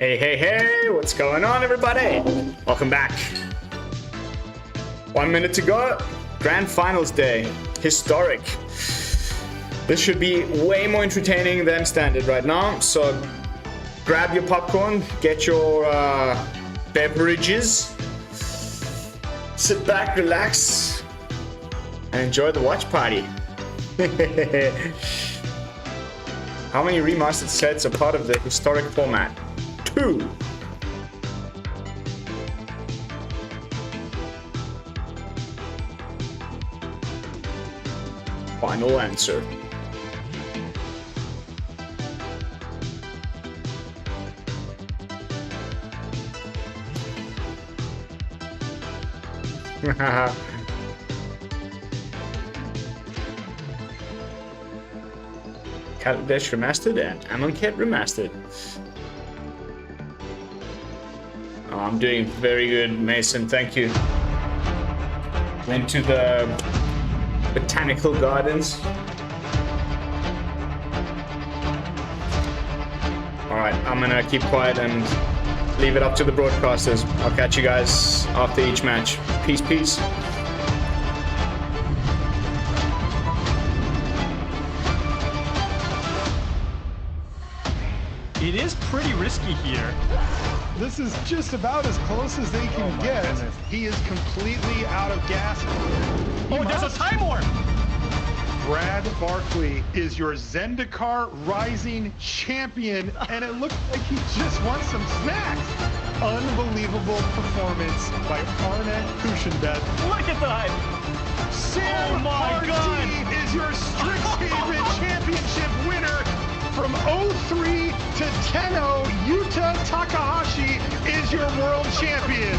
Hey, hey, hey, what's going on, everybody? Welcome back. 1 minute to go. Grand Finals day. Historic. This should be way more entertaining than standard right now. So grab your popcorn, get your beverages, sit back, relax, and enjoy the watch party. How many remastered sets are part of the historic format? 2. Final answer. Kaladesh remastered and Amonkhet remastered. Oh, I'm doing very good, Mason. Thank you. Went to the botanical gardens. All right, I'm gonna keep quiet and leave it up to the broadcasters. I'll catch you guys after each match. Peace, peace. It is pretty risky here. This is just about as close as they can get. Goodness. He is completely out of gas. There's a time warp! Brad Barkley is your Zendikar Rising champion, and it looks like he just wants some snacks. Unbelievable performance by Arnett Kushenbeth. Look at that! Sam Hardy is your Strixhaven Championship winner. From 03 to 10-0, Yuta Takahashi is your world champion.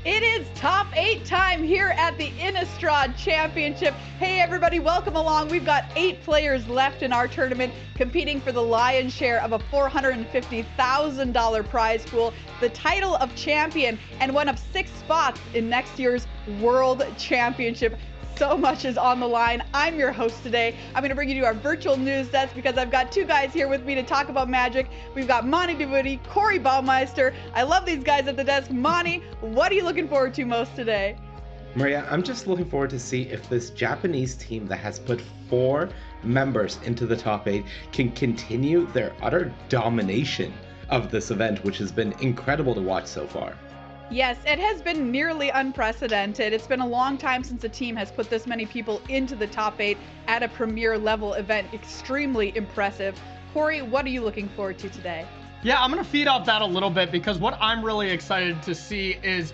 It is top 8 time here at the Innistrad Championship. Hey everybody, welcome along. We've got 8 players left in our tournament competing for the lion's share of a $450,000 prize pool, the title of champion, and one of 6 spots in next year's World Championship. So much is on the line. I'm your host today. I'm going to bring you to our virtual news desk because I've got 2 guys here with me to talk about Magic. We've got Monty DeWitty, Corey Baumeister. I love these guys at the desk. Monty, what are you looking forward to most today? Maria, I'm just looking forward to see if this Japanese team that has put 4 members into the top 8 can continue their utter domination of this event, which has been incredible to watch so far. Yes, it has been nearly unprecedented. It's been a long time since a team has put this many people into the top 8 at a premier level event. Extremely impressive. Corey, what are you looking forward to today? Yeah, I'm going to feed off that a little bit because what I'm really excited to see is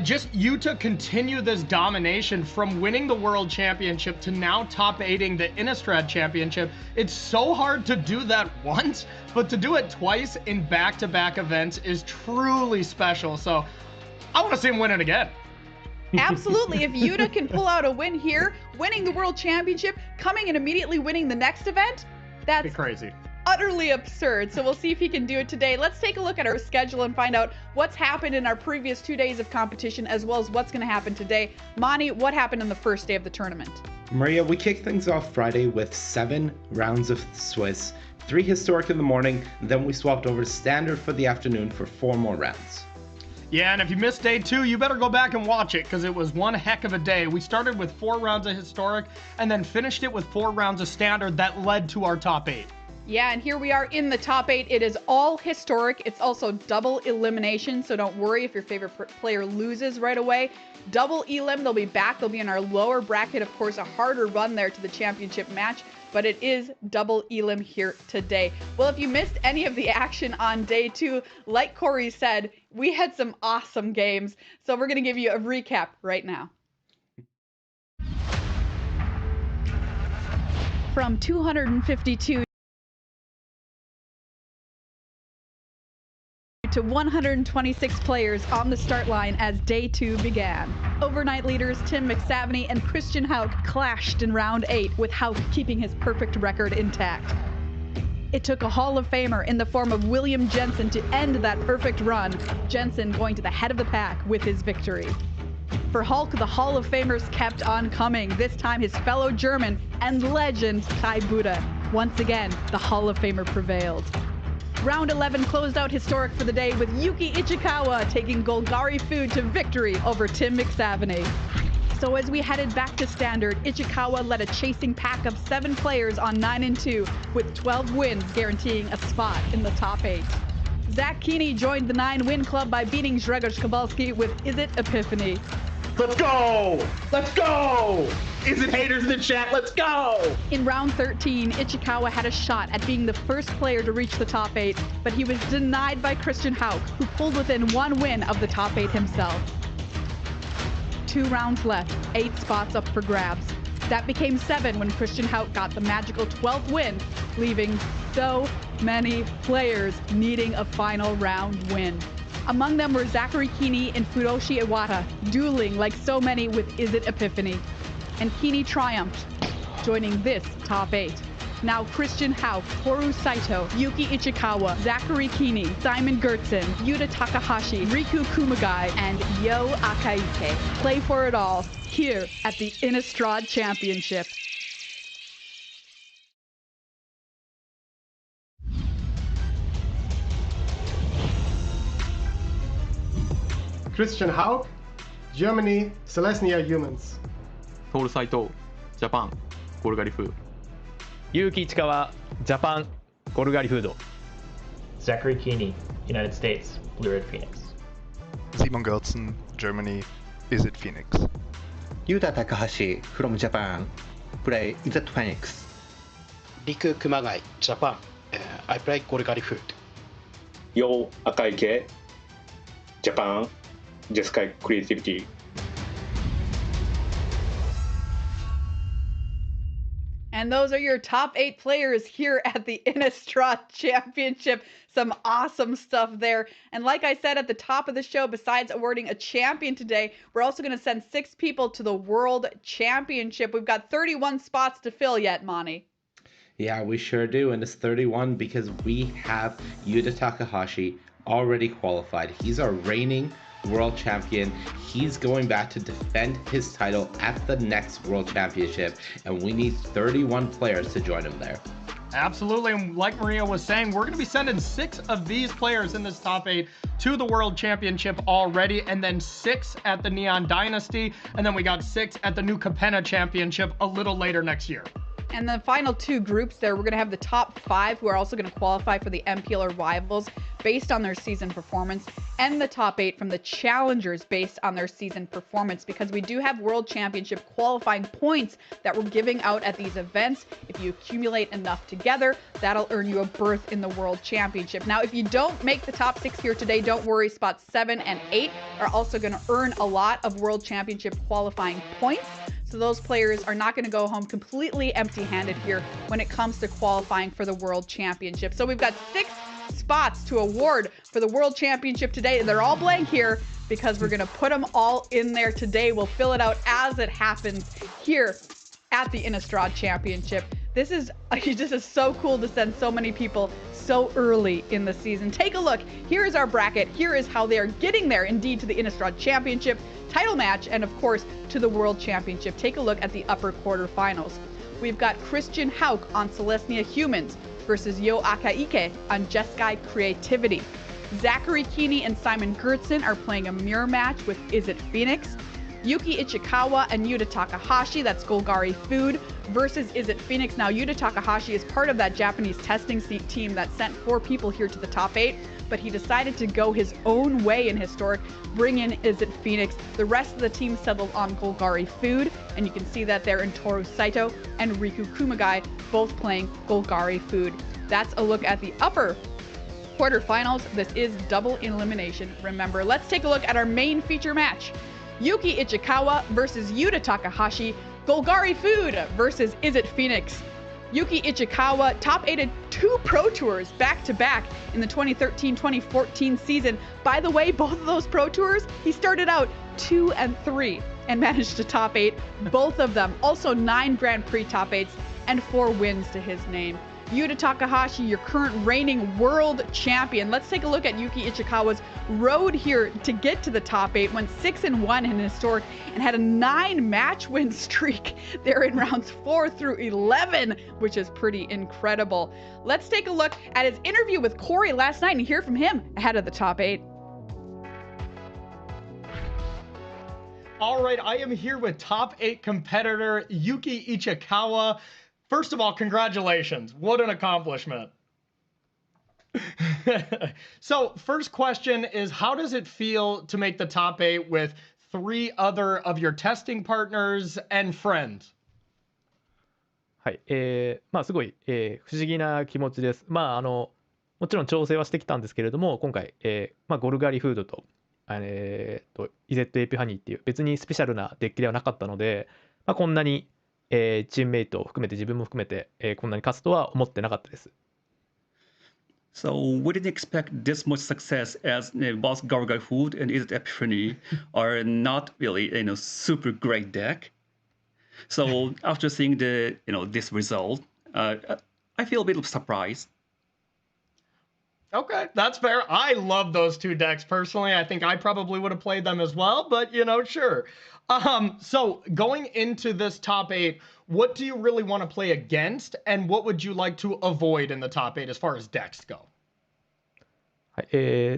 just Yuta continue this domination from winning the World Championship to now top 8ing the Innistrad Championship. It's so hard to do that once, but to do it twice in back-to-back events is truly special. So I want to see him win it again. Absolutely. If Yuta can pull out a win here, winning the World Championship, coming and immediately winning the next event, that's be crazy. Utterly absurd. So we'll see if he can do it today. Let's take a look at our schedule and find out what's happened in our previous 2 days of competition as well as what's going to happen today. Monty, what happened on the first day of the tournament? Maria, we kicked things off Friday with 7 rounds of Swiss, 3 historic in the morning, then we swapped over to standard for the afternoon for 4 more rounds. Yeah, and if you missed day 2, you better go back and watch it because it was one heck of a day. We started with 4 rounds of historic and then finished it with 4 rounds of standard that led to our top 8. Yeah, and here we are in the top 8. It is all historic. It's also double elimination, so don't worry if your favorite player loses right away. Double elim, they'll be back. They'll be in our lower bracket. Of course, a harder run there to the championship match, but it is double elim here today. Well, if you missed any of the action on day 2, like Corey said, we had some awesome games, so we're going to give you a recap right now. From 252 to 126 players on the start line as day 2 began. Overnight leaders Tim McSaveny and Christian Hauck clashed in round 8, with Hauck keeping his perfect record intact. It took a Hall of Famer in the form of William Jensen to end that perfect run, Jensen going to the head of the pack with his victory. For Hulk, the Hall of Famers kept on coming, this time his fellow German and legend Kai Buddha. Once again, the Hall of Famer prevailed. Round 11 closed out historic for the day with Yuki Ichikawa taking Golgari Food to victory over Tim McSavany. So as we headed back to Standard, Ichikawa led a chasing pack of 7 players on 9-2, with 12 wins guaranteeing a spot in the top 8. Zach Keeney joined the 9-win club by beating Grzegorz Kowalski with Is It Epiphany. Let's go! Let's go! Is it haters in the chat? Let's go! In round 13, Ichikawa had a shot at being the first player to reach the top 8, but he was denied by Christian Hauck, who pulled within 1 win of the top 8 himself. 2 rounds left, 8 spots up for grabs. That became 7 when Christian Hauck got the magical 12th win, leaving so many players needing a final round win. Among them were Zachary Keeney and Furoshi Iwata, dueling like so many with Is It Epiphany. And Keeney triumphed, joining this top 8. Now Christian Hauck, Toru Saito, Yuki Ichikawa, Zachary Keeney, Simon Gertzen, Yuta Takahashi, Riku Kumagai, and Yo Akaike play for it all here at the Innistrad Championship. Christian Hauck, Germany, Selesnya Humans. トールサイト、ジャパン、ゴルガリフード。結城市川、ジャパン、ゴルガリフード。Zachary Keeney, United States, Blue Red Phoenix. Simon Gertzen, Germany, Is It Phoenix. Yuta Takahashi from Japan, play Is It Phoenix. Riku Kumagai, Japan, I play Golgari Food. Yo Akaike, Japan, Jeskai Creativity. And those are your top 8 players here at the Innistrad Championship. Some awesome stuff there. And like I said at the top of the show, besides awarding a champion today, we're also going to send 6 people to the World Championship. We've got 31 spots to fill yet, Monty. Yeah, we sure do. And it's 31 because we have Yuta Takahashi already qualified. He's our reigning world champion. He's going back to defend his title at the next World Championship, and we need 31 players to join him there. Absolutely, and like Maria was saying, we're going to be sending 6 of these players in this top 8 to the World Championship already, and then 6 at the Neon Dynasty, and then we got 6 at the new Capenna Championship a little later next year. And the final 2 groups there, we're going to have the top 5 who are also going to qualify for the MPL and Rivals based on their season performance, and the top 8 from the challengers based on their season performance, because we do have World Championship qualifying points that we're giving out at these events. If you accumulate enough together, that'll earn you a berth in the World Championship. Now, if you don't make the top 6 here today, don't worry. Spots 7 and 8 are also going to earn a lot of World Championship qualifying points. So those players are not going to go home completely empty-handed here when it comes to qualifying for the World Championship. So we've got 6 spots to award for the World Championship today. They're all blank here because we're going to put them all in there today. We'll fill it out as it happens here at the Innistrad Championship. This is so cool to send so many people so early in the season. Take a look. Here is our bracket. Here is how they are getting there, indeed, to the Innistrad Championship title match, and of course to the World Championship. Take a look at the upper quarterfinals. We've got Christian Hauck on Selesnya Humans versus Yo Akaike on Jeskai Creativity. Zachary Keeney and Simon Gertzen are playing a mirror match with Is It Phoenix. Yuki Ichikawa and Yuta Takahashi, that's Golgari Food, versus Is It Phoenix. Now, Yuta Takahashi is part of that Japanese testing team that sent 4 people here to the top 8, but he decided to go his own way in Historic, bring in Is It Phoenix. The rest of the team settled on Golgari Food, and you can see that there in Toru Saito and Riku Kumagai, both playing Golgari Food. That's a look at the upper quarterfinals. This is double elimination. Remember, let's take a look at our main feature match. Yuki Ichikawa versus Yuta Takahashi, Golgari Food versus Is It Phoenix. Yuki Ichikawa top-8'd 2 Pro Tours back-to-back in the 2013-2014 season. By the way, both of those Pro Tours, he started out 2 and 3 and managed to top 8 both of them. Also 9 Grand Prix top 8s and 4 wins to his name. Yuta Takahashi, your current reigning world champion. Let's take a look at Yuki Ichikawa's road here to get to the top 8. Went 6-1 in historic and had a 9-match win streak there in rounds 4 through 11, which is pretty incredible. Let's take a look at his interview with Corey last night and hear from him ahead of the top 8. All right, I am here with top 8 competitor Yuki Ichikawa. First of all, congratulations. What an accomplishment. So, first question is, how does it feel to make the top 8 with 3 other of your testing partners and friends? はい、すごい、不思議な気持ちです。もちろん調整はしてきたんですけれども、今回、ゴルガリフードと、EZAP ハニーっていう別にスペシャルなデッキではなかったので、こんなに、チームメイトを含めて自分も含めて、こんなに勝つとは思ってなかったです。So we didn't expect this much success as both Gargoyle Food and Is It Epiphany are not really super great deck. So after seeing this result, I feel a bit surprised. Okay, that's fair. I love those 2 decks personally. I think I probably would have played them as well, but sure. So going into this top 8, what do you really want to play against, and what would you like to avoid in the top 8 as far as decks go? はい、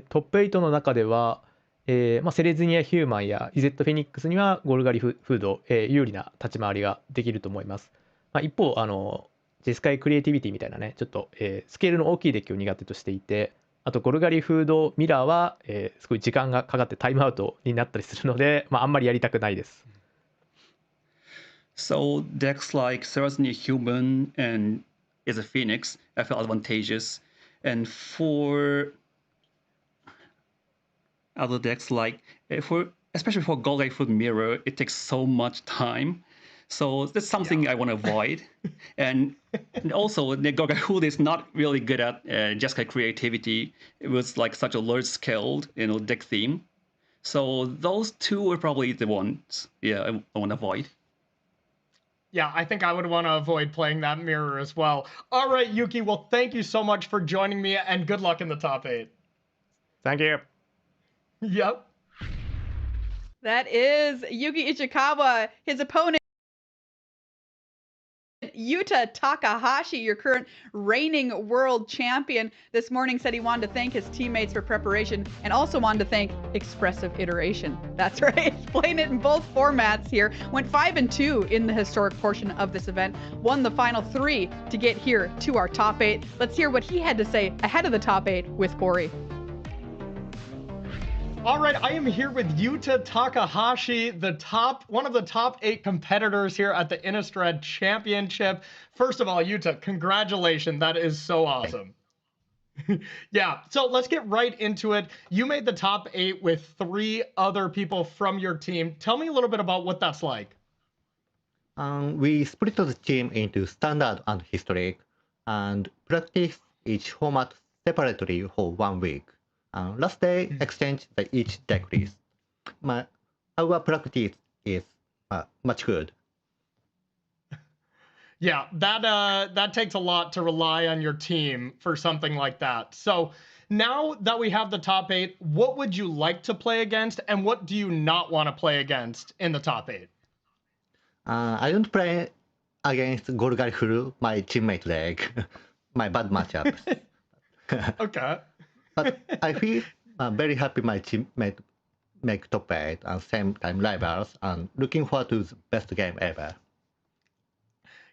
トップ8の中では、セレズニア・ヒューマンやイゼット・フェニックスにはゴルガリフード、有利な立ち回りができると思います。一方、ジェスカイ・クリエイティビティみたいなね、ちょっと、スケールの大きいデッキを苦手としていて、あとゴルガリフードミラーは、すごい時間がかかってタイムアウトになったりするので、あんまりやりたくないです。So decks like Serasnia Human and Is a Phoenix I feel advantageous, and for other decks like especially for Golgai Food Mirror, it takes so much time. So that's something I want to avoid. And also, the Golgai Food is not really good at Jeskai creativity. It was like such a large-scale, deck theme. So those 2 are probably the ones, I want to avoid. Yeah, I think I would want to avoid playing that mirror as well. All right, Yuki, well, thank you so much for joining me, and good luck in the top 8. Thank you. Yep. That is Yuki Ichikawa. His opponent, Yuta Takahashi, your current reigning world champion, this morning said he wanted to thank his teammates for preparation and also wanted to thank Expressive Iteration. That's right, playing it in both formats here. Went 5-2 in the historic portion of this event. Won the final 3 to get here to our top 8. Let's hear what he had to say ahead of the top 8 with Corey. All right, I am here with Yuta Takahashi, one of the top 8 competitors here at the Innistrad Championship. First of all, Yuta, congratulations. That is so awesome. Yeah, so let's get right into it. You made the top 8 with 3 other people from your team. Tell me a little bit about what that's like. We split the team into standard and historic and practice each format separately for 1 week. Last day, exchange each deck list. Our practice is much good. Yeah, that takes a lot to rely on your team for something like that. So now that we have the top 8, what would you like to play against, and what do you not want to play against in the top 8? I don't play against Golgarifuru, my teammate deck. My bad matchups. Okay. But I feel very happy my teammate make top 8 and same time rivals, and looking forward to the best game ever.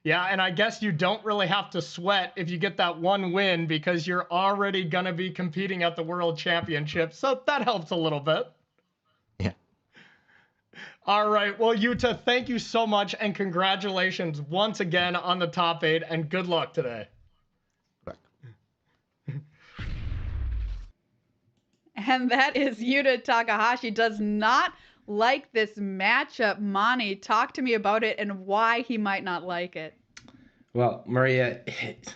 Yeah, and I guess you don't really have to sweat if you get that 1 win because you're already going to be competing at the World Championship, so that helps a little bit. Yeah. All right, well, Yuta, thank you so much, and congratulations once again on the top 8, and good luck today. And that is Yuta Takahashi. Does not like this matchup. Mani, talk to me about it and why he might not like it. Well, Maria,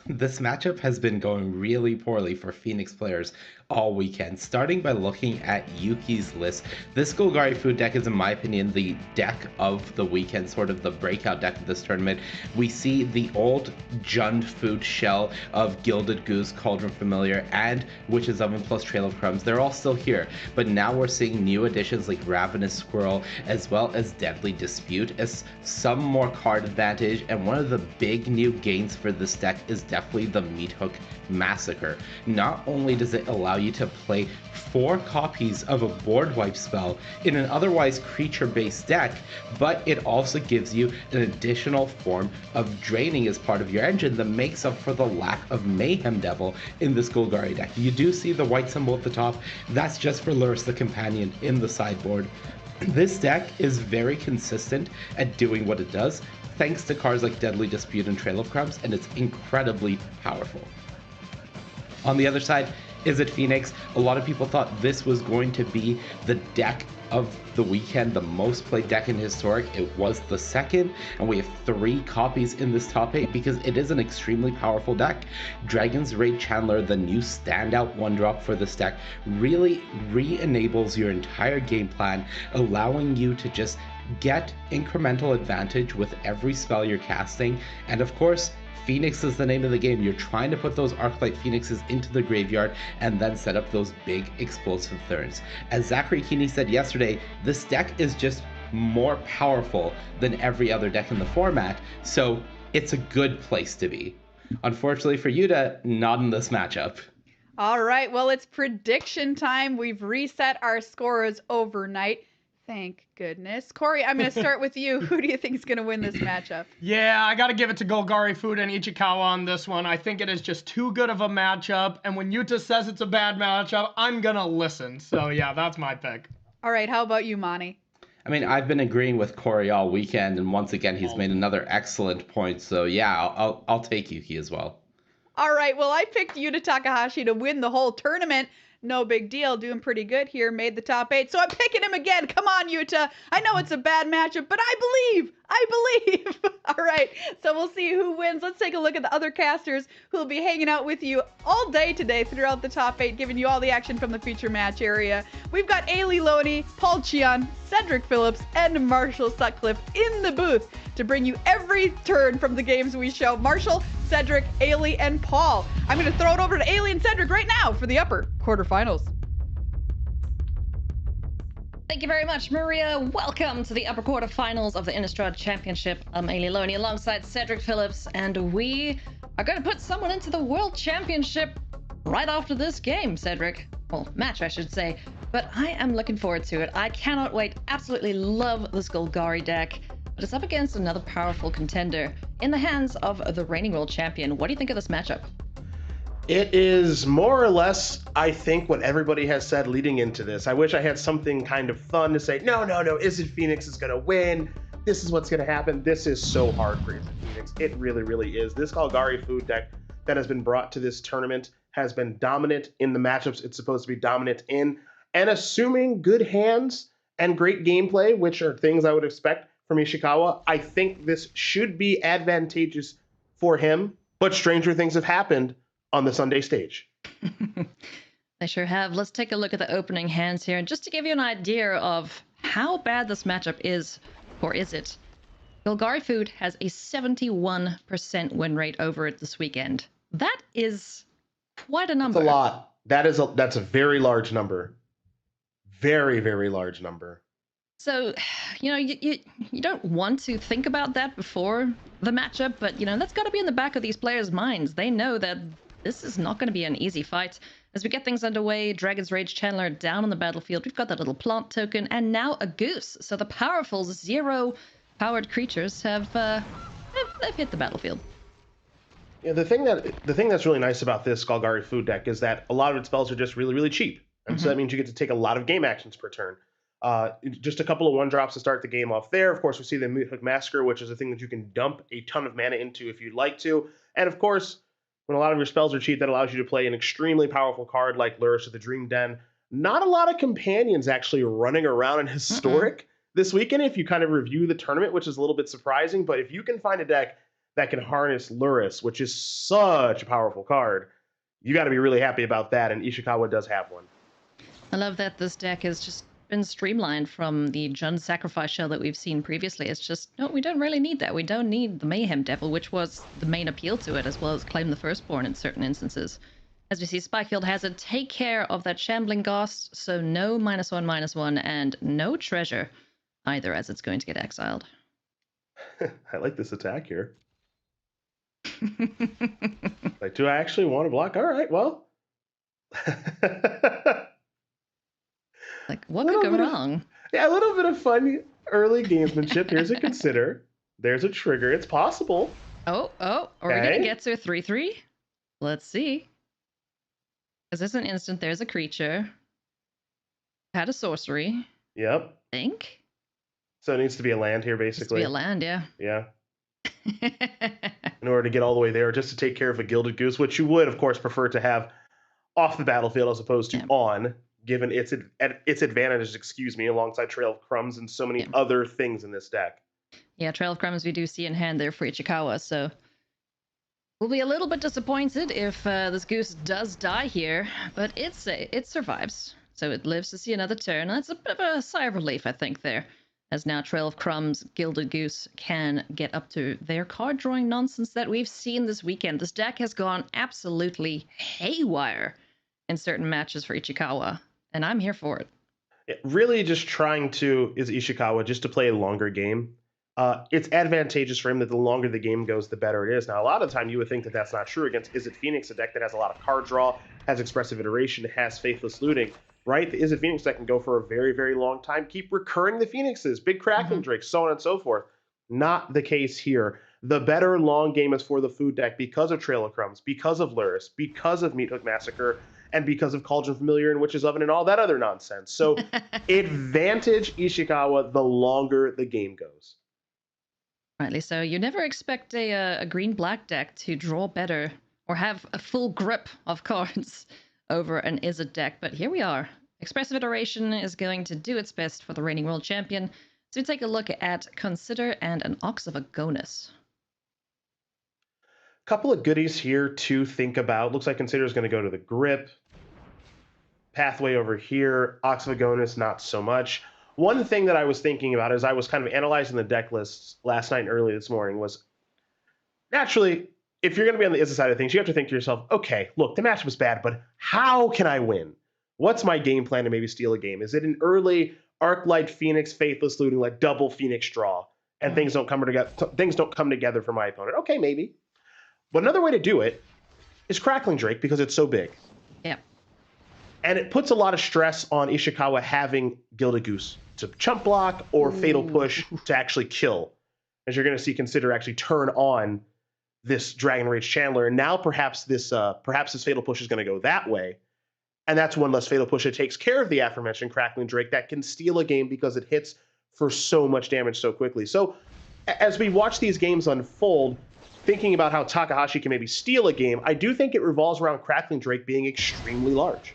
this matchup has been going really poorly for Phoenix players all weekend. Starting by looking at Yuki's list, this Golgari Food deck is, in my opinion, the deck of the weekend, sort of the breakout deck of this tournament. We see the old Jund Food shell of Gilded Goose, Cauldron Familiar, and Witch's Oven plus Trail of Crumbs. They're all still here, but now we're seeing new additions like Ravenous Squirrel, as well as Deadly Dispute, as some more card advantage, and one of the big new gains for this deck is definitely the Meat Hook Massacre. Not only does it allow you to play 4 copies of a board wipe spell in an otherwise creature-based deck, but it also gives you an additional form of draining as part of your engine that makes up for the lack of Mayhem Devil in this Golgari deck. You do see the white symbol at the top. That's just for Lurrus the Companion in the sideboard. This deck is very consistent at doing what it does, thanks to cards like Deadly Dispute and Trail of Crumbs, and it's incredibly powerful. On the other side, is it Phoenix? A lot of people thought this was going to be the deck of the weekend, the most played deck in Historic. It was the second, and we have 3 copies in this top 8 because it is an extremely powerful deck. Dragon's Raid Chandler, the new standout 1-drop for this deck, really re-enables your entire game plan, allowing you to just get incremental advantage with every spell you're casting. And of course, Phoenix is the name of the game. You're trying to put those Arclight Phoenixes into the graveyard and then set up those big explosive thorns. As Zachary Keeney said yesterday, this deck is just more powerful than every other deck in the format, so it's a good place to be. Unfortunately for Yuta, not in this matchup. All right, well, it's prediction time. We've reset our scores overnight. Thank goodness. Corey, I'm going to start with you. Who do you think is going to win this matchup? Yeah, I got to give it to Golgari Food and Ichikawa on this one. I think it is just too good of a matchup. And when Yuta says it's a bad matchup, I'm going to listen. So, yeah, that's my pick. All right, how about you, Monty? I mean, I've been agreeing with Corey all weekend, and once again, he's made another excellent point. So, yeah, I'll take Yuki as well. All right, well, I picked Yuta Takahashi to win the whole tournament. No big deal, doing pretty good here, made the top 8. So I'm picking him again. Come on, Yuta. I know it's a bad matchup, but I believe. All right, so we'll see who wins. Let's take a look at the other casters who will be hanging out with you all day today throughout the top 8, giving you all the action from the feature match area. We've got Ailey Loney, Paul Cheon, Cedric Phillips, and Marshall Sutcliffe in the booth to bring you every turn from the games we show. Marshall, Cedric, Ailey, and Paul. I'm going to throw it over to Ailey and Cedric right now for the upper quarterfinals. Thank you very much, Maria. Welcome to the upper quarterfinals of the Innistrad Championship. I'm Ailey Loney alongside Cedric Phillips, and we are going to put someone into the World Championship right after this game, Cedric. Well, match, I should say. But I am looking forward to it. I cannot wait. Absolutely love this Golgari deck. But it's up against another powerful contender in the hands of the reigning world champion. What do you think of this matchup? It is more or less, I think, what everybody has said leading into this. I wish I had something kind of fun to say, no, Izzet Phoenix is going to win. This is what's going to happen. This is so hard for Izzet Phoenix. It really, really is. This Golgari Food deck that has been brought to this tournament has been dominant in the matchups it's supposed to be dominant in. And assuming good hands and great gameplay, which are things I would expect from Ishikawa, I think this should be advantageous for him. But stranger things have happened on the Sunday stage. They sure have. Let's take a look at the opening hands here. And just to give you an idea of how bad this matchup is, or is it, Golgari Food has a 71% win rate over it this weekend. That is quite a number. That's a lot. That's a very large number. Very, very large number. So, you don't want to think about that before the matchup, but, that's got to be in the back of these players' minds. They know that this is not going to be an easy fight. As we get things underway, Dragon's Rage Chandler down on the battlefield. We've got that little plant token, and now a goose. So the powerful 0-powered creatures have they've hit the battlefield. Yeah, the thing that's really nice about this Golgari Food deck is that a lot of its spells are just really, really cheap. And so that means you get to take a lot of game actions per turn. Just a couple of 1-drops to start the game off there. Of course, we see the Meat Hook Massacre, which is a thing that you can dump a ton of mana into if you'd like to. And of course, when a lot of your spells are cheap, that allows you to play an extremely powerful card like Lurrus of the Dream Den. Not a lot of companions actually running around in Historic this weekend if you kind of review the tournament, which is a little bit surprising. But if you can find a deck that can harness Luris, which is such a powerful card. You got to be really happy about that, and Ishikawa does have one. I love that this deck has just been streamlined from the Jund Sacrifice shell that we've seen previously. It's just, no, we don't really need that. We don't need the Mayhem Devil, which was the main appeal to it, as well as Claim the Firstborn in certain instances. As we see, Spikefield has it take care of that Shambling Ghost, so no -1/-1, and no treasure either, as it's going to get exiled. I like this attack here. Like, do I actually want to block? All right, well. Like, what could go wrong? Yeah, a little bit of fun early gamesmanship. Here's a consider. There's a trigger. It's possible. Oh, are we going to get to a 3/3? Let's see. Because there's an instant, there's a creature. Had a sorcery. Yep. I think. So it needs to be a land here, basically. Needs to be a land, yeah. Yeah. In order to get all the way there, just to take care of a Gilded Goose, which you would, of course, prefer to have off the battlefield as opposed to on, given its advantages, alongside Trail of Crumbs and so many other things in this deck. Yeah, Trail of Crumbs we do see in hand there for Ichikawa, so we'll be a little bit disappointed if this goose does die here, but it survives, so it lives to see another turn. That's a bit of a sigh of relief, I think, there, as now Trail of Crumbs, Gilded Goose can get up to their card drawing nonsense that we've seen this weekend. This deck has gone absolutely haywire in certain matches for Ichikawa, and I'm here for it. Really just trying to, is Ishikawa, just to play a longer game. It's advantageous for him that the longer the game goes, the better it is. Now, a lot of the time, you would think that that's not true against Izzet Phoenix, a deck that has a lot of card draw, has Expressive Iteration, has Faithless Looting, right? The Izzet Phoenix deck can go for a very, very long time, keep recurring the Phoenixes, big Crackling Drakes, so on and so forth. Not the case here. The better long game is for the food deck because of Trail of Crumbs, because of Luris, because of Meat Hook Massacre, and because of Cauldron Familiar and Witch's Oven and all that other nonsense. So advantage Ishikawa the longer the game goes. Rightly so. You never expect a green-black deck to draw better or have a full grip of cards over an Izzet deck, but here we are. Expressive Iteration is going to do its best for the reigning world champion. So we take a look at Consider and an Ox of Agonis. Couple of goodies here to think about. Looks like Consider is going to go to the grip. Pathway over here. Ox of Agonis, not so much. One thing that I was thinking about as I was kind of analyzing the deck lists last night and early this morning was, naturally, if you're going to be on the Izzet side of things, you have to think to yourself, okay, look, the matchup is bad, but how can I win? What's my game plan to maybe steal a game? Is it an early Arclight Phoenix, Faithless Looting, like double Phoenix draw, and things don't come together for my opponent? Okay, maybe. But another way to do it is Crackling Drake because it's so big. Yeah. And it puts a lot of stress on Ishikawa having Gilded Goose to chump block or Fatal Push to actually kill. As you're going to see Consider actually turn on this Dragon Rage Chandler. And now perhaps this Fatal Push is going to go that way. And that's one less Fatal Push that takes care of the aforementioned Crackling Drake that can steal a game because it hits for so much damage so quickly. So as we watch these games unfold, thinking about how Takahashi can maybe steal a game, I do think it revolves around Crackling Drake being extremely large.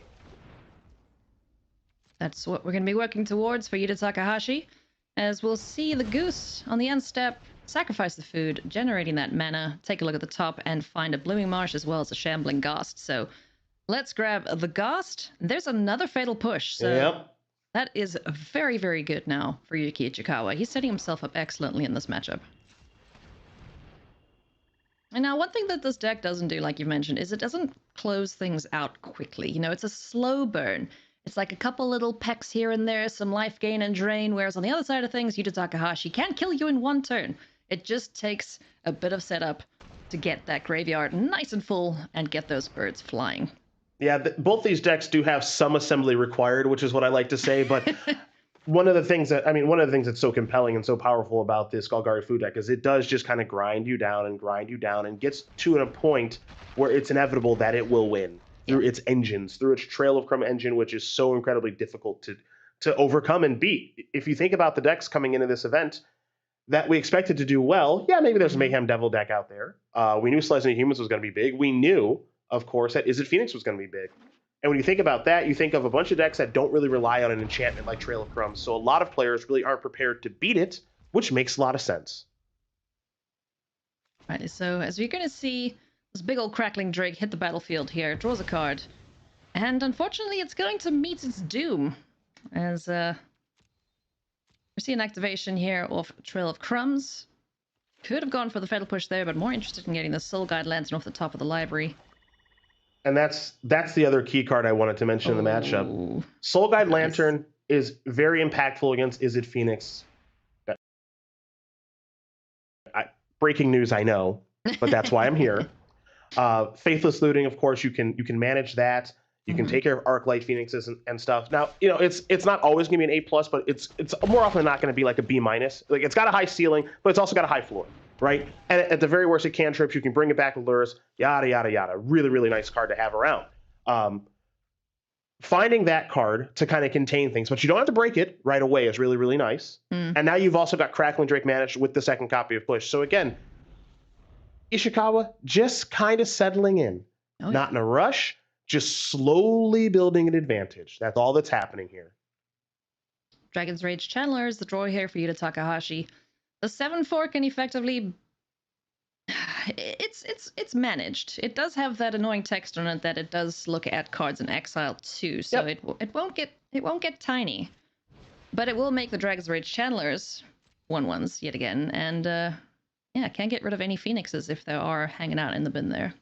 That's what we're going to be working towards for Yuta Takahashi, as we'll see the Goose on the end step sacrifice the food, generating that mana, take a look at the top, and find a Blooming Marsh as well as a Shambling Ghost. So let's grab the Ghost. There's another Fatal Push. So that is very, very good now for Yuki Ichikawa. He's setting himself up excellently in this matchup. And now, one thing that this deck doesn't do, like you mentioned, is it doesn't close things out quickly. You know, it's a slow burn. It's like a couple little pecks here and there, some life gain and drain, whereas on the other side of things, Yuta Takahashi can't kill you in one turn. It just takes a bit of setup to get that graveyard nice and full and get those birds flying. Yeah, both these decks do have some assembly required, which is what I like to say, but one of the things that's so compelling and so powerful about this Golgari food deck is it does just kind of grind you down and gets to a point where it's inevitable that it will win through its engines, through its Trail of Crumb engine, which is so incredibly difficult to overcome and beat. If you think about the decks coming into this event that we expected to do well, yeah, maybe there's a Mayhem Devil deck out there. We knew Selesnya Humans was going to be big. We knew, of course, that Izzet Phoenix was going to be big. And when you think about that, you think of a bunch of decks that don't really rely on an enchantment like Trail of Crumbs. So a lot of players really aren't prepared to beat it, which makes a lot of sense. Right, so as we're going to see, this big old crackling drake hit the battlefield here, draws a card. And unfortunately, it's going to meet its doom. As we see an activation here of Trail of Crumbs. Could have gone for the Fatal Push there, but more interested in getting the Soul Guide Lantern off the top of the library. And that's the other key card I wanted to mention in the matchup. Soul Guide Lantern is very impactful against Izzet Phoenix. Breaking news, I know, but that's why I'm here. Faithless Looting, of course, you can manage that. You can take care of Arclight Phoenixes and stuff. Now, it's not always going to be an A+, but it's more often than not going to be like a B-. Like, it's got a high ceiling, but it's also got a high floor, right? And at the very worst, it cantrips. You can bring it back with Lurrus, yada, yada, yada. Really, really nice card to have around. Finding that card to kind of contain things, but you don't have to break it right away is really, really nice. And now you've also got Crackling Drake managed with the second copy of Push. So again, Ishikawa just kind of settling in. Not in a rush, just slowly building an advantage. That's all that's happening here. Dragon's Rage Channeler is the draw here for Yuta Takahashi. The 7-4 can effectively... It's managed. It does have that annoying text on it that it does look at cards in exile too, so it won't get tiny. But it will make the Dragon's Rage Channelers 1/1s yet again, and yeah, can't get rid of any Phoenixes if they are hanging out in the bin there.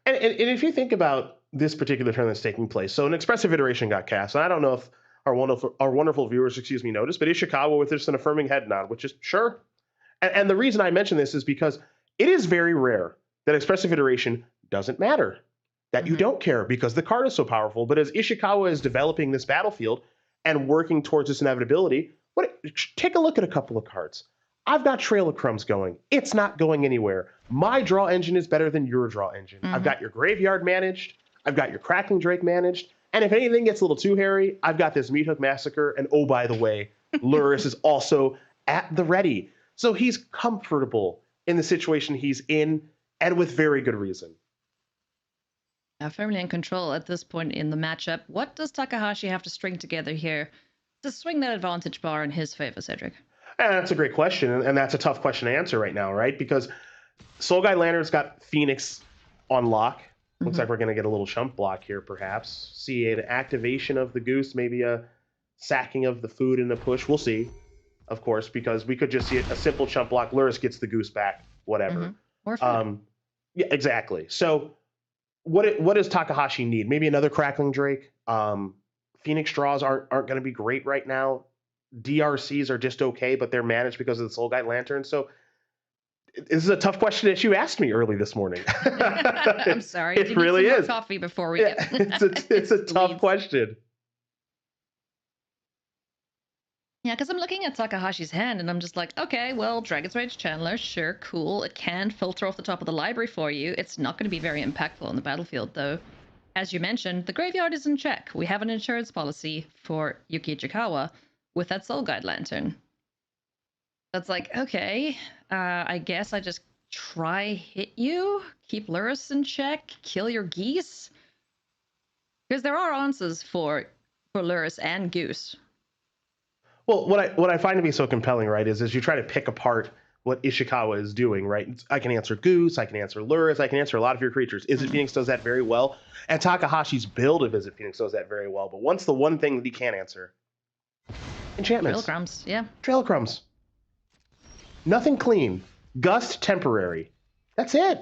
And if you think about this particular turn that's taking place, so an expressive iteration got cast, and I don't know if our wonderful viewers, noticed, but Ishikawa with just an affirming head nod, which is sure. And the reason I mention this is because it is very rare that expressive iteration doesn't matter, that you don't care because the card is so powerful. But as Ishikawa is developing this battlefield and working towards this inevitability, take a look at a couple of cards. I've got Trail of Crumbs going. It's not going anywhere. My draw engine is better than your draw engine. I've got your Graveyard managed. I've got your Crackling Drake managed. And if anything gets a little too hairy, I've got this Meathook Massacre. And oh, by the way, Lurrus is also at the ready. So he's comfortable in the situation he's in, and with very good reason. Firmly in control at this point in the matchup. What does Takahashi have to string together here to swing that advantage bar in his favor, Cedric? And that's a great question, and that's a tough question to answer right now, right? Because Soul Guide Lantern's got Phoenix on lock. Looks like we're going to get a little chump block here, perhaps. See an activation of the Goose, maybe a sacking of the food in the push. We'll see, of course, because we could just see a simple chump block. Lurrus gets the Goose back, whatever. Yeah, exactly. So what does Takahashi need? Maybe another Crackling Drake. Phoenix draws aren't going to be great right now. DRCs are just okay, but they're managed because of the Soul Guide Lantern. So this is a tough question that you asked me early this morning. I'm sorry. It really is. Coffee before we get... it's a tough question. Yeah, because I'm looking at Takahashi's hand and I'm just like, okay, well, Dragon's Rage Channeler, sure, cool. It can filter off the top of the library for you. It's not going to be very impactful on the battlefield, though. As you mentioned, the graveyard is in check. We have an insurance policy for Yuki Ichikawa with that Soul Guide Lantern. That's like, okay, I guess I just try hit you, keep Lurrus in check, kill your geese. Because there are answers for Lurrus and Goose. Well, what I find to be so compelling, right, is you try to pick apart what Ishikawa is doing, right? I can answer Goose, I can answer Lurrus, I can answer a lot of your creatures. Izzet Phoenix does that very well, and Takahashi's build of Izzet Phoenix does that very well. But what's the one thing that he can't answer? Enchantments. Trail Crumbs, yeah. Trail Crumbs. Nothing clean. Gust temporary. That's it.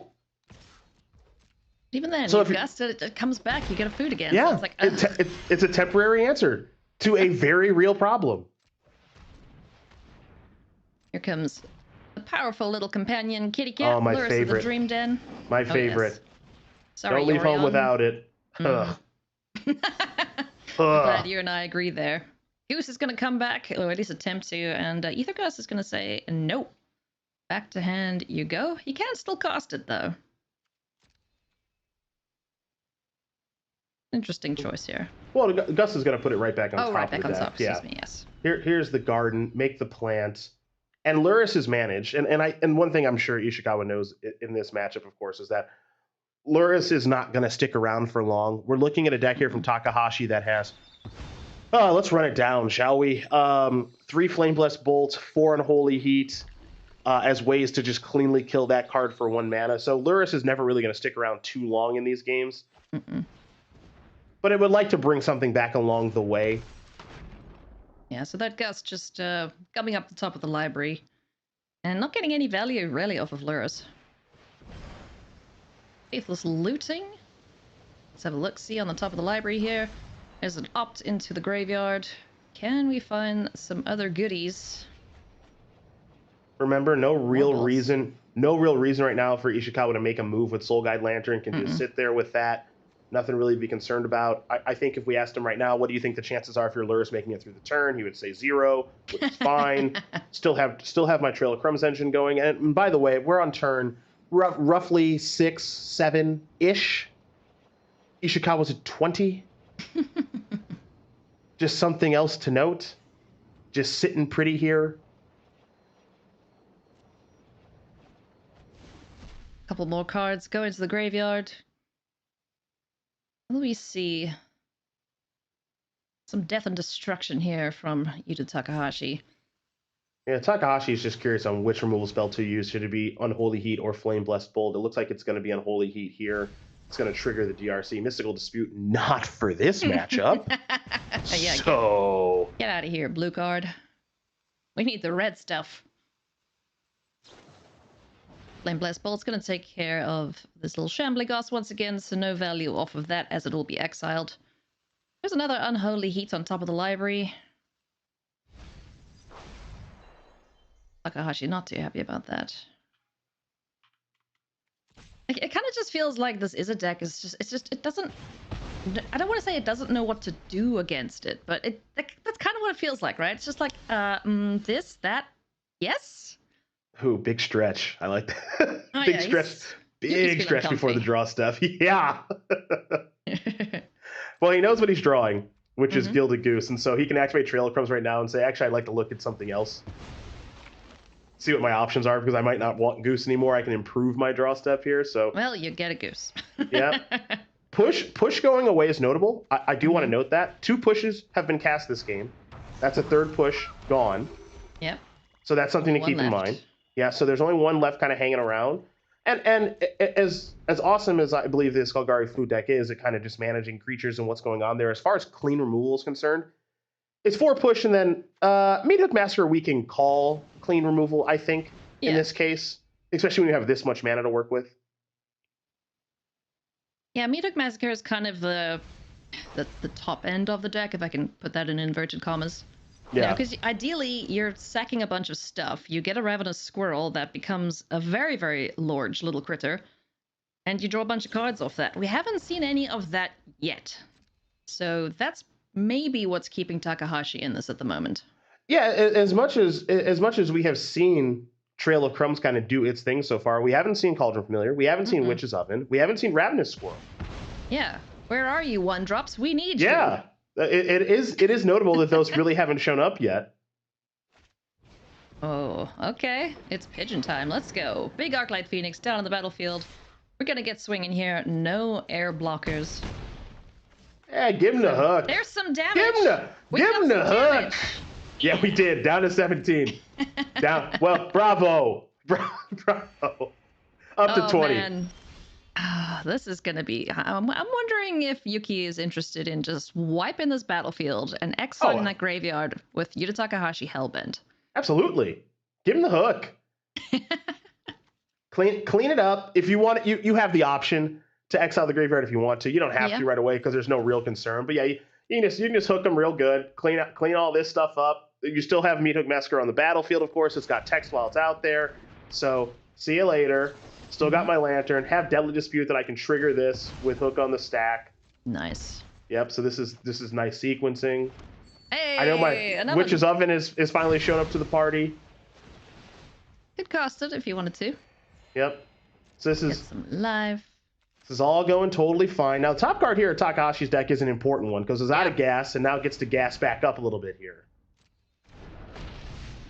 Even then, so if you gust it comes back, you get a food again. Yeah, so it's like, it's a temporary answer to a very real problem. Here comes the powerful little companion, Kitty Cat. Oh, my Lurrus favorite. Of the Dream Den. My favorite. Yes. Sorry, don't leave home without it. I'm glad you and I agree there. Goose is going to come back, or at least attempt to, and Ether Gust is going to say, nope. Back to hand you go. You can still cast it, though. Interesting choice here. Well, Gus is going to put it right back on top. Oh, right back of on the deck. top, excuse me, yes. Here's the garden, make the plant. And Lurrus is managed. And one thing I'm sure Ishikawa knows in this matchup, of course, is that Lurrus is not going to stick around for long. We're looking at a deck here from Takahashi that has... let's run it down, shall we? 3 Flame Blessed Bolts, 4 Unholy Heat, as ways to just cleanly kill that card for 1 mana. So Lurrus is never really going to stick around too long in these games. But it would like to bring something back along the way. Yeah, so that Gust just coming up the top of the library and not getting any value really off of Lurrus. Faithless looting. Let's have a look-see on the top of the library here. There's an opt into the graveyard. Can we find some other goodies? Remember, no real reason right now for Ishikawa to make a move with Soul Guide Lantern. Can just sit there with that. Nothing really to be concerned about. I think if we asked him right now, what do you think the chances are for your Lurrus making it through the turn? He would say 0, which is fine. Still have my Trail of Crumbs engine going. And by the way, we're on turn roughly 6, 7-ish. Ishikawa's at 20. Just something else to note. Just sitting pretty here. A couple more cards go into the graveyard. Will we see some death and destruction here from Yuta Takahashi? Yeah, Takahashi is just curious on which removal spell to use. Should it be Unholy Heat or Flame Blessed Bolt? It looks like it's going to be Unholy Heat here. It's going to trigger the DRC. Mystical Dispute, not for this matchup. Yeah, so... Get out of here, blue card. We need the red stuff. Flame Blessed Bolt's going to take care of this little Shambly once again, so no value off of that as it will be exiled. There's another Unholy Heat on top of the library. Takahashi not too happy about that. It kind of just feels like this is a deck. It doesn't... I don't want to say it doesn't know what to do against it, but that's kind of what it feels like, right? It's just like, this, that, yes? Ooh, big stretch. I like that. Oh, big yeah, stretch. Big stretch before the draw stuff. Yeah. Well, he knows what he's drawing, which is Gilded Goose, and so he can activate Trail of Crumbs right now and say, actually, I'd like to look at something else. See what my options are, because I might not want Goose anymore. I can improve my draw step here, so... Well, you get a Goose. Yeah. Push going away is notable. I do want to note that. 2 pushes have been cast this game. That's a 3rd push gone. Yep. So that's something to keep in mind. Yeah, so there's only 1 left kind of hanging around. And as awesome as I believe this Golgari Flute deck is at kind of just managing creatures and what's going on there, as far as clean removal is concerned, it's 4 push, and then Meathook Massacre we can call clean removal, I think, in this case, especially when you have this much mana to work with. Yeah, Meathook Massacre is kind of the top end of the deck, if I can put that in inverted commas. Yeah, because ideally you're sacking a bunch of stuff. You get a Ravenous Squirrel that becomes a very, very large little critter, and you draw a bunch of cards off that. We haven't seen any of that yet. So that's maybe what's keeping Takahashi in this at the moment. Yeah, as much as we have seen Trail of Crumbs kind of do its thing so far, we haven't seen Cauldron Familiar, we haven't seen Witch's Oven, we haven't seen Ravenous Squirrel. Yeah, where are you, 1-drops? We need you. Yeah, it is notable that those really haven't shown up yet. Oh, okay. It's pigeon time. Let's go. Big Arclight Phoenix down on the battlefield. We're gonna get swinging here. No air blockers. Yeah, give him the hook. There's some damage. Give him the hook. Yeah, we did. Down to 17. Down. Well, bravo. Bravo. Up to 20. Man. This is going to be... I'm wondering if Yuki is interested in just wiping this battlefield and exiling that graveyard with Yuta Takahashi Hellbent. Absolutely. Give him the hook. Clean it up. If you want it, you have the option to exile the graveyard if you want to. You don't have to right away because there's no real concern. But yeah, you can just hook them real good. Clean all this stuff up. You still have Meathook Massacre on the battlefield, of course. It's got text while it's out there. So see you later. Still got my Lantern. Have Deadly Dispute that I can trigger this with Hook on the stack. Nice. Yep. So this is nice sequencing. Hey, I know my Witch's Oven is finally shown up to the party. Could cost it if you wanted to. Yep. So this is some live. This is all going totally fine. Now, the top card here at Takahashi's deck is an important one because it's out of gas and now gets to gas back up a little bit here.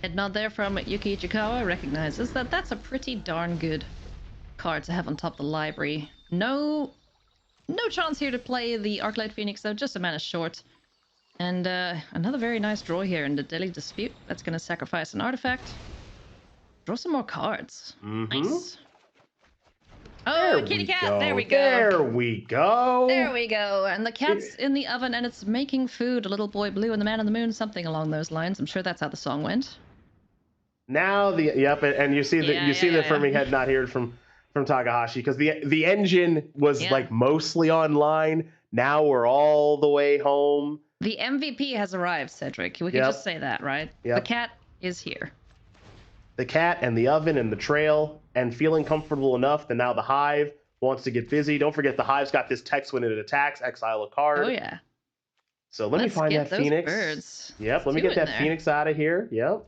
Head nod there from Yuki Ichikawa recognizes that that's a pretty darn good card to have on top of the library. No chance here to play the Arclight Phoenix though, just a mana short. And another very nice draw here in the Deadly Dispute. That's going to sacrifice an artifact. Draw some more cards. Mm-hmm. Nice. Oh, kitty cat. There we go. There we go. There we go. And the cat's in the oven and it's making food. A little boy blue and the man on the moon, something along those lines. I'm sure that's how the song went. Now and you see that Fermi had not heard from Takahashi because the engine was like mostly online. Now we're all the way home. The MVP has arrived, Cedric. We can just say that, right? The cat is here. The cat and the oven and the trail and feeling comfortable enough that now the hive wants to get busy. Don't forget the hive's got this text when it attacks, exile a card. Oh yeah. So let me find that those Phoenix. Birds. Yep, let me get that Phoenix out of here. Yep.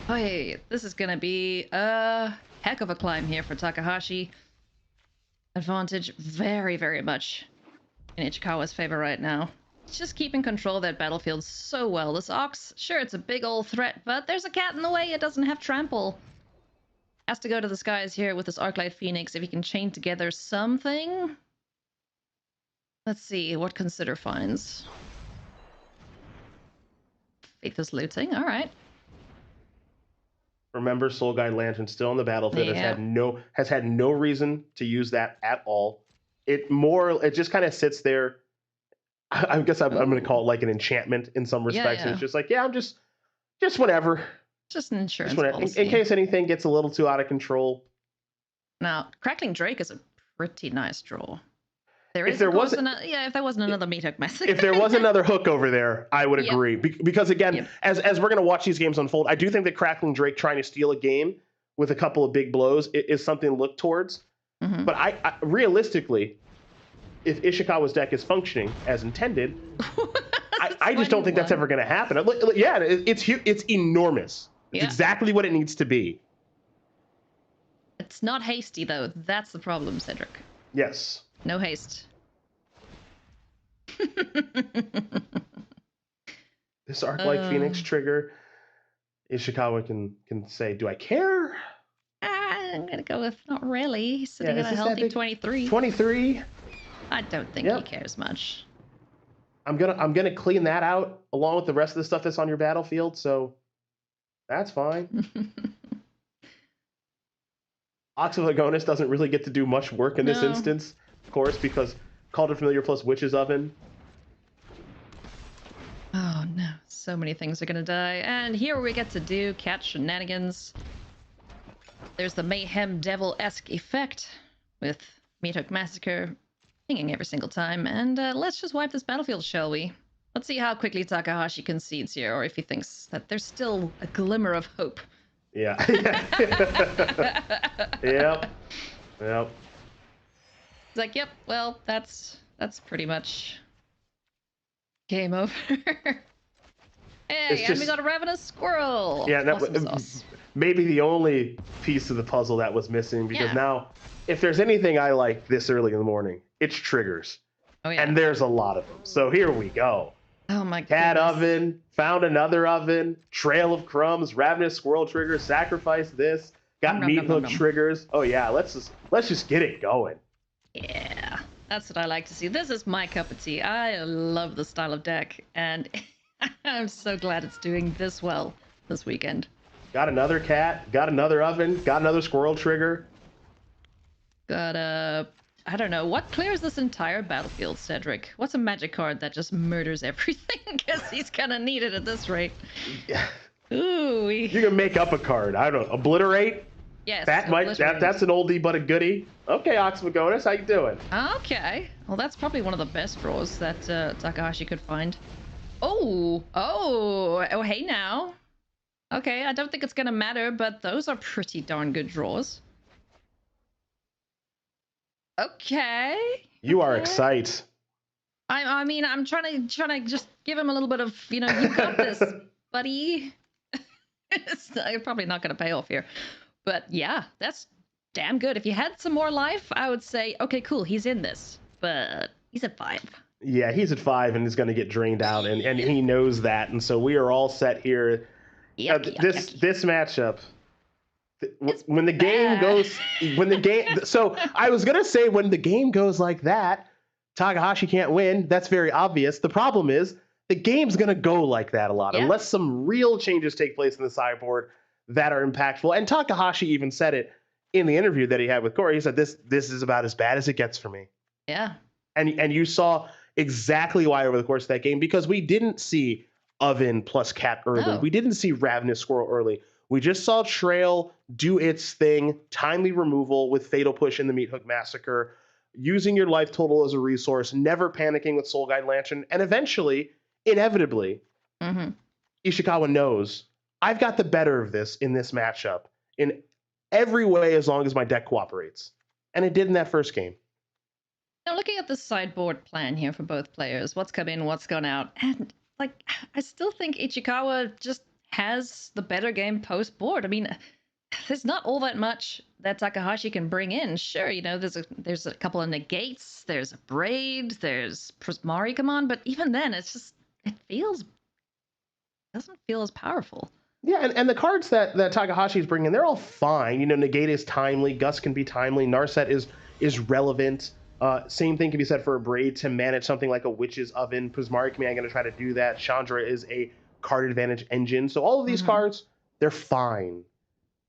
Oh yeah, this is gonna be a heck of a climb here for Takahashi. Advantage very, very much in Ichikawa's favor right now. It's just keeping control of that battlefield so well. This ox, sure, it's a big old threat, but there's a cat in the way. It doesn't have trample. Has to go to the skies here with this Arclight Phoenix. If he can chain together something. Let's see, what Consider finds. Faithless Looting, all right. Remember, Soul Guide Lantern still on the battlefield. Has had no reason to use that at all. It just kind of sits there. I guess I'm going to call it like an enchantment in some respects. Yeah. It's just like, I'm just whatever. Just an insurance policy. In case anything gets a little too out of control. Now, Crackling Drake is a pretty nice draw. If there wasn't another Meat Hook Massacre. If there was another hook over there, I would agree. Because again, as we're going to watch these games unfold, I do think that Crackling Drake trying to steal a game with a couple of big blows is something to look towards. Mm-hmm. But I realistically, if Ishikawa's deck is functioning as intended, I just don't think that's ever going to happen. Yeah, it's enormous. It's exactly what it needs to be. It's not hasty, though. That's the problem, Cedric. Yes. No haste. This Arclight Phoenix trigger, Ishikawa can say, do I care? I'm going to go with not really. He's sitting at a healthy 23. 23? I don't think he cares much. I'm gonna clean that out along with the rest of the stuff that's on your battlefield, so that's fine. Ox of Agonis doesn't really get to do much work in this instance, of course, because Call to Familiar plus Witch's Oven. Oh no, so many things are gonna die. And here we get to do cat shenanigans. There's the Mayhem Devil-esque effect with Meat Hook Massacre pinging every single time. And let's just wipe this battlefield, shall we? Let's see how quickly Takahashi concedes here, or if he thinks that there's still a glimmer of hope. Yeah. Yep. It's like, yep, well, that's pretty much game over. Hey, and we got a ravenous squirrel. Yeah, Awesome maybe the only piece of the puzzle that was missing, because now, if there's anything I like this early in the morning, it's triggers. Oh yeah. And there's a lot of them. So here we go. Oh my god. Cat oven, found another oven, trail of crumbs, ravenous squirrel trigger, sacrifice this, got meat hook triggers. Oh yeah, let's just get it going. Yeah, that's what I like to see. This is my cup of tea. I love the style of deck, and I'm so glad it's doing this well this weekend. Got another cat, got another oven, got another squirrel trigger. Got I don't know, what clears this entire battlefield, Cedric? What's a magic card that just murders everything? Because he's gonna need it at this rate. Yeah. Ooh. You can make up a card. I don't know. Obliterate? Yes. That's an oldie but a goodie. Okay, Ox of Agonis, how you doing? Okay. Well, that's probably one of the best draws that Takahashi could find. Oh, hey now. Okay, I don't think it's gonna matter, but those are pretty darn good draws. Okay. You are excited. I mean, I'm trying to just give him a little bit of, you got this, buddy. It's probably not going to pay off here. But yeah, that's damn good. If you had some more life, I would say, okay, cool, he's in this. But he's at 5. Yeah, he's at 5 and is going to get drained out, and he knows that. And so we are all set here. This matchup... When the game goes, so I was gonna say when the game goes like that, Takahashi can't win. That's very obvious. The problem is the game's gonna go like that a lot, unless some real changes take place in the sideboard. that are impactful. And Takahashi even said it in the interview that he had with Corey. He said, this is about as bad as it gets for me. Yeah. And you saw exactly why over the course of that game, because we didn't see Oven plus Cat early. No. We didn't see Ravenous Squirrel early. We just saw Trail do its thing, timely removal with Fatal Push in the Meat Hook Massacre, using your life total as a resource, never panicking with Soul Guide Lantern, and eventually, inevitably, Ishikawa knows, I've got the better of this in this matchup in every way as long as my deck cooperates. And it did in that first game. Now, looking at the sideboard plan here for both players, what's come in, what's gone out, and like I still think Ichikawa just has the better game post board. I mean, there's not all that much that Takahashi can bring in. Sure, you know, there's a couple of negates, there's a braid, there's Prismari Command, but even then, it doesn't feel as powerful. Yeah, and the cards that Takahashi's bringing, they're all fine. You know, Negate is timely, Gus can be timely, Narset is relevant. Same thing can be said for a Braid to manage something like a Witch's Oven. Prismari Command going to try to do that. Chandra is a card advantage engine. So all of these cards, they're fine.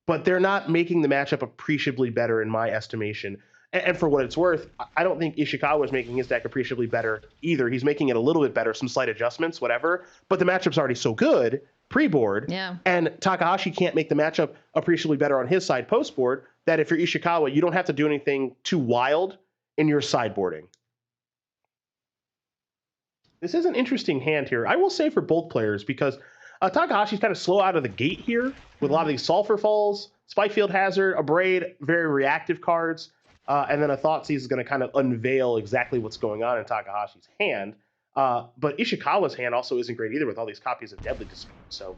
But they're not making the matchup appreciably better in my estimation. And for what it's worth, I don't think Ishikawa is making his deck appreciably better either. He's making it a little bit better, some slight adjustments, whatever. But the matchup's already so good pre-board. Yeah. And Takahashi can't make the matchup appreciably better on his side post-board, that if you're Ishikawa, you don't have to do anything too wild in your sideboarding. This is an interesting hand here, I will say, for both players, because Takahashi's kind of slow out of the gate here with a lot of these Sulfur Falls, Spikefield Hazard, a Braid, very reactive cards, and then a Thoughtseize is going to kind of unveil exactly what's going on in Takahashi's hand. But Ishikawa's hand also isn't great either with all these copies of Deadly Dispute. So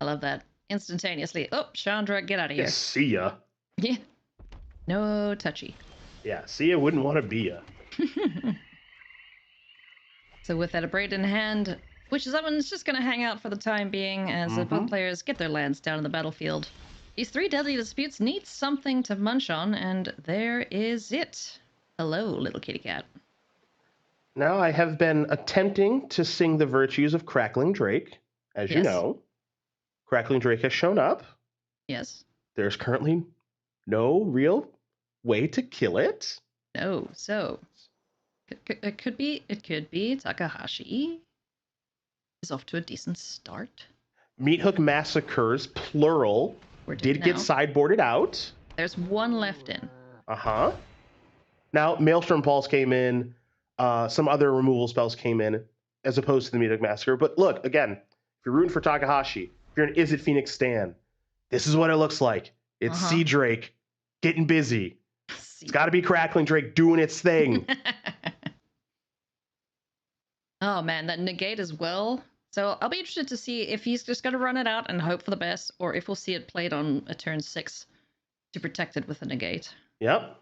I love that. Instantaneously. Oh, Chandra, get out of here. Yeah, see ya. Yeah. No touchy. Yeah, see ya wouldn't want to be ya. So with that, a Braid in hand, which is that one's just going to hang out for the time being as both players get their lands down in the battlefield. These three Deadly Disputes need something to munch on, and there is it. Hello, little kitty cat. Now, I have been attempting to sing the virtues of Crackling Drake. As you know, Crackling Drake has shown up. Yes. There's currently no real way to kill it. No, so it could be Takahashi is off to a decent start. Meat Hook Massacres, plural, did get sideboarded out. There's one left in. Now, Maelstrom Pulse came in. Some other removal spells came in, as opposed to the Meat Hook Massacre. But look, again, if you're rooting for Takahashi, if you're an Is It Phoenix stan, this is what it looks like. It's Sea Drake getting busy. It's got to be Crackling Drake doing its thing. Oh man, that negate as well. So I'll be interested to see if he's just going to run it out and hope for the best, or if we'll see it played on a turn 6 to protect it with a negate. Yep.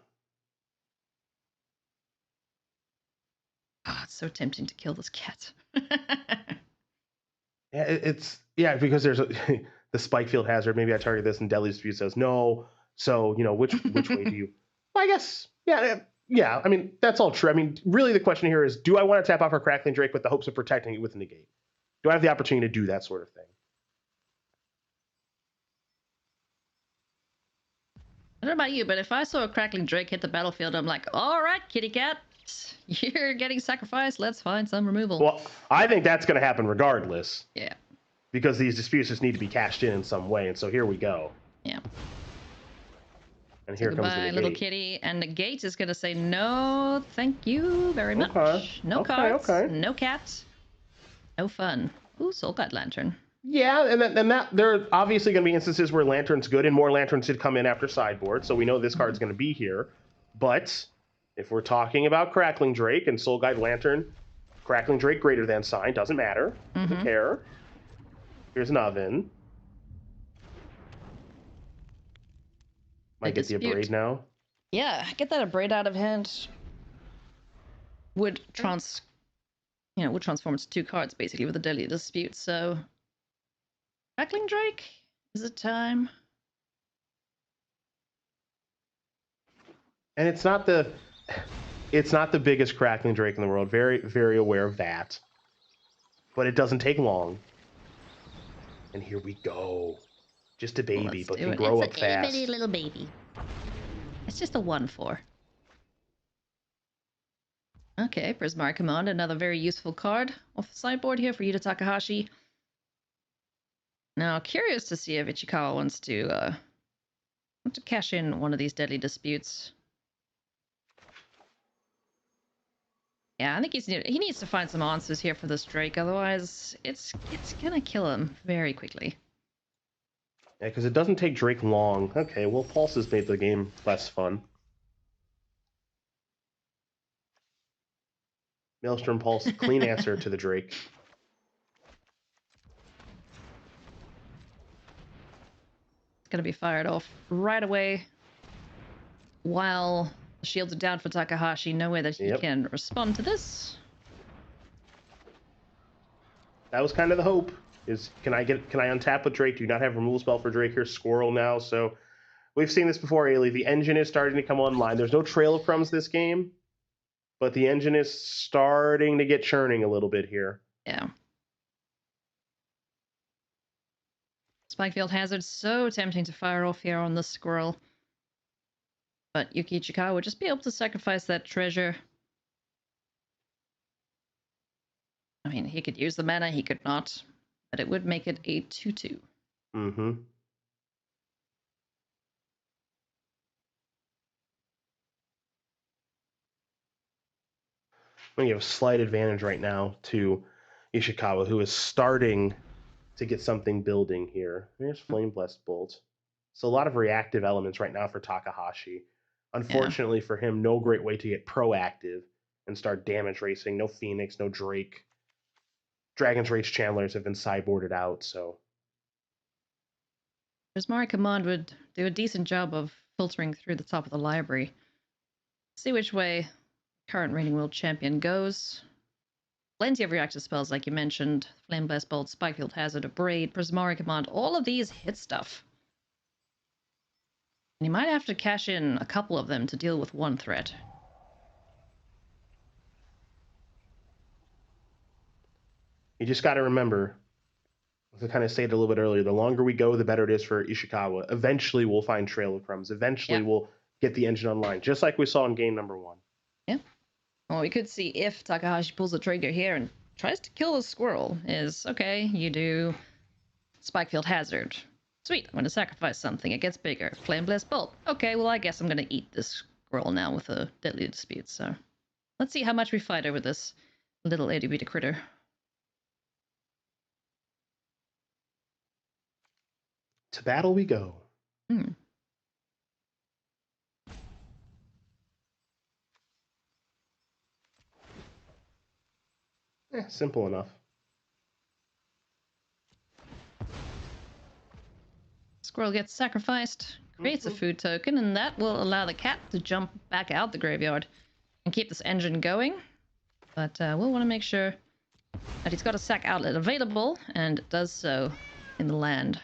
Ah, it's so tempting to kill this cat. Yeah, because there's the Spikefield Hazard. Maybe I target this, and Deadly Dispute says no. So which way do you? Well, I guess yeah. I mean, that's all true. I mean, really, the question here is: do I want to tap off our Crackling Drake with the hopes of protecting it with a negate? Do I have the opportunity to do that sort of thing? I don't know about you, but if I saw a Crackling Drake hit the battlefield, I'm like, all right, kitty cat, you're getting sacrificed. Let's find some removal. Well, I think that's going to happen regardless. Yeah. Because these disputes just need to be cashed in some way, and so here we go. Yeah. And here comes the negate. Little kitty, and the gate is going to say no, thank you very much. No cards, no cat, no fun. Ooh, Soul Guide Lantern. Yeah, and that there are obviously going to be instances where Lantern's good, and more Lanterns did come in after sideboard, so we know this card's going to be here. But if we're talking about Crackling Drake and Soul Guide Lantern, Crackling Drake greater than sign, doesn't matter. Doesn't care. Here's an Oven. Might get the Abrade now. Yeah, get that Abrade out of hand. Would transform into 2 cards basically with a Deadly Dispute. So, Crackling Drake, is it time? And it's not the biggest Crackling Drake in the world. Very, very aware of that. But it doesn't take long. And here we go. Just a baby, Let's but do can it. grow It's up a fast. itty bitty little baby. It's just a 1/4. Okay, Prismari Command, another very useful card off the sideboard here for Yuta Takahashi. Now, curious to see if Ichikawa wants to cash in one of these deadly disputes. Yeah, I think he needs to find some answers here for this Drake, otherwise it's gonna kill him very quickly. Yeah, because it doesn't take Drake long. Okay, well, Pulse has made the game less fun. Maelstrom Pulse, clean answer to the Drake. It's gonna be fired off right away. While the shields are down for Takahashi, no way that he can respond to this. That was kind of the hope. Can I untap with Drake? Do you not have removal spell for Drake here? Squirrel now. So we've seen this before, Ailey. The engine is starting to come online. There's no Trail of Crumbs this game, but the engine is starting to get churning a little bit here. Yeah. Spikefield Hazard, so tempting to fire off here on the squirrel. But Yuki Ichikawa would just be able to sacrifice that treasure. I mean, he could use the mana, he could not. But it would make it a 2/2. Mm-hmm. I think you have a slight advantage right now to Ishikawa, who is starting to get something building here. There's Flame Blessed Bolt. So a lot of reactive elements right now for Takahashi. Unfortunately for him, no great way to get proactive and start damage racing. No Phoenix, no Drake. Dragon's Rage Chandlers have been sideboarded out, so... Prismari Command would do a decent job of filtering through the top of the library. See which way current reigning world champion goes. Plenty of reactive spells, like you mentioned. Flame Blessed Bolt, Spikefield Hazard, Abrade, Prismari Command. All of these hit stuff. And you might have to cash in a couple of them to deal with one threat. You just got to remember, as I kind of stated a little bit earlier, the longer we go, the better it is for Ishikawa. Eventually, we'll find Trail of Crumbs. Eventually, we'll get the engine online, just like we saw in game number 1. Yeah. Well, we could see if Takahashi pulls the trigger here and tries to kill the squirrel. Is, okay, you do Spikefield Hazard. Sweet, I'm going to sacrifice something. It gets bigger. Flame Blessed Bolt. Okay, well, I guess I'm going to eat this squirrel now with a deadly dispute. So let's see how much we fight over this little itty-bitty critter. To battle we go. Simple enough. Squirrel gets sacrificed, creates a food token, and that will allow the cat to jump back out the graveyard and keep this engine going. But we'll want to make sure that he's got a sack outlet available, and does so in the land.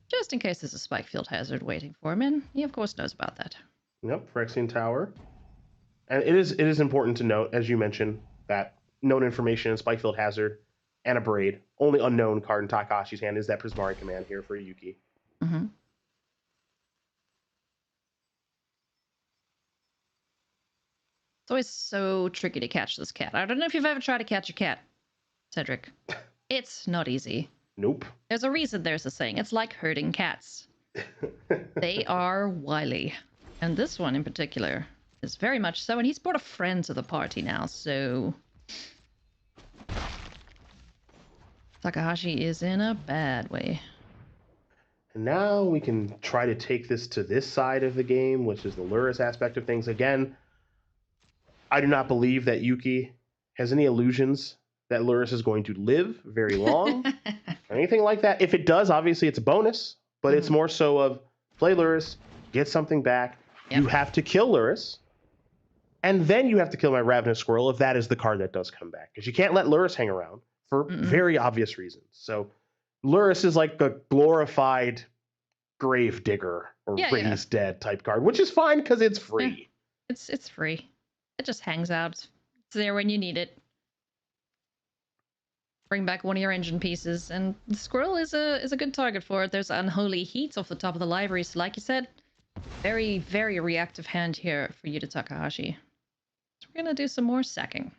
Just in case there's a Spikefield Hazard waiting for him, and he of course knows about that. Yep, Phyrexian Tower. And it is important to note, as you mentioned, that known information in Spikefield Hazard and Abrade. Only unknown card in Takahashi's hand is that Prismari Command here for Yuki. Mm-hmm. It's always so tricky to catch this cat. I don't know if you've ever tried to catch a cat, Cedric. It's not easy. Nope. There's a reason there's a saying. It's like herding cats. They are wily. And this one in particular is very much so. And he's brought a friend to the party now, so... Takahashi is in a bad way. And now we can try to take this to this side of the game, which is the Lurrus aspect of things. Again, I do not believe that Yuki has any illusions that Lurrus is going to live very long or anything like that. If it does, obviously it's a bonus, but it's more so of play Lurrus, get something back. Yep. You have to kill Lurrus, and then you have to kill my Ravenous Squirrel if that is the card that does come back. Because you can't let Lurrus hang around for very obvious reasons. So Lurrus is like the glorified grave digger or raise dead type card, which is fine because it's free. It's free. It just hangs out. It's there when you need it. bring back one of your engine pieces, and the squirrel is a good target for it. There's Unholy Heat off the top of the library, so like you said, very, very reactive hand here for Yuta Takahashi. So we're gonna do some more sacking.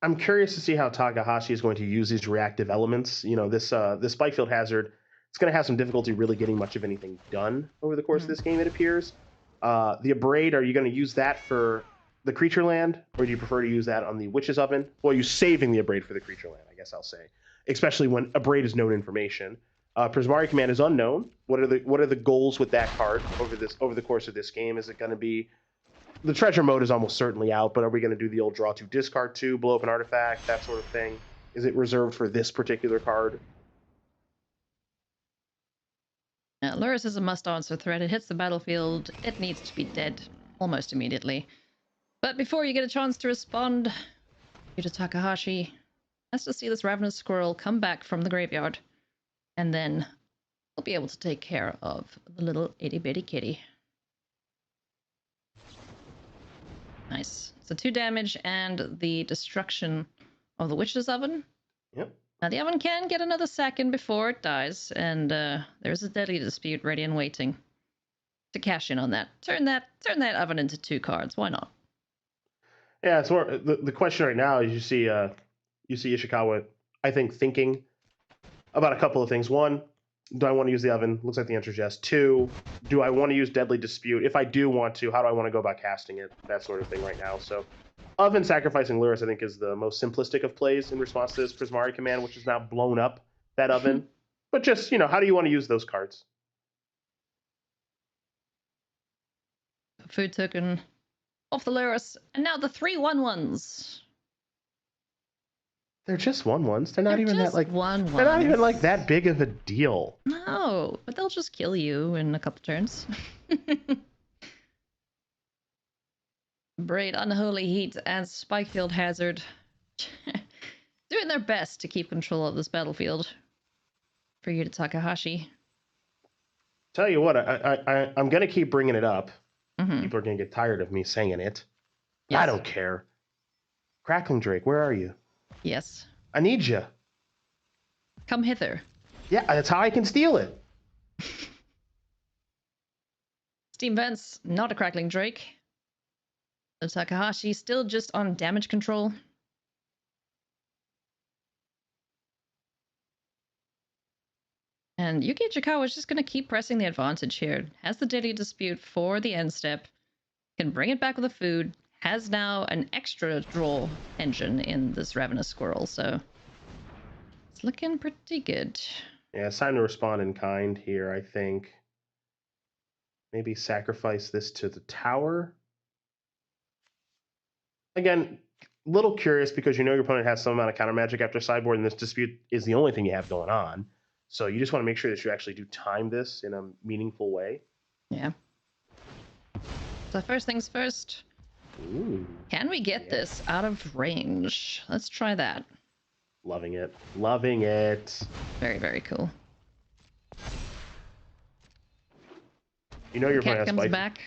I'm curious to see how Takahashi is going to use these reactive elements. You know, this Spike Field Hazard, it's going to have some difficulty really getting much of anything done over the course of this game, it appears. The Abrade, are you going to use that for the creature land, or do you prefer to use that on the Witch's Oven? Well, you're saving the Abrade for the creature land, I guess I'll say, especially when Abrade is known information. Prismari Command is unknown. What are the goals with that card over the course of this game? Is it going to be the treasure mode is almost certainly out, but are we going to do the old draw 2, discard 2, blow up an artifact, that sort of thing? Is it reserved for this particular card? Lurrus is a must-answer threat. It hits the battlefield. It needs to be dead almost immediately. But before you get a chance to respond, Yuta Takahashi has to see this Ravenous Squirrel come back from the graveyard, and then we'll be able to take care of the little itty-bitty kitty. Nice. So 2 damage and the destruction of the Witch's Oven. Yep. Now the oven can get another sack in before it dies, and there's a Deadly Dispute ready and waiting to cash in on that. Turn that oven into 2 cards. Why not? Yeah, it's more the question right now is you see Ishikawa, I think, thinking about a couple of things. 1, do I want to use the oven? Looks like the answer is yes. 2, do I want to use Deadly Dispute? If I do want to, how do I want to go about casting it? That sort of thing right now. So oven sacrificing Lurrus, I think, is the most simplistic of plays in response to this Prismari command, which has now blown up that oven. But just, how do you want to use those cards? Food token off the Lurrus, and now the 3/1/1s. They're just 1/1s. They're not even that 1/1s. They're not even that big of a deal. No, but they'll just kill you in a couple turns. Braid, Unholy Heat, and Spikefield Hazard doing their best to keep control of this battlefield for Yuta Takahashi. Tell you what, I'm gonna keep bringing it up. People are gonna get tired of me saying it. Yes. I don't care. Crackling Drake, where are you? Yes. I need you. Come hither. Yeah, that's how I can steal it. Steam Vents, not a Crackling Drake. Takahashi still just on damage control. And Yuki Ichikawa is just going to keep pressing the advantage here. Has the Deadly Dispute for the end step. Can bring it back with the food. Has now an extra draw engine in this Ravenous Squirrel, so it's looking pretty good. Yeah, it's time to respond in kind here, I think. Maybe sacrifice this to the tower. Again, a little curious because your opponent has some amount of counter magic after sideboard, and this dispute is the only thing you have going on. So you just want to make sure that you actually do time this in a meaningful way. Yeah. So first things first. Ooh, can we get this out of range? Let's try that. Loving it. Loving it. Very, very cool. Your opponent has comes Spike. Back.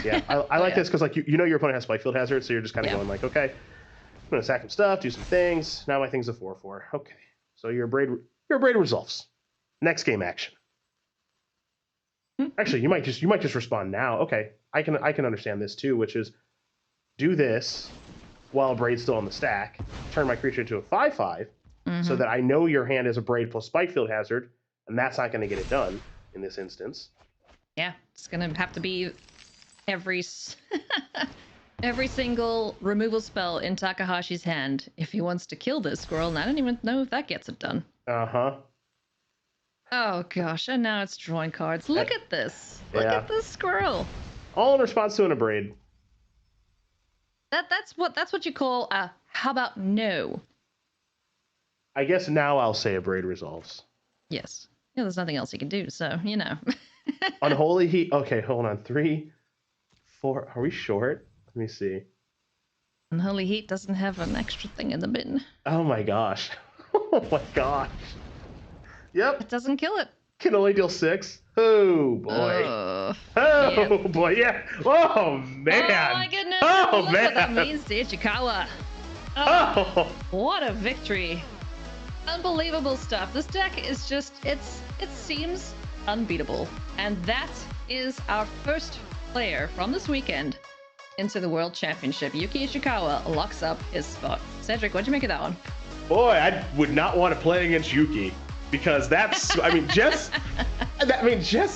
Yeah, I like this because your opponent has Spikefield Hazard, so you're just kind of going like, okay, I'm gonna sack some stuff, do some things. Now my thing's a 4/4. Okay, so your braid resolves. Next game action. Actually, you might just respond now. Okay, I can understand this too, which is do this while Braid's still on the stack. Turn my creature into a 5/5, so that I know your hand is a Braid plus Spikefield Hazard, and that's not going to get it done in this instance. Yeah, it's gonna have to be every single removal spell in Takahashi's hand if he wants to kill this squirrel, and I don't even know if that gets it done. Oh gosh, and now it's drawing cards. Look at this. Look at this squirrel. All in response to an Abrade. That's what you call a how about no? I guess now I'll say Abrade resolves. Yes. Yeah, there's nothing else you can do, so Unholy Heat. Okay, hold on. 3, 4. Are we short? Let me see. Unholy Heat doesn't have an extra thing in the bin. Oh my gosh. Oh my gosh. Yep. It doesn't kill it. Can only deal 6. Oh boy. Boy. Yeah. Oh man. Oh my goodness. Oh Look man. what that means to Ichikawa. Oh, what a victory. Unbelievable stuff. This deck is just, it seems unbeatable. And that is our first player from this weekend into the World Championship. Yuki Ishikawa locks up his spot. Cedric, what'd you make of that one? Boy, I would not want to play against Yuki because that's, I mean, just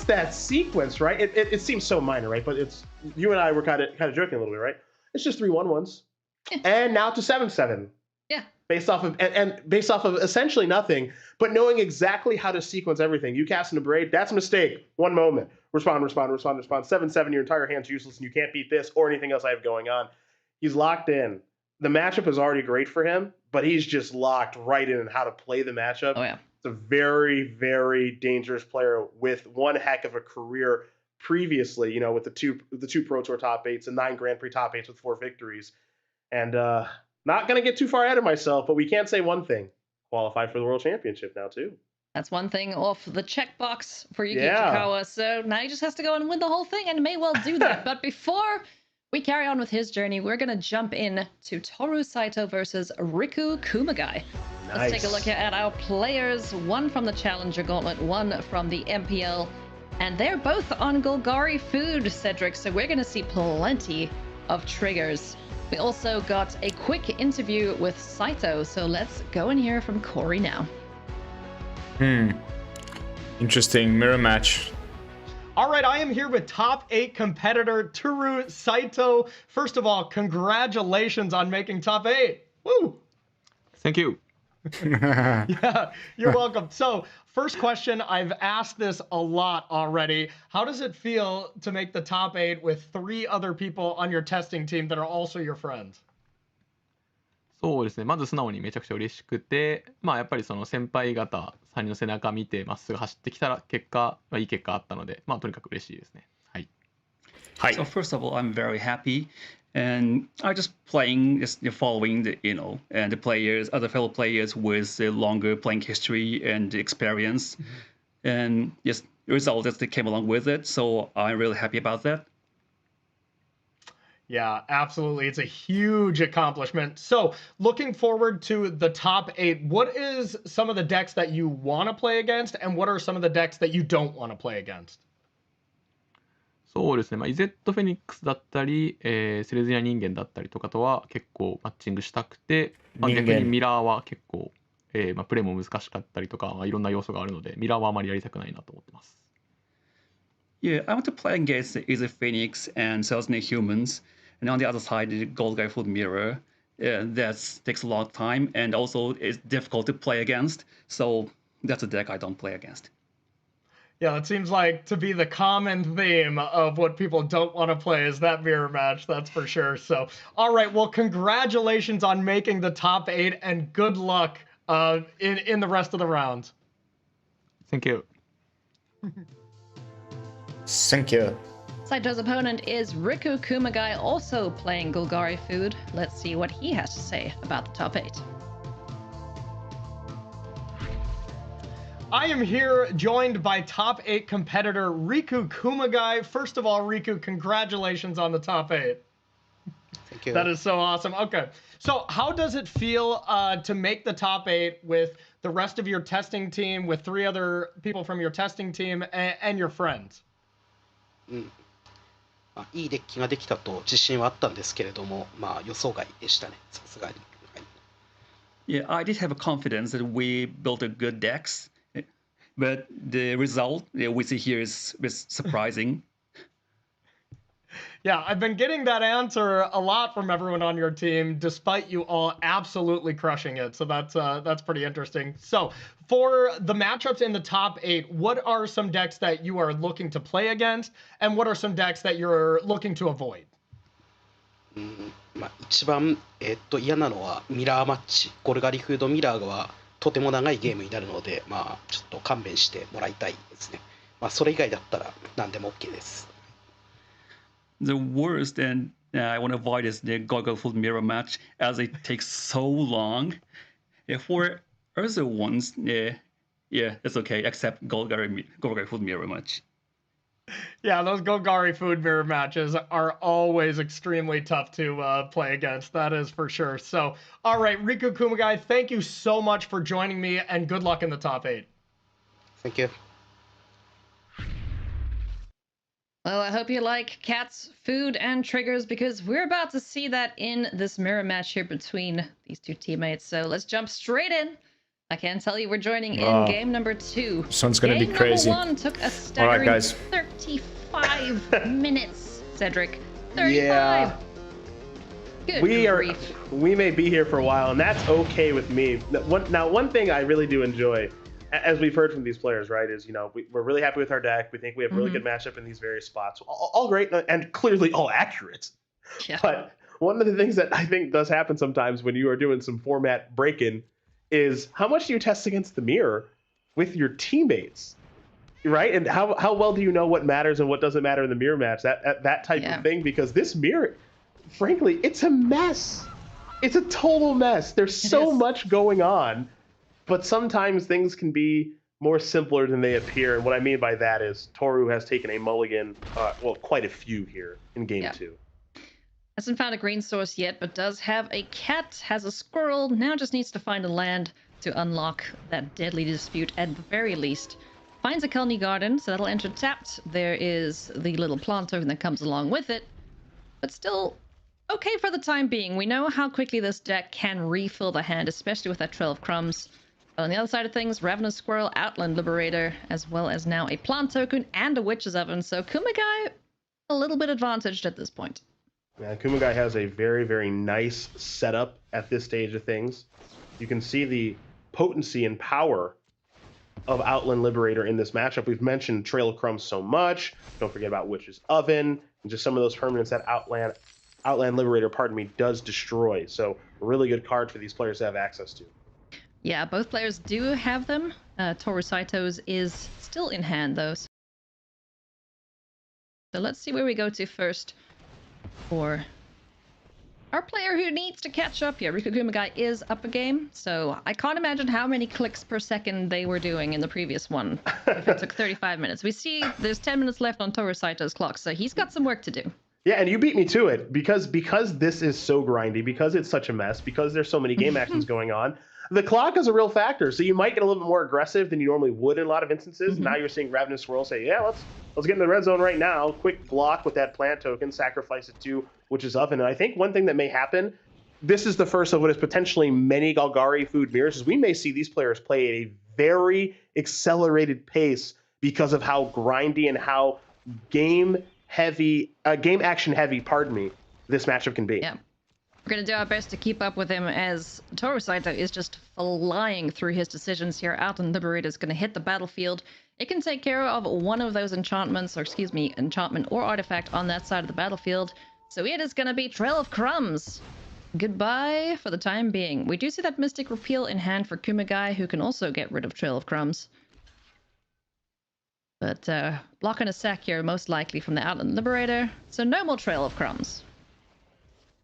that sequence, right? It seems so minor, right? But it's, you and I were kind of joking a little bit, right? It's just 3/1/1s, and now to 7/7. Yeah. Based off of based off of essentially nothing, but knowing exactly how to sequence everything. You cast into Braid, that's a mistake. One moment. Respond. 7/7, your entire hand's useless and you can't beat this or anything else I have going on. He's locked in. The matchup is already great for him, but he's just locked right in how to play the matchup. Oh yeah. It's a very, very dangerous player with one heck of a career previously, you know, with the two Pro Tour top 8s and 9 Grand Prix top 8s with 4 victories. And not going to get too far ahead of myself, but we can't say one thing. Qualified for the World Championship now, too. That's one thing off the checkbox for Yuki Ishikawa. So now he just has to go and win the whole thing and may well do that. But before we carry on with his journey, we're going to jump in to Toru Saito versus Riku Kumagai. Nice. Let's take a look at our players. One from the Challenger Gauntlet, one from the MPL. And they're both on Golgari Food, Cedric. So we're going to see plenty of triggers. We also got a quick interview with Saito, so let's go and hear from Corey now. Interesting mirror match. All right, I am here with top 8 competitor Toru Saito. First of all, congratulations on making top 8. Woo! Thank you. Yeah, you're welcome. So, first question, I've asked this a lot already. How does it feel to make the top 8 with 3 other people on your testing team that are also your friends? そうですね。まず素直にめちゃくちゃ嬉しくて、まあやっぱりその先輩方3人の背中見てまっすぐ走ってきたら結果、いい結果あったので、まあとにかく嬉しいですね。はい。はい。So first of all, I'm very happy. And I just playing, just following the, and the players, other fellow players with a longer playing history and experience, and yes, the results that came along with it. So I'm really happy about that. Yeah, absolutely. It's a huge accomplishment. So looking forward to the top 8, what is some of the decks that you want to play against, and what are some of the decks that you don't want to play against? そうですね、まあ、イゼットフェニックスだったり、セレズニア人間だったりとかとは結構マッチングしたくて、まあ、逆にミラーは結構、まあ、プレイも難しかったりとか、まあ、いろんな要素があるので、ミラーはあまりやりたくないなと思ってます。Yeah, I want to play against Ether Phoenix and Selesnya Humans, and on the other side, the Gold Guy Food Mirror. That takes a lot of time, and also it's difficult to play against, so that's a deck I don't play against. Yeah, it seems like to be the common theme of what people don't want to play is that mirror match, that's for sure. So, all right, well, congratulations on making the top 8 and good luck in the rest of the rounds. Thank you. Thank you. Saito's opponent is Riku Kumagai, also playing Golgari Food. Let's see what he has to say about the top 8. I am here joined by top 8 competitor Riku Kumagai. First of all, Riku, congratulations on the top 8. Thank you. That is so awesome. Okay, so how does it feel to make the top 8 with the rest of your testing team, with 3 other people from your testing team, and your friends? まあ、いいデッキができたと自信はあったんですけれども、まあ予想外でしたね、さすがに。Yeah, I did have a confidence that we built a good decks, but the result we see here is surprising. Yeah, I've been getting that answer a lot from everyone on your team, despite you all absolutely crushing it. So that's pretty interesting. So for the matchups in the top 8, what are some decks that you are looking to play against, and what are some decks that you're looking to avoid? まあ、一番、嫌なのはミラーマッチ、ゴルガリフードミラーはとても長いゲームになるので、まあ、ちょっと勘弁してもらいたいですね。まあ、それ以外だったら何でも OK です。The worst and I want to avoid is the Goggle Food Mirror match, as it takes so long. For other ones, yeah, that's okay, except Golgari Food Mirror match. Yeah, those Golgari food mirror matches are always extremely tough to play against. That is for sure. So, all right, Riku Kumagai, thank you so much for joining me, and good luck in the top 8. Thank you. Well, I hope you like Cat's food and triggers, because we're about to see that in this mirror match here between these two teammates. So let's jump straight in. I can tell you we're joining in game number 2. This one's gonna be crazy. Game number 1 took a staggering All right, guys. 35 minutes, Cedric. 35. Yeah. Good grief. We may be here for a while, and that's okay with me. Now, one thing I really do enjoy, as we've heard from these players, right, is, you know, we're really happy with our deck. We think we have really good matchup in these various spots. All great and clearly all accurate. Yeah. But one of the things that I think does happen sometimes when you are doing some format break-in is how much do you test against the mirror with your teammates, right? And how well do you know what matters and what doesn't matter in the mirror match? That type of thing, because this mirror, frankly, it's a mess. It's a total mess. There's so much going on, but sometimes things can be more simpler than they appear. And what I mean by that is Toru has taken a mulligan, well, quite a few here in game 2. Hasn't found a green source yet, but does have a cat, has a squirrel, now just needs to find a land to unlock that deadly dispute at the very least. Finds a Kelny Garden, so that'll enter tapped. There is the little plant token that comes along with it, but still okay for the time being. We know how quickly this deck can refill the hand, especially with that Trail of Crumbs. On the other side of things, Ravenous Squirrel, Outland Liberator, as well as now a plant token and a Witch's Oven, so Kumagai a little bit advantaged at this point. Yeah, Kumagai has a very, very nice setup at this stage of things. You can see the potency and power of Outland Liberator in this matchup. We've mentioned Trail of Crumbs so much. Don't forget about Witch's Oven and just some of those permanents that Outland Liberator, does destroy. So a really good card for these players to have access to. Yeah, both players do have them. Toru Saito's is still in hand, though. So let's see where we go to first for our player who needs to catch up here. Riku Kumagai is up a game, so I can't imagine how many clicks per second they were doing in the previous one if it took 35 minutes. We see there's 10 minutes left on Toru Saito's clock, so he's got some work to do. Yeah, and you beat me to it because this is so grindy, because it's such a mess, because there's so many game actions going on. The clock is a real factor, so you might get a little bit more aggressive than you normally would in a lot of instances. Now you're seeing Ravenous Swirl say, yeah, let's get in the red zone right now. Quick block with that plant token, sacrifice it to Witch's Oven. And I think one thing that may happen, this is the first of what is potentially many Golgari food mirrors, is we may see these players play at a very accelerated pace because of how grindy and how game action heavy, this matchup can be. Yeah. We're going to do our best to keep up with him, as Toru Saito is just flying through his decisions here. Outland Liberator is going to hit the battlefield. It can take care of one of those enchantment or artifact on that side of the battlefield. So it is going to be Trail of Crumbs. Goodbye for the time being. We do see that Mystic Repeal in hand for Kumagai, who can also get rid of Trail of Crumbs. But block and a sack here, most likely from the Outland Liberator. So no more Trail of Crumbs.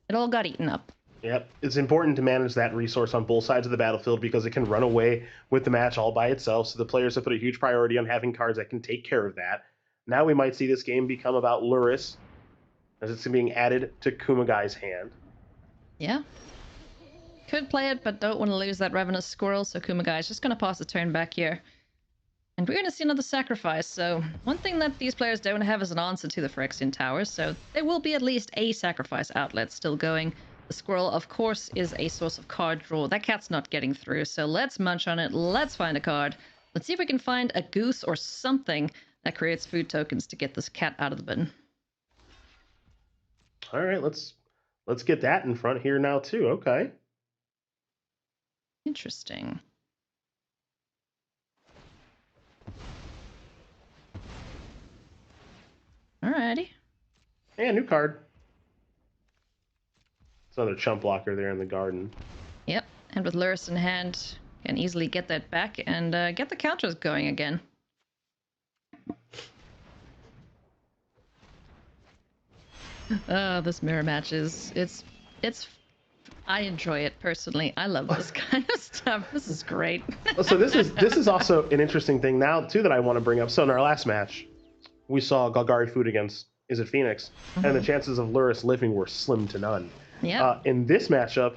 It all got eaten up. Yep. It's important to manage that resource on both sides of the battlefield because it can run away with the match all by itself. So the players have put a huge priority on having cards that can take care of that. Now we might see this game become about Luris, as it's being added to Kumagai's hand. Yeah. Could play it, but don't want to lose that Ravenous Squirrel, so Kumagai is just going to pass the turn back here. And we're going to see another sacrifice, so one thing that these players don't have is an answer to the Phyrexian Towers, so there will be at least a sacrifice outlet still going. The squirrel, of course, is a source of card draw. That cat's not getting through, so let's munch on it, let's find a card. Let's see if we can find a goose or something that creates food tokens to get this cat out of the bin. All right, let's get that in front here now too, okay. Interesting. Alrighty. Yeah, new card. It's another chump blocker there in the garden. Yep, and with Luris in hand, can easily get that back and get the counters going again. This mirror match it's I enjoy it personally. I love this kind of stuff. This is great. So this is also an interesting thing now too that I want to bring up. So in our last match, we saw Golgari Food against Is It Phoenix, and the chances of Luris living were slim to none. Yeah. In this matchup,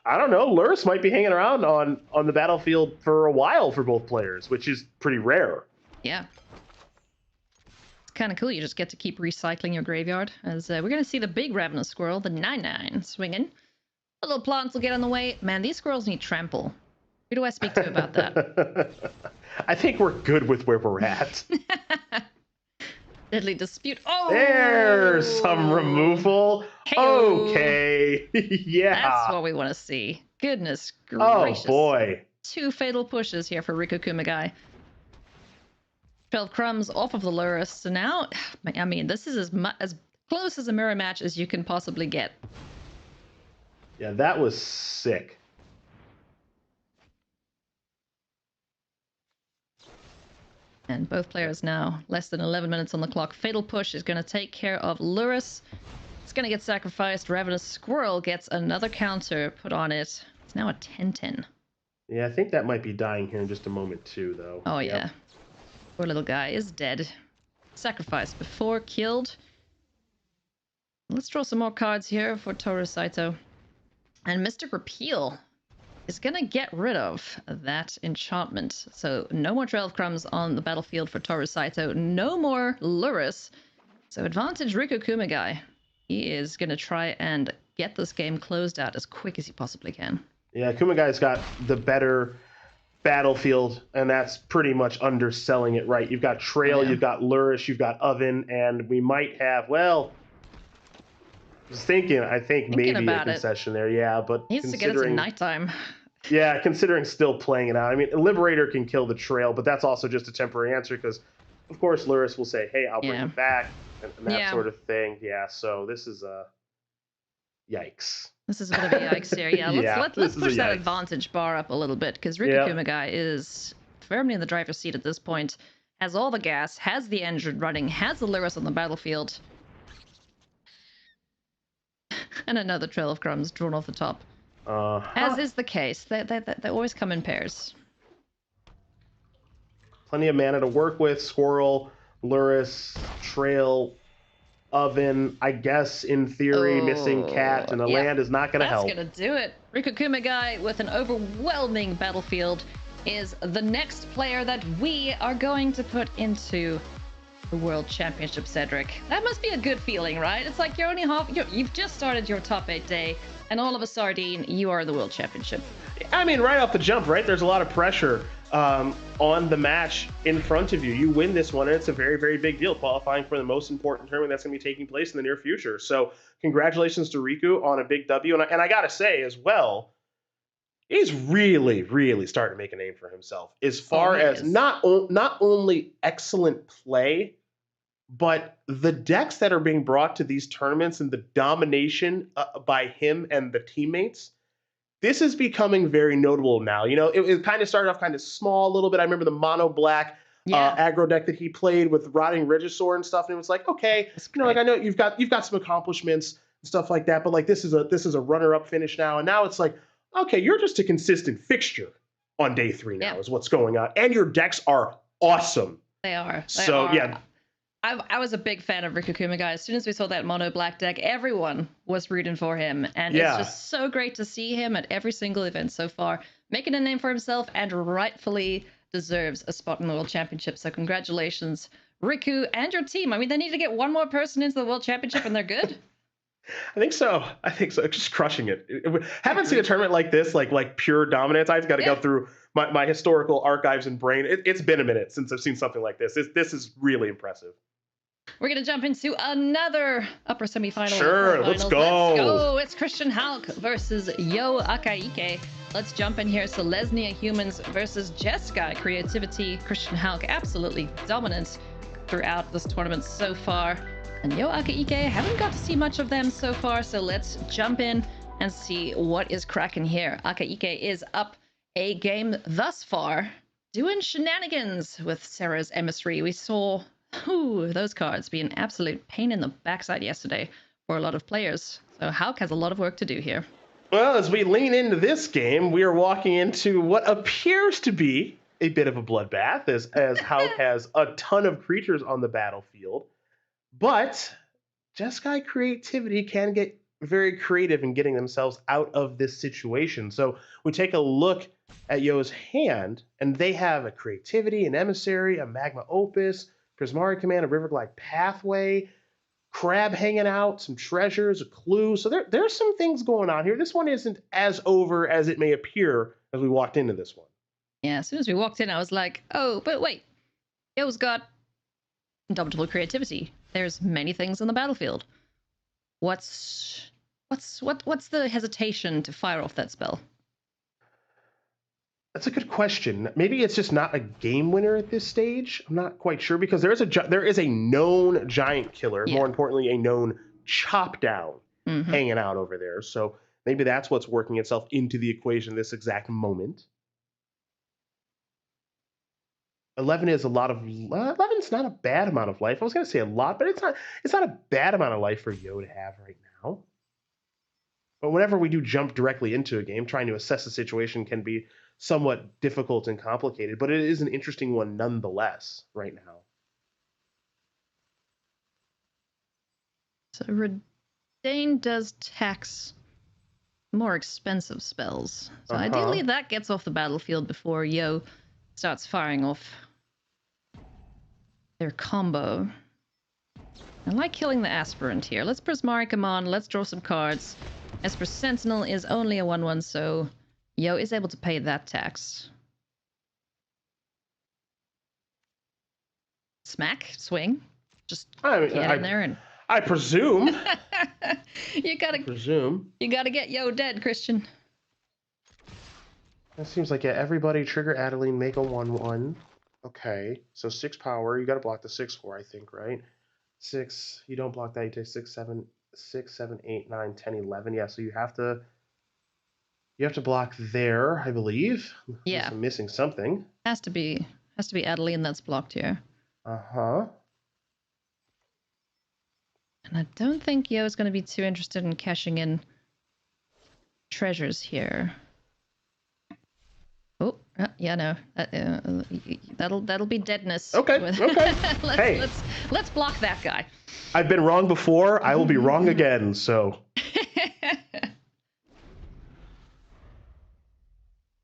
I don't know, Luris might be hanging around on the battlefield for a while for both players, which is pretty rare. Yeah. It's kind of cool. You just get to keep recycling your graveyard. As we're going to see the big Ravenous Squirrel, the 9/9, swinging. The little plants will get on the way. Man, these squirrels need trample. Who do I speak to about that? I think we're good with where we're at. Deadly Dispute. Oh! There's some removal. Hey-o. Okay. Yeah. That's what we want to see. Goodness Oh, gracious. boy. 2 fatal pushes here for Riku Kumagai. 12 crumbs off of the Luris. So now, I mean, this is as close as a mirror match as you can possibly get. Yeah, that was sick. And both players now less than 11 minutes on the clock. Fatal Push is going to take care of Luris. It's going to get sacrificed. Ravenous Squirrel gets another counter put on it. It's now a 10-10. Yeah, I think that might be dying here in just a moment too, though. Oh, yeah. Poor little guy is dead. Sacrificed before killed. Let's draw some more cards here for Toru Saito. And Mystic Repeal is going to get rid of that enchantment. So no more Trail of Crumbs on the battlefield for Toru Saito. No more Luris. So advantage Riku Kumagai. He is going to try and get this game closed out as quick as he possibly can. Yeah, Kumagai's got the better battlefield, and that's pretty much underselling it, right? You've got Trail, you've got Luris, you've got Oven, and we might have, well, I think maybe a concession there, yeah, but Needs to get it to nighttime. Yeah, considering still playing it out. I mean, Liberator can kill the Trail, but that's also just a temporary answer because, of course, Luris will say, hey, I'll bring it back, and that sort of thing. Yeah, so this is yikes. This is a bit of a yikes here. Yeah, let's push that advantage bar up a little bit because Riku Kumagai is firmly in the driver's seat at this point. Has all the gas, has the engine running, has the Luris on the battlefield. And another Trail of Crumbs drawn off the top. As is the case. They always come in pairs. Plenty of mana to work with. Squirrel, Luris, Trail, Oven. I guess, in theory, missing Cat and a land is not going to help. That's going to do it. Riku Kumagai with an overwhelming battlefield is the next player that we are going to put into the World Championship, Cedric. That must be a good feeling, right? It's like you're only you've just started your top 8 day, and all of a sardine, you are the World Championship. I mean, right off the jump, right? There's a lot of pressure on the match in front of you. You win this one, and it's a very, very big deal, qualifying for the most important tournament that's going to be taking place in the near future. So congratulations to Riku on a big W. And I got to say as well, he's really, really starting to make a name for himself as far as not only excellent play, but the decks that are being brought to these tournaments and the domination by him and the teammates. This is becoming very notable now. You know, it kind of started off kind of small a little bit. I remember the mono black aggro deck that he played with Rotting Regisaur and stuff, and it was like, okay, you know, like I know you've got some accomplishments and stuff like that, but like this is a runner-up finish now, and now it's like, okay, you're just a consistent fixture on day 3 now is what's going on, and your decks are awesome. They are. Yeah. I was a big fan of Riku Kumagai. As soon as we saw that mono black deck, everyone was rooting for him. And it's just so great to see him at every single event so far, making a name for himself and rightfully deserves a spot in the World Championship. So congratulations, Riku and your team. I mean, they need to get one more person into the World Championship and they're good. I think so. Just crushing it. Haven't seen a tournament like this, like pure dominance. I've got to go through my historical archives and brain. It's been a minute since I've seen something like this. This is really impressive. We're going to jump into another upper semifinal. Sure, let's go. Let's go. It's Christian Hulk versus Yo Akaike. Let's jump in here. Selesnya Humans versus Jeskai Creativity. Christian Hulk absolutely dominant throughout this tournament so far. And Yo Akaike, haven't got to see much of them so far, so let's jump in and see what is cracking here. Akaike is up a game thus far, doing shenanigans with Sarah's Emissary. We saw those cards be an absolute pain in the backside yesterday for a lot of players. So Hulk has a lot of work to do here. Well, as we lean into this game, we are walking into what appears to be a bit of a bloodbath as Hauk has a ton of creatures on the battlefield. But Jeskai Creativity can get very creative in getting themselves out of this situation. So we take a look at Yo's hand, and they have a Creativity, an Emissary, a Magma Opus, Prismari Command, a Riverglide Pathway, Crab hanging out, some treasures, a clue. So there's some things going on here. This one isn't as over as it may appear as we walked into this one. Yeah, as soon as we walked in, I was like, oh, but wait. Yo's got indomitable creativity. There's many things on the battlefield. What's the hesitation to fire off that spell? That's a good question. Maybe it's just not a game winner at this stage. I'm not quite sure because there is a known giant killer, more importantly, a known chop down hanging out over there. So maybe that's what's working itself into the equation this exact moment. 11 is a lot of 11's not a bad amount of life. I was going to say a lot, but it's not a bad amount of life for Yo to have right now. But whenever we do jump directly into a game, trying to assess the situation can be somewhat difficult and complicated, but it is an interesting one nonetheless right now. So Redain does tax more expensive spells. So ideally that gets off the battlefield before Yo starts firing off their combo. I like killing the Aspirant here. Let's Prismari Command, let's draw some cards. Esper Sentinel is only a 1/1, so Yo is able to pay that tax. Smack, swing. Just get in there and... I presume. You gotta get Yo dead, Christian. That seems like everybody trigger Adeline, make a 1/1. Okay, so 6 power. You got to block the 6/4, I think, right? 6. You don't block that. You take 6, 7, 8, 9, 10, 11. Yeah, so you have to block there, I believe. Yeah, I'm missing something. Has to be Adeline that's blocked here. And I don't think Yo is going to be too interested in cashing in treasures here. Oh, yeah, no. That'll be deadness. Okay. Let's block that guy. I've been wrong before. I will be wrong again. So.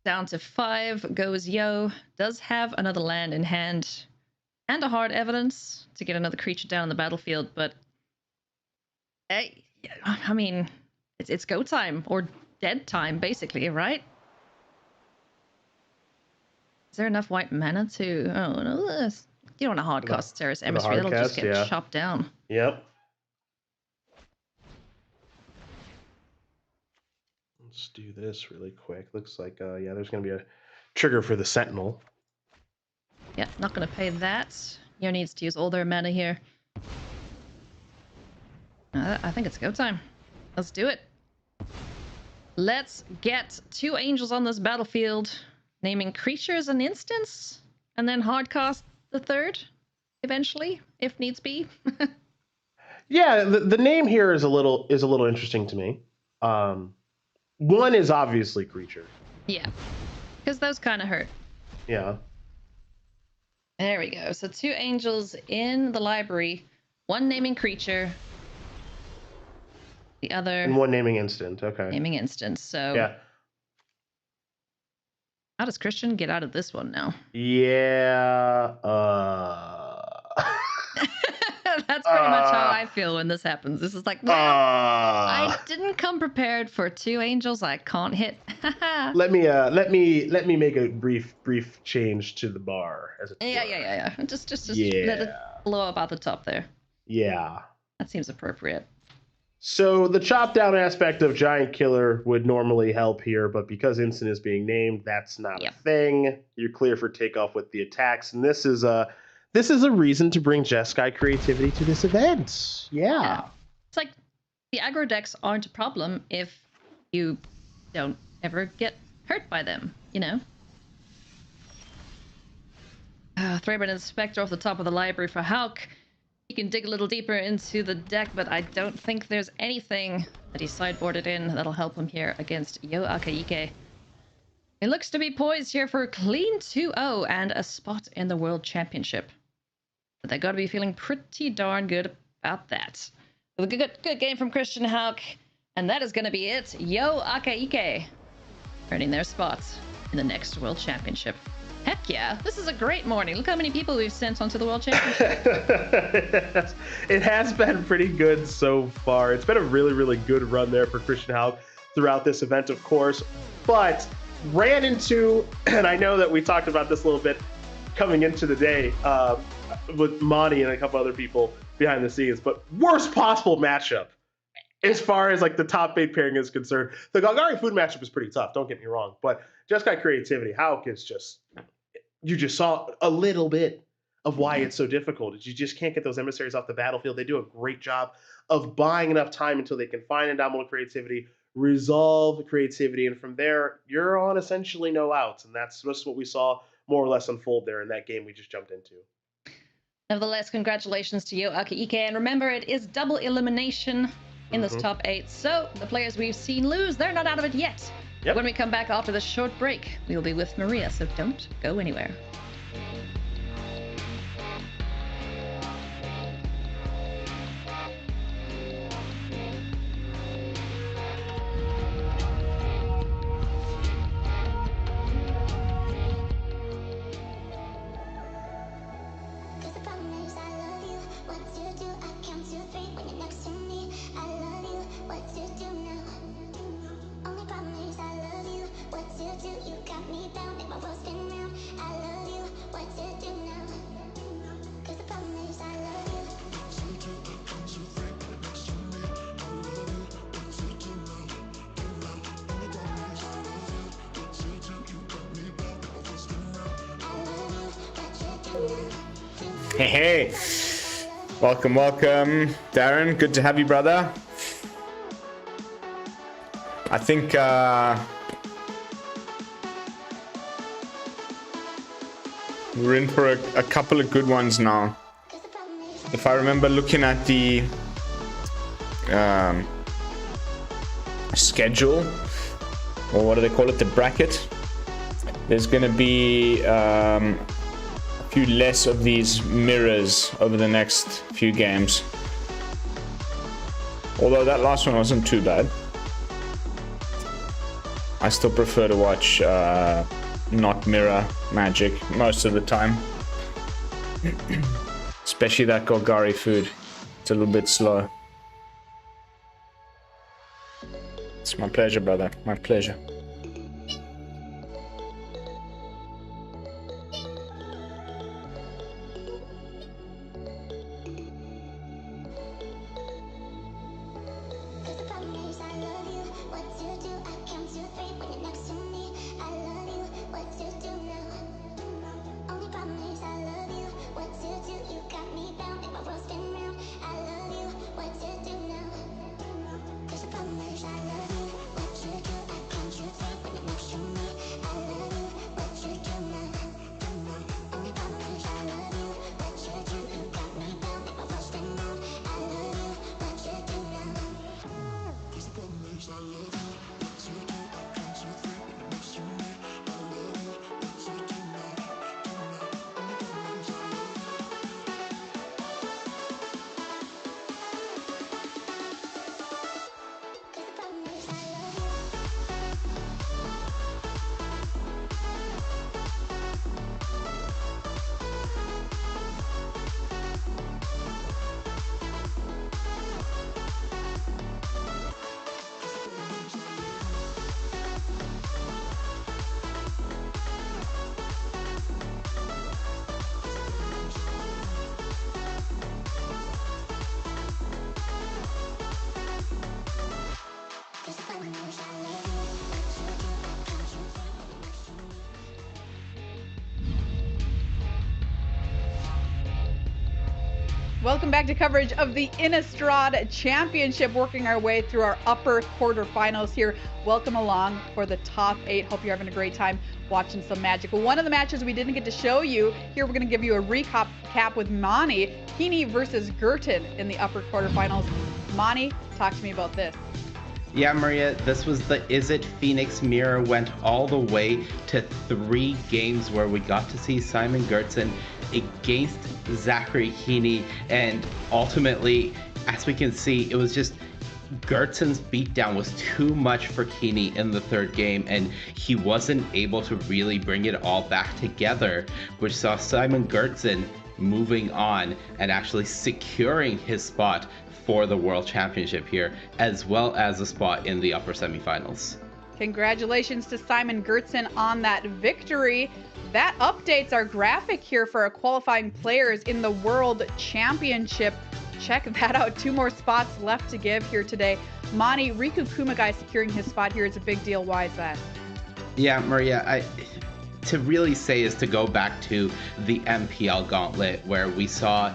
Down to 5 goes Yo. Does have another land in hand and a hard evidence to get another creature down on the battlefield, but I mean, it's go time or dead time, basically, right? Is there enough white mana to... Oh, no, you don't want to hard cast Terrace Emissary. That'll just get chopped down. Yep. Let's do this really quick. Looks like, yeah, there's going to be a trigger for the Sentinel. Yeah, not going to pay that. Yo needs to use all their mana here. I think it's go time. Let's do it. Let's get 2 angels on this battlefield. Naming creatures an instance, and then hardcast the 3rd, eventually, if needs be. Yeah, the name here is a little interesting to me. 1 is obviously creature. Yeah, because those kind of hurt. Yeah. There we go. So 2 angels in the library, 1 naming creature, the other... And 1 naming instant, okay. Naming instant, so... Yeah. How does Christian get out of this one now? Yeah, That's pretty much how I feel when this happens. This is like, well, I didn't come prepared for 2 angels I can't hit. let me make a brief change to the bar as a Yeah. Just let it blow up out the top there. Yeah. That seems appropriate. So the chop down aspect of Giant Killer would normally help here, but because instant is being named, that's not a thing. You're clear for takeoff with the attacks, and this is a reason to bring Jeskai Creativity to this event. Yeah. It's like the aggro decks aren't a problem if you don't ever get hurt by them, you know? Thraben and Spectre off the top of the library for Hauk. You can dig a little deeper into the deck, but I don't think there's anything that he sideboarded in that'll help him here against Yo Akaike. It looks to be poised here for a clean 2-0 and a spot in the World Championship. But they got to be feeling pretty darn good about that. A good game from Christian Hauk, and that is going to be it. Yo Akaike earning their spots in the next World Championship. Heck yeah, this is a great morning. Look how many people we've sent onto the World Championship. It has been pretty good so far. It's been a really, really good run there for Christian Hauk throughout this event, of course, but ran into, and I know that we talked about this a little bit coming into the day with Monty and a couple other people behind the scenes, but worst possible matchup as far as like the top 8 pairing is concerned. The Golgari Food matchup is pretty tough, don't get me wrong, but just got creativity. Hauk is just, you just saw a little bit of why it's so difficult. You just can't get those emissaries off the battlefield. They do a great job of buying enough time until they can find Indomitable Creativity, resolve creativity, and from there, you're on essentially no outs. And that's just what we saw more or less unfold there in that game we just jumped into. Nevertheless, congratulations to Yo Akaike. And remember, it is double elimination in this top 8. So the players we've seen lose, they're not out of it yet. Yep. When we come back after this short break, we'll be with Maria, so don't go anywhere. Hey, welcome, Darren. Good to have you, brother. I think we're in for a couple of good ones now. If I remember looking at the schedule, or what do they call it, the bracket, there's going to be few less of these mirrors over the next few games. Although that last one wasn't too bad. I still prefer to watch not mirror Magic most of the time. Especially that Golgari Food. It's a little bit slow. It's my pleasure, brother. My pleasure. Welcome back to coverage of the Innistrad Championship, working our way through our upper quarterfinals here. Welcome along for the top 8. Hope you're having a great time watching some Magic. Well, one of the matches we didn't get to show you, here we're going to give you a recap with Mani, Heaney versus Gurton in the upper quarterfinals. Mani, talk to me about this. Yeah, Maria, this was the Is It Phoenix mirror, went all the way to 3 games where we got to see Simon Gertzen against Zachary Heaney, and ultimately, as we can see, it was just Gertzen's beatdown was too much for Heaney in the 3rd game, and he wasn't able to really bring it all back together, which saw Simon Gertzen moving on and actually securing his spot for the World Championship here, as well as a spot in the upper semifinals. Congratulations to Simon Gertzen on that victory. That updates our graphic here for our qualifying players in the World Championship. Check that out. 2 more spots left to give here today. Mani, Riku Kumagai securing his spot here is a big deal. Why is that? Yeah, Maria, to really say is to go back to the MPL gauntlet where we saw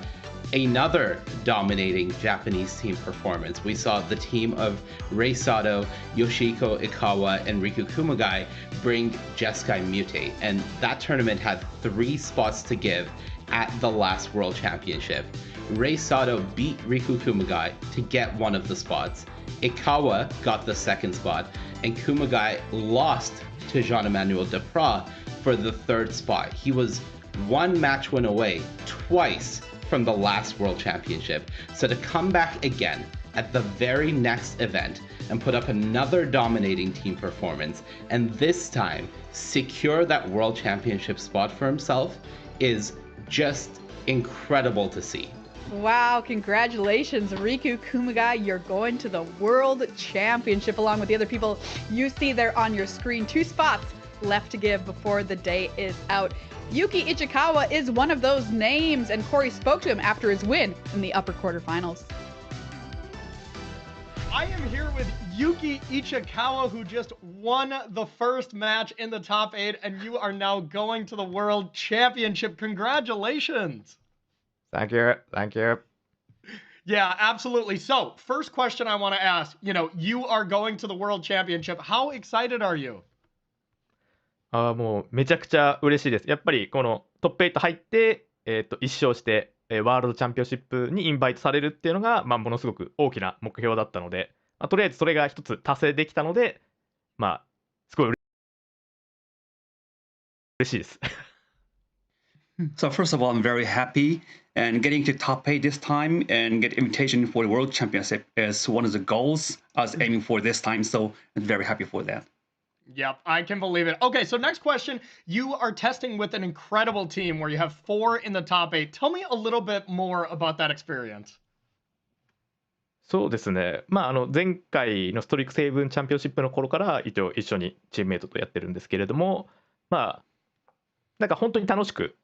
another dominating Japanese team performance. We saw the team of Rei Sato, Yoshiko Ikawa, and Riku Kumagai bring Jeskai Mutate, and that tournament had 3 spots to give at the last World Championship. Rei Sato beat Riku Kumagai to get one of the spots. Ikawa got the 2nd spot, and Kumagai lost to Jean-Emmanuel Deprat for the 3rd spot. He was 1 match win away twice from the last World Championship. So to come back again at the very next event and put up another dominating team performance, and this time secure that World Championship spot for himself, is just incredible to see. Wow, congratulations, Riku Kumagai. You're going to the World Championship along with the other people you see there on your screen. 2 spots left to give before the day is out. Yuki Ichikawa is one of those names, and Corey spoke to him after his win in the upper quarterfinals. I am here with Yuki Ichikawa, who just won the first match in the top 8, and you are now going to the World Championship. Congratulations. Thank you. Thank you. Yeah, absolutely. So, first question I want to ask, you are going to the World Championship. How excited are you? もうめちゃくちゃ嬉しいです。やっぱりこのトップ8入って、1勝して、ワールドチャンピオンシップにインバイトされるっていうのが、ものすごく大きな目標だったので、とりあえずそれが一つ達成できたので、すごい嬉しいです。So first of all, I'm very happy, and getting to top 8 this time and get invitation for the World Championship is one of the goals I was aiming for this time, so I'm very happy for that. Yep, I can believe it. Okay, so next question. You are testing with an incredible team where you have 4 in the top 8. Tell me a little bit more about that experience. そうですね。前回のストリークセイブンチャンピオンシップの頃から一応一緒にチームメイトとやってるんですけれども、なんか本当に楽しく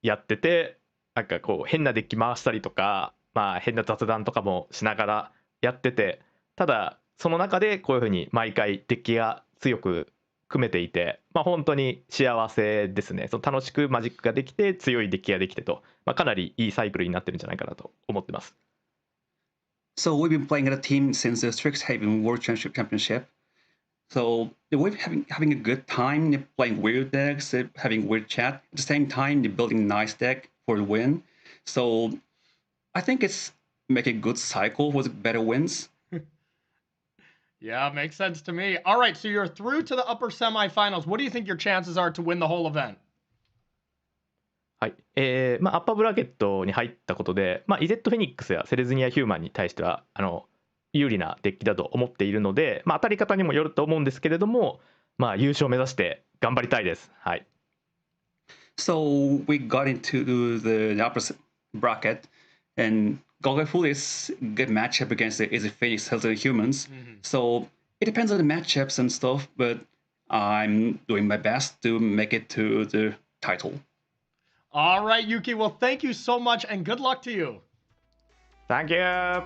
やってて、なんかこう変なデッキ回したりとか、変な雑談とかもしながらやってて、ただその中でこういうふうに毎回デッキが強く組めていて、本当に幸せですね。楽しくマジックができて強いデッキができてと、かなりいいサイクルになってるんじゃないかなと思ってます。So we've been playing as a team since the Strixhaven World Championship. So we're having a good time playing weird decks, having weird chat. At the same time, building a nice deck for the win. So I think it's making a good cycle with better wins. Yeah, makes sense to me. All right, so you're through to the upper semifinals. What do you think your chances are to win the whole event? はい。アッパーブラケットに入ったことで、イゼットフェニックスやセレズニアヒューマンに対しては有利なデッキだと思っているので、当たり方にもよると思うんですけれども、優勝を目指して頑張りたいです。はい。So we got into the upper bracket, and Golgaifu is a good matchup against the Is It Phoenix Healthy Humans. So it depends on the matchups and stuff, but I'm doing my best to make it to the title. All right, Yuki. Well, thank you so much, and good luck to you. Thank you.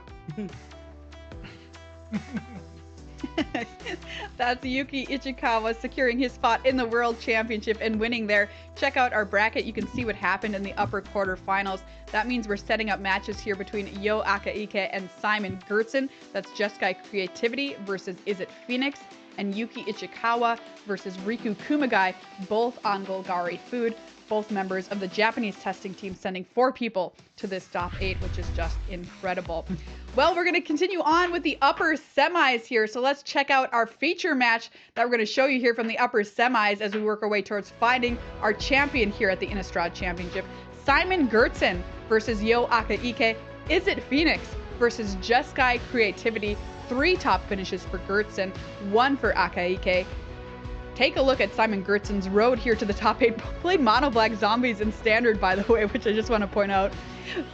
That's Yuki Ichikawa securing his spot in the World Championship and winning there. Check out our bracket. You can see what happened in the upper quarterfinals. That means we're setting up matches here between Yo Akaike and Simon Gertzen. That's Jeskai Creativity versus Is It Phoenix, and Yuki Ichikawa versus Riku Kumagai, both on Golgari Food. both members of the Japanese testing team, sending 4 people to this top 8, which is just incredible. Well, we're going to continue on with the upper semis here. So let's check out our feature match that we're going to show you here from the upper semis as we work our way towards finding our champion here at the Innistrad Championship. Simon Gertzen versus Yo Akaike. Is it Phoenix versus Jeskai Creativity? 3 top finishes for Gertzen, 1 for Akaike. Take a look at Simon Gertzen's road here to the top 8. Played Mono Black Zombies in Standard, by the way, which I just want to point out.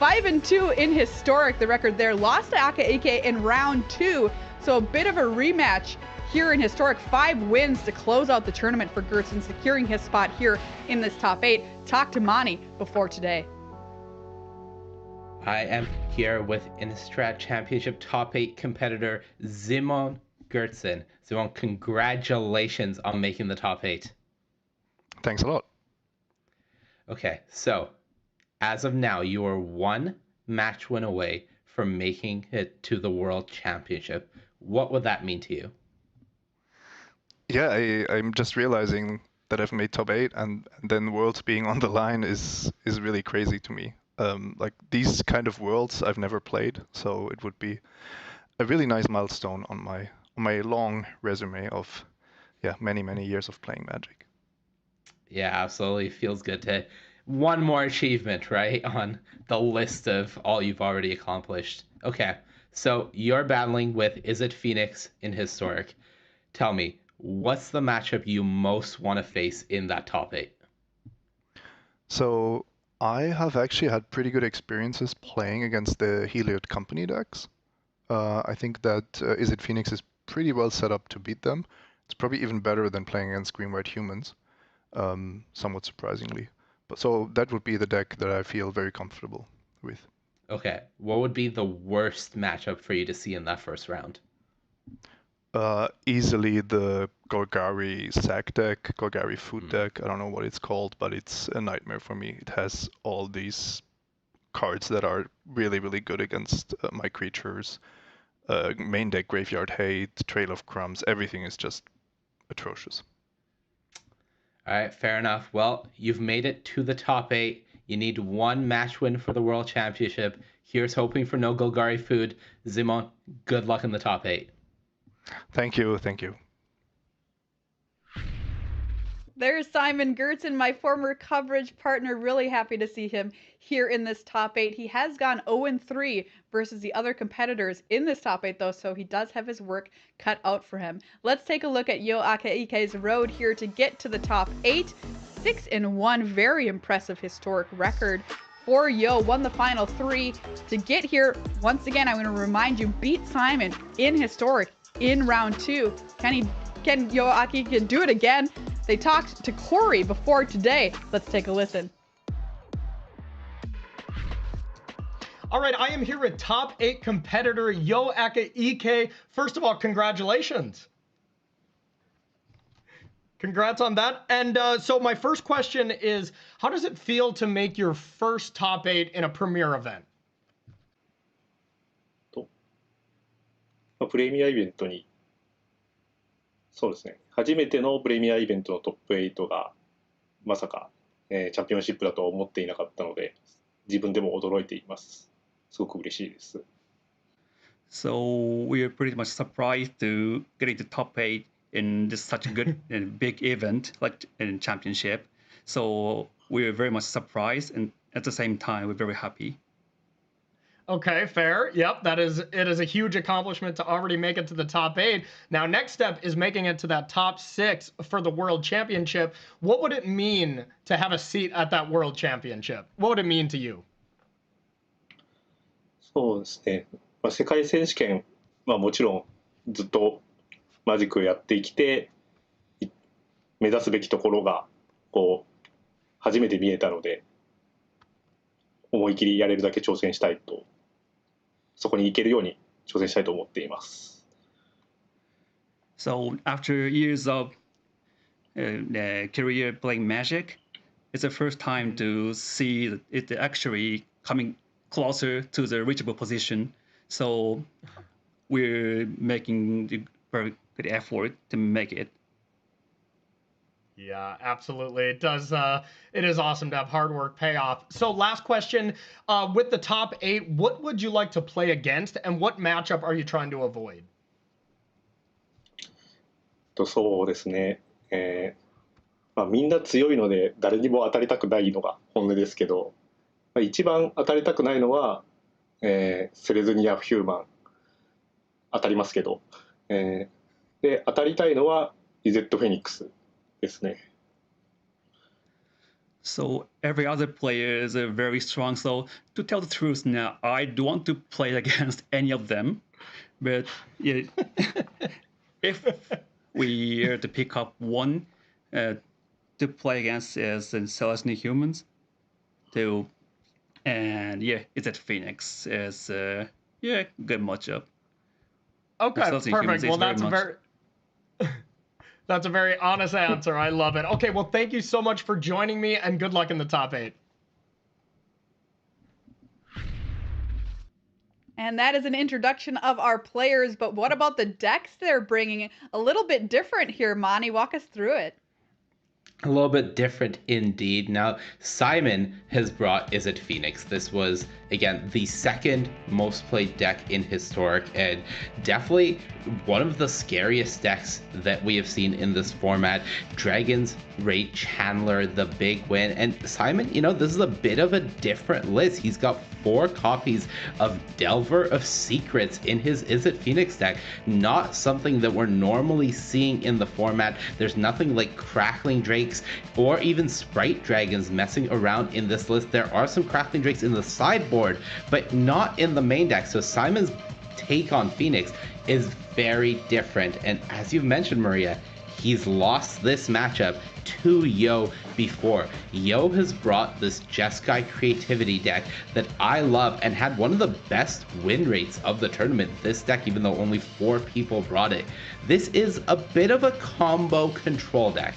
5-2 in Historic, the record there. Lost to Akaike in round 2, so a bit of a rematch here in Historic. 5 wins to close out the tournament for Gertzen, securing his spot here in this top 8. Talk to Mani before today. I am here with Innistrad Championship top 8 competitor Simon Gertzen. Simon, congratulations on making the top 8. Thanks a lot. Okay, so as of now, you are 1 match win away from making it to the World Championship. What would that mean to you? Yeah, I'm just realizing that I've made top 8, and then Worlds being on the line is really crazy to me. Like these kind of Worlds I've never played, so it would be a really nice milestone on my long resume of many years of playing Magic. Yeah, absolutely. Feels good to one more achievement, right, on the list of all you've already accomplished. Okay, so you're battling with Is It Phoenix in Historic. Tell me, what's the matchup you most want to face in that top 8? So I have actually had pretty good experiences playing against the Heliod Company decks. I think that Is It Phoenix is pretty well set up to beat them. It's probably even better than playing against Green White Humans, somewhat surprisingly. But so that would be the deck that I feel very comfortable with. Okay, what would be the worst matchup for you to see in that first round? Easily the Golgari sack deck, Golgari food deck. I don't know what it's called, but it's a nightmare for me. It has all these cards that are really good against my creatures. Main deck Graveyard Hate, Trail of Crumbs, everything is just atrocious. All right, fair enough. Well, you've made it to the top 8. You need 1 match win for the World Championship. Here's hoping for no Golgari food. Simon, good luck in the top 8. Thank you. There's Simon Gertzen, my former coverage partner. Really happy to see him here in this top 8. He has gone 0-3 versus the other competitors in this top 8, though, so he does have his work cut out for him. Let's take a look at Yo Akaike's road here to get to the top 8. 6-1, very impressive historic record for Yo. Won the final 3 to get here. Once again, I'm going to remind you, beat Simon in historic in round 2. Can Yo Akaike do it again? They talked to Corey before today. Let's take a listen. All right, I am here with top 8 competitor Yo Akaike. First of all, congratulations. Congrats on that. And so my first question is, how does it feel to make your first top 8 in a premier event? プレミアイベントに、そうですね、初めてのプレミアイベントのトップ8がまさか、チャンピオンシップだとは思っていなかったので、自分でも驚いています。すごく嬉しいです。So we are pretty much surprised to get into top 8 in this such a good and big event like in championship. So we are very much surprised, and at the same time we're very happy. Okay, fair. Yep, it is a huge accomplishment to already make it to the top 8. Now, next step is making it to that top 6 for the World Championship. What would it mean to have a seat at that World Championship? What would it mean to you? そうですね、世界選手権はもちろんずっとマジックをやってきて目指すべきところがこう初めて見えたので、思い切りやれるだけ挑戦したいと、そこに行けるように挑戦したいと思っています。So after years of career playing Magic, it's the first time to see it actually coming closer to the reachable position. So we're making the very good effort to make it. Yeah, absolutely. It does. It is awesome to have hard work pay off. So last question, with the top 8, what would you like to play against and what matchup are you trying to avoid? そうですね。みんな強いので誰にも当たりたくないのが本音ですけど、一番当たりたくないのは、セレズニア・ヒューマン当たりますけど、で当たりたいのはイゼット・フェニックスですね。So every other player is very strong. So to tell the truth now, I don't want to play against any of them. But yeah, if we are to pick up one to play against is Celestial Humans, and yeah, it's at Phoenix. It's yeah, good matchup. Okay, perfect. Well, that's a very honest answer. I love it. Okay, well, thank you so much for joining me, and good luck in the top 8. And that is an introduction of our players, but what about the decks they're bringing? A little bit different here, Monty. Walk us through it. A little bit different indeed. Now, Simon has brought Is It Phoenix. This was, again, the second most played deck in Historic, and definitely one of the scariest decks that we have seen in this format. Dragons, Ray Chandler, the big win. And Simon, you know, this is a bit of a different list. He's got 4 copies of Delver of Secrets in his Is It Phoenix deck. Not something that we're normally seeing in the format. There's nothing like Crackling Drakes or even Sprite Dragons messing around in this list. There are some Crackling Drakes in the sideboard, but not in the main deck. So Simon's take on Phoenix is very different. And as you've mentioned, Maria, he's lost this matchup to Yo before. Yo has brought this Jeskai Creativity deck that I love and had one of the best win rates of the tournament. This deck, even though only 4 people brought it. This is a bit of a combo control deck.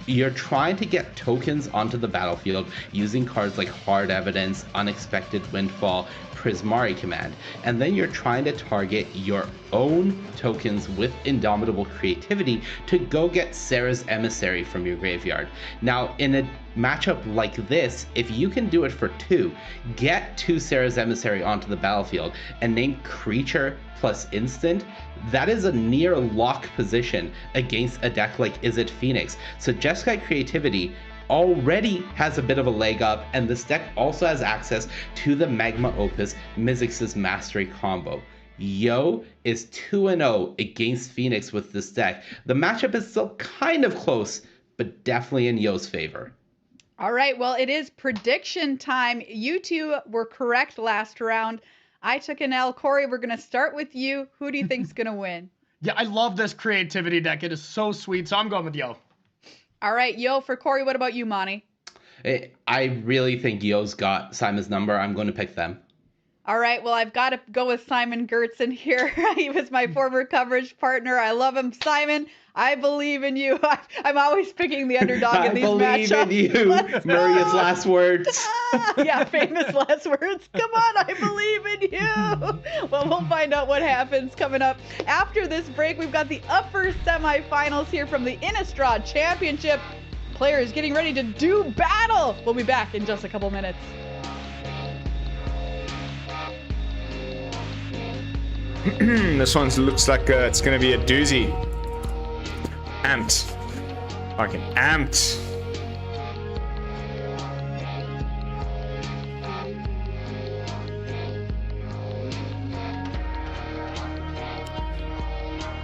You're trying to get tokens onto the battlefield using cards like Hard Evidence, Unexpected Windfall, Prismari Command, and then you're trying to target your own tokens with Indomitable Creativity to go get Sarah's Emissary from your graveyard. Now, in a matchup like this, if you can do it for 2, get 2 Sarah's Emissary onto the battlefield and name creature plus instant, that is a near lock position against a deck like Is It Phoenix. So Jeskai Creativity already has a bit of a leg up, and this deck also has access to the Magma Opus Mizzix's Mastery combo. Yo is 2-0 against Phoenix with this deck. The matchup is still kind of close, but definitely in Yo's favor. All right, well, it is prediction time. You two were correct last round. I took an L. Corey, we're going to start with you. Who do you think's going to win? Yeah, I love this creativity deck. It is so sweet, so I'm going with Yo. All right, Yo for Corey. What about you, Monty? I really think Yo's got Simon's number. I'm going to pick them. All right, well, I've got to go with Simon Gertzen here. He was my former coverage partner. I love him. Simon, I believe in you. I'm always picking the underdog in these matchups. I believe in you. Maria's last words. Yeah, famous last words. Come on, I believe in you. Well, we'll find out what happens coming up. After this break, we've got the upper semifinals here from the Innistrad Championship. Players getting ready to do battle. We'll be back in just a couple minutes. This one looks like it's gonna be a doozy. Amped. Fucking amped.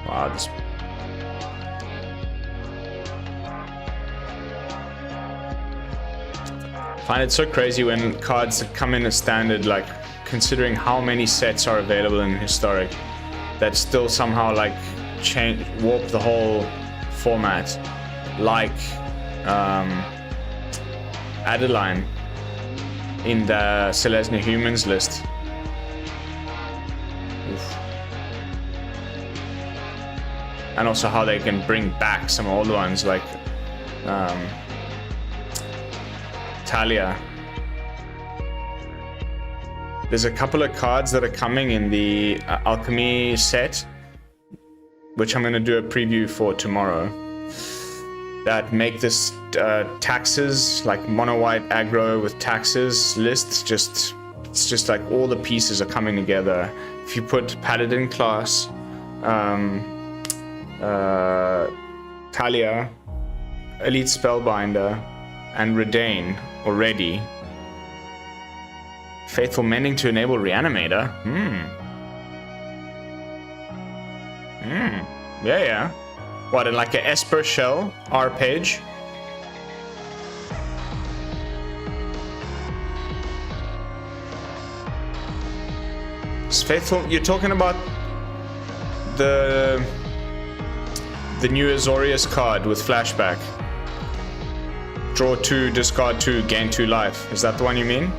Wow, this... I find it so crazy when cards come in as standard, like, considering how many sets are available in Historic, that still somehow like warp the whole format, like Adeline in the Selesnya Humans list. Oof. And also how they can bring back some old ones like Talia. There's a couple of cards that are coming in the Alchemy set, which I'm going to do a preview for tomorrow. that make this taxes, like mono white aggro with taxes list, it's just like all the pieces are coming together. If you put Paladin class, Talia, Elite Spellbinder, and Redain already. Faithful Mending to enable Reanimator. Yeah. What, in like a Esper Shell R page? It's Faithful, you're talking about the new Azorius card with flashback. Draw 2, discard 2, gain 2 life. Is that the one you mean?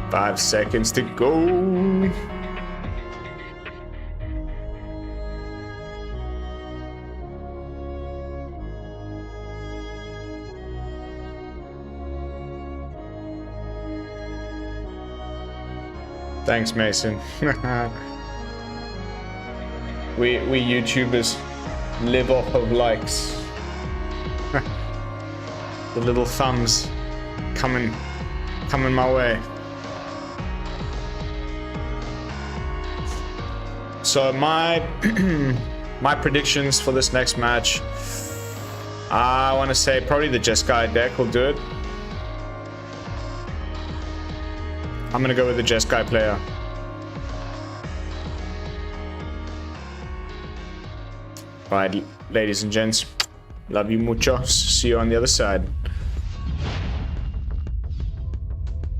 Five seconds to go. Thanks, Mason. we YouTubers live off of likes. The little thumbs coming my way. So my predictions for this next match, I want to say probably the Jeskai deck will do it. I'm gonna go with the Jeskai player. Alright, ladies and gents, love you mucho. See you on the other side.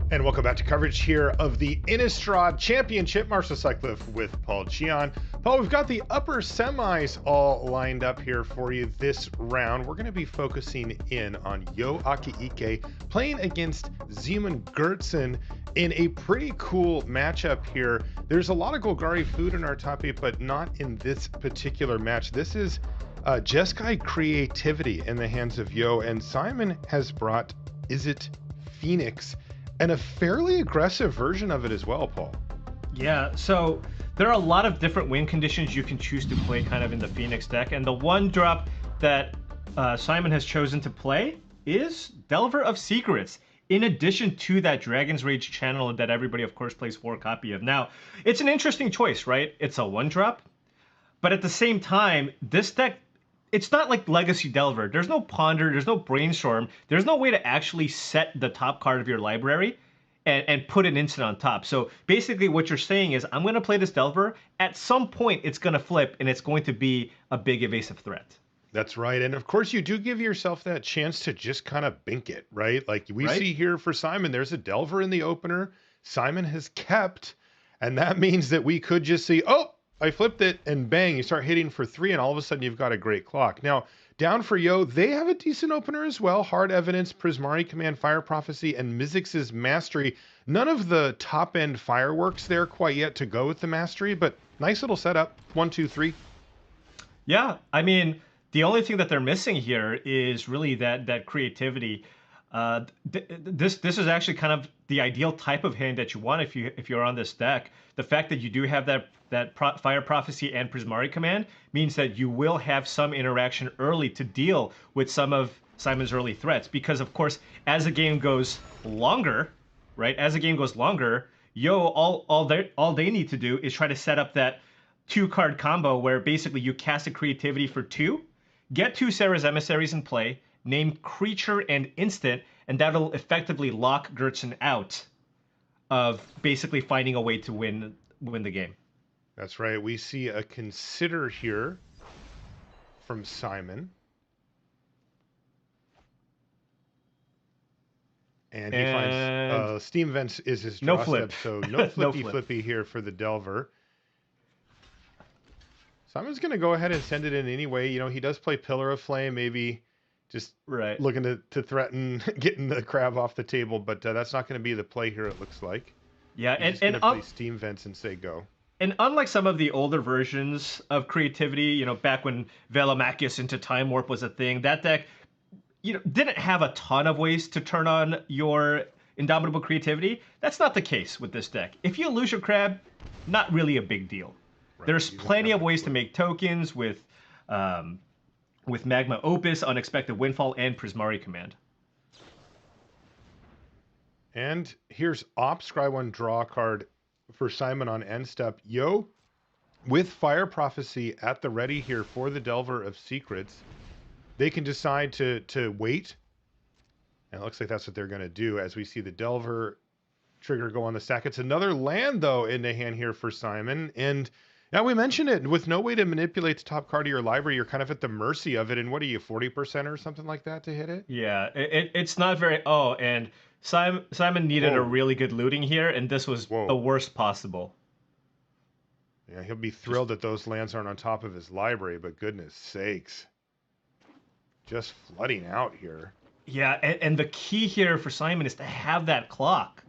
And welcome back to coverage here of the Innistrad Championship. Marshall Sutcliffe with Paul Gian. Paul, we've got the upper semis all lined up here for you this round. We're going to be focusing in on Yo Akiike playing against Zeman Gertzen in a pretty cool matchup here. There's a lot of Golgari food in our top 8, but not in this particular match. This is Jeskai creativity in the hands of Yo, and Simon has brought Izzet Phoenix, and a fairly aggressive version of it as well, Paul. Yeah, so there are a lot of different win conditions you can choose to play kind of in the Phoenix deck, and the one drop that Simon has chosen to play is Delver of Secrets, in addition to that Dragon's Rage channel that everybody, of course, plays 4 copy of. Now, it's an interesting choice, right? It's a 1-drop, but at the same time, this deck, it's not like Legacy Delver. There's no Ponder, there's no Brainstorm, there's no way to actually set the top card of your library and put an instant on top. So basically what you're saying is, I'm going to play this Delver, at some point it's going to flip and it's going to be a big evasive threat. That's right. And of course you do give yourself that chance to just kind of bink it, right? Like we see here for Simon, there's a Delver in the opener. Simon has kept, and that means that we could just see, oh, I flipped it, and bang, you start hitting for 3, and all of a sudden you've got a great clock. Now, down for Yo, they have a decent opener as well. Hard Evidence, Prismari Command, Fire Prophecy, and Mizzix's Mastery. None of the top-end fireworks there quite yet to go with the Mastery, but nice little setup. 1, 2, 3. Yeah, I mean, the only thing that they're missing here is really that creativity. This is actually kind of the ideal type of hand that you want if you're on this deck. The fact that you do have that Fire Prophecy and Prismari Command means that you will have some interaction early to deal with some of Simon's early threats. Because of course, as the game goes longer, right? As the game goes longer, Yo, all they need to do is try to set up that 2-card combo where basically you cast a creativity for 2, get 2 Sarah's Emissaries in play, name creature and instant, and that'll effectively lock Gertzen out of basically finding a way to win the game. That's right. We see a Consider here from Simon. And he finds Steam Vents is his draw step, so no flippy here for the Delver. Simon's going to go ahead and send it in anyway. You know, he does play Pillar of Flame, maybe just looking to threaten getting the crab off the table, but that's not going to be the play here, it looks like. Yeah, He's and play Steam Vents and say go. And unlike some of the older versions of creativity, you know, back when Velomachus into Time Warp was a thing, that deck, didn't have a ton of ways to turn on your Indomitable Creativity. That's not the case with this deck. If you lose your crab, not really a big deal. Right. There's plenty of ways to make tokens with Magma Opus, Unexpected Windfall, and Prismari Command. And here's Scry 1 draw card for Simon on end step. Yo, with Fire Prophecy at the ready here for the Delver of Secrets, they can decide to wait. And it looks like that's what they're going to do as we see the Delver trigger go on the stack. It's another land, though, in the hand here for Simon. And now we mentioned it, with no way to manipulate the top card of your library, you're kind of at the mercy of it. And what are you, 40% or something like that to hit it? Yeah, it's not very... Oh, and Simon needed a really good looting here, and this was the worst possible. Yeah, he'll be thrilled that those lands aren't on top of his library, but goodness sakes. Just flooding out here. Yeah, and the key here for Simon is to have that clock,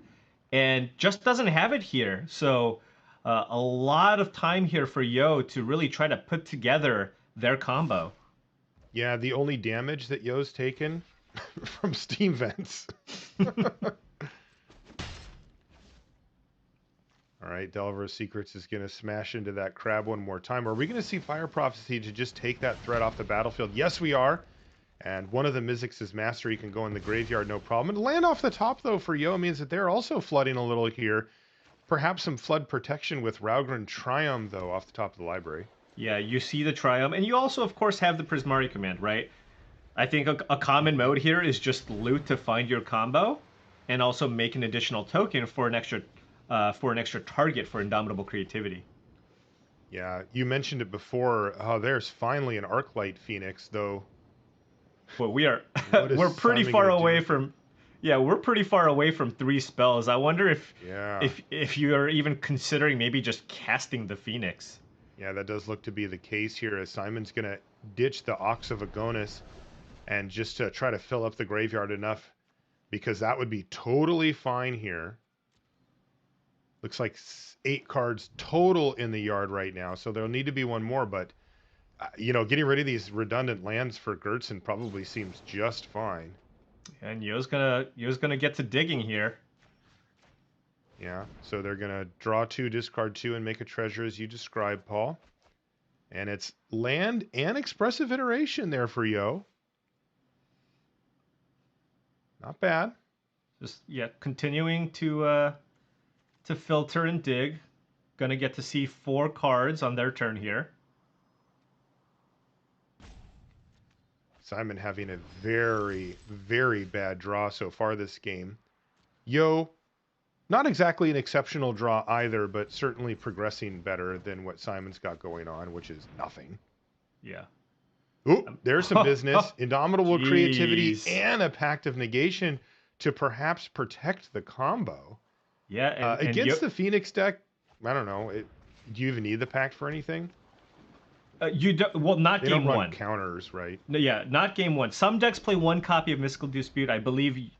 and just doesn't have it here. So a lot of time here for Yo to really try to put together their combo. Yeah, the only damage that Yo's taken from steam vents. All right, Delver of Secrets is going to smash into that crab one more time. Are we going to see Fire Prophecy to just take that threat off the battlefield? Yes, we are. And one of the Mizzix's Mastery can go in the graveyard, no problem. And land off the top, though, for Yo means that they're also flooding a little here. Perhaps some flood protection with Raugrin Triumph, though, off the top of the library. Yeah, you see the Triumph. And you also, of course, have the Prismari Command, right? I think a common mode here is just loot to find your combo, and also make an additional token for an extra target for Indomitable Creativity. Yeah, you mentioned it before. There's finally an Arclight Phoenix, though. Well, we're pretty far away from. Yeah, we're pretty far away from 3 spells. I wonder if you are even considering maybe just casting the Phoenix. Yeah, that does look to be the case here, as Simon's gonna ditch the Ox of Agonis and just to try to fill up the graveyard enough, because that would be totally fine here. Looks like 8 cards total in the yard right now, so there'll need to be one more, but getting rid of these redundant lands for Gertson probably seems just fine. And Yo's gonna get to digging here. Yeah, so they're gonna draw 2, discard 2, and make a treasure as you described, Paul. And it's land and expressive iteration there for Yo. Not bad. Just continuing to filter and dig. Gonna get to see 4 cards on their turn here. Simon having a very, very bad draw so far this game. Yo, not exactly an exceptional draw either, but certainly progressing better than what Simon's got going on, which is nothing. Yeah. Ooh, there's some business. Indomitable Creativity and a Pact of Negation to perhaps protect the combo. Yeah, and against the Phoenix deck, I don't know. Do you even need the Pact for anything? You don't. Well, not they game don't run one. Counters, right? No, yeah, not game one. Some decks play 1 copy of Mystical Dispute. I believe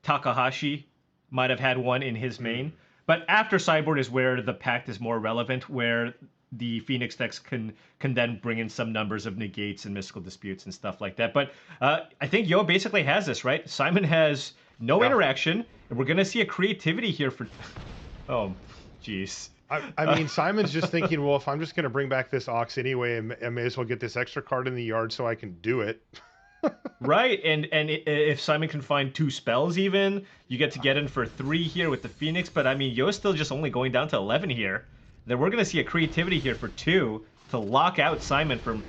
Takahashi might have had one in his main. But after sideboard is where the Pact is more relevant, where the Phoenix decks can then bring in some numbers of negates and Mystical Disputes and stuff like that. But I think Yo basically has this, right? Simon has no interaction, and we're going to see a creativity here for... Oh, jeez. I mean, Simon's just thinking, well, if I'm just going to bring back this Ox anyway, I may as well get this extra card in the yard so I can do it. Right, and if Simon can find 2 spells even, you get to get in for 3 here with the Phoenix, but I mean, Yo's still just only going down to 11 here. Then we're going to see a creativity here for 2 to lock out Simon from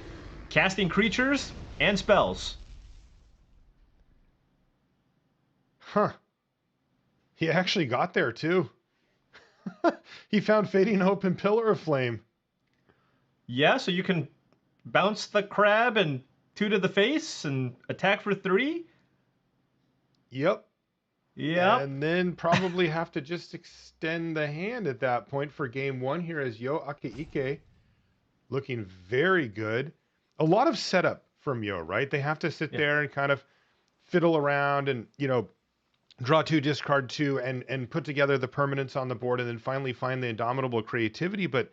casting creatures and spells. Huh. He actually got there, too. He found Fading Hope and Pillar of Flame. Yeah, so you can bounce the crab and 2 to the face and attack for 3. Yep. Yep. And then probably have to just extend the hand at that point for game 1 here as Yo Akaike looking very good. A lot of setup from Yo, right? They have to sit there and kind of fiddle around and, draw 2, discard 2, and put together the permanents on the board, and then finally find the Indomitable Creativity. But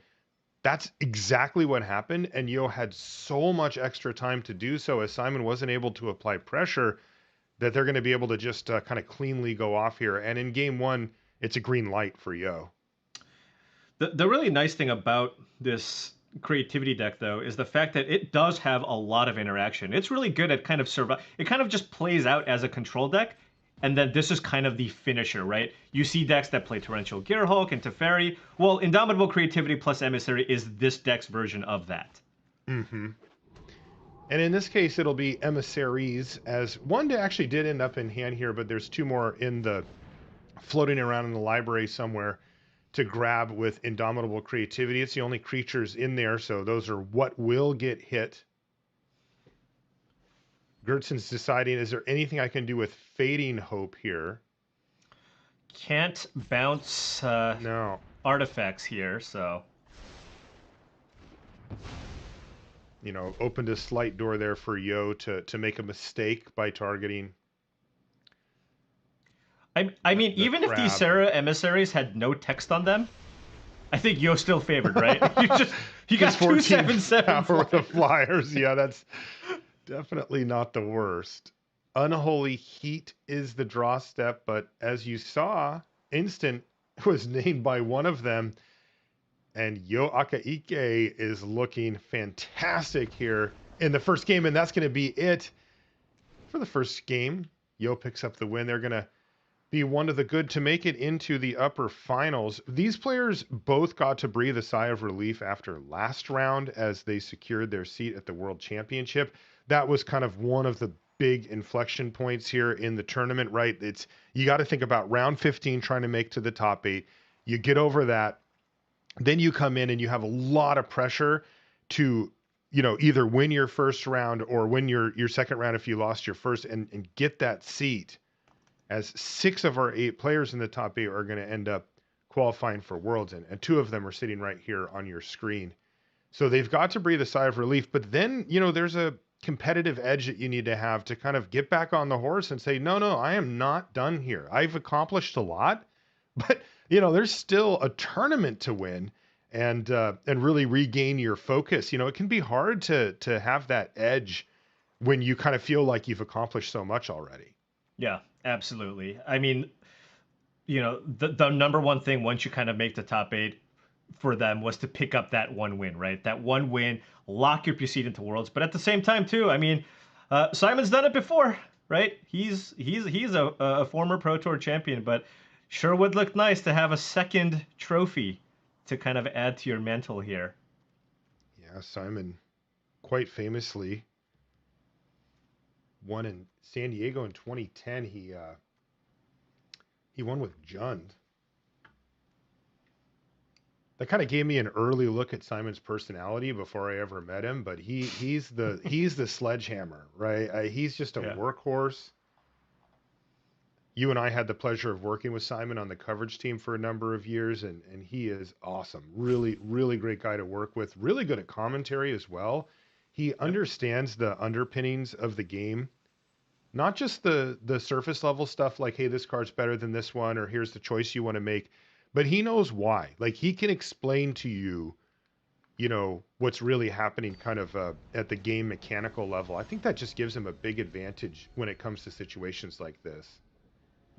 that's exactly what happened. And Yo had so much extra time to do so as Simon wasn't able to apply pressure that they're going to be able to just kind of cleanly go off here. And in game one, it's a green light for Yo. The really nice thing about this creativity deck, though, is the fact that it does have a lot of interaction. It's really good at kind of survive. It kind of just plays out as a control deck, and then this is kind of the finisher, right? You see decks that play Torrential Gearhulk and Teferi. Well, Indomitable Creativity plus Emissary is this deck's version of that. Mm-hmm. And in this case, it'll be Emissaries, as one actually did end up in hand here, but there's two more in the floating around in the library somewhere to grab with Indomitable Creativity. It's the only creatures in there, so those are what will get hit. Gertson's deciding, is there anything I can do with Fading Hope here? Can't bounce no artifacts here, so... You know, opened a slight door there for Yo to make a mistake by targeting. I mean, even if these Serra emissaries had no text on them, I think Yo's still favored, right? You got 2/7/7 for the Flyers. Yeah, that's definitely not the worst. Unholy Heat is the draw step, but as you saw, Instant was named by one of them, and Yo Akaike is looking fantastic here in the first game, and that's going to be it for the first game. Yo picks up the win. They're going to be one of the good to make it into the upper finals. These players both got to breathe a sigh of relief after last round as they secured their seat at the World Championship. That was kind of one of the big inflection points here in the tournament, right? You got to think about round 15 trying to make to the top 8. You get over that, then you come in and you have a lot of pressure to, you know, either win your first round or win your second round if you lost your first, and get that seat, as 6 of our 8 players in the top 8 are going to end up qualifying for Worlds, and 2 of them are sitting right here on your screen. So they've got to breathe a sigh of relief, but then, you know, there's a competitive edge that you need to have to kind of get back on the horse and say, no, I am not done here. I've accomplished a lot, but, you know, there's still a tournament to win, and really regain your focus. You know, it can be hard to have that edge when you kind of feel like you've accomplished so much already. Yeah, absolutely. I mean, you know, the number one thing once you kind of make the top 8 for them was to pick up that one win, right? That one win, lock your seat into Worlds. But at the same time, too, I mean, Simon's done it before, right? He's a former Pro Tour champion, but sure would look nice to have a second trophy to kind of add to your mantle here. Yeah, Simon, quite famously, won in San Diego in 2010. He won with Jund. That kind of gave me an early look at Simon's personality before I ever met him, but he's the sledgehammer, right? He's just a workhorse. You and I had the pleasure of working with Simon on the coverage team for a number of years, and he is awesome. Really, really great guy to work with. Really good at commentary as well. He understands the underpinnings of the game. Not just the surface level stuff like, hey, this card's better than this one, or here's the choice you want to make, but he knows why. Like, he can explain to you, you know, what's really happening kind of at the game mechanical level. I think that just gives him a big advantage when it comes to situations like this.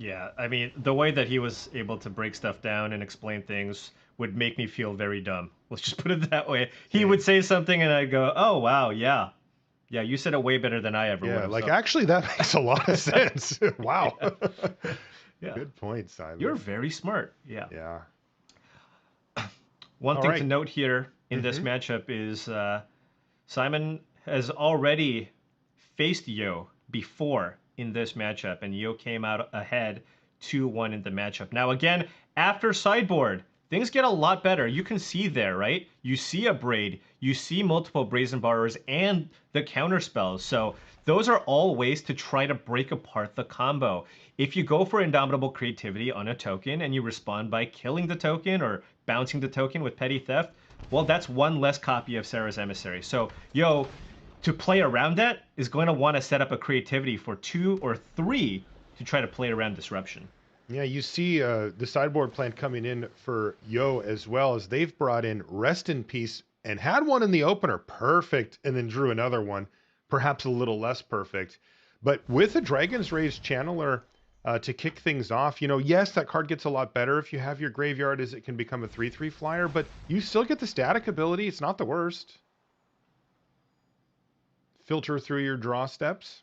Yeah, I mean, the way that he was able to break stuff down and explain things would make me feel very dumb. Let's just put it that way. He would say something and I'd go, oh, wow, yeah. Yeah, you said it way better than I ever would have. Like, actually, that makes a lot of sense. Wow. Yeah. Good point, Simon. You're very smart. Yeah. Yeah. One thing to note here in this matchup is Simon has already faced Yo before in this matchup, and Yo came out ahead 2-1 in the matchup. Now, again, after sideboard, things get a lot better. You can see there, right? You see a Braid, you see multiple Brazen Borrowers, and the counter spells. So those are all ways to try to break apart the combo. If you go for Indomitable Creativity on a token and you respond by killing the token or bouncing the token with Petty Theft, well, that's one less copy of Serra's Emissary. So, Yo, to play around that, is going to want to set up a creativity for 2 or 3 to try to play around Disruption. Yeah, you see the sideboard plan coming in for Yo as well, as they've brought in Rest in Peace and had one in the opener, perfect, and then drew another one, perhaps a little less perfect. But with a Dragon's Rage Channeler to kick things off, yes, that card gets a lot better if you have your graveyard, as it can become a 3/3 flyer, but you still get the static ability. It's not the worst. Filter through your draw steps.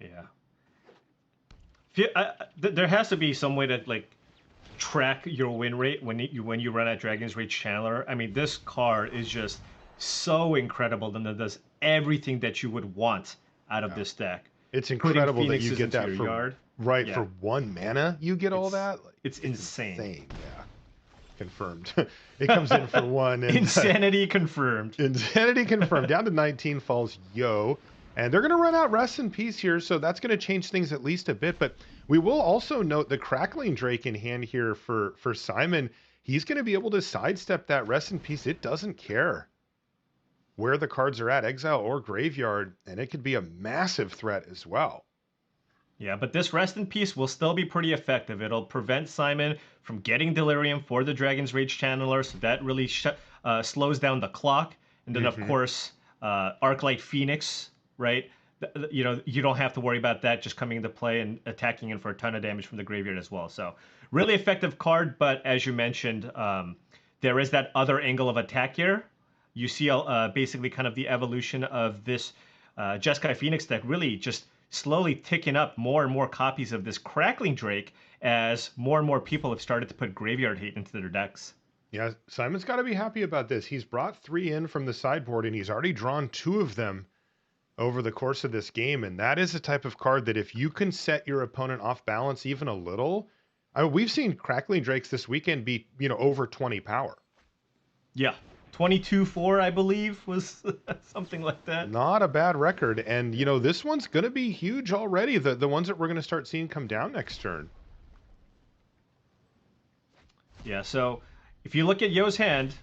Yeah. There has to be some way to like track your win rate when you run at Dragon's Rage Channeler. I mean, this card is just so incredible, and it does everything that you would want out of this deck. It's incredible that you get that for for yard. for 1 mana. You get all that. It's insane. Yeah, confirmed. It comes in for 1. And, Insanity confirmed. Insanity confirmed. Down to 19 falls Yo. And they're going to run out Rest in Peace here, so that's going to change things at least a bit. But we will also note the Crackling Drake in hand here for Simon. He's going to be able to sidestep that Rest in Peace. It doesn't care where the cards are at, exile or graveyard, and it could be a massive threat as well. Yeah, but this Rest in Peace will still be pretty effective. It'll prevent Simon from getting Delirium for the Dragon's Rage Channeler, so that really slows down the clock. And then, of course, Arclight Phoenix, right? You don't have to worry about that just coming into play and attacking in for a ton of damage from the graveyard as well. So really effective card, but as you mentioned, there is that other angle of attack here. You see basically kind of the evolution of this Jeskai Phoenix deck really just slowly ticking up more and more copies of this Crackling Drake as more and more people have started to put graveyard hate into their decks. Yeah, Simon's got to be happy about this. He's brought 3 in from the sideboard, and he's already drawn 2 of them over the course of this game. And that is a type of card that if you can set your opponent off balance even a little, we've seen Crackling Drakes this weekend be, over 20 power. Yeah. 22-4, I believe, was something like that. Not a bad record. And, this one's going to be huge already. The ones that we're going to start seeing come down next turn. Yeah, so if you look at Yo's hand,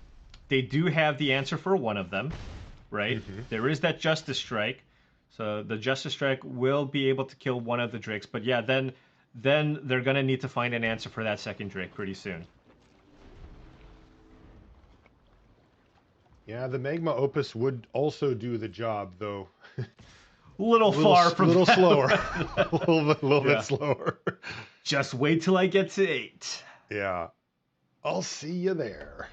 they do have the answer for one of them, right? There is that Justice Strike. So the Justice Strike will be able to kill one of the Drakes. But yeah, then they're going to need to find an answer for that second Drake pretty soon. Yeah, the Magma Opus would also do the job, though. Little far from little that. slower. a little bit slower. Just wait till I get to 8. Yeah. I'll see you there.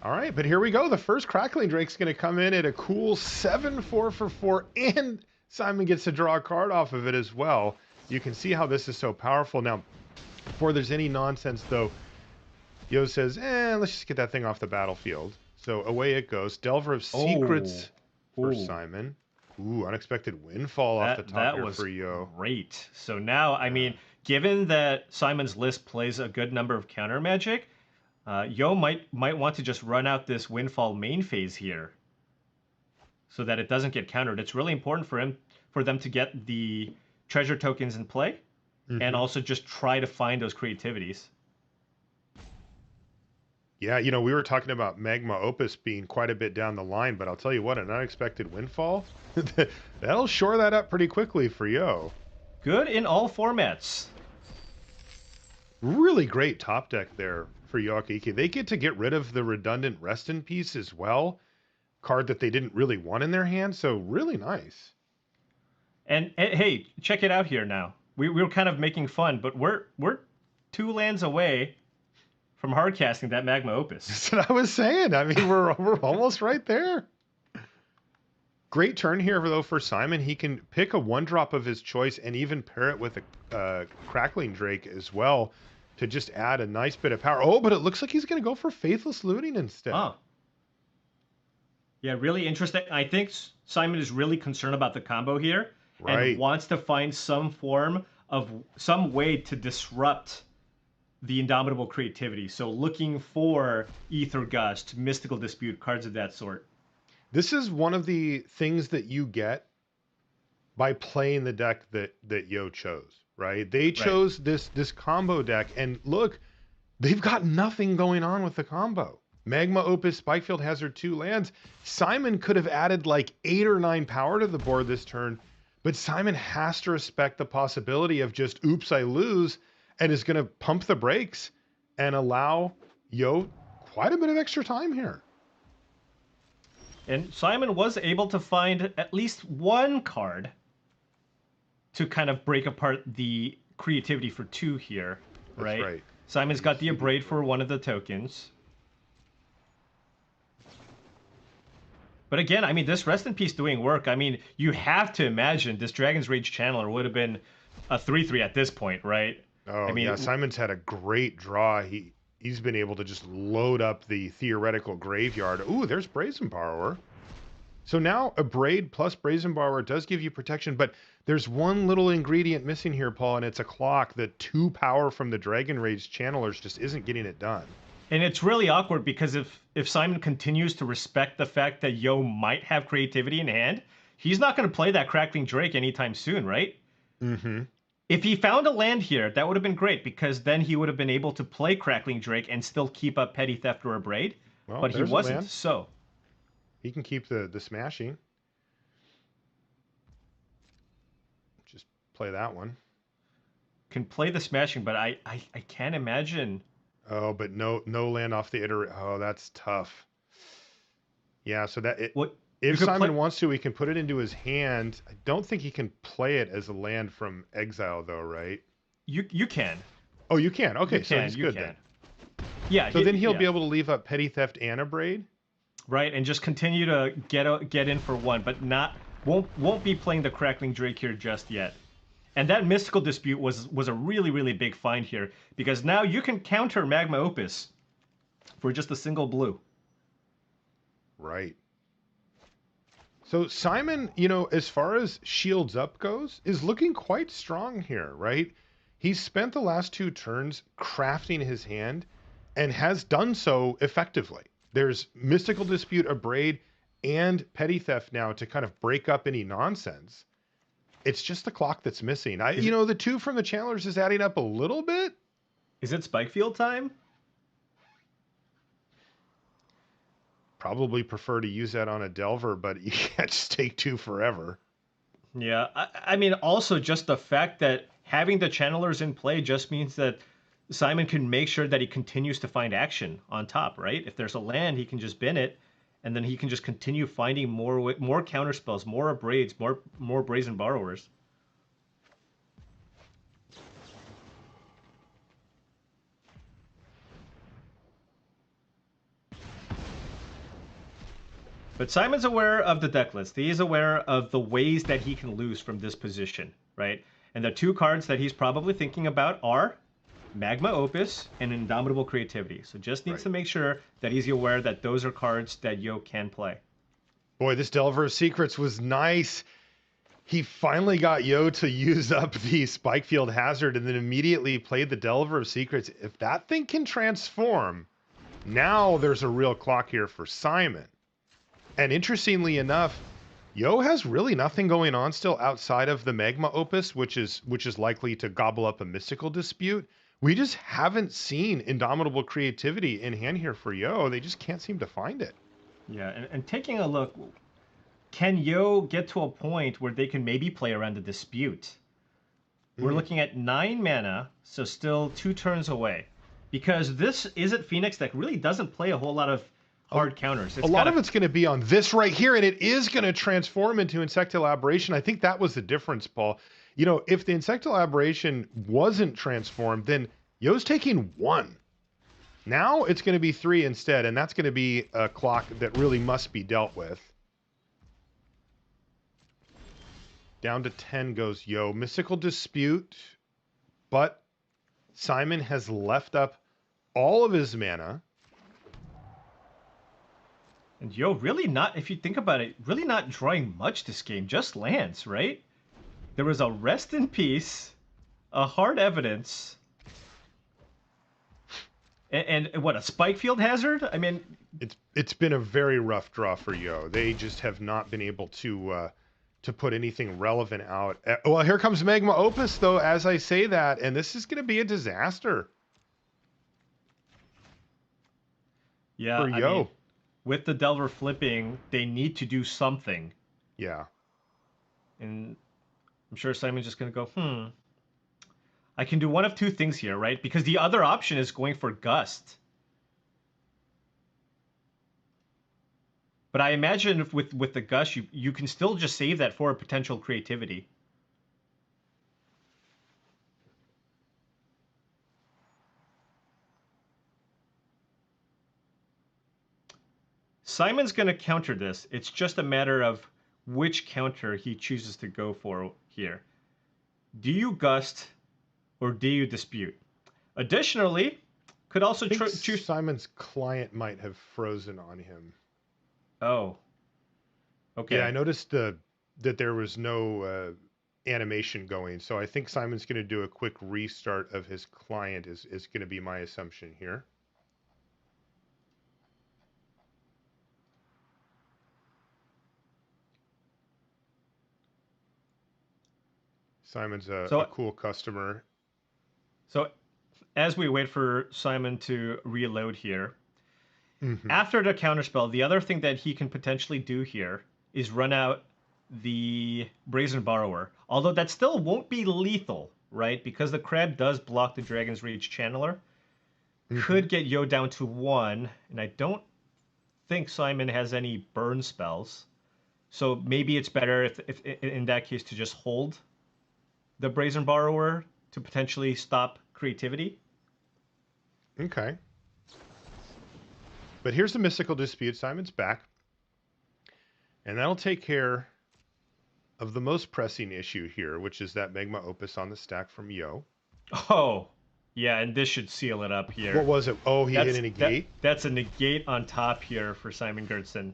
All right, but here we go. The first Crackling Drake's going to come in at a cool 7-4 for 4, and Simon gets to draw a card off of it as well. You can see how this is so powerful. Now, before there's any nonsense, though, Yo says, let's just get that thing off the battlefield. So away it goes. Delver of Secrets for Simon. Ooh, unexpected windfall off the top here for Yo. Great. So now, I mean, given that Simon's list plays a good number of counter magic, Yo might want to just run out this windfall main phase here so that it doesn't get countered. It's really important for them to get the treasure tokens in play and also just try to find those creativities. Yeah, we were talking about Magma Opus being quite a bit down the line, but I'll tell you what, an unexpected windfall, that'll shore that up pretty quickly for Yo. Good in all formats. Really great top deck there for Yoakiki. They get to get rid of the redundant Rest in Peace as well, card that they didn't really want in their hand, so really nice. And hey, check it out here now. We were kind of making fun, but we're 2 lands away from hardcasting that Magma Opus. That's what I was saying. I mean, we're almost right there. Great turn here, though, for Simon. He can pick a 1-drop of his choice and even pair it with a Crackling Drake as well to just add a nice bit of power. Oh, but it looks like he's going to go for Faithless Looting instead. Oh. Yeah, really interesting. I think Simon is really concerned about the combo here and wants to find some way to disrupt the Indomitable creativity. So looking for Ether Gust, Mystical Dispute, cards of that sort. This is one of the things that you get by playing the deck that Yo chose, right? They chose this combo deck, and look, they've got nothing going on with the combo. Magma Opus, Spikefield Hazard, 2 lands. Simon could have added like 8 or 9 power to the board this turn, But Simon has to respect the possibility of just, oops, I lose, and is going to pump the brakes and allow Yo quite a bit of extra time here. And Simon was able to find at least one card to kind of break apart the creativity for 2 here, right? That's right. Simon's got the Abrade for one of the tokens. But again, I mean, this Rest in Peace doing work. I mean, you have to imagine this Dragon's Rage Channeler would have been a 3/3 at this point, right? Oh, I mean, yeah, Simon's had a great draw. He's been able to just load up the theoretical graveyard. Ooh, there's Brazen Borrower. So now Abrade plus Brazen Borrower does give you protection, but there's one little ingredient missing here, Paul, and it's a clock. The 2 power from the Dragon Rage Channelers just isn't getting it done. And it's really awkward because if Simon continues to respect the fact that Yo might have creativity in hand, he's not going to play that Crackling Drake anytime soon, right? Mm-hmm. If he found a land here, that would have been great because then he would have been able to play Crackling Drake and still keep up Petty Theft or Abrade. Well, but he there's a wasn't, land. so. He can keep the smashing. Just play that one. Can play the smashing, but I can't imagine. Oh, but no land off the iter. Oh, that's tough. Yeah, so that if Simon wants to, he can put it into his hand. I don't think he can play it as a land from exile, though, right? You can. Oh, you can. Okay, You so can, he's you good can. then. Yeah. So then he'll yeah. be able to leave up Petty Theft and Abrade. Right, and just continue to get in for 1, but won't be playing the Crackling Drake here just yet. And that Mystical Dispute was a really, really big find here, because now you can counter Magma Opus for just a single blue. Right. So Simon, as far as shields up goes, is looking quite strong here, right? He's spent the last 2 turns crafting his hand and has done so effectively. There's Mystical Dispute, Abrade, and Petty Theft now to kind of break up any nonsense. It's just the clock that's missing. The 2 from the Channelers is adding up a little bit. Is it Spikefield time? Probably prefer to use that on a Delver, but you can't just take 2 forever. Yeah, I mean, also just the fact that having the Channelers in play just means that Simon can make sure that he continues to find action on top, right? If there's a land, he can just bin it, and then he can just continue finding more counterspells, more Abrades, more Brazen Borrowers. But Simon's aware of the deck list. He is aware of the ways that he can lose from this position, right? And the 2 cards that he's probably thinking about are Magma Opus and Indomitable Creativity. So just needs to make sure that he's aware that those are cards that Yo can play. Boy, this Delver of Secrets was nice. He finally got Yo to use up the Spikefield Hazard and then immediately played the Delver of Secrets. If that thing can transform, now there's a real clock here for Simon. And interestingly enough, Yo has really nothing going on still outside of the Magma Opus, which is likely to gobble up a Mystical Dispute. We just haven't seen Indomitable Creativity in hand here for Yo. They just can't seem to find it. Yeah, and taking a look, can Yo get to a point where they can maybe play around the Dispute? We're looking at 9 mana, so still 2 turns away. Because this Izzet Phoenix deck really doesn't play a whole lot of hard counters. A lot of it's going to be on this right here, and it is going to transform into Insectile Aberration. I think that was the difference, Paul. If the Insectile Aberration wasn't transformed, then Yo's taking 1. Now it's going to be 3 instead, and that's going to be a clock that really must be dealt with. Down to 10 goes Yo. Mystical Dispute, but Simon has left up all of his mana. And Yo really not, if you think about it, really not drawing much this game, just lands, right? There was a Rest in Peace, a Hard Evidence, and what, a Spikefield Hazard? I mean, it's been a very rough draw for Yo. They just have not been able to put anything relevant out. Well, here comes Magma Opus, though, as I say that, and this is going to be a disaster. Yeah, for Yo. I mean, with the Delver flipping, they need to do something. Yeah. And I'm sure Simon's just going to go, I can do one of two things here, right? Because the other option is going for Gust. But I imagine with the Gust, you can still just save that for a potential creativity. Simon's going to counter this. It's just a matter of which counter he chooses to go for here. Do you Gust or do you Dispute? Additionally, could also choose... Simon's client might have frozen on him. Oh. Okay. Yeah, I noticed that there was no animation going, so I think Simon's going to do a quick restart of his client is going to be my assumption here. Simon's a cool customer. So as we wait for Simon to reload here, after the counterspell, the other thing that he can potentially do here is run out the Brazen Borrower. Although that still won't be lethal, right? Because the Crab does block the Dragon's Rage Channeler. Could get Yo down to 1, and I don't think Simon has any burn spells. So maybe it's better if in that case to just hold the Brazen Borrower to potentially stop creativity. Okay. But here's the Mystical Dispute. Simon's back. And that'll take care of the most pressing issue here, which is that Magma Opus on the stack from Yo. Oh, yeah, and this should seal it up here. What was it? Oh, he hit a negate? That's a negate on top here for Simon Gertzen.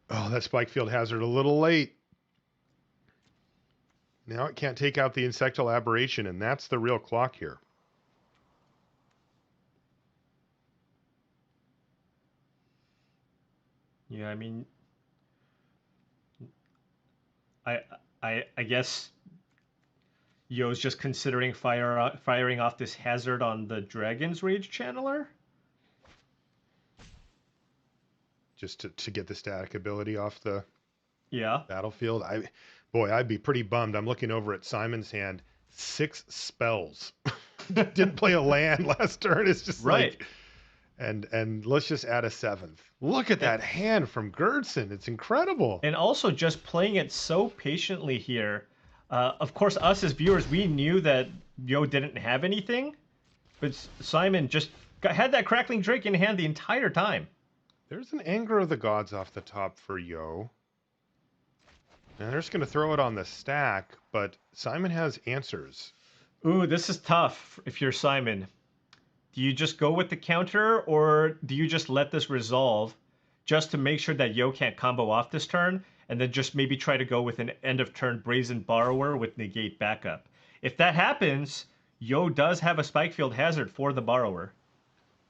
Oh, that Spikefield Hazard a little late. Now it can't take out the Insectal Aberration, and that's the real clock here. Yeah, I mean, I guess Yo's just considering firing off this hazard on the Dragon's Rage Channeler. Just to get the static ability off the battlefield. I'd be pretty bummed. I'm looking over at Simon's hand. 6 spells. Didn't play a land last turn. It's just like, and let's just add a 7th. Look at that hand from Gertzen. It's incredible. And also just playing it so patiently here. Of course, us as viewers, we knew that Yo didn't have anything, but Simon just had that Crackling Drake in hand the entire time. There's an Anger of the Gods off the top for Yo. Now they're just going to throw it on the stack, but Simon has answers. Ooh, this is tough if you're Simon. Do you just go with the counter, or do you just let this resolve just to make sure that Yo can't combo off this turn, and then just maybe try to go with an end-of-turn Brazen Borrower with negate backup? If that happens, Yo does have a Spikefield Hazard for the Borrower.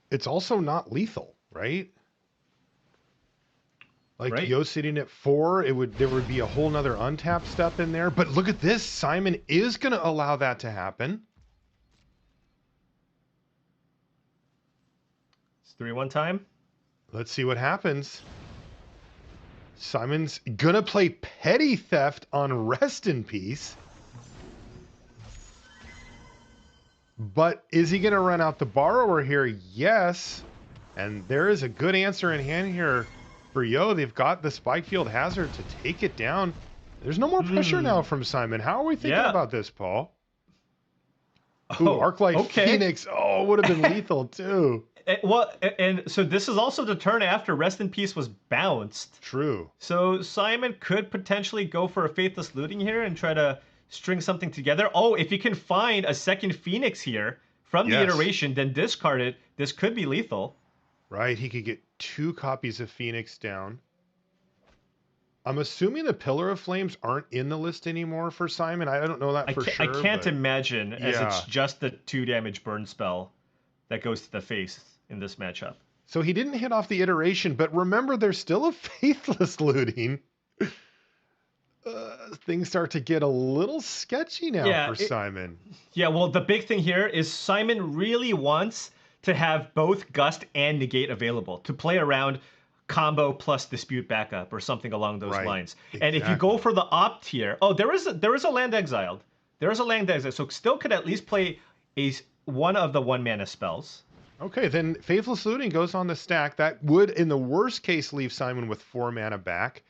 It's also not lethal, right? Like Yo sitting at 4, there would be a whole nother untap step in there. But look at this. Simon is going to allow that to happen. It's 3-1 time. Let's see what happens. Simon's going to play Petty Theft on Rest in Peace. But is he going to run out the Borrower here? Yes. And there is a good answer in hand here. For Yo, they've got the Spikefield Hazard to take it down. There's no more pressure now from Simon. How are we thinking about this, Paul? Ooh, Arclight Phoenix. Oh, would have been lethal too. And so this is also the turn after Rest in Peace was bounced. True. So Simon could potentially go for a Faithless Looting here and try to string something together. Oh, if you can find a second Phoenix here from the iteration, then discard it. This could be lethal. Right, he could get 2 copies of Phoenix down. I'm assuming the Pillar of Flames aren't in the list anymore for Simon. I don't know that for sure. I can't imagine, as it's just the 2 damage burn spell that goes to the face in this matchup. So he didn't hit off the iteration, but remember, there's still a Faithless Looting. Things start to get a little sketchy now for Simon. Yeah, well, the big thing here is Simon really wants to have both Gust and Negate available to play around combo plus dispute backup or something along those Right, lines. And if you go for the opt here, there is a land exiled. There is a land exiled, so still could at least play one of the 1-mana spells. Okay, then Faithless Looting goes on the stack. That would, in the worst case, leave Simon with 4 mana back.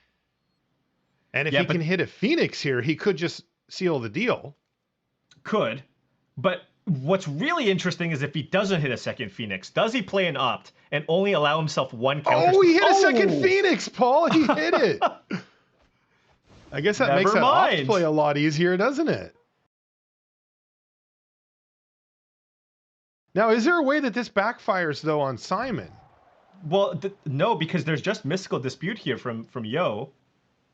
And if he can hit a Phoenix here, he could just seal the deal. Could, but what's really interesting is if he doesn't hit a second Phoenix, does he play an opt and only allow himself 1 counter? Oh, he hit a second Phoenix, Paul. He hit it. I guess that makes that opt play a lot easier, doesn't it? Now, is there a way that this backfires, though, on Simon? Well, no, because there's just Mystical Dispute here from Yo.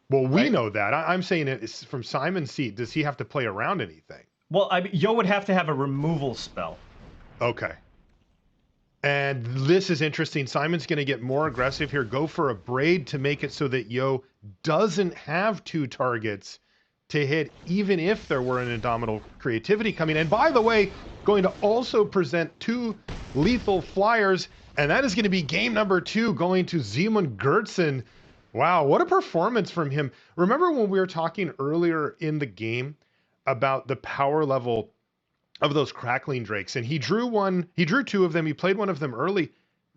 Well, we know that. I'm saying it's from Simon's seat. Does he have to play around anything? Well, I mean, Yo would have to have a removal spell. Okay. And this is interesting. Simon's going to get more aggressive here. Go for a Braid to make it so that Yo doesn't have 2 targets to hit, even if there were an Indomitable Creativity coming. And by the way, going to also present 2 lethal flyers, and that is going to be game number 2 going to Simon Gertzen. Wow, what a performance from him. Remember when we were talking earlier in the game about the power level of those Crackling Drakes, and he drew 2 of them, he played one of them early.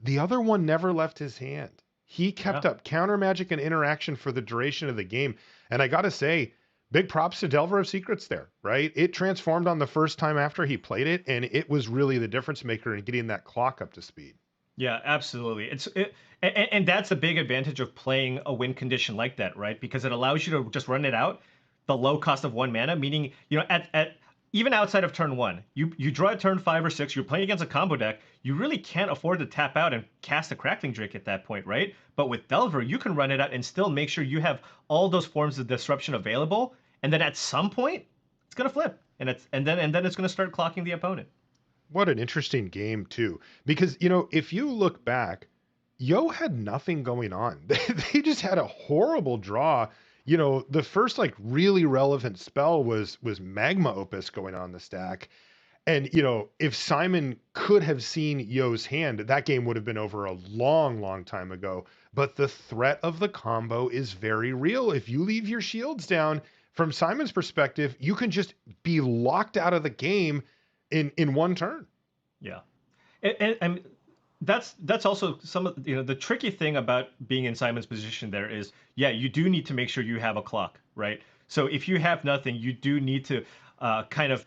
The other one never left his hand. He kept up counter magic and interaction for the duration of the game. And I got to say, big props to Delver of Secrets there, right? It transformed on the first time after he played it, and it was really the difference maker in getting that clock up to speed. Yeah, absolutely. And that's a big advantage of playing a win condition like that, right? Because it allows you to just run it out, the low cost of 1 mana, meaning, at even outside of turn 1, you draw at turn 5 or 6, you're playing against a combo deck, you really can't afford to tap out and cast a Crackling Drake at that point, right? But with Delver, you can run it out and still make sure you have all those forms of disruption available, and then at some point, it's gonna flip, and then it's gonna start clocking the opponent. What an interesting game too, because if you look back, Yo had nothing going on. They just had a horrible draw. The first really relevant spell was Magma Opus going on the stack. And if Simon could have seen Yo's hand, that game would have been over a long, long time ago. But the threat of the combo is very real. If you leave your shields down, from Simon's perspective, you can just be locked out of the game in 1 turn. Yeah. And that's also some of the tricky thing about being in Simon's position there is, you do need to make sure you have a clock, right? So if you have nothing, you do need to kind of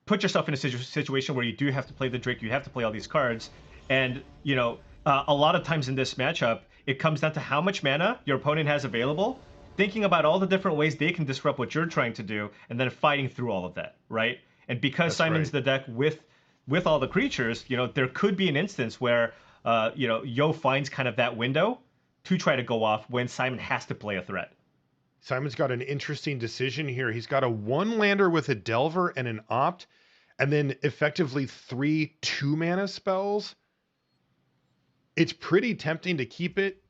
put yourself in a situation where you do have to play the Drake, you have to play all these cards, and a lot of times in this matchup, it comes down to how much mana your opponent has available, thinking about all the different ways they can disrupt what you're trying to do, and then fighting through all of that, right? And because Simon's the deck with all the creatures, there could be an instance where, Yo finds kind of that window to try to go off when Simon has to play a threat. Simon's got an interesting decision here. He's got a 1-lander with a Delver and an Opt, and then effectively 3 2-mana spells. It's pretty tempting to keep it.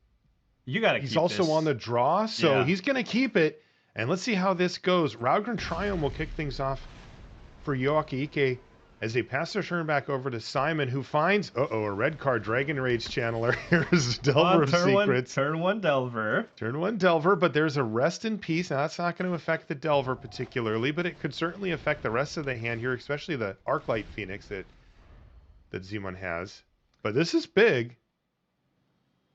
You got to keep He's also this. on the draw, so he's going to keep it. And let's see how this goes. Raugrin Triumph will kick things off for Yoaki-Ike as they pass their turn back over to Simon, who finds, a red card, Dragon Rage Channeler. Here's Delver of Secrets. Turn 1 Delver. Turn 1 Delver, but there's a Rest in Peace. Now, that's not going to affect the Delver particularly, but it could certainly affect the rest of the hand here, especially the Arclight Phoenix that Simon has. But this is big.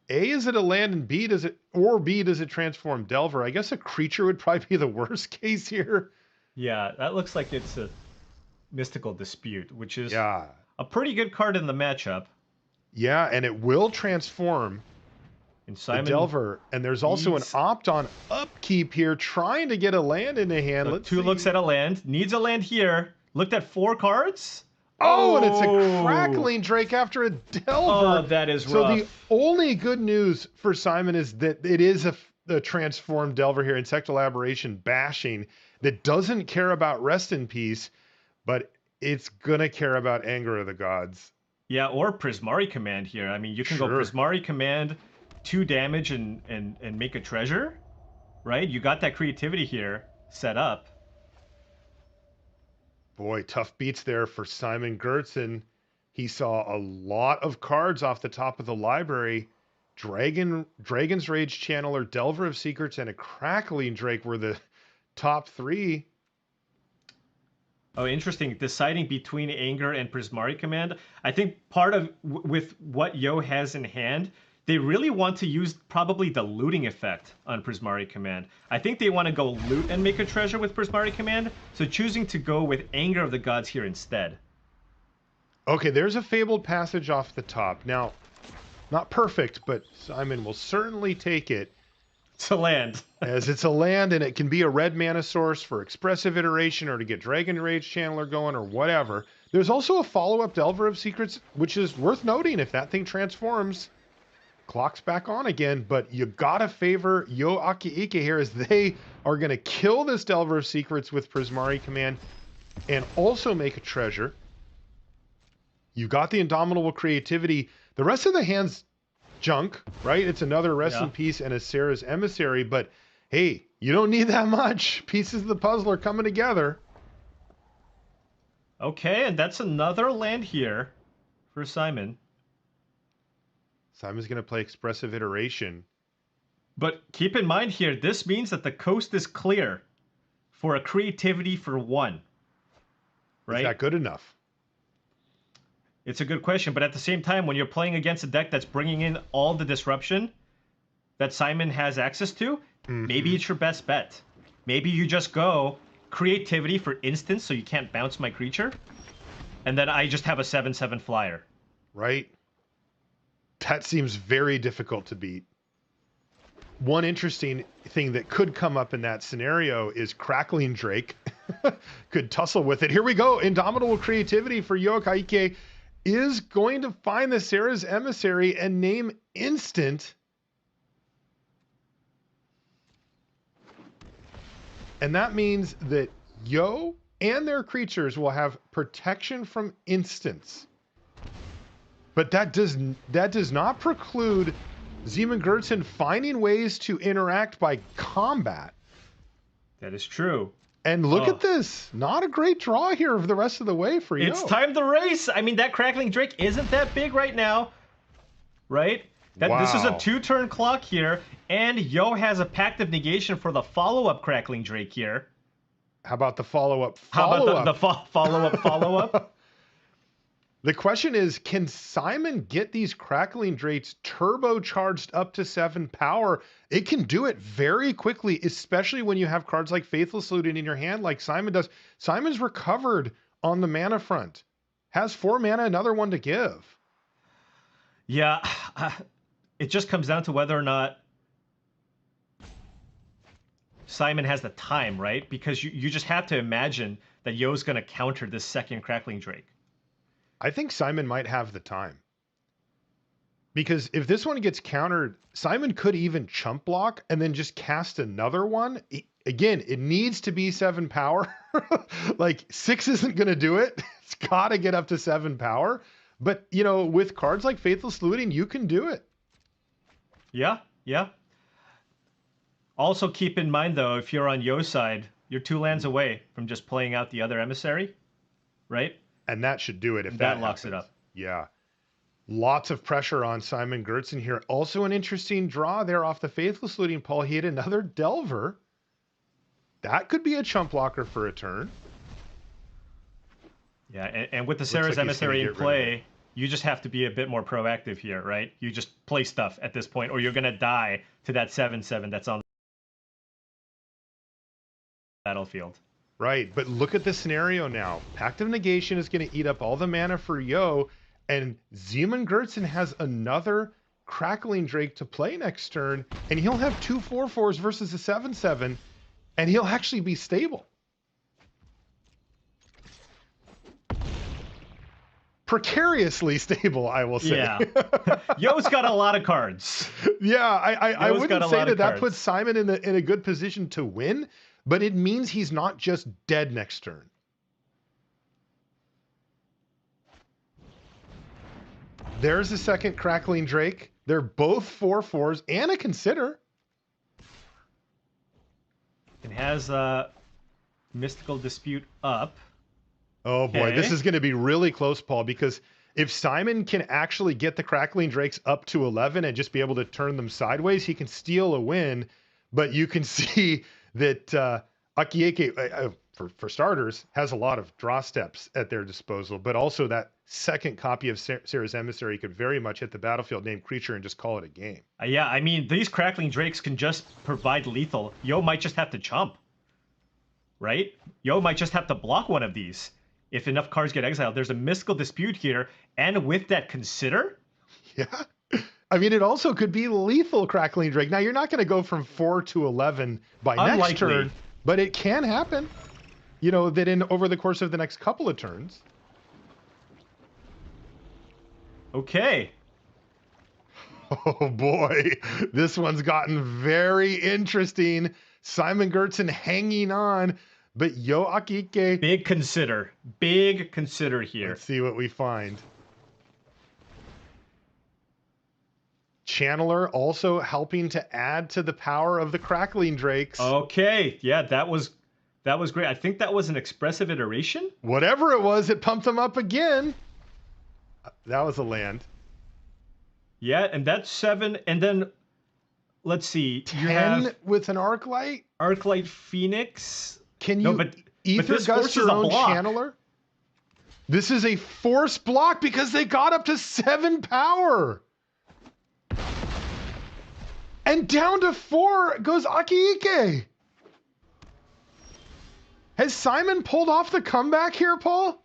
A, is it a land, and B, does it transform Delver? I guess a creature would probably be the worst case here. Yeah, that looks like it's a Mystical Dispute, which is a pretty good card in the matchup. Yeah, and it will transform and Simon the Delver. And there's also an Opt on upkeep here, trying to get a land in the hand. So Let's 2 see. looks at a land, needs a land here, looked at 4 cards. Oh, and it's a Crackling Drake after a Delver. Oh, that is rough. So the only good news for Simon is that it is a transformed Delver here, Insectal Aberration bashing, that doesn't care about Rest in Peace, but it's going to care about Anger of the Gods. Yeah, or Prismari Command here. I mean, you can go Prismari Command, 2 damage and make a treasure, right? You got that creativity here set up. Boy, tough beats there for Simon Gertzen. He saw a lot of cards off the top of the library, Dragon's Rage Channeler, Delver of Secrets, and a Crackling Drake were the top 3. Oh, interesting. Deciding between Anger and Prismari Command. I think part of with what Yo has in hand, they really want to use probably the looting effect on Prismari Command. I think they want to go loot and make a treasure with Prismari Command, so choosing to go with Anger of the Gods here instead. Okay, there's a Fabled Passage off the top. Now, not perfect, but Simon will certainly take it. It's a land. As it's a land, and it can be a red mana source for Expressive Iteration or to get Dragon Rage Channeler going or whatever. There's also a follow-up Delver of Secrets, which is worth noting. If that thing transforms, clock's back on again. But you gotta favor Yo Akiike here, as they are going to kill this Delver of Secrets with Prismari Command and also make a treasure. You got the Indomitable Creativity. The rest of the hand's junk, right? It's another Rest in Peace and a Sarah's Emissary, but hey, you don't need that much. Pieces of the puzzle are coming together. Okay, and that's another land here for Simon. Simon's going to play Expressive Iteration. But keep in mind here, this means that the coast is clear for a creativity for 1. Right? Is that good enough? It's a good question, but at the same time, when you're playing against a deck that's bringing in all the disruption that Simon has access to, maybe it's your best bet. Maybe you just go creativity for instance, so you can't bounce my creature, and then I just have a 7/7 flyer. Right? That seems very difficult to beat. One interesting thing that could come up in that scenario is Crackling Drake. Could tussle with it. Here we go. Indomitable Creativity for Yo Akiike is going to find the Sarah's Emissary and name instant. And that means that Yo and their creatures will have protection from instants. But that does not preclude Zeman Gertzen finding ways to interact by combat. That is true. And look at this. Not a great draw here of the rest of the way for Yo. It's time to race. I mean, that Crackling Drake isn't that big right now. Right? This is a 2-turn clock here. And Yo has a Pact of Negation for the follow-up Crackling Drake here. How about the follow-up? How about the follow-up? The question is, can Simon get these Crackling Drakes turbocharged up to 7 power? It can do it very quickly, especially when you have cards like Faithless Looting in your hand like Simon does. Simon's recovered on the mana front. Has 4 mana, another one to give. Yeah, it just comes down to whether or not Simon has the time, right? Because you just have to imagine that Yo's going to counter this second Crackling Drake. I think Simon might have the time. Because if this one gets countered, Simon could even chump block and then just cast another one. Again, it needs to be 7 power. Like 6 isn't going to do it. It's got to get up to 7 power. But, you know, with cards like Faithless Looting, you can do it. Yeah. Also keep in mind, though, if you're on Yo's side, you're 2 lands away from just playing out the other Emissary, right? And that should do it if that locks it up. Yeah. Lots of pressure on Simon Gertzen here. Also an interesting draw there off the Faithless Looting, Paul. He had another Delver. That could be a chump blocker for a turn. Yeah, and with the Sarah's Emissary in play, you just have to be a bit more proactive here, right? You just play stuff at this point, or you're going to die to that 7/7 that's on the battlefield. Right, but look at the scenario now. Pact of Negation is going to eat up all the mana for Yo, and Zeman Gertzen has another Crackling Drake to play next turn, and he'll have 2 4/4s versus a 7/7, and he'll actually be stable. Precariously stable, I will say. Yeah. Yo's got a lot of cards. Yeah, I wouldn't say that puts Simon in a good position to win, but it means he's not just dead next turn. There's a second Crackling Drake. They're both 4/4s and a Consider. It has Mystical Dispute up. Oh boy, this is going to be really close, Paul, because if Simon can actually get the Crackling Drakes up to 11 and just be able to turn them sideways, he can steal a win. But you can see that Akieke, for starters, has a lot of draw steps at their disposal, but also that second copy of Sarah's Emissary could very much hit the battlefield, name creature, and just call it a game. Yeah, I mean, these Crackling Drakes can just provide lethal. Yo might just have to chump, right? Yo might just have to block one of these. If enough cards get exiled, there's a mystical dispute here, and with that, consider? Yeah. I mean, it also could be lethal Crackling Drake. Now, you're not going to go from 4 to 11 by next turn, but it can happen. You know, that over the course of the next couple of turns. Okay. Oh, boy. This one's gotten very interesting. Simon Gertzen hanging on, but Yo Akieke. Big consider. Big consider here. Let's see what we find. Channeler also helping to add to the power of the Crackling Drakes. Okay. Yeah, that was great. I think that was an expressive iteration. Whatever it was, it pumped them up again. That was a land. Yeah, and that's 7. And then, let's see. 10 with an Arclight? Arclight Phoenix. Can you Ether Gust your own Channeler? This is a force block because they got up to 7 power. And down to 4 goes Akieke. Has Simon pulled off the comeback here, Paul?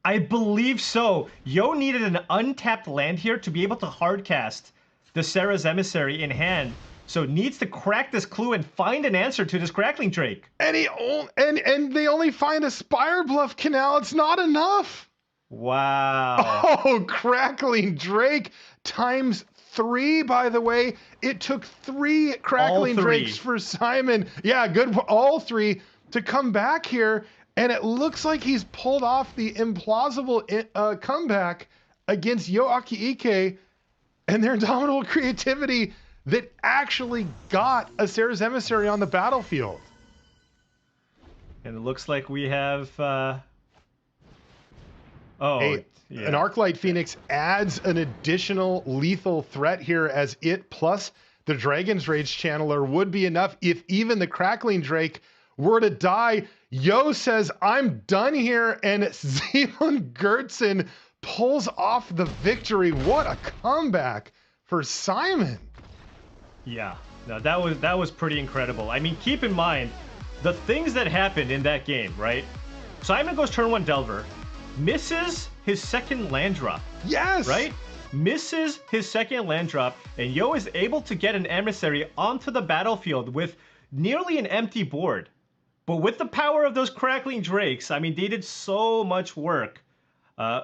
I believe so. Yo needed an untapped land here to be able to hardcast the Sarah's Emissary in hand. So needs to crack this clue and find an answer to this Crackling Drake. And they only find a Spire Bluff Canal. It's not enough. Wow. Oh, Crackling Drake times 3, by the way. It took 3 Crackling Drakes for Simon. Yeah, good. All 3 to come back here. And it looks like he's pulled off the implausible comeback against Yo Akieke and their indomitable creativity that actually got a Sarah's Emissary on the battlefield. And it looks like we have... An Arclight Phoenix adds an additional lethal threat here, as it plus the Dragon's Rage Channeler would be enough if even the Crackling Drake were to die. Yo says, I'm done here, and Simon Gertzen pulls off the victory. What a comeback for Simon. Yeah, no, that was pretty incredible. I mean, keep in mind the things that happened in that game, right? Simon goes turn 1 Delver, misses his second land drop. Yes! Right? Misses his second land drop, and Yo is able to get an Emissary onto the battlefield with nearly an empty board. But with the power of those Crackling Drakes, I mean, they did so much work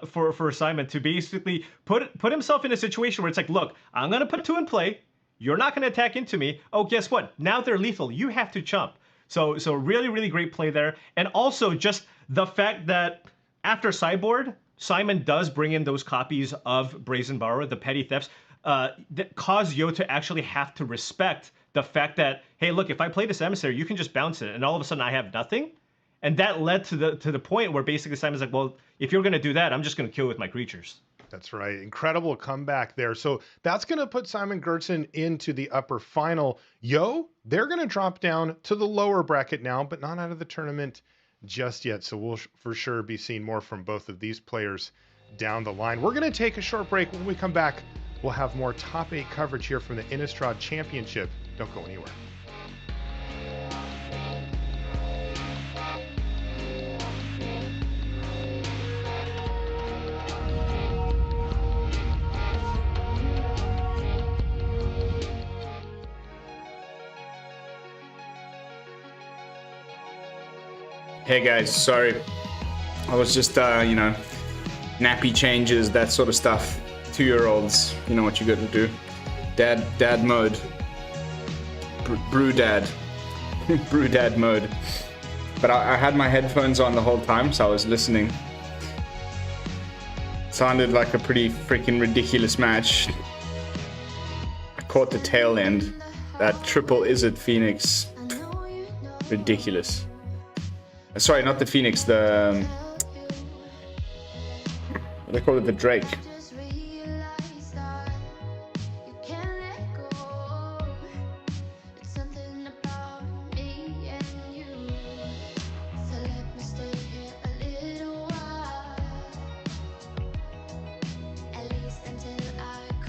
for Simon to basically put himself in a situation where it's like, look, I'm going to put 2 in play. You're not going to attack into me. Oh, guess what? Now they're lethal. You have to chump. So really, really great play there. And also just the fact that after sideboard, Simon does bring in those copies of Brazen Borrower, the petty thefts, that cause Yo to actually have to respect the fact that, hey, look, if I play this Emissary, you can just bounce it, and all of a sudden I have nothing. And that led to the point where basically Simon's like, well, if you're going to do that, I'm just going to kill with my creatures. That's right. Incredible comeback there. So that's going to put Simon Gertzen into the upper final. Yo, they're going to drop down to the lower bracket now, but not out of the tournament just yet. So we'll for sure be seeing more from both of these players down the line. We're going to take a short break. When we come back, we'll have more top 8 coverage here from the Innistrad Championship. Don't go anywhere. Hey guys, sorry. I was just, nappy changes, that sort of stuff. 2-year-olds, you know what you got to do. Dad mode. Brew dad mode. But I had my headphones on the whole time, so I was listening. Sounded like a pretty freaking ridiculous match. I caught the tail end. That triple Izzet Phoenix. Ridiculous. Sorry, not the Phoenix, the They call it the Drake.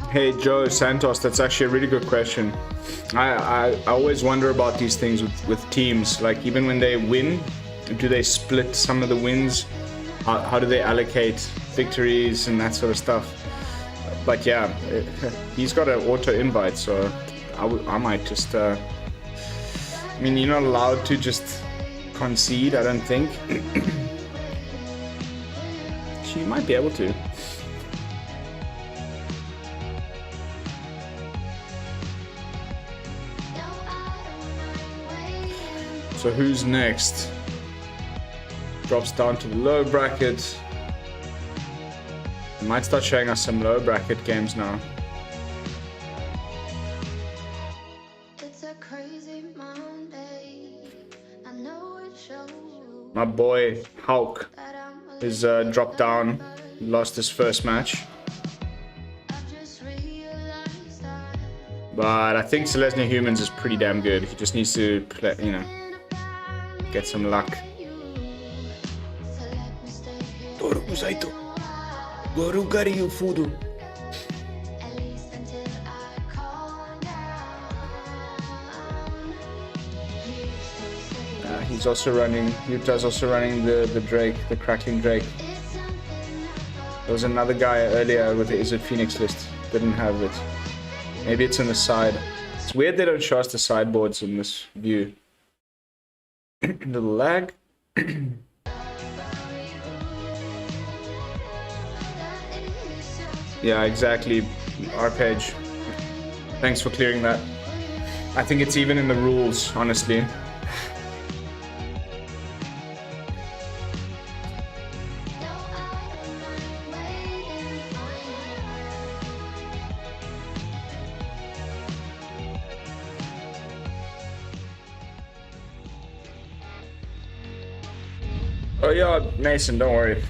Hey Joe Santos, that's actually a really good question. I always wonder about these things with teams. Like even when they win, do they split some of the wins? How do they allocate victories and that sort of stuff? But yeah, he's got an auto invite, so I might just. I mean, you're not allowed to just concede, I don't think. She might be able to. So who's next? Drops down to the low bracket. Might start showing us some low bracket games now. My boy Hulk is dropped down, lost his first match. But I think Selesnya Humans is pretty damn good. He just needs to play, get some luck. He's also running, Utah's also running the Drake, the Crackling Drake. There was another guy earlier with the Is It Phoenix list, didn't have it. Maybe it's in the side. It's weird they don't show us the sideboards in this view. Little lag. Yeah, exactly. Arpege. Thanks for clearing that. I think it's even in the rules, honestly. Oh yeah, Mason, don't worry.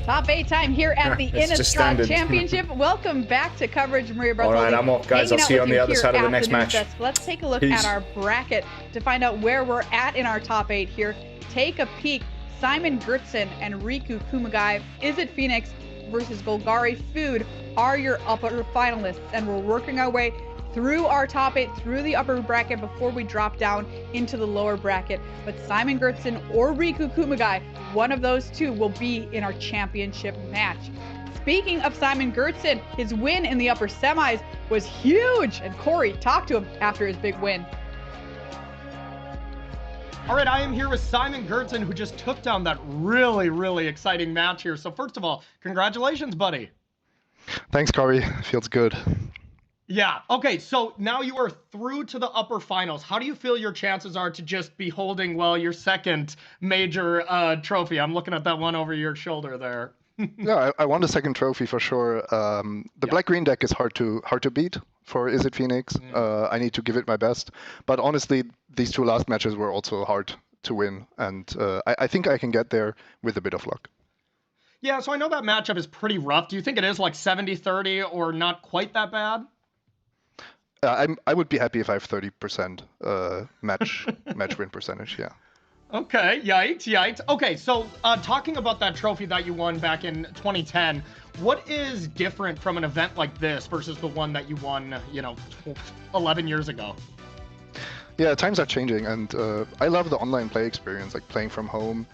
Top 8 time here at the Innistrad Championship. Welcome back to coverage, Maria Bartholdi. All right, I'm off, guys. I'll see you on the other side of the next match. Let's take a look at our bracket to find out where we're at in our top 8 here. Take a peek. Simon Gertson and Riku Kumagai, Is It Phoenix versus Golgari Food are your upper finalists, and we're working our way through our top 8, through the upper bracket before we drop down into the lower bracket. But Simon Gertson or Riku Kumagai, one of those two will be in our championship match. Speaking of Simon Gertson, his win in the upper semis was huge, and Corey talked to him after his big win. All right, I am here with Simon Gertson, who just took down that really, really exciting match here. So first of all, congratulations, buddy. Thanks, Corey. Feels good. Yeah. Okay. So now you are through to the upper finals. How do you feel your chances are to just be holding, well, your second major trophy? I'm looking at that one over your shoulder there. Yeah, I won the second trophy for sure. The black-green deck is hard to beat for Is It Phoenix. I need to give it my best. But honestly, these two last matches were also hard to win. And I think I can get there with a bit of luck. Yeah, so I know that matchup is pretty rough. Do you think it is like 70-30 or not quite that bad? I would be happy if I have 30% match win percentage, yeah. Okay, yikes. Okay, so talking about that trophy that you won back in 2010, what is different from an event like this versus the one that you won, 11 years ago? Yeah, times are changing, and I love the online play experience, like playing from home,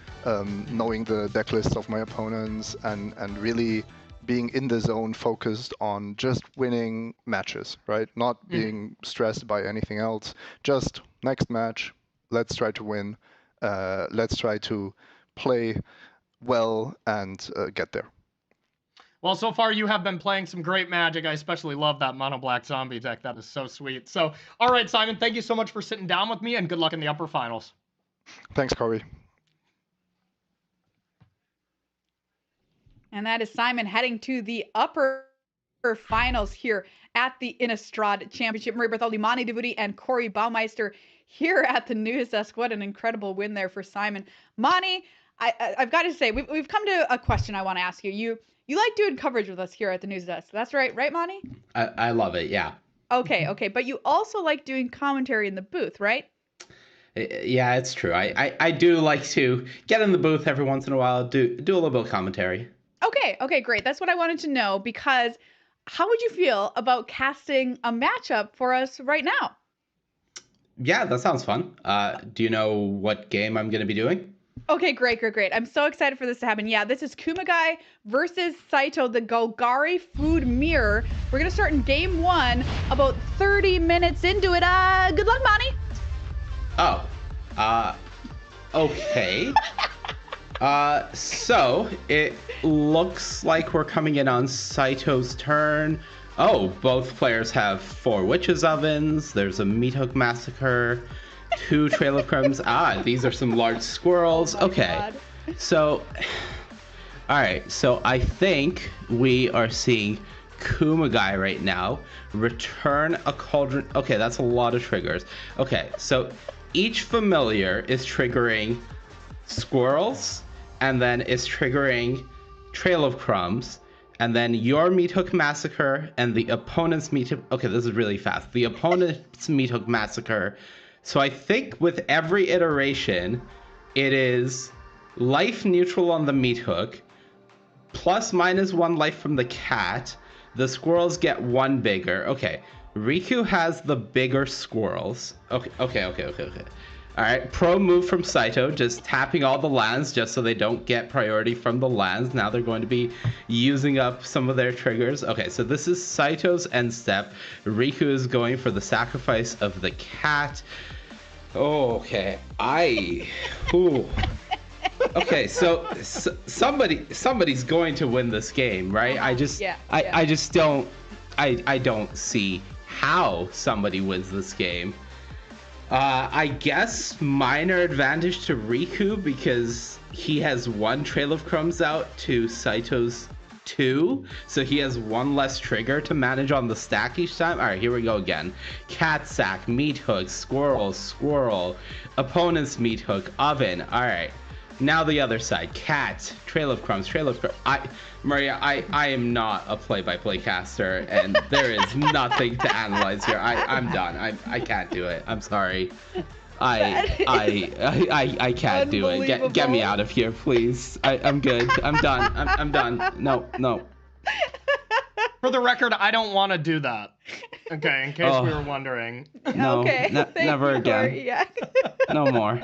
knowing the deck lists of my opponents, and really being in the zone, focused on just winning matches, right? Not being stressed by anything else. Just next match, let's try to win. Let's try to play well and get there. Well, so far you have been playing some great Magic. I especially love that mono black zombie deck. That is so sweet. So, all right, Simon, thank you so much for sitting down with me, and good luck in the upper finals. Thanks, Corey. And that is Simon heading to the upper finals here at the Innistrad Championship. Maria Bartholdi, Mani Devuti, and Corey Baumeister here at the news desk. What an incredible win there for Simon. Mani, I've got to say, we've come to a question I want to ask you. You like doing coverage with us here at the News Desk. That's right, Monty? I love it. Yeah. Okay. But you also like doing commentary in the booth, right? Yeah, it's true. I do like to get in the booth every once in a while, do a little bit of commentary. Okay, great. That's what I wanted to know, because how would you feel about casting a matchup for us right now? Yeah, that sounds fun. Do you know what game I'm going to be doing? Okay, great. I'm so excited for this to happen. Yeah, this is Kumagai versus Saito, the Golgari Food Mirror. We're going to start in game 1, about 30 minutes into it. Good luck, Monty. Okay. So it looks like we're coming in on Saito's turn. Oh, both players have 4 Witches Ovens. There's a Meat Hook Massacre, 2 Trail of Crumbs. These are some large squirrels. Okay. God. So, all right. So I think we are seeing Kumagai right now return a cauldron. Okay, that's a lot of triggers. Okay, so each familiar is triggering squirrels, and then is triggering Trail of Crumbs, and then your Meat Hook Massacre and the opponent's Meat Hook. Okay, this is really fast. The opponent's Meat Hook Massacre. So I think with every iteration, it is life neutral on the Meat Hook, +/- 1 life from the cat. The squirrels get 1 bigger. Okay, Riku has the bigger squirrels. Okay. All right, pro move from Saito, just tapping all the lands just so they don't get priority from the lands. Now they're going to be using up some of their triggers. Okay, so this is Saito's end step. Riku is going for the sacrifice of the cat. Okay, Okay, so somebody's going to win this game, right? I just don't see how somebody wins this game. I guess minor advantage to Riku because he has 1 Trail of Crumbs out to Saito's 2, so he has 1 less trigger to manage on the stack each time. All right, here we go again. Cat sack, Meat Hook, squirrel, opponent's Meat Hook, oven. All right. Now the other side, cat, Trail of Crumbs. Maria, I am not a play-by-play caster, and there is nothing to analyze here. I'm done. I can't do it. I'm sorry. I can't do it. Get me out of here, please. I'm good. I'm done. I'm done. No. For the record, I don't want to do that. Okay, in case we were wondering. No, okay. Never again. Yeah. No more.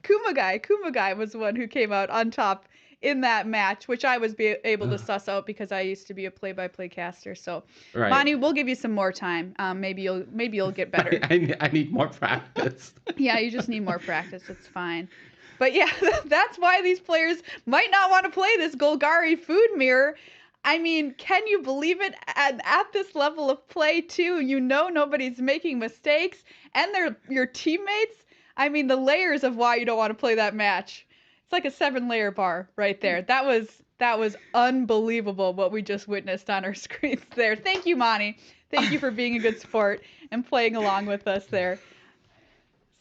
Kumagai was the one who came out on top in that match, which I was able to suss out because I used to be a play-by-play caster. So, right. Manu, we'll give you some more time. Maybe you'll get better. I need more practice. Yeah, you just need more practice. It's fine. But yeah, that's why these players might not want to play this Golgari Food Mirror. I mean, can you believe it? At this level of play, too, nobody's making mistakes, and they're your teammates. I mean, the layers of why you don't want to play that match. It's like a 7-layer bar right there. That was unbelievable what we just witnessed on our screens there. Thank you, Monty. Thank you for being a good sport and playing along with us there.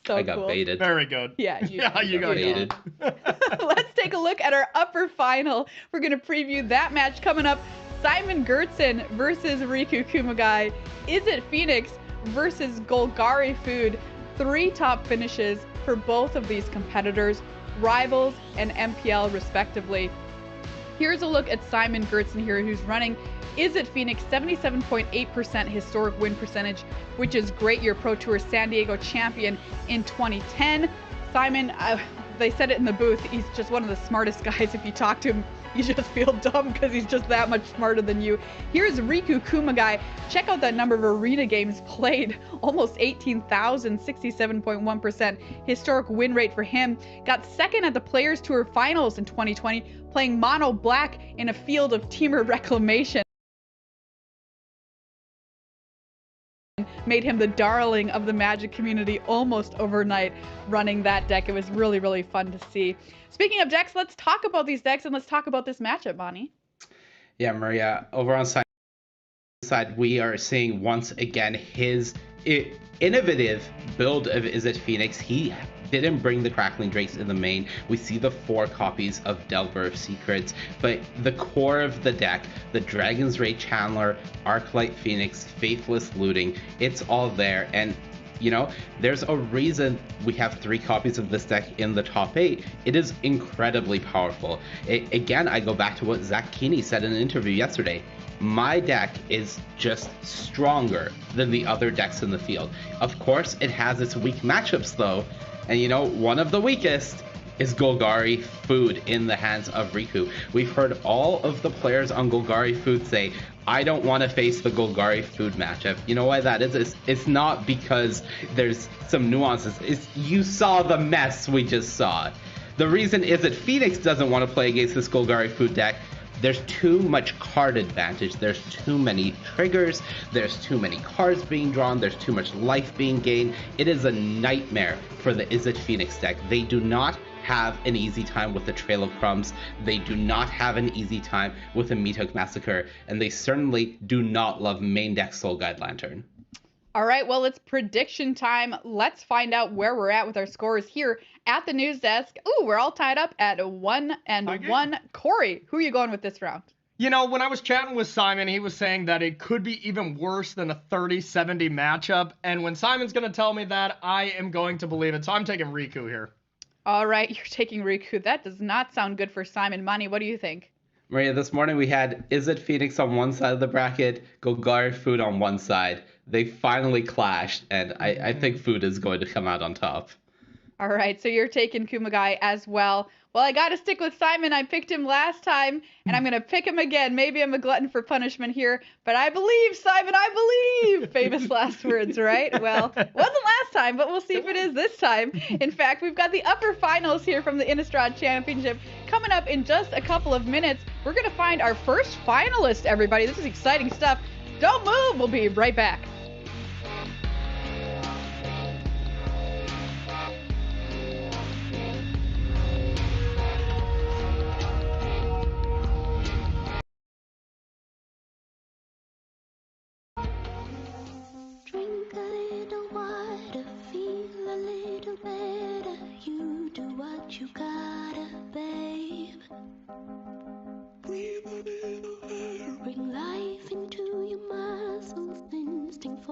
So I got cool. baited. Very good. Yeah, you got baited. Let's take a look at our upper final. We're going to preview that match coming up. Simon Gertzen versus Riku Kumagai. Is it Phoenix versus Golgari Food? 3 top finishes for both of these competitors, Rivals and MPL respectively. Here's a look at Simon Gertzen here, who's running Is It Phoenix, 77.8% historic win percentage, which is great. Your Pro Tour San Diego champion in 2010. Simon, they said it in the booth, he's just one of the smartest guys. If you talk to him, you just feel dumb because he's just that much smarter than you. Here's Riku Kumagai. Check out that number of arena games played. Almost 18,000, 67.1% historic win rate for him. Got second at the Players Tour Finals in 2020, playing mono black in a field of Teamer Reclamation. Made him the darling of the Magic community almost overnight running that deck. It was really, really fun to see. Speaking of decks, let's talk about these decks and let's talk about this matchup, Bonnie. Yeah, Maria, over on side, we are seeing once again his innovative build of Izzet Phoenix. He didn't bring the Crackling Drakes in the main. We see the 4 copies of Delver of Secrets, but the core of the deck, the Dragon's Ray Chandler, Arclight Phoenix, Faithless Looting, it's all there. And you know, there's a reason we have 3 copies of this deck in the top 8. It is incredibly powerful. Again, I go back to what Zach Keeney said in an interview yesterday. My deck is just stronger than the other decks in the field. Of course, it has its weak matchups though. And you know, one of the weakest is Golgari Food in the hands of Riku. We've heard all of the players on Golgari Food say, I don't want to face the Golgari Food matchup. You know why that is? It's not because there's some nuances. It's you saw the mess we just saw. The reason is that Phoenix doesn't want to play against this Golgari Food deck. There's too much card advantage. There's too many triggers. There's too many cards being drawn. There's too much life being gained. It is a nightmare for the Izzet Phoenix deck. They do not have an easy time with the Trail of Crumbs. They do not have an easy time with the Meat Hook Massacre. And they certainly do not love main deck Soul Guide Lantern. All right, well, it's prediction time. Let's find out where we're at with our scores here at the news desk. Ooh, we're all tied up at 1-1. Corey, who are you going with this round? You know, when I was chatting with Simon, he was saying that it could be even worse than a 30-70 matchup. And when Simon's going to tell me that, I am going to believe it. So I'm taking Riku here. All right, you're taking Riku. That does not sound good for Simon. Mani, what do you think? Maria, this morning we had Izzet Phoenix on one side of the bracket, Golgari Food on one side. They finally clashed, and I think Food is going to come out on top. All right, so you're taking Kumagai as well. Well, I got to stick with Simon. I picked him last time, and I'm going to pick him again. Maybe I'm a glutton for punishment here, but I believe, Simon, I believe. Famous last words, right? Well, it wasn't last time, but we'll see if it is this time. In fact, we've got the upper finals here from the Innistrad Championship coming up in just a couple of minutes. We're going to find our first finalist, everybody. This is exciting stuff. Don't move. We'll be right back. Drink a little water, feel a little better. You do what you gotta, babe. Breathe a little better. Bring life into your muscles, instinct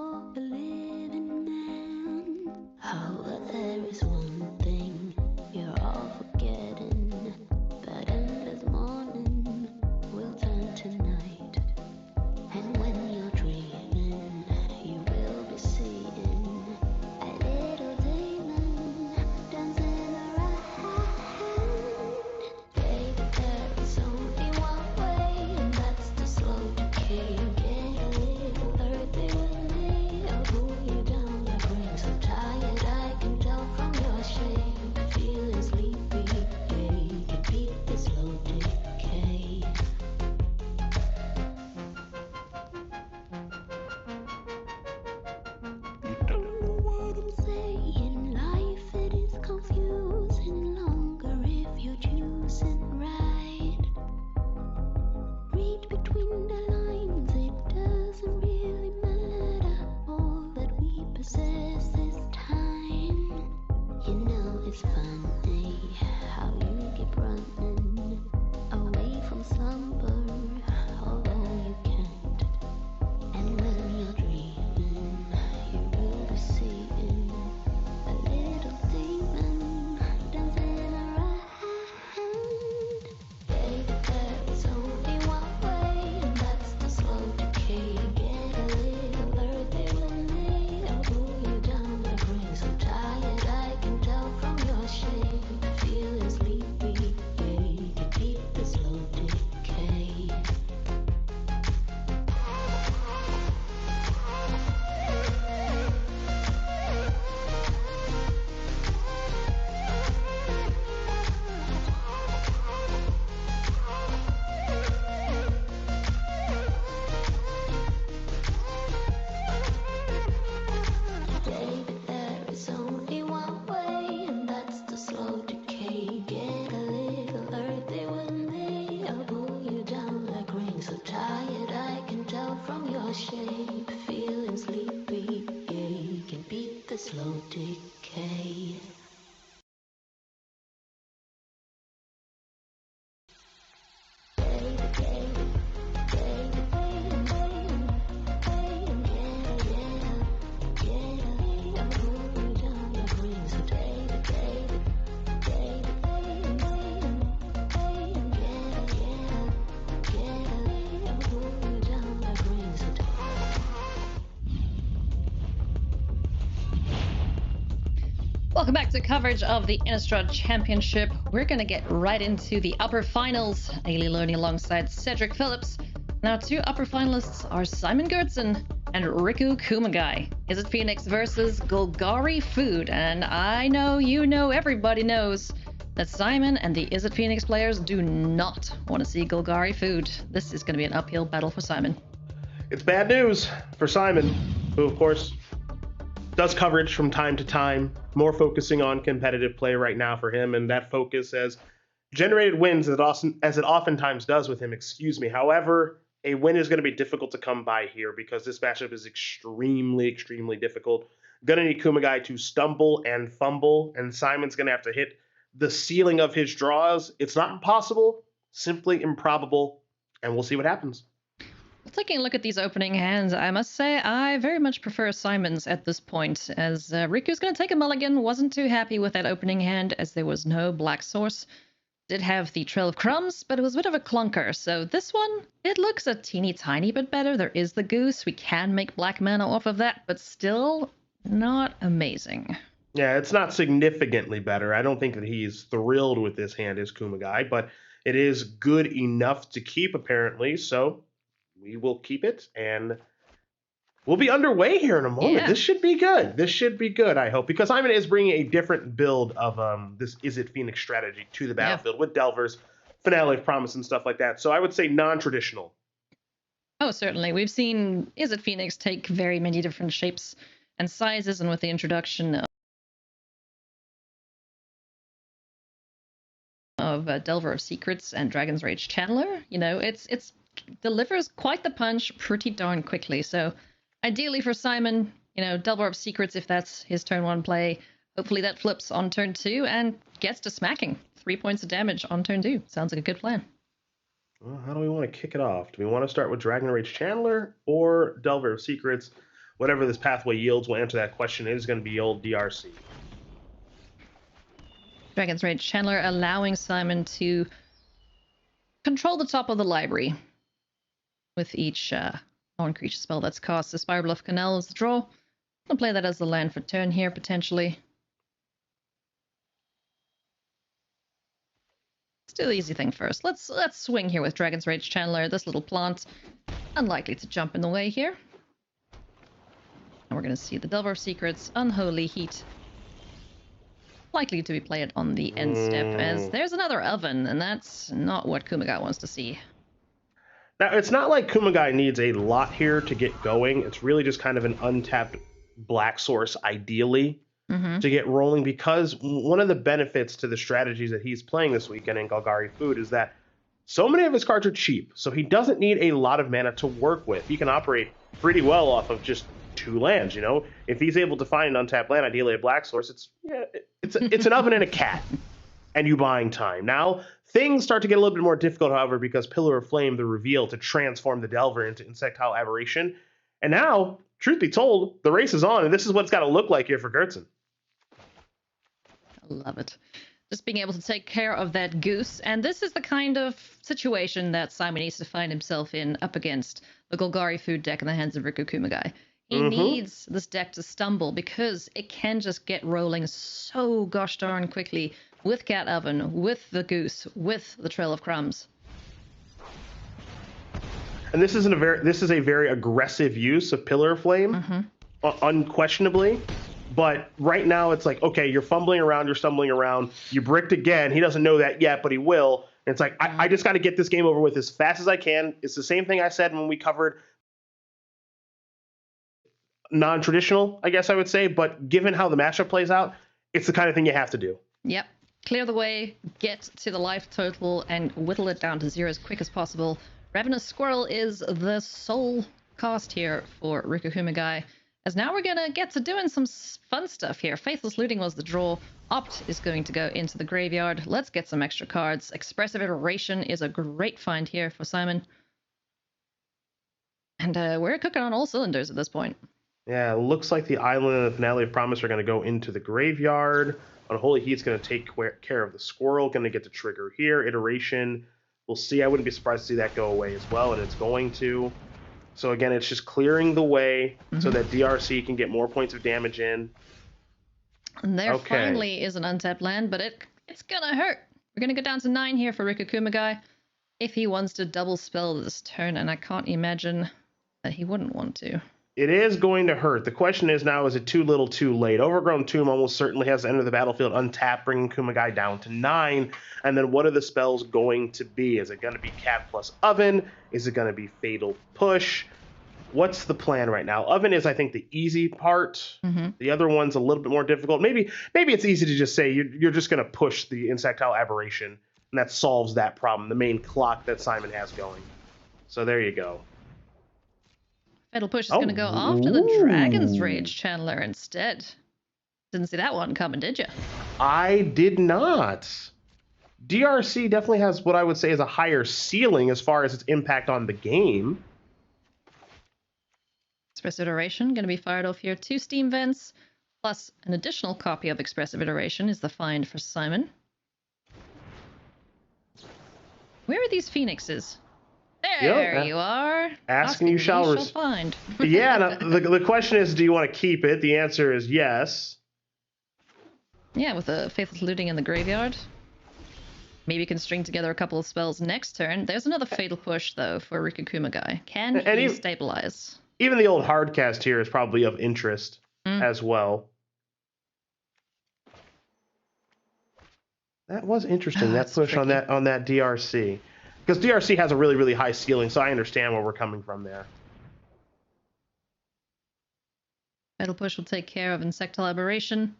decay. Welcome back to coverage of the Innistrad Championship. We're going to get right into the upper finals. Ailey Loney alongside Cedric Phillips. Now, two upper finalists are Simon Gertzen and Riku Kumagai. Is it Phoenix versus Golgari Food? And I know, you know, everybody knows that Simon and the Is It Phoenix players do not want to see Golgari Food. This is going to be an uphill battle for Simon. It's bad news for Simon, who, of course, does coverage from time to time, more focusing on competitive play right now for him, and that focus has generated wins as it oftentimes does with him, However, a win is going to be difficult to come by here because this matchup is extremely, extremely difficult. Gonna need Kumagai to stumble and fumble, and Simon's going to have to hit the ceiling of his draws. It's not impossible, simply improbable, and we'll see what happens. Taking a look at these opening hands, I must say I very much prefer Simon's at this point, as Riku's going to take a mulligan. Wasn't too happy with that opening hand, as there was no black source. Did have the Trail of Crumbs, but it was a bit of a clunker. So this one, it looks a teeny tiny bit better. There is the Goose. We can make black mana off of that, but still not amazing. Yeah, it's not significantly better. I don't think that he's thrilled with this hand as Kumagai, but it is good enough to keep, apparently, so we will keep it, and we'll be underway here in a moment. Yeah. This should be good. This should be good, I hope, because Simon is bringing a different build of this Is It Phoenix strategy to the battlefield with Delvers, Finale of Promise, and stuff like that. So I would say non-traditional. Oh, certainly. We've seen Is It Phoenix take very many different shapes and sizes, and with the introduction of Delver of Secrets and Dragon's Rage Channeler, you know, it's delivers quite the punch pretty darn quickly. So ideally for Simon, you know, Delver of Secrets, if that's his turn 1 play, hopefully that flips on turn 2 and gets to smacking. 3 points of damage on turn 2. Sounds like a good plan. Well, how do we want to kick it off? Do we want to start with Dragon Rage Channeler or Delver of Secrets? Whatever this pathway yields will answer that question. It is going to be old DRC. Dragon's Rage Channeler allowing Simon to control the top of the library with each non-creature spell that's cast. The Spiral of Canal is the draw. I'm going to play that as the land for turn here, potentially. Let's do the easy thing first. Let's swing here with Dragon's Rage Channeler. This little plant, unlikely to jump in the way here. And we're going to see the Delver of Secrets, Unholy Heat. Likely to be played on the end step, as there's another oven, and that's not what Kumagai wants to see. Now, it's not like Kumagai needs a lot here to get going. It's really just kind of an untapped black source, ideally, to get rolling, because one of the benefits to the strategies that he's playing this weekend in Golgari Food is that so many of his cards are cheap, so he doesn't need a lot of mana to work with. He can operate pretty well off of just 2 lands, you know? If he's able to find an untapped land, ideally a black source, it's an oven and a cat, and you buying time. Now, things start to get a little bit more difficult, however, because Pillar of Flame, the reveal to transform the Delver into Insectile Aberration. And now, truth be told, the race is on, and this is what it's got to look like here for Gertzen. I love it. Just being able to take care of that Goose. And this is the kind of situation that Simon needs to find himself in up against the Golgari Food deck in the hands of Riku Kumagai. He needs this deck to stumble because it can just get rolling so gosh darn quickly with Cat Oven, with the Goose, with the Trail of Crumbs. And this is a very aggressive use of Pillar of Flame, unquestionably. But right now it's like, okay, you're fumbling around, you're stumbling around, you bricked again. He doesn't know that yet, but he will. And it's like, I just got to get this game over with as fast as I can. It's the same thing I said when we covered non-traditional, I guess I would say, but given how the matchup plays out, it's the kind of thing you have to do. Yep. Clear the way, get to the life total, and whittle it down to 0 as quick as possible. Ravenous Squirrel is the sole cast here for Riku Kumagai, As now we're gonna get to doing some fun stuff here. Faithless Looting was the draw. Opt is going to go into the graveyard. Let's get some extra cards. Expressive Iteration is a great find here for Simon. And we're cooking on all cylinders at this point. Yeah, looks like the Island and the Finale of Promise are going to go into the graveyard. Unholy Heat's going to take care of the Squirrel. Going to get the trigger here. Iteration. We'll see. I wouldn't be surprised to see that go away as well, and it's going to. So again, it's just clearing the way so that DRC can get more points of damage in. And there finally is an untapped land, but it's going to hurt. We're going to go down to 9 here for Riku Kumagai if he wants to double spell this turn, and I can't imagine that he wouldn't want to. It is going to hurt. The question is now, is it too little too late? Overgrown Tomb almost certainly has to enter the battlefield untapped, bringing Kumagai down to 9. And then what are the spells going to be? Is it going to be Cat plus Oven? Is it going to be Fatal Push? What's the plan right now? Oven is, I think, the easy part. The other one's a little bit more difficult. Maybe it's easy to just say you're just going to push the Insectile Aberration, and that solves that problem, the main clock that Simon has going. So there you go. Fatal Push is going to go after the Dragon's Rage Channeler instead. Didn't see that one coming, did you? I did not. DRC definitely has what I would say is a higher ceiling as far as its impact on the game. Expressive Iteration going to be fired off here. 2 Steam Vents, plus an additional copy of Expressive Iteration is the find for Simon. Where are these Phoenixes? There you are. Asking you shall find. Yeah, now, the question is, do you want to keep it? The answer is yes. Yeah, with the Faithless Looting in the graveyard. Maybe you can string together a couple of spells next turn. There's another Fatal Push, though, for Riku Kumagai. Can he stabilize? Even the old Hardcast here is probably of interest as well. That was interesting, that push on that DRC. Because DRC has a really, really high ceiling, so I understand where we're coming from there. Fatal Push will take care of Insectile Aberration.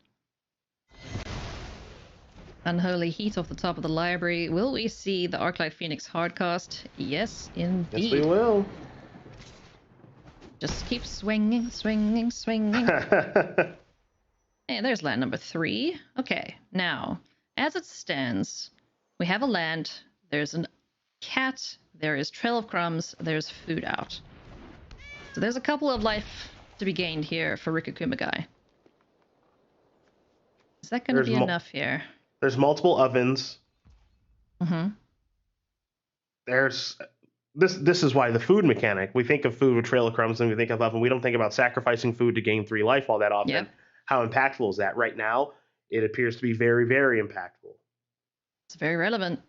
Unholy Heat off the top of the library. Will we see the Arclight Phoenix hardcast? Yes, indeed. Yes, we will. Just keep swinging, swinging, swinging. Hey, there's land number 3. Okay, now, as it stands, we have a land. There's an cat, there is Trail of Crumbs, there's food out. So there's a couple of life to be gained here for Riku Kumagai. Is that going to be enough here? There's multiple ovens. There's this is why the food mechanic. We think of food with Trail of Crumbs and we think of oven. We don't think about sacrificing food to gain 3 life all that often. Yep. How impactful is that? Right now, it appears to be very, very impactful. It's very relevant.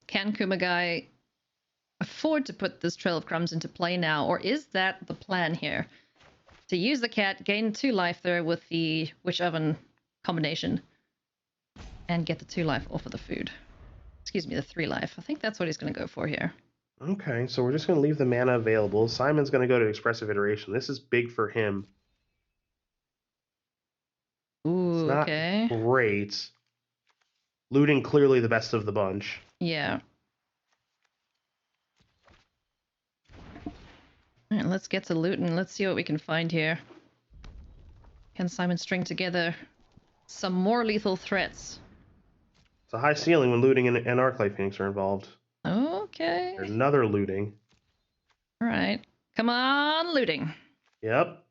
Can Kumagai afford to put this Trail of Crumbs into play now, or is that the plan here? To use the cat, gain 2 life there with the Witch Oven combination, and get the 2 life off of the food. Excuse me, the 3 life. I think that's what he's going to go for here. Okay, so we're just going to leave the mana available. Simon's going to go to Expressive Iteration. This is big for him. Ooh, it's not okay. Great. Looting clearly the best of the bunch. Yeah. All right, let's get to looting. Let's see what we can find here. Can Simon string together some more lethal threats? It's a high ceiling when looting and Arclight Phoenix are involved. Okay. There's another looting. All right. Come on, looting. Yep.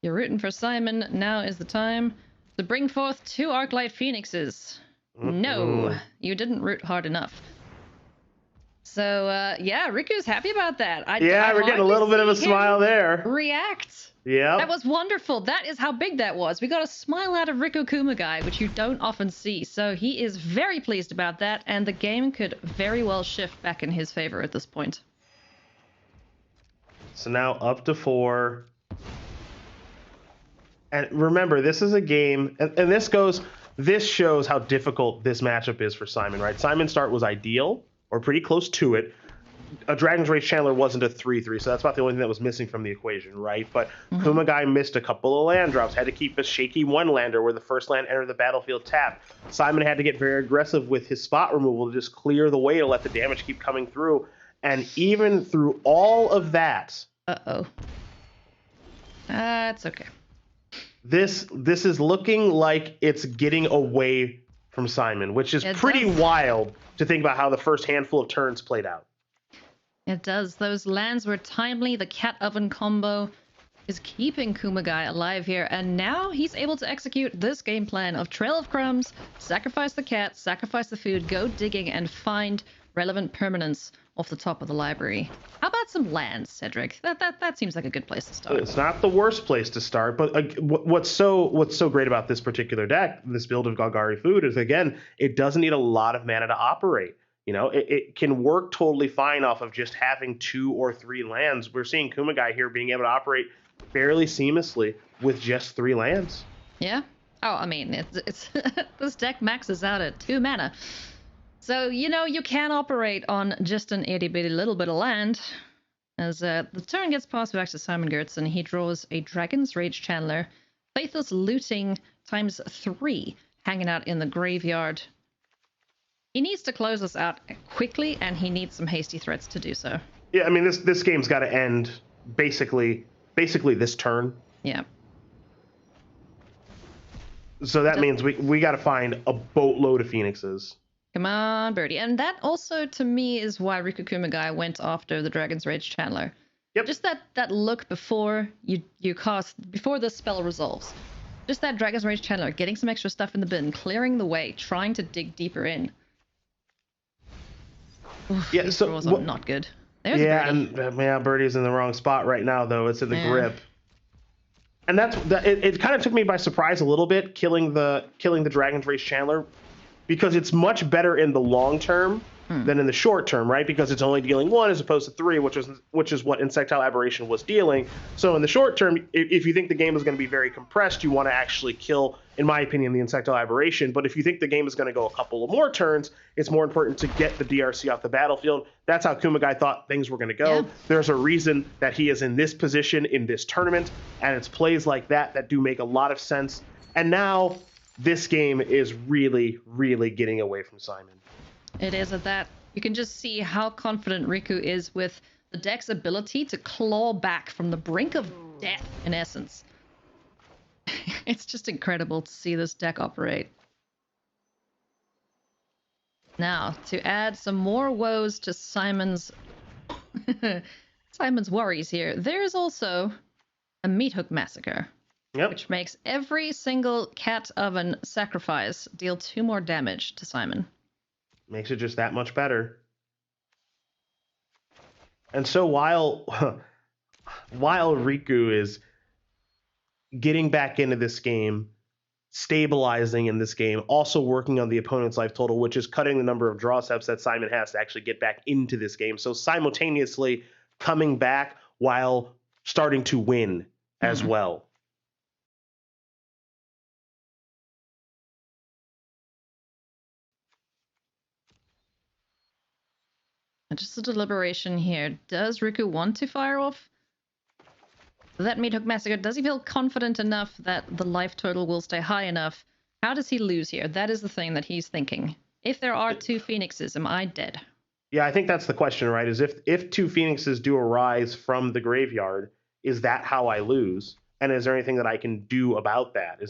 You're rooting for Simon. Now is the time to bring forth 2 Arclight Phoenixes. No, you didn't root hard enough. So, yeah, Riku's happy about that. We're getting a little bit of a smile there. React. Yeah. That was wonderful. That is how big that was. We got a smile out of Riku Kumagai, which you don't often see. So he is very pleased about that, and the game could very well shift back in his favor at this point. So now up to 4. And remember, this is a game, and this shows how difficult this matchup is for Simon, right? Simon's start was ideal, or pretty close to it. A Dragon's Rage Channeler wasn't a 3/3, so that's about the only thing that was missing from the equation, right? But Kumagai missed a couple of land drops, had to keep a shaky 1-lander where the first land entered the battlefield tapped. Simon had to get very aggressive with his spot removal to just clear the way to let the damage keep coming through. And even through all of that, It's okay. This is looking like it's getting away from Simon, which is pretty wild to think about how the first handful of turns played out. It does. Those lands were timely. The cat oven combo is keeping Kumagai alive here, and now he's able to execute this game plan of Trail of Crumbs, sacrifice the cat, sacrifice the food, go digging, and find relevant permanence off the top of the library. How about some lands, Cedric? That seems like a good place to start. It's not the worst place to start, but what's so great about this particular deck, this build of Golgari Food, is again, it doesn't need a lot of mana to operate. You know, it can work totally fine off of just having 2 or 3 lands. We're seeing Kumagai here being able to operate fairly seamlessly with just 3 lands. Yeah. Oh, I mean, it's this deck maxes out at 2 mana. So, you know, you can operate on just an itty-bitty little bit of land. As the turn gets passed back to Simon Gertzen, he draws a Dragon's Rage Channeler, Faithless Looting ×3, hanging out in the graveyard. He needs to close this out quickly, and he needs some hasty threats to do so. Yeah, I mean, this game's got to end basically this turn. Yeah. So that means we got to find a boatload of Phoenixes. Come on, Birdie. And that also, to me, is why Riku Kumagai went after the Dragon's Rage Channeler. Yep. Just that look before you cast, before the spell resolves. Just that Dragon's Rage Channeler, getting some extra stuff in the bin, clearing the way, trying to dig deeper in. Oof, Yeah, these so draws are not good. There's yeah, Birdie. and Birdie's in the wrong spot right now, though. It's in the grip. And it kind of took me by surprise a little bit, killing the Dragon's Rage Channeler, because it's much better in the long term than in the short term, right? Because it's only dealing 1 as opposed to 3, which is what Insectile Aberration was dealing. So in the short term, if you think the game is going to be very compressed, you want to actually kill, in my opinion, the Insectile Aberration. But if you think the game is going to go a couple of more turns, it's more important to get the DRC off the battlefield. That's how Kumagai thought things were going to go. Yeah. There's a reason that he is in this position in this tournament, and it's plays like that do make a lot of sense. And now this game is really, really getting away from Simon. It is at that. You can just see how confident Riku is with the deck's ability to claw back from the brink of death, in essence. It's just incredible to see this deck operate. Now, to add some more woes to Simon's worries here, there's also a Meat Hook Massacre. Yep. Which makes every single cat oven sacrifice deal 2 more damage to Simon. Makes it just that much better. And so while Riku is getting back into this game, stabilizing in this game, also working on the opponent's life total, which is cutting the number of draw steps that Simon has to actually get back into this game. So simultaneously coming back while starting to win as well. Just a deliberation here. Does Riku want to fire off that Meat Hook Massacre? Does he feel confident enough that the life total will stay high enough? How does he lose here? That is the thing that he's thinking. If there are 2 Phoenixes, am I dead? Yeah, I think that's the question, right? Is if 2 Phoenixes do arise from the graveyard, is that how I lose? And is there anything that I can do about that?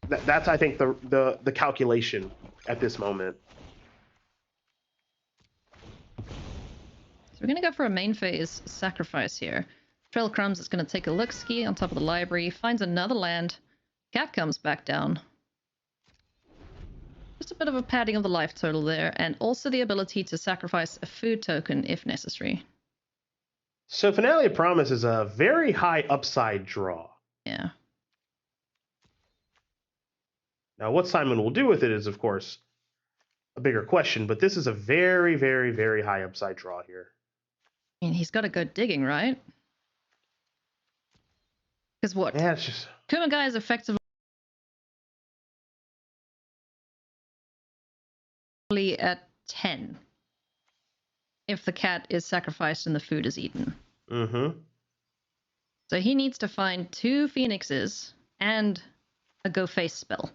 That's I think the calculation at this moment. We're going to go for a main phase sacrifice here. Trail Crumbs is going to take a look-ski on top of the library, finds another land. Cat comes back down. Just a bit of a padding of the life total there, and also the ability to sacrifice a food token if necessary. So Finale of Promise is a very high upside draw. Yeah. Now what Simon will do with it is, of course, a bigger question, but this is a very, very, very high upside draw here. I mean, he's got to go digging, right? Because what? Yeah, it's just... Kumagai is effectively at 10 if the cat is sacrificed and the food is eaten. Mm-hmm. So he needs to find 2 Phoenixes and a Go Face spell.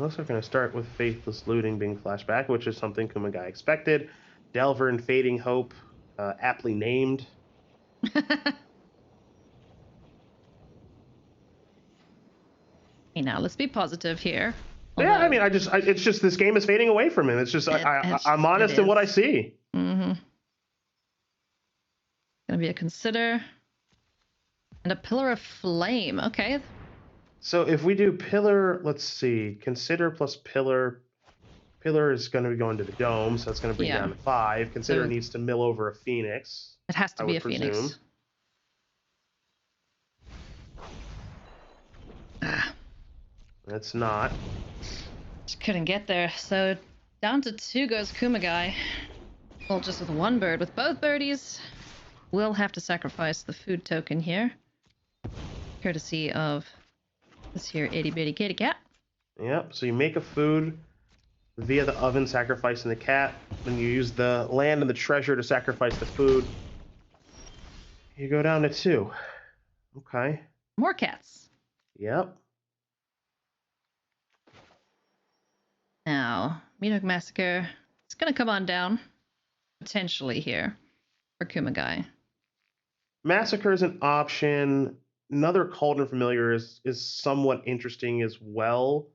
Also going to start with Faithless Looting being flashback, which is something Kumagai expected. Delver and Fading Hope aptly named. Hey, now let's be positive here. Yeah, I mean, it's just this game is fading away from him. It's just I'm honest in what I see. Mm-hmm. Gonna be a consider and a pillar of flame. Okay. So if we do pillar, let's see, consider plus pillar. Pillar is going to be going to the dome, so that's going to bring down to 5. Consider So needs to mill over a phoenix. it has to be a phoenix. It's not. Just couldn't get there. So down to 2 goes Kumagai. Well, just with 1 bird. With both birdies, we'll have to sacrifice the food token here. Courtesy of this here itty bitty kitty cat. Yep, so you make a food via the oven, sacrificing the cat. Then you use the land and the treasure to sacrifice the food. You go down to 2. Okay. More cats. Yep. Now, Minook Massacre. It's gonna come on down. Potentially here. For Kumagai. Massacre is an option. Another Cauldron Familiar is somewhat interesting as well.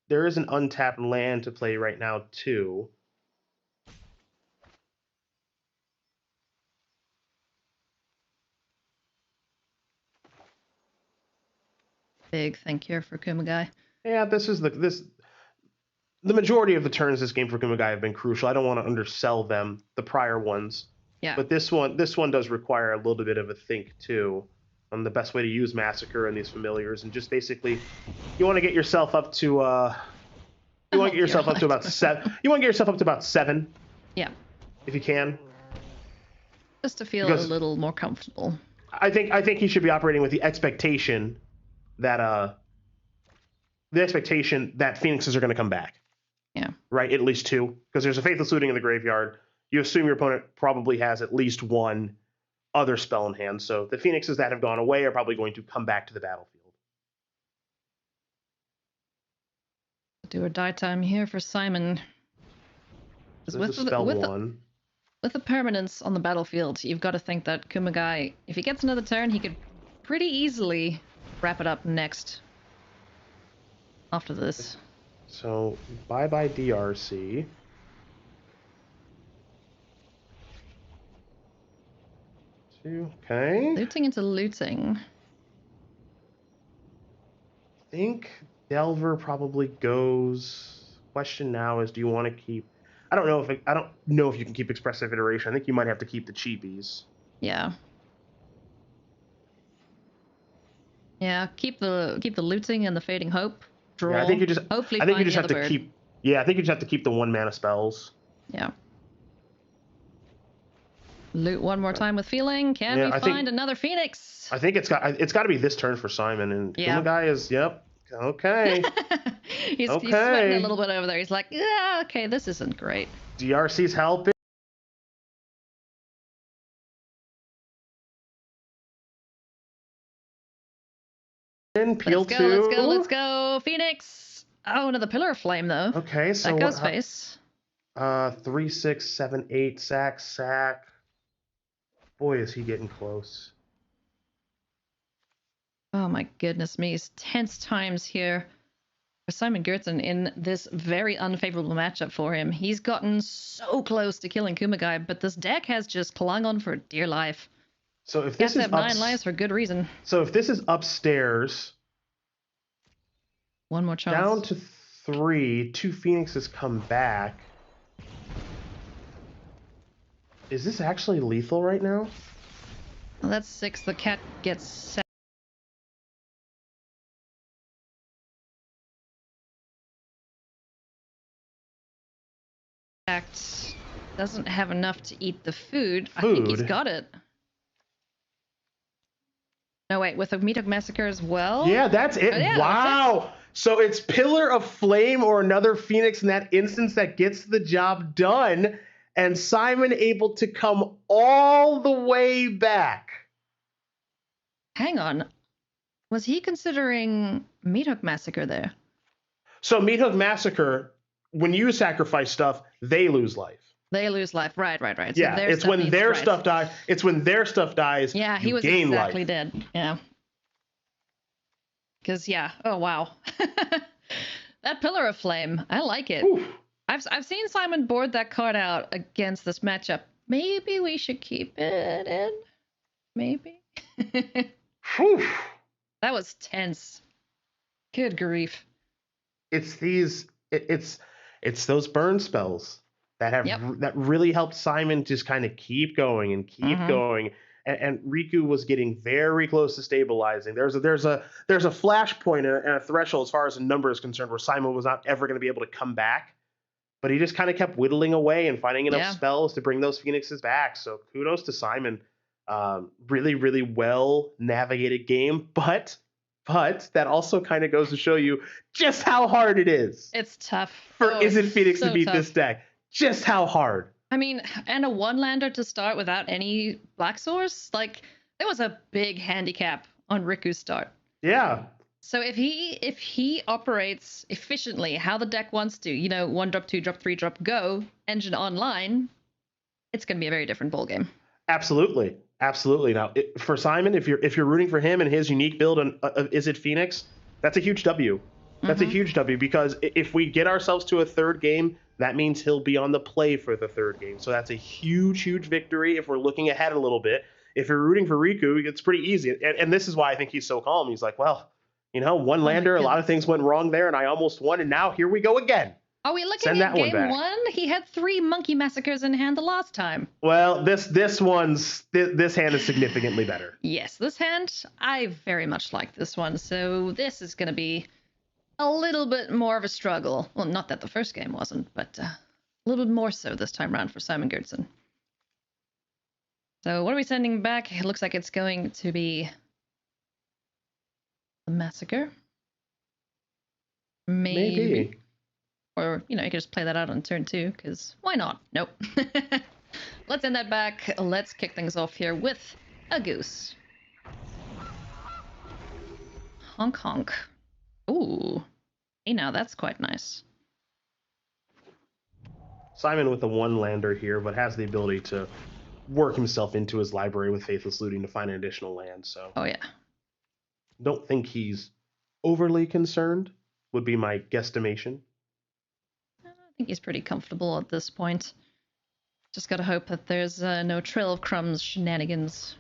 There is an untapped land to play right now, too. Big thank you for Kumagai. Yeah, the majority of the turns this game for Kumagai have been crucial. I don't want to undersell them, the prior ones. Yeah. But this one does require a little bit of a think, too, on the best way to use Massacre and these familiars. And just basically, you want to get yourself up to... You want to get yourself up to about 7. You want to get yourself up to about 7. Yeah. If you can. Just to feel a little more comfortable. I think he should be operating with the expectation that phoenixes are going to come back. Yeah. Right, at least 2, because there's a Faithless Looting in the graveyard. You assume your opponent probably has at least 1 other spell in hand, so the phoenixes that have gone away are probably going to come back to the battlefield. Do or die time here for Simon. So this is spell 1. With the permanence on the battlefield, you've got to think that Kumagai, if he gets another turn, he could pretty easily wrap it up next. After this. So, bye-bye DRC. Okay. Looting into looting. I think Delver probably goes. Question now is, do you want to keep? I don't know if you can keep Expressive Iteration. I think you might have to keep the cheapies. Yeah. Yeah, keep the looting and the Fading Hope. Draw. Yeah, I think you just. Hopefully I think you find just the have to other bird. keep. Yeah, I think you just have to keep the 1 mana spells. Yeah. Loot one more time with feeling. Can Yeah, we I think- find another Phoenix? I think it's got to be this turn for Simon, and Yeah. Kumagai is okay. He's sweating a little bit over there. He's like, yeah, okay, this isn't great. DRC's helping. Peel Let's go, 2. let's go, let's go. Phoenix. Oh, another Pillar of Flame, though. Okay, so that goes face. 3, 6, 7, 8, sack. Boy, is he getting close. Oh my goodness me. It's tense times here for Simon Gertzen in this very unfavorable matchup for him. He's gotten so close to killing Kumagai, but this deck has just clung on for dear life. So if this Cats is have 9 lives for good reason. So if this is upstairs, one more chance. Down to 3, 2 Phoenixes come back. Is this actually lethal right now? Well, that's 6. The cat gets sacked. Doesn't have enough to eat the food. I think he's got it. No, wait, with a Meatok Massacre as well? Yeah, that's it. Oh, yeah, wow. that's So it's Pillar of Flame or another Phoenix in that instance that gets the job done. And Simon able to come all the way back. Hang on. Was he considering Meatok Massacre there? So Meatok Massacre, when you sacrifice stuff, they lose life. They lose life. Right. So Yeah, their it's stuff when needs their rise. stuff dies. It's when their stuff dies. Yeah, he you was gain exactly life. dead. Yeah. Because oh wow, that Pillar of Flame, I like it. I've seen Simon board that card out against this matchup. Maybe we should keep it in. Maybe. That was tense. Good grief. It's those burn spells that that really helped Simon just kind of keep going and keep going. And Riku was getting very close to stabilizing. There's a flashpoint and a threshold as far as the number is concerned where Simon was not ever going to be able to come back. But he just kind of kept whittling away and finding enough spells to bring those Phoenixes back. So kudos to Simon. Really, really well navigated game. But that also kind of goes to show you just how hard it is. It's tough. For Izzet Phoenix to beat this deck. Just how hard. I mean, and a one-lander to start without any Black Source? Like, there was a big handicap on Riku's start. Yeah. So if he operates efficiently how the deck wants to, 1 drop, 2 drop, 3 drop, go, engine online, it's going to be a very different ballgame. Absolutely. Now, for Simon, if you're rooting for him and his unique build on Izzet Phoenix, that's a huge W. That's a huge W, because if we get ourselves to a third game, that means he'll be on the play for the third game. So that's a huge, huge victory if we're looking ahead a little bit. If you're rooting for Riku, it's pretty easy. And this is why I think he's so calm. He's like, well, one lander, a lot of things went wrong there, and I almost won, and now here we go again. Are we looking at game 1? He had 3 monkey massacres in hand the last time. Well, this hand is significantly better. Yes, this hand, I very much like this one. So this is going to be a little bit more of a struggle. Well, not that the first game wasn't, but a little bit more so this time around for Simon Gertsen. So what are we sending back? It looks like it's going to be a massacre. Maybe. Or, you could just play that out on turn 2, because why not? Nope. Let's send that back. Let's kick things off here with a goose. Honk honk. Ooh. Hey, now that's quite nice. Simon with a 1-lander here, but has the ability to work himself into his library with Faithless Looting to find an additional land. So. Oh, yeah. Don't think he's overly concerned, would be my guesstimation. I think he's pretty comfortable at this point. Just gotta hope that there's no Trail of Crumbs shenanigans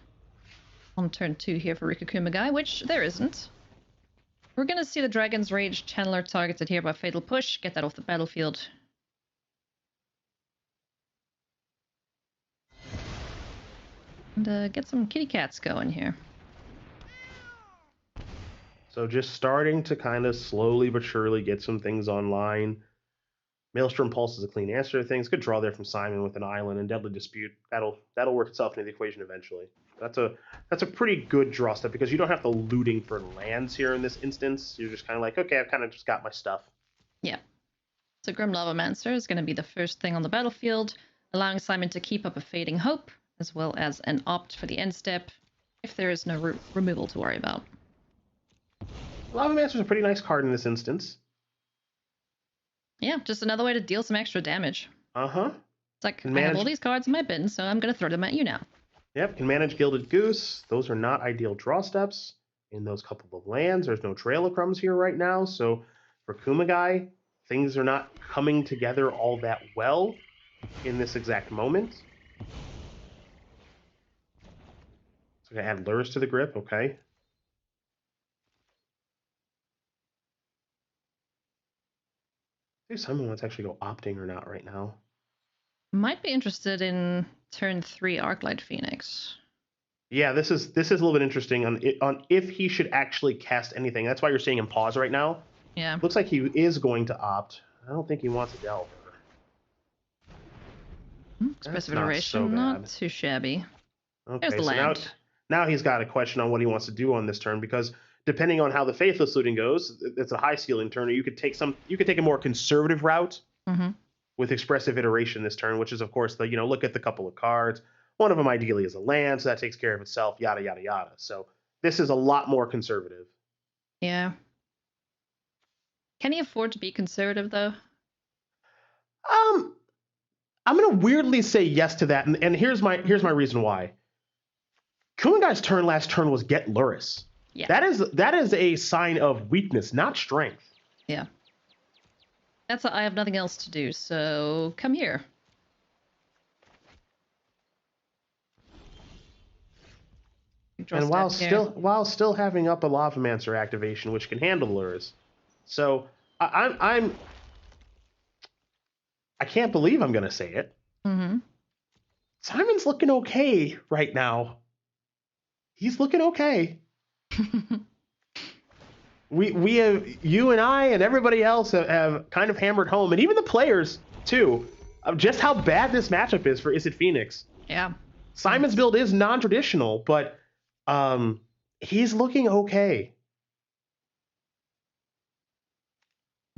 on turn 2 here for Riku Kumagai, which there isn't. We're gonna see the Dragon's Rage Channeler targeted here by Fatal Push. Get that off the battlefield. And get some kitty cats going here. So just starting to kind of slowly but surely get some things online. Maelstrom Pulse is a clean answer to things. Good draw there from Simon with an island and Deadly Dispute. That'll work itself into the equation eventually. That's a pretty good draw step because you don't have to looting for lands here in this instance. You're just kind of like, okay, I've kind of just got my stuff. Yeah. So Grim Lavamancer is going to be the first thing on the battlefield, allowing Simon to keep up a Fading Hope, as well as an opt for the end step, if there is no removal to worry about. Lavamancer is a pretty nice card in this instance. Yeah, just another way to deal some extra damage. Uh-huh. It's like, I have all these cards in my bin, so I'm going to throw them at you now. Yep, can manage Gilded Goose. Those are not ideal draw steps in those couple of lands. There's no Trail of Crumbs here right now, so for Kumagai, things are not coming together all that well in this exact moment. So I'm going to add Lures to the grip, okay. Someone wants to actually go opting or not right now. Might be interested in turn 3 Arclight Phoenix. Yeah, this is a little bit interesting on if he should actually cast anything. That's why you're seeing him pause right now. Yeah. Looks like he is going to opt. I don't think he wants a Delver. Expressive Iteration, not too shabby. Okay, There's the land. Now he's got a question on what he wants to do on this turn because depending on how the Faithless Looting goes, it's a high ceiling turn. Or you could take a more conservative route with Expressive Iteration this turn, which is of course the look at the couple of cards. One of them ideally is a land, so that takes care of itself. Yada yada yada. So this is a lot more conservative. Yeah. Can he afford to be conservative though? I'm gonna weirdly say yes to that, and here's my reason why. Kumagai's last turn was get Luris. Yeah. That is a sign of weakness, not strength. Yeah. That's I have nothing else to do, so come here. And while still having up a Lavamancer activation, which can handle Luris. So I can't believe I'm gonna say it. Mm-hmm. Simon's looking okay right now. He's looking okay. we have, you and I and everybody else have kind of hammered home, and even the players too, of just how bad this matchup is for Izzet Phoenix. Yeah. Simon's build is non-traditional, but he's looking okay.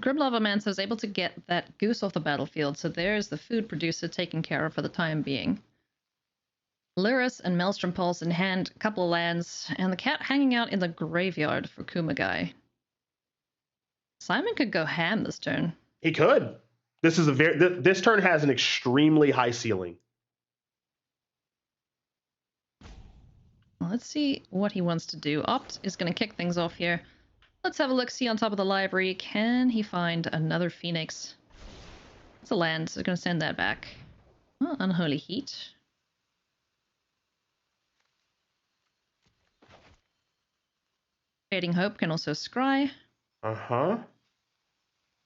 Grim Lavamancer is able to get that goose off the battlefield, so there's the food producer taken care of for the time being. Luris and Maelstrom Pulse in hand, a couple of lands, and the cat hanging out in the graveyard for Kumagai. Simon could go ham this turn. He could. This turn has an extremely high ceiling. Well, let's see what he wants to do. Opt is going to kick things off here. Let's have a look, see on top of the library. Can he find another Phoenix? It's a land, so we're going to send that back. Oh, Unholy Heat. Fading Hope can also scry. Uh-huh.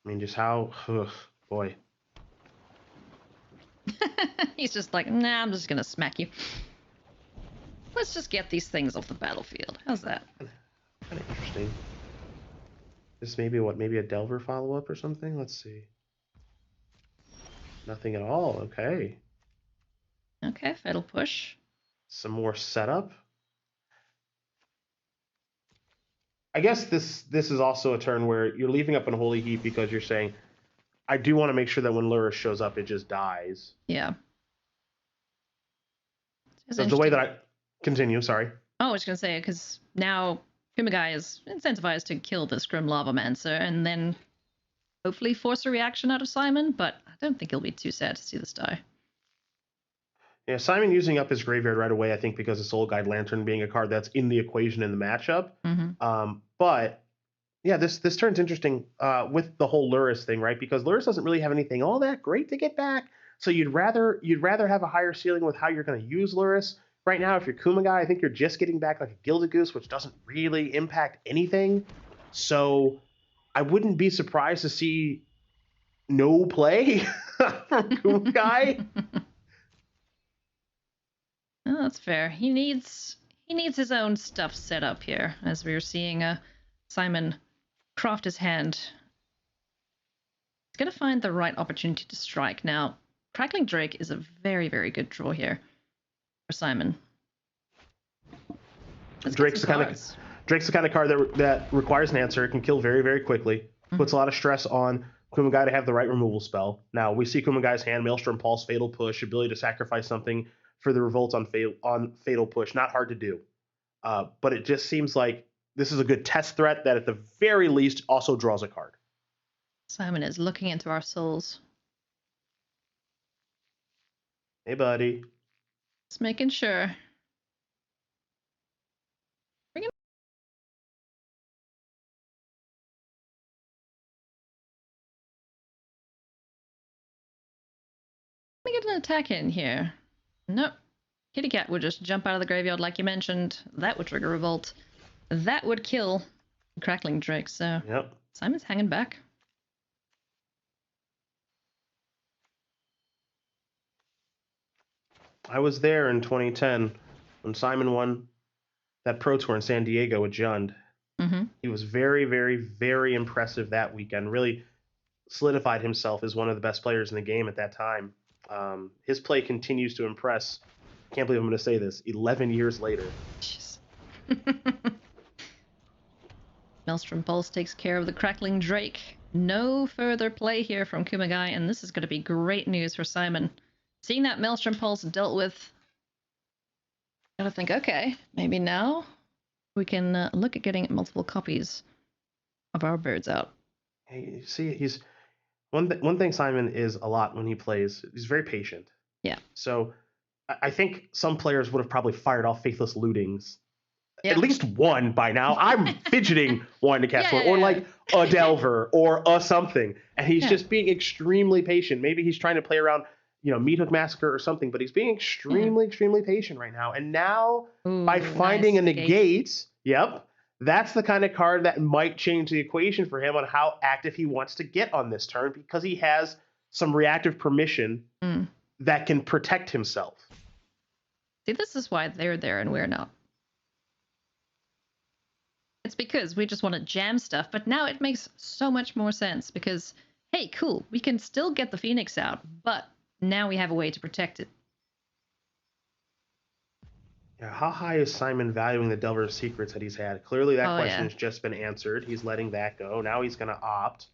I mean, just how... Ugh, boy. He's just like, nah, I'm just going to smack you. Let's just get these things off the battlefield. How's that? Kind of interesting. This maybe a Delver follow-up or something? Let's see. Nothing at all. Okay. Okay, Fatal Push. Some more setup. I guess this is also a turn where you're leaving up Unholy Heat because you're saying, I do want to make sure that when Luris shows up, it just dies. Yeah. So the way that I... Continue, sorry. Oh, I was going to say, because now Kumagai is incentivized to kill this Grim Lavamancer and then hopefully force a reaction out of Simon, but I don't think he'll be too sad to see this die. Yeah, Simon using up his graveyard right away, I think because of Soul Guide Lantern being a card that's in the equation in the matchup. Mm-hmm. But yeah, this turn's interesting with the whole Luris thing, right? Because Luris doesn't really have anything all that great to get back. So you'd rather have a higher ceiling with how you're going to use Luris. Right now, if you're Kumagai, I think you're just getting back like a Gilded Goose, which doesn't really impact anything. So I wouldn't be surprised to see no play from Kumagai. Oh, that's fair. He needs his own stuff set up here, as we were seeing Simon craft his hand. He's going to find the right opportunity to strike. Now, Crackling Drake is a very, very good draw here for Simon. Drake's the kind of card that requires an answer. It can kill very, very quickly. Puts a lot of stress on Kumagai to have the right removal spell. Now, we see Kumagai's hand, Maelstrom Pulse, Fatal Push, ability to sacrifice something for the Revolt on Fatal Push. Not hard to do. But it just seems like this is a good test threat that at the very least also draws a card. Simon is looking into our souls. Hey, buddy. Just making sure. Bring him. Let me get an attack in here. Nope. Kitty Cat would just jump out of the graveyard like you mentioned. That would trigger Revolt. That would kill Crackling Drake, so yep. Simon's hanging back. I was there in 2010 when Simon won that Pro Tour in San Diego with Jund. Mm-hmm. He was very, very, very impressive that weekend. Really solidified himself as one of the best players in the game at that time. His play continues to impress. Can't believe I'm going to say this. 11 years later. Maelstrom Pulse takes care of the Crackling Drake. No further play here from Kumagai, and this is going to be great news for Simon. Seeing that Maelstrom Pulse dealt with, gotta think, okay, maybe now we can look at getting multiple copies of our birds out. Hey, you see, One thing Simon is a lot when he plays, he's very patient. Yeah. So I think some players would have probably fired off Faithless Lootings. Yeah. At least one by now. I'm fidgeting wanting to cast Yeah, one. yeah, Or yeah. like a Delver or a something. And he's Yeah. just being extremely patient. Maybe he's trying to play around, Meat Hook Massacre or something, but he's being extremely, extremely patient right now. And now by finding nice a negate, that's the kind of card that might change the equation for him on how active he wants to get on this turn, because he has some reactive permission that can protect himself. See, this is why they're there and we're not. It's because we just want to jam stuff, but now it makes so much more sense because, hey, cool, we can still get the Phoenix out, but now we have a way to protect it. Yeah, how high is Simon valuing the Delver of Secrets that he's had? Clearly that question has just been answered. He's letting that go. Now he's going to opt.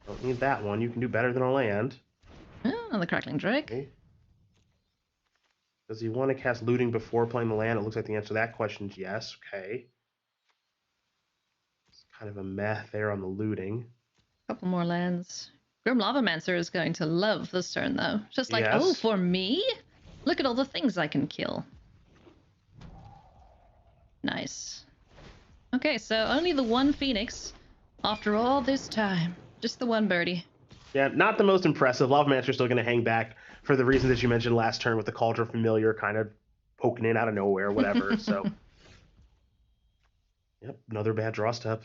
Don't need that one. You can do better than a land. Oh, the Crackling Drake. Okay. Does he want to cast Looting before playing the land? It looks like the answer to that question is yes. Okay. It's kind of a meh there on the Looting. Couple more lands. Grim Lavamancer is going to love this turn, though. Just like, Yes. oh, for me? Look at all the things I can kill. Nice. Okay, so only the one Phoenix after all this time. Just the one birdie. Yeah, not the most impressive. Lavamancer's still going to hang back for the reasons that you mentioned last turn with the Cauldron Familiar kind of poking in out of nowhere, whatever. So, yep, another bad draw step.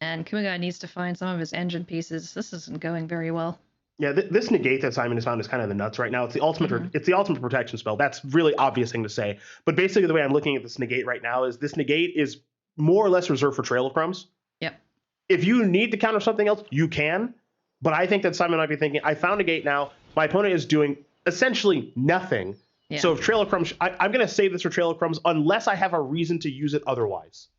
And Kumagai needs to find some of his engine pieces. This isn't going very well. Yeah, this negate that Simon has found is kind of the nuts right now. It's the ultimate. It's the ultimate protection spell. That's really obvious thing to say. But basically, the way I'm looking at this negate right now is this negate is more or less reserved for Trail of Crumbs. Yep. If you need to counter something else, you can. But I think that Simon might be thinking, I found a gate now. My opponent is doing essentially nothing. Yeah. So if Trail of Crumbs, I'm going to save this for Trail of Crumbs unless I have a reason to use it otherwise.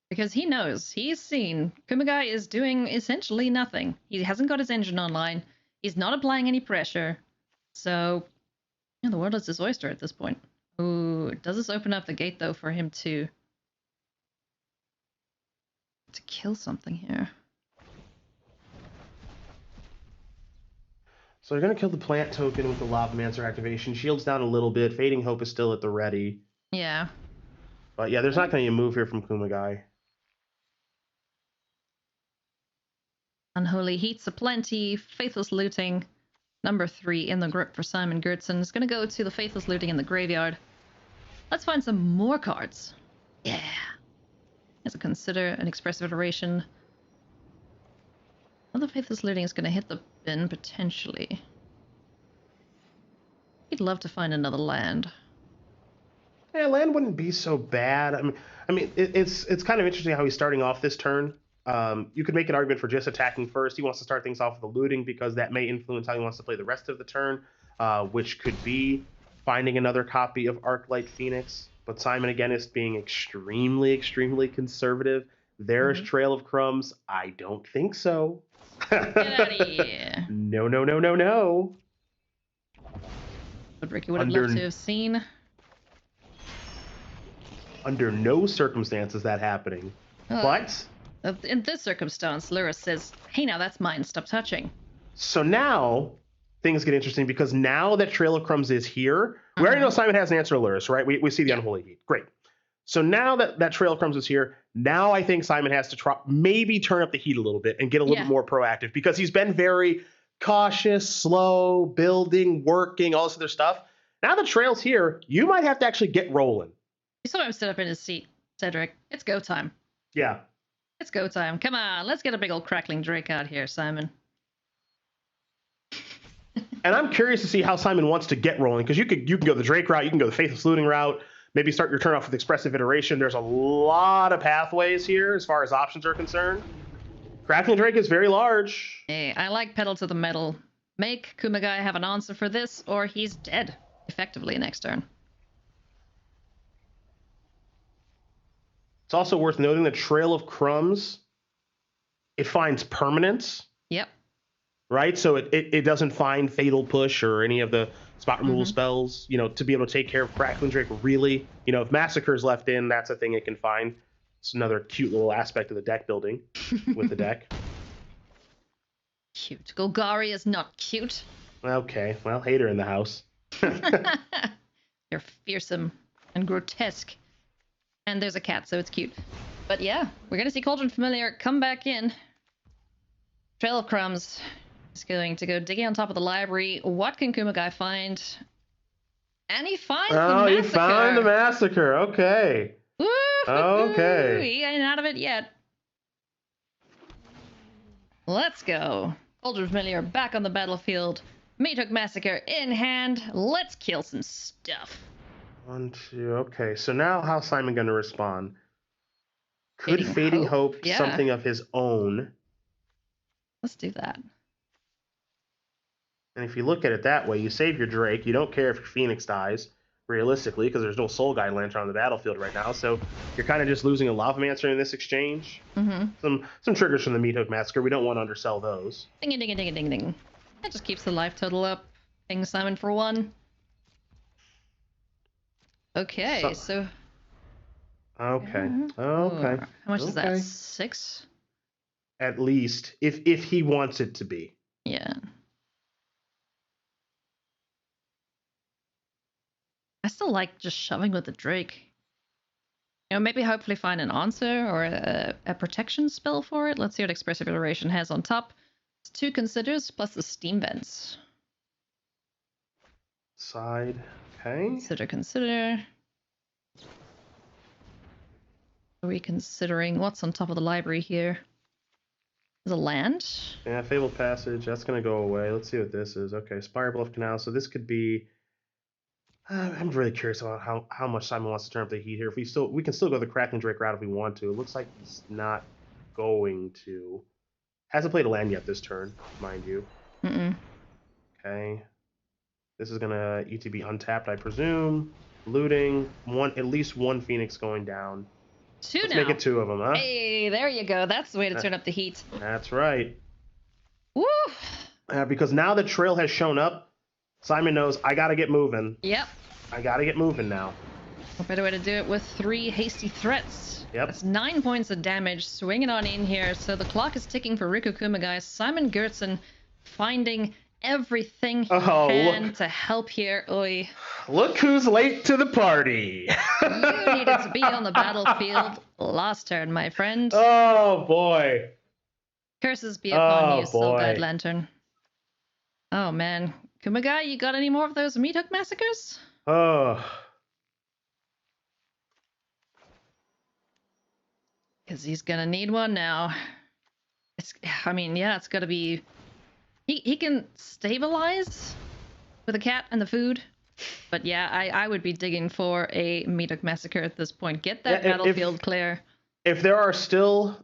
Because he knows, he's seen, Kumagai is doing essentially nothing. He hasn't got his engine online. He's not applying any pressure. So, the world is his oyster at this point. Ooh, does this open up the gate, though, for him to kill something here? So they're going to kill the plant token with the Lavamancer activation. Shields down a little bit. Fading Hope is still at the ready. Yeah. But yeah, there's not going to be a move here from Kumagai. Unholy Heats aplenty, Faithless Looting, number 3 in the grip for Simon Gertson. Is going to go to the Faithless Looting in the graveyard. Let's find some more cards. Yeah. As a consider an expressive iteration. Another Faithless Looting is going to hit the bin potentially. He'd love to find another land. Yeah, land wouldn't be so bad. I mean, it's kind of interesting how he's starting off this turn. You could make an argument for just attacking first. He wants to start things off with the looting because that may influence how he wants to play the rest of the turn, which could be finding another copy of Arclight Phoenix. But Simon, again, is being extremely, extremely conservative. There's Trail of Crumbs. I don't think so. Get out of here. No, no, no, no, no. What Ricky would have loved to have seen. Under no circumstance is that happening. But in this circumstance, Lyra says, hey, now that's mine. Stop touching. So now things get interesting because now that Trail of Crumbs is here, we already know Simon has an answer to Lyris, right? We see the Unholy Heat. Great. So now that Trail of Crumbs is here, now I think Simon has to maybe turn up the heat a little bit and get a little bit more proactive because he's been very cautious, slow, building, working, all this other stuff. Now the Trail's here, you might have to actually get rolling. You saw him sit up in his seat, Cedric. It's go time. Yeah. It's go time. Come on, let's get a big old crackling Drake out here, Simon. And I'm curious to see how Simon wants to get rolling because you can go the Drake route, you can go the Faithless Looting route, maybe start your turn off with Expressive Iteration. There's a lot of pathways here as far as options are concerned. Crackling Drake is very large. Hey, I like pedal to the metal. Make Kumagai have an answer for this, or he's dead, effectively, next turn. It's also worth noting that Trail of Crumbs, it finds permanence. Yep. Right? So it doesn't find Fatal Push or any of the spot removal spells, to be able to take care of Crackling Drake really. If Massacre's left in, that's a thing it can find. It's another cute little aspect of the deck building with the deck. Cute. Golgari is not cute. Okay, well, hater in the house. They're fearsome and grotesque. And there's a cat, so it's cute. But yeah, we're gonna see Cauldron Familiar come back in. Trail of Crumbs is going to go digging on top of the library. What can Kumagai find? And he finds the Massacre. You found the Massacre. Okay. Woo-hoo-hoo. Okay. He ain't out of it yet. Let's go. Cauldron Familiar back on the battlefield. Meathook Massacre in hand. Let's kill some stuff. 1, 2. Okay, so now how's Simon going to respond? Could Fading Hope Yeah. something of his own? Let's do that. And if you look at it that way, you save your Drake. You don't care if your Phoenix dies, realistically, because there's no Soul Guide Lantern on the battlefield right now. So you're kind of just losing a Lavamancer in this exchange. Mm-hmm. Some triggers from the Meathook Massacre. We don't want to undersell those. Ding, ding, ding, ding, ding. That just keeps the life total up. Ping Simon for 1. Okay, so... Okay. How Okay. much is that? 6? At least, if he wants it to be. Yeah. I still like just shoving with the Drake. You know, maybe hopefully find an answer or a protection spell for it. Let's see what Expressive Iteration has on top. It's 2 Considers plus the Steam Vents. Side. Okay. Consider. Are we considering what's on top of the library here? There's a land. Yeah, Fabled Passage. That's going to go away. Let's see what this is. Okay, Spire Bluff Canal. So this could be... I'm really curious about how much Simon wants to turn up the heat here. If we can still go the Kraken Drake route if we want to. It looks like he's not going to. Hasn't played a land yet this turn, mind you. Okay. This is gonna ETB untapped, I presume. Looting. At least one Phoenix going down. 2 Let's now. make it 2 of them, huh? Hey, there you go. That's the way to turn up the heat. That's right. Woo! Because now the trail has shown up, Simon knows I gotta get moving. Yep. I gotta get moving now. What better way to do it with 3 hasty threats? Yep. That's 9 points of damage, swinging on in here. So the clock is ticking for Riku Kumagai. Simon Gertzen finding everything he can to help here. Oi. Look who's late to the party. You needed to be on the battlefield last turn, my friend. Oh, boy. Curses be upon you, Soul boy. Guide Lantern. Oh, man. Kumagai, you got any more of those Meathook Massacres? Oh. Because he's gonna need one now. It's gotta be... He can stabilize with the cat and the food. But yeah, I would be digging for a Meathook Massacre at this point. Get that battlefield clear. If there are still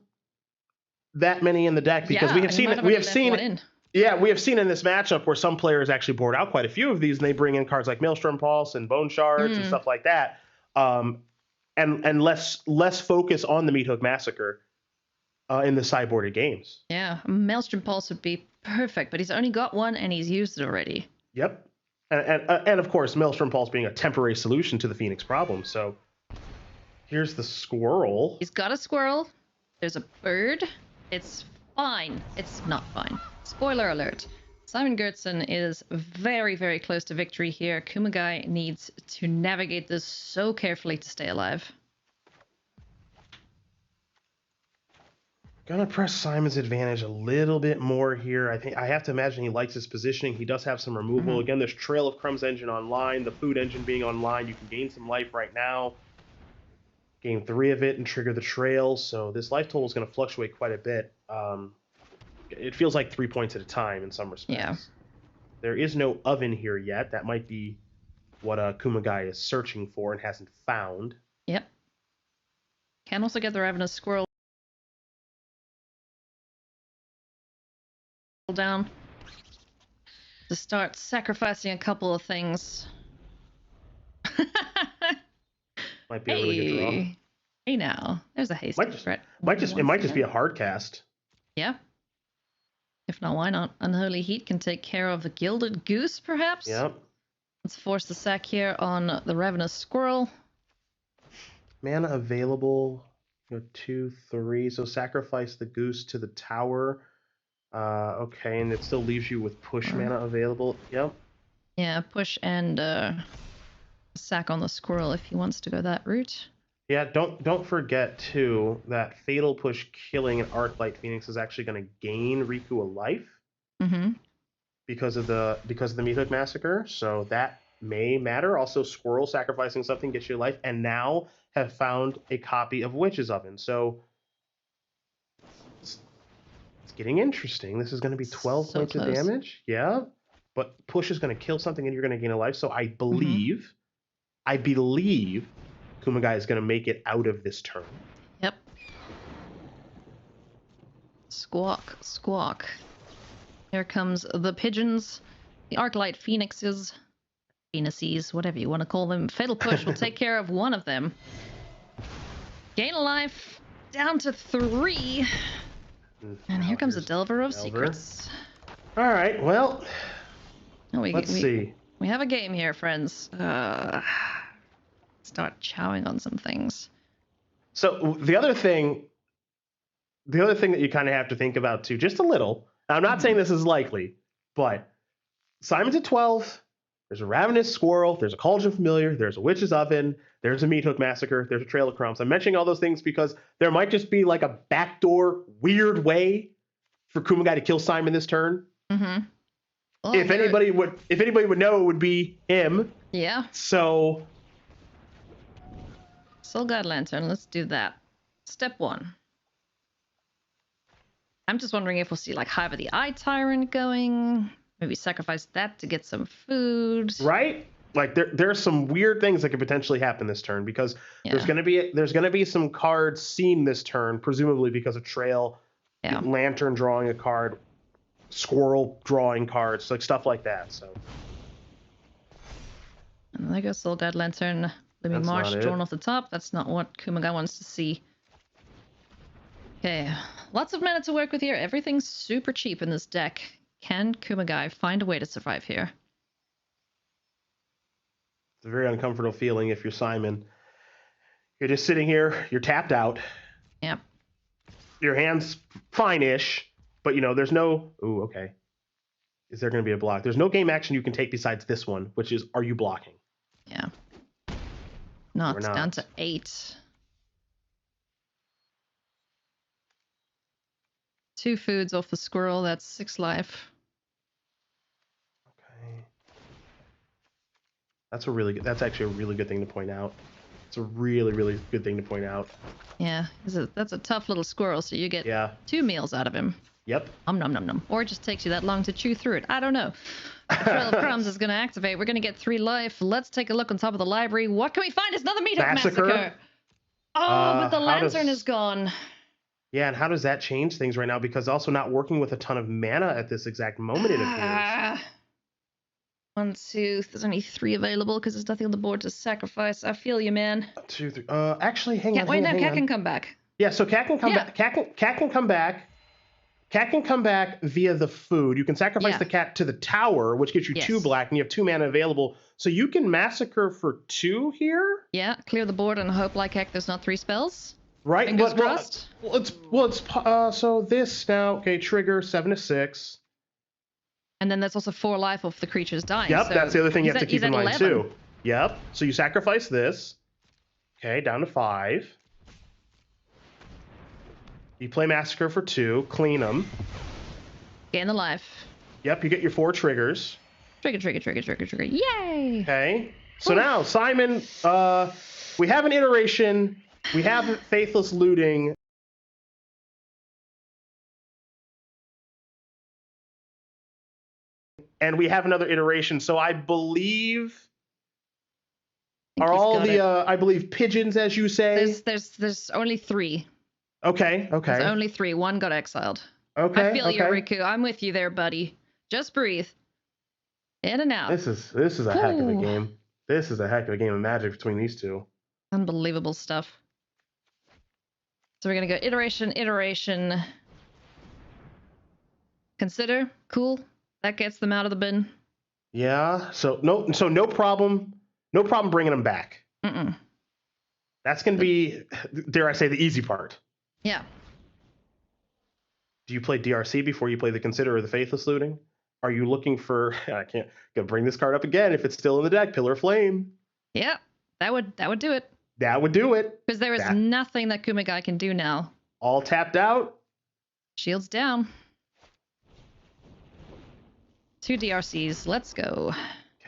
that many in the deck, because we have seen in this matchup where some players actually board out quite a few of these, and they bring in cards like Maelstrom Pulse and Bone Shards and stuff like that, and less focus on the Meathook Massacre in the sideboarded games. Yeah, Maelstrom Pulse would be perfect, but he's only got one and he's used it already. Yep, and of course Maelstrom Pulse being a temporary solution to the Phoenix problem. So here's the squirrel. He's got a squirrel. There's a bird. It's fine. It's not fine. Spoiler alert. Simon Gertzen is very, very close to victory here. Kumagai needs to navigate this so carefully to stay alive. Gonna press Simon's advantage a little bit more here. I have to imagine he likes his positioning. He does have some removal. Again, there's Trail of Crumbs engine online, the food engine being online. You can gain some life right now. Gain 3 of it and trigger the trail. So this life total is going to fluctuate quite a bit. It feels like 3 points at a time in some respects. Yeah. There is no oven here yet. That might be what Kumagai is searching for and hasn't found. Yep. Can also get the Ravenous Squirrel down to start sacrificing a couple of things. Might be a really good draw. Hey now, there's a hasty threat. It might just be a hard cast. Yeah. If not, why not? Unholy Heat can take care of the Gilded Goose, perhaps? Yep. Let's force the sack here on the Ravenous Squirrel. Mana available Go 2, 3. So sacrifice the goose to the tower. Okay, and it still leaves you with push mana available. Yep. Yeah, push and sack on the squirrel if he wants to go that route. Yeah, don't forget too that Fatal Push killing an Arclight Phoenix is actually going to gain Riku a life Mm-hmm. because of the Meathook Massacre. So that may matter. Also, Squirrel sacrificing something gets you a life, and now have found a copy of Witch's Oven. So it's getting interesting. This is going to be 12 points of damage. Yeah, but Push is going to kill something, and you're going to gain a life. So I believe Kumagai is going to make it out of this turn. Yep. Squawk, squawk. Here comes the pigeons, the Arclight Phoenixes, Phoenices, whatever you want to call them. Fatal Push will take care of one of them. Gain a life, down to 3. And here comes the Delver of Secrets. All right, well, let's see. We have a game here, friends. Start chowing on some things. So the other thing that you kind of have to think about too, just a little. I'm not saying this is likely, but Simon's at 12. There's a Ravenous Squirrel. There's a Cauldron Familiar. There's a Witch's Oven. There's a Meathook Massacre. There's a Trail of Crumbs. I'm mentioning all those things because there might just be like a backdoor weird way for Kumagai to kill Simon this turn. Mm-hmm. Well, if anybody would know, it would be him. Yeah. So. Soul Guide Lantern, let's do that. Step 1. I'm just wondering if we'll see like Hive of the Eye Tyrant going. Maybe sacrifice that to get some food. Right? Like there's some weird things that could potentially happen this turn because there's gonna be some cards seen this turn, presumably because of Trail, Lantern drawing a card, Squirrel drawing cards, like stuff like that. So. And there goes Soul Guide Lantern. Living Marsh drawn off the top. That's not what Kumagai wants to see. Okay, lots of mana to work with here. Everything's super cheap in this deck. Can Kumagai find a way to survive here? It's a very uncomfortable feeling if you're Simon. You're just sitting here, you're tapped out. Yep. Your hand's fine-ish, but there's no... Ooh, okay. Is there going to be a block? There's no game action you can take besides this one, which is, are you blocking? Yeah. No, it's down to 8. 2 foods off the squirrel, that's 6 life. Okay. That's actually a really good thing to point out. It's a really, really good thing to point out. Yeah, that's a tough little squirrel, so you get 2 meals out of him. Yep. Nom nom nom nom. Or it just takes you that long to chew through it. I don't know. The Trail of Crumbs is going to activate. We're going to get 3 life. Let's take a look on top of the library. What can we find? It's another Meathook Massacre. Oh, but the lantern is gone. Yeah, and how does that change things right now? Because also not working with a ton of mana at this exact moment, it appears. 1, 2. There's only 3 available because there's nothing on the board to sacrifice. I feel you, man. 2, 3. Actually, hang on. Wait, no, Cat on. can come back. Yeah, so Cat can come back. Cat can come back. Cat can come back via the food. You can sacrifice the cat to the tower, which gives you 2 black, and you have 2 mana available. So you can massacre for 2 here. Yeah, clear the board and hope like heck there's not 3 spells. Right, Fingers crossed. So this now. Okay, trigger 7 to 6. And then there's also 4 life of the creatures dying. Yep, so that's the other thing you have to he's keep in at mind 11. too. Yep. So you sacrifice this. Okay, down to 5. You play Massacre for 2, clean them. Gain the life. Yep, you get your 4 triggers. Trigger, trigger, trigger, trigger, trigger. Yay! Okay. So now, Simon, we have an iteration. We have Faithless Looting. And we have another iteration. So I believe... Are all the, I believe, pigeons, as you say? There's only 3. Okay. There's only 3. 1 got exiled. Okay. I feel you, Riku. I'm with you there, buddy. Just breathe. In and out. This is a heck of a game. This is a heck of a game of Magic between these two. Unbelievable stuff. So we're gonna go iteration, iteration. Consider, cool. That gets them out of the bin. Yeah. So no problem. No problem bringing them back. Mm-mm. That's going to be, dare I say, the easy part. Yeah. Do you play DRC before you play the Consider or the Faithless Looting? Are you looking for, I can't, gonna bring this card up again if it's still in the deck, Pillar of Flame. Yeah, that would do it. That would do it. Because there is nothing that Kumagai can do now. All tapped out. Shields down. 2 DRCs, let's go.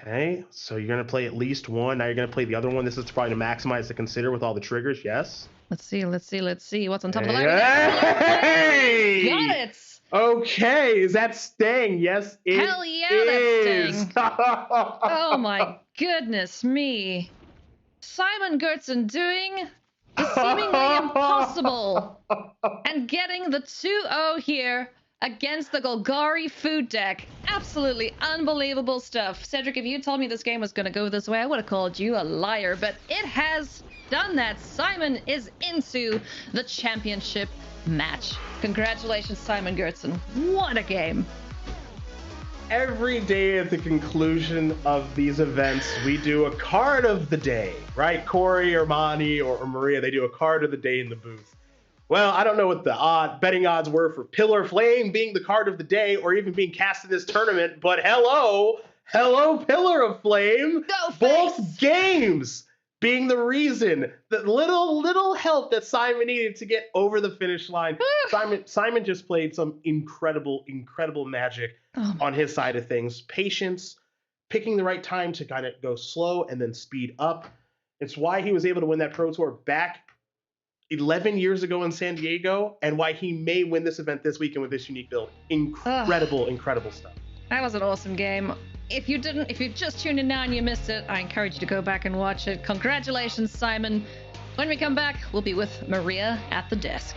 Okay, so you're going to play at least one. Now you're going to play the other one. This is probably to maximize the Consider with all the triggers, yes? Let's see. What's on top of the line? Hey! Got it! Okay, is that staying? Yes, it Hell yeah, is. that's staying. Oh my goodness me. Simon Gertzen doing the seemingly impossible and getting the 2-0 here against the Golgari food deck. Absolutely unbelievable stuff. Cedric, if you told me this game was going to go this way, I would have called you a liar, but it has done that. Simon is into the championship match. Congratulations, Simon Gertzen. What a game. Every day at the conclusion of these events, we do a card of the day, right? Corey or Monty or Maria, they do a card of the day in the booth. Well, I don't know what the betting odds were for Pillar Flame being the card of the day or even being cast in this tournament, but hello, Pillar of Flame. Both games being the reason, that little help that Simon needed to get over the finish line. Simon just played some incredible Magic on his side of things. Patience, picking the right time to kind of go slow and then speed up. It's why he was able to win that Pro Tour back 11 years ago in San Diego, and why he may win this event this weekend with this unique build. Incredible stuff. That was an awesome game. If you just tuned in now and you missed it, I encourage you to go back and watch it. Congratulations, Simon. When we come back, we'll be with Maria at the desk.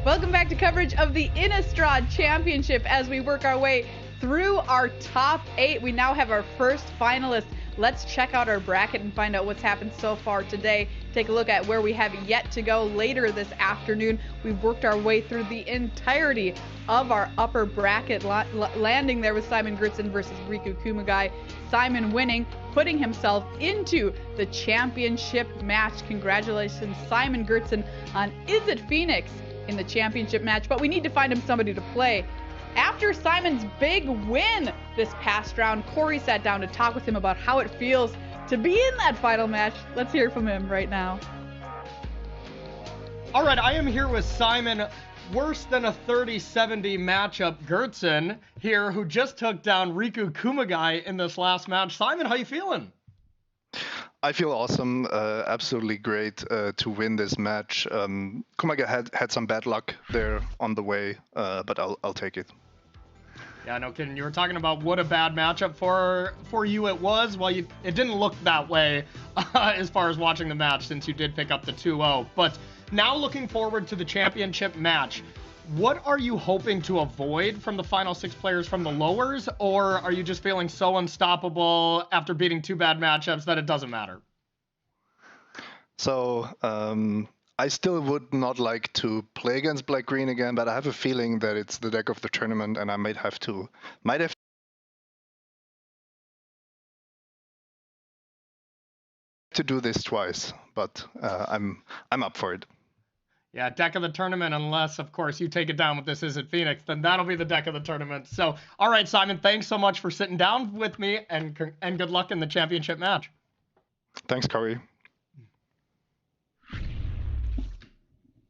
Welcome back to coverage of the Innistrad Championship as we work our way through our top 8. We now have our first finalist. Let's check out our bracket and find out what's happened so far today. Take a look at where we have yet to go later this afternoon. We've worked our way through the entirety of our upper bracket, landing there with Simon Gertzen versus Riku Kumagai. Simon winning, putting himself into the championship match. Congratulations, Simon Gertzen, on Is It Phoenix in the championship match, but we need to find him somebody to play. After Simon's big win this past round, Corey sat down to talk with him about how it feels to be in that final match. Let's hear from him right now. All right, I am here with Simon. worse than a 30-70 matchup, Gertzen here, who just took down Riku Kumagai in this last match. Simon, how you feeling? I feel awesome, absolutely great to win this match. Kumagai had some bad luck there on the way, but I'll take it. Yeah, no kidding. You were talking about what a bad matchup for you it was. Well, it didn't look that way as far as watching the match, since you did pick up the 2-0. But now looking forward to the championship match, what are you hoping to avoid from the final 6 players from the lowers, or are you just feeling so unstoppable after beating 2 bad matchups that it doesn't matter? So I still would not like to play against Black-Green again, but I have a feeling that it's the deck of the tournament, and I might have to do this twice, but I'm up for it. Yeah, deck of the tournament, unless, of course, you take it down with this Izzet Phoenix, then that'll be the deck of the tournament. So, all right, Simon, thanks so much for sitting down with me, and good luck in the championship match. Thanks, Corey.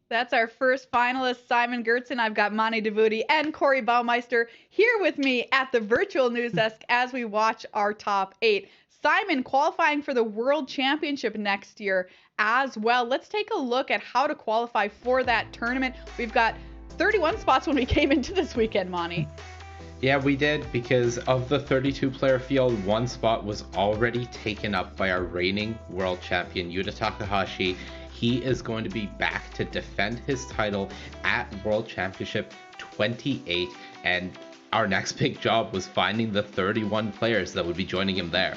That's our first finalist, Simon Gertzen. I've got Mani Devuti and Corey Baumeister here with me at the virtual news desk as we watch our top 8. Simon qualifying for the World Championship next year as well. Let's take a look at how to qualify for that tournament. We've got 31 spots when we came into this weekend, Mani. Yeah, we did, because of the 32-player field, 1 spot was already taken up by our reigning world champion, Yuta Takahashi. He is going to be back to defend his title at World Championship 28, and our next big job was finding the 31 players that would be joining him there.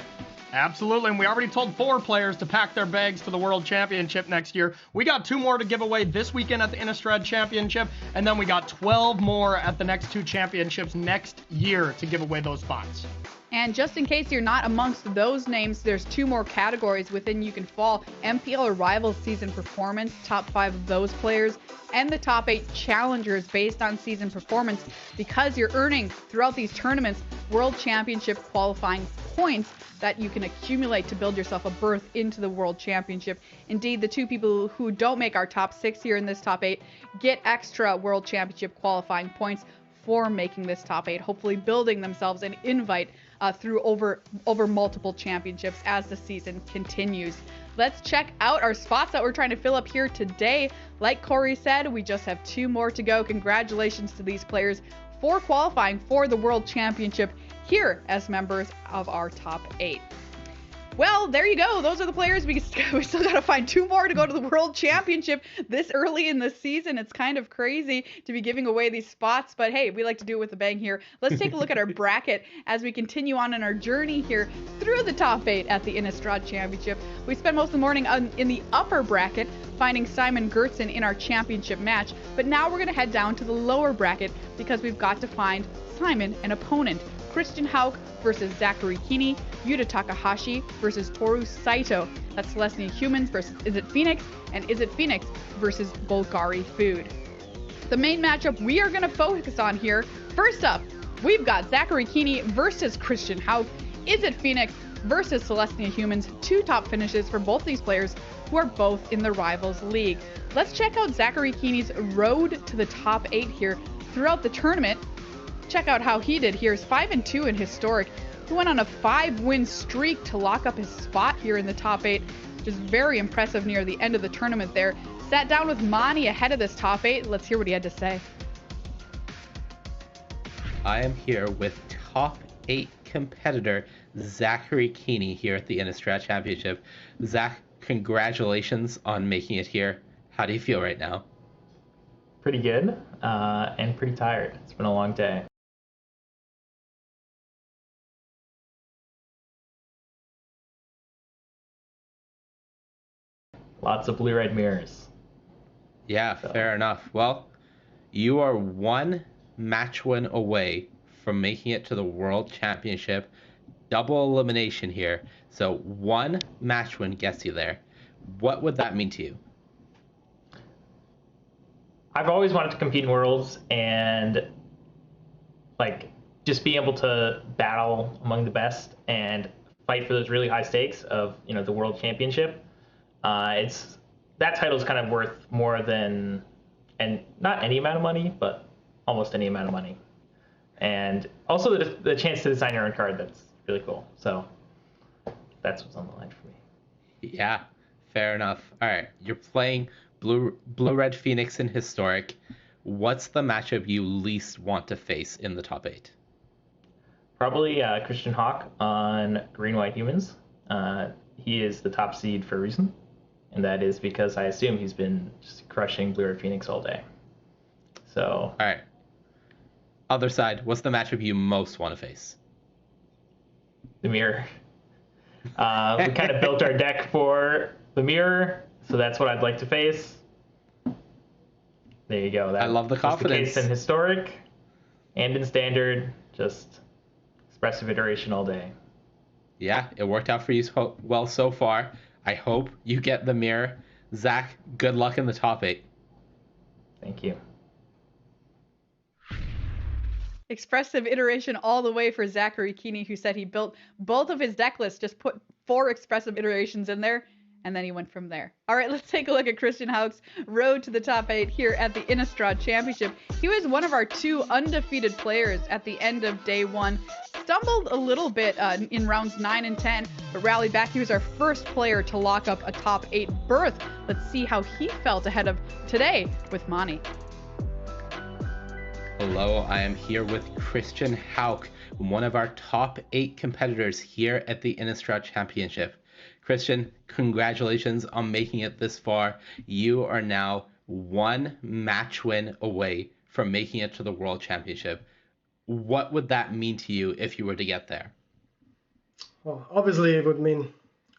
Absolutely, and we already told 4 players to pack their bags to the World Championship next year. We got 2 more to give away this weekend at the Innistrad Championship, and then we got 12 more at the next 2 championships next year to give away those spots. And just in case you're not amongst those names, there's 2 more categories within you can fall. MPL or Rivals season performance, top 5 of those players, and the top 8 challengers based on season performance, because you're earning throughout these tournaments World Championship qualifying points that you can accumulate to build yourself a berth into the World Championship. Indeed, the 2 people who don't make our top 6 here in this top 8 get extra World Championship qualifying points for making this top 8, hopefully building themselves an invite through over multiple championships as the season continues. Let's check out our spots that we're trying to fill up here today. Like Corey said, we just have 2 more to go. Congratulations to these players for qualifying for the World Championship here as members of our top 8. Well, there you go. Those are the players. We still got to find 2 more to go to the World Championship this early in the season. It's kind of crazy to be giving away these spots, but hey, we like to do it with a bang here. Let's take a look at our bracket as we continue on in our journey here through the top 8 at the Innistrad Championship. We spent most of the morning in the upper bracket finding Simon Gertzen in our championship match, but now we're going to head down to the lower bracket because we've got to find Simon an opponent. Christian Hauck versus Zachary Keeney, Yuta Takahashi versus Toru Saito. That's Celestia Humans versus Izzet Phoenix, and Izzet Phoenix versus Golgari Food. The main matchup we are going to focus on here, first up, we've got Zachary Keeney versus Christian Hauck, Izzet Phoenix versus Celestia Humans, 2 top finishes for both these players who are both in the Rivals League. Let's check out Zachary Keeney's road to the top 8 here throughout the tournament. Check out how he did here. He's 5-2 in Historic. He went on a 5-win streak to lock up his spot here in the top 8, which is very impressive near the end of the tournament there. Sat down with Mani ahead of this top 8. Let's hear what he had to say. I am here with top 8 competitor Zachary Keeney here at the Innistrad Championship. Zach, congratulations on making it here. How do you feel right now? Pretty good, and pretty tired. It's been a long day. Lots of blue-red mirrors. Yeah, fair enough. Well, you are 1 match win away from making it to the World Championship. Double elimination here. So 1 match win gets you there. What would that mean to you? I've always wanted to compete in Worlds and just be able to battle among the best and fight for those really high stakes of the World Championship. That title is kind of worth more than and not any amount of money, but almost any amount of money. And also the chance to design your own card, that's really cool. So that's what's on the line for me. Yeah, fair enough. All right, you're playing Blue-Red Phoenix in Historic. What's the matchup you least want to face in the top 8? Probably Christian Hawk on Green-White Humans. He is the top seed for a reason, and that is because I assume he's been just crushing Blue-Red Phoenix all day. So. All right. Other side, what's the matchup you most want to face? The Mirror. We kind of built our deck for the Mirror, so that's what I'd like to face. There you go. That I love the confidence. Was the case in Historic and in Standard. Just expressive iteration all day. Yeah, it worked out for you well so far. I hope you get the Mirror. Zach, good luck in the top 8. Thank you. Expressive iteration all the way for Zachary Keeney, who said he built both of his deck lists, just put 4 expressive iterations in there, and then he went from there. All right, let's take a look at Christian Hauck's road to the top 8 here at the Innistrad Championship. He was one of our 2 undefeated players at the end of day 1. Stumbled a little bit in rounds 9 and 10, but rallied back. He was our first player to lock up a top 8 berth. Let's see how he felt ahead of today with Mani. Hello, I am here with Christian Hauck, one of our top 8 competitors here at the Innistrad Championship. Christian, congratulations on making it this far. You are now 1 match win away from making it to the World Championship. What would that mean to you if you were to get there? Well, obviously it would mean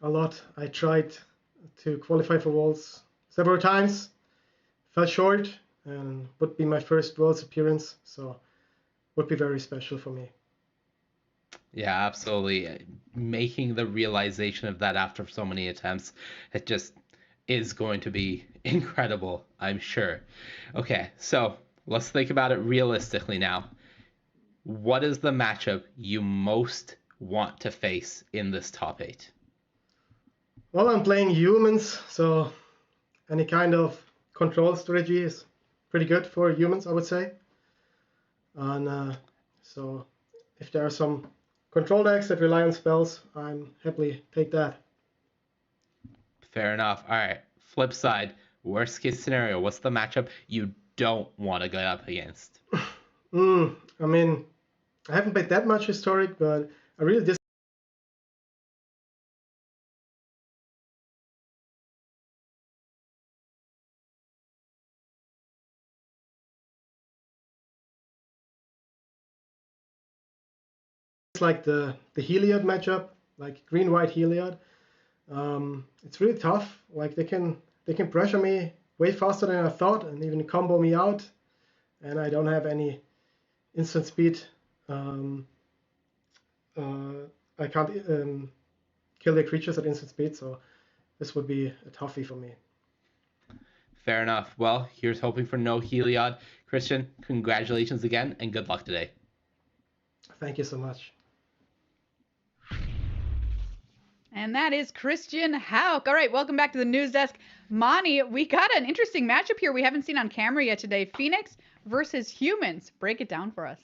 a lot. I tried to qualify for Worlds several times, fell short, and would be my first Worlds appearance, so would be very special for me. Yeah, absolutely. Making the realization of that after so many attempts, it just is going to be incredible, I'm sure. Okay, so let's think about it realistically now. What is the matchup you most want to face in this top 8? Well, I'm playing humans, so any kind of control strategy is pretty good for humans, I would say. And so if there are some control decks that rely on spells, I'm happily take that. Fair enough. All right. Flip side, worst case scenario, what's the matchup you don't want to go up against? I mean, I haven't played that much Historic, but I really like the Heliod matchup, like green-white Heliod. It's really tough. Like they can pressure me way faster than I thought and even combo me out, and I don't have any instant speed. I can't kill the creatures at instant speed, so this would be a toughie for me. Fair enough. Well, here's hoping for no Heliod. Christian, congratulations again and good luck today. Thank you so much. And that is Christian Hauck. All right, welcome back to the news desk. Mani, we got an interesting matchup here we haven't seen on camera yet today. Phoenix versus humans. Break it down for us.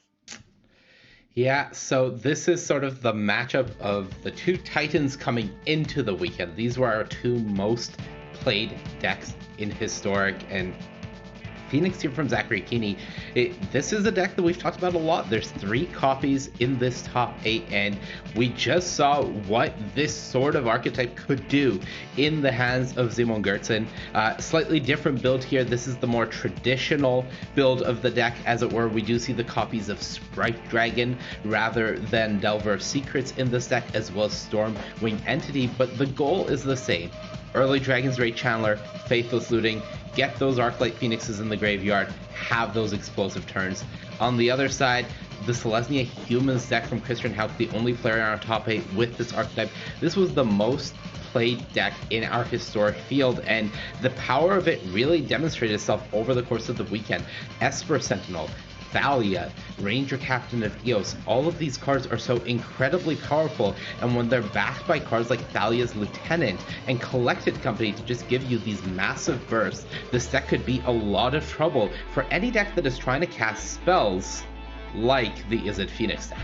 Yeah, so this is sort of the matchup of the 2 Titans coming into the weekend. These were our 2 most played decks in Historic, and Phoenix here from Zachary Keeney. This is a deck that we've talked about a lot. There's 3 copies in this top 8, and we just saw what this sort of archetype could do in the hands of Simon Gertzen. Slightly different build here. This is the more traditional build of the deck, as it were. We do see the copies of Sprite Dragon rather than Delver of Secrets in this deck, as well as Stormwing Entity, but the goal is the same. Early Dragon's Rage Channeler, Faithless Looting, get those Arclight Phoenixes in the graveyard, have those explosive turns. On the other side, the Selesnya Humans deck from Christian Hauck, the only player in our top 8 with this archetype. This was the most played deck in our Historic field, and the power of it really demonstrated itself over the course of the weekend. Esper Sentinel, Thalia, Ranger Captain of Eos. All of these cards are so incredibly powerful, and when they're backed by cards like Thalia's Lieutenant and Collected Company to just give you these massive bursts, this deck could be a lot of trouble for any deck that is trying to cast spells like the Izzet Phoenix deck.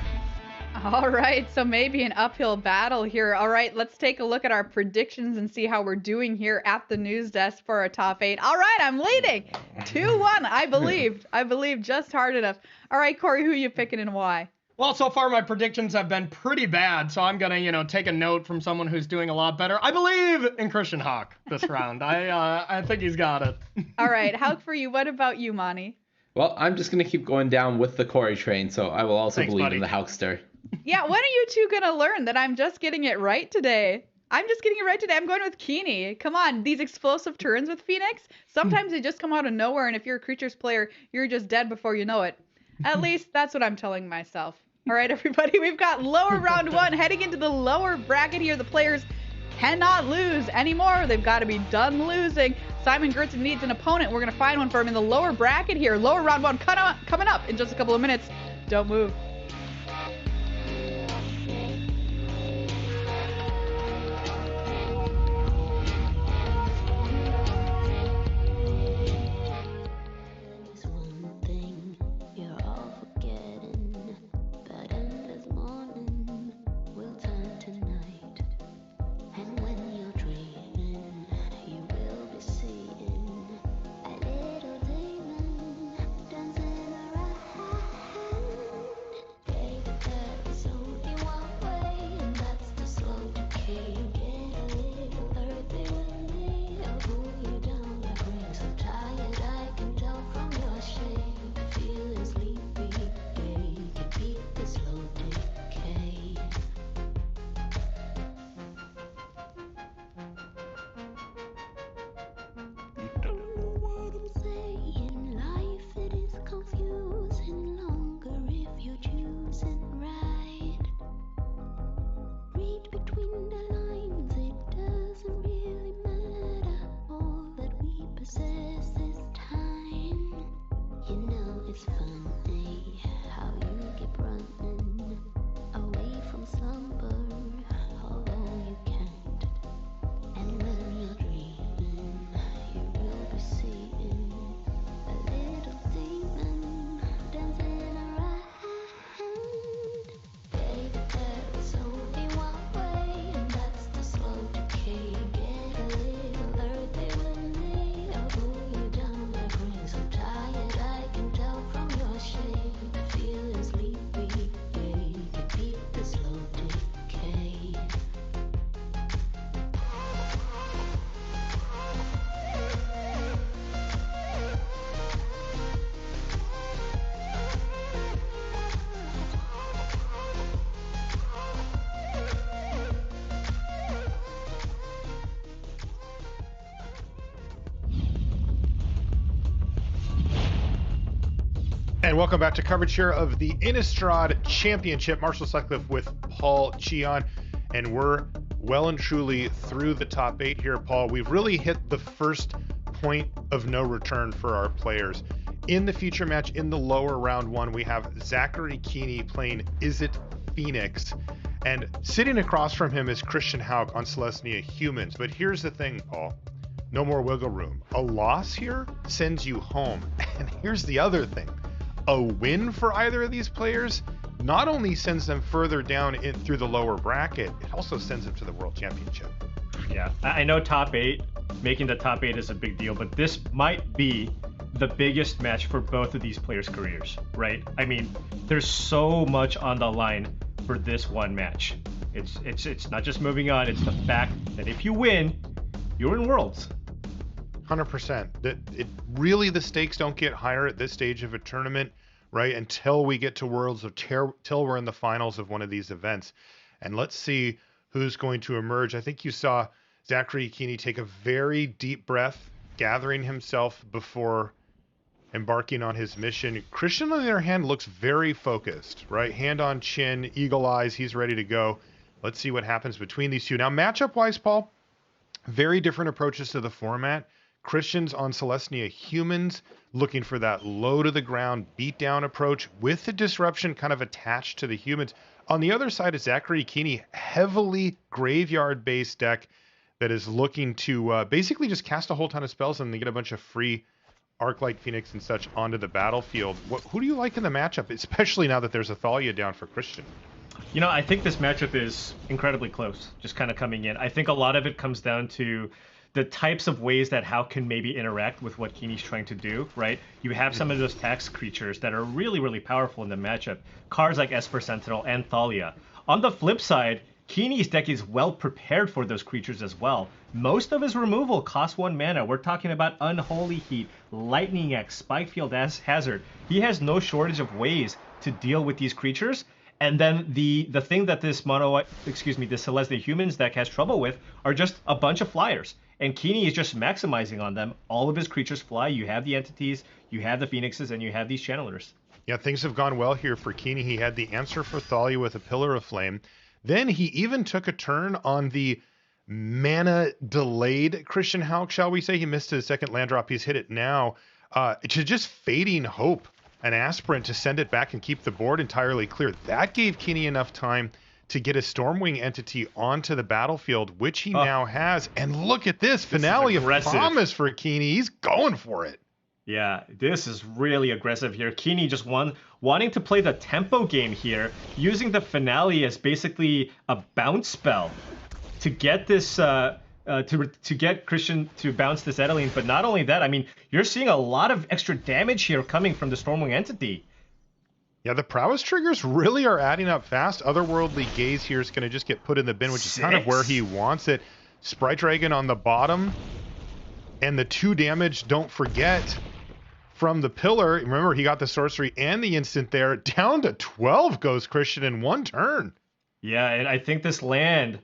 All right, so maybe an uphill battle here. All right, let's take a look at our predictions and see how we're doing here at the news desk for our top 8. All right, I'm leading 2-1. I believe just hard enough. All right, Corey, who are you picking and why? Well, so far my predictions have been pretty bad, so I'm gonna, take a note from someone who's doing a lot better. I believe in Christian Hawk this round. I think he's got it. All right, how for you? What about you, Monty? Well, I'm just going to keep going down with the Corey train, so I will also believe in the Hulkster. Yeah, when are you two gonna learn that I'm just getting it right today? I'm going with Keeney. Come on, these explosive turns with Phoenix, sometimes they just come out of nowhere, and if you're a creatures player, you're just dead before you know it. At least that's what I'm telling myself. All right, everybody, we've got lower round 1 heading into the lower bracket here. The players cannot lose anymore. They've got to be done losing. Simon Gertzen needs an opponent. We're going to find one for him in the lower bracket here. Lower round 1 coming up in just a couple of minutes. Don't move. And welcome back to coverage here of the Innistrad Championship. Marshall Sutcliffe with Paul Cheon, and we're well and truly through the top 8 here, Paul. We've really hit the first point of no return for our players. In the feature match in the lower round 1, we have Zachary Keeney playing Izzet Phoenix, and sitting across from him is Christian Hauck on Celestia Humans. But here's the thing, Paul. No more wiggle room. A loss here sends you home. And here's the other thing. A win for either of these players not only sends them further down through the lower bracket, it also sends them to the World Championship. Yeah, I know top 8, making the top 8 is a big deal, but this might be the biggest match for both of these players' careers, right? I mean, there's so much on the line for this one match. It's not just moving on, it's the fact that if you win, you're in Worlds. 100%. Really, the stakes don't get higher at this stage of a tournament, right? Until we get to Worlds, or till we're in the finals of one of these events. And let's see who's going to emerge. I think you saw Zachary Keeney take a very deep breath, gathering himself before embarking on his mission. Christian, on the other hand, looks very focused, right? Hand on chin, eagle eyes, he's ready to go. Let's see what happens between these two. Now, matchup-wise, Paul, very different approaches to the format. Christian's on Celestia Humans, looking for that low to the ground beatdown approach with the disruption kind of attached to the humans. On the other side is Zachary Keeney, heavily graveyard-based deck that is looking to basically just cast a whole ton of spells and they get a bunch of free Arclight Phoenix and such onto the battlefield. Who do you like in the matchup, especially now that there's a Thalia down for Christian? You know, I think this matchup is incredibly close, just kind of coming in. I think a lot of it comes down to the types of ways that Hao can maybe interact with what Keeney's trying to do, right? You have some of those tax creatures that are really, really powerful in the matchup. Cards like Esper Sentinel and Thalia. On the flip side, Keeney's deck is well prepared for those creatures as well. Most of his removal costs 1 mana. We're talking about Unholy Heat, Lightning X, Spikefield Hazard. He has no shortage of ways to deal with these creatures. And then the thing that this Celestia Humans deck has trouble with are just a bunch of flyers. And Keeney is just maximizing on them. All of his creatures fly. You have the entities, you have the Phoenixes, and you have these channelers. Yeah, things have gone well here for Keeney. He had the answer for Thalia with a Pillar of Flame. Then he even took a turn on the mana-delayed Christian Hauck, shall we say. He missed his second land drop. He's hit it now. To just Fading Hope, an Aspirant to send it back and keep the board entirely clear. That gave Keeney enough time to get a Stormwing entity onto the battlefield, which he now has. And look at this Finale of Promise for Keeney. He's going for it. Yeah, this is really aggressive here. Keeney just wanting to play the tempo game here, using the Finale as basically a bounce spell to get this to get Christian to bounce this Edeline. But not only that, I mean, you're seeing a lot of extra damage here coming from the Stormwing entity. Yeah, the prowess triggers really are adding up fast. Otherworldly Gaze here is going to just get put in the bin, which is kind of where he wants it. Sprite Dragon on the bottom. And the 2 damage, don't forget, from the Pillar. Remember, he got the sorcery and the instant there. Down to 12 goes Christian in 1 turn. Yeah, and I think this land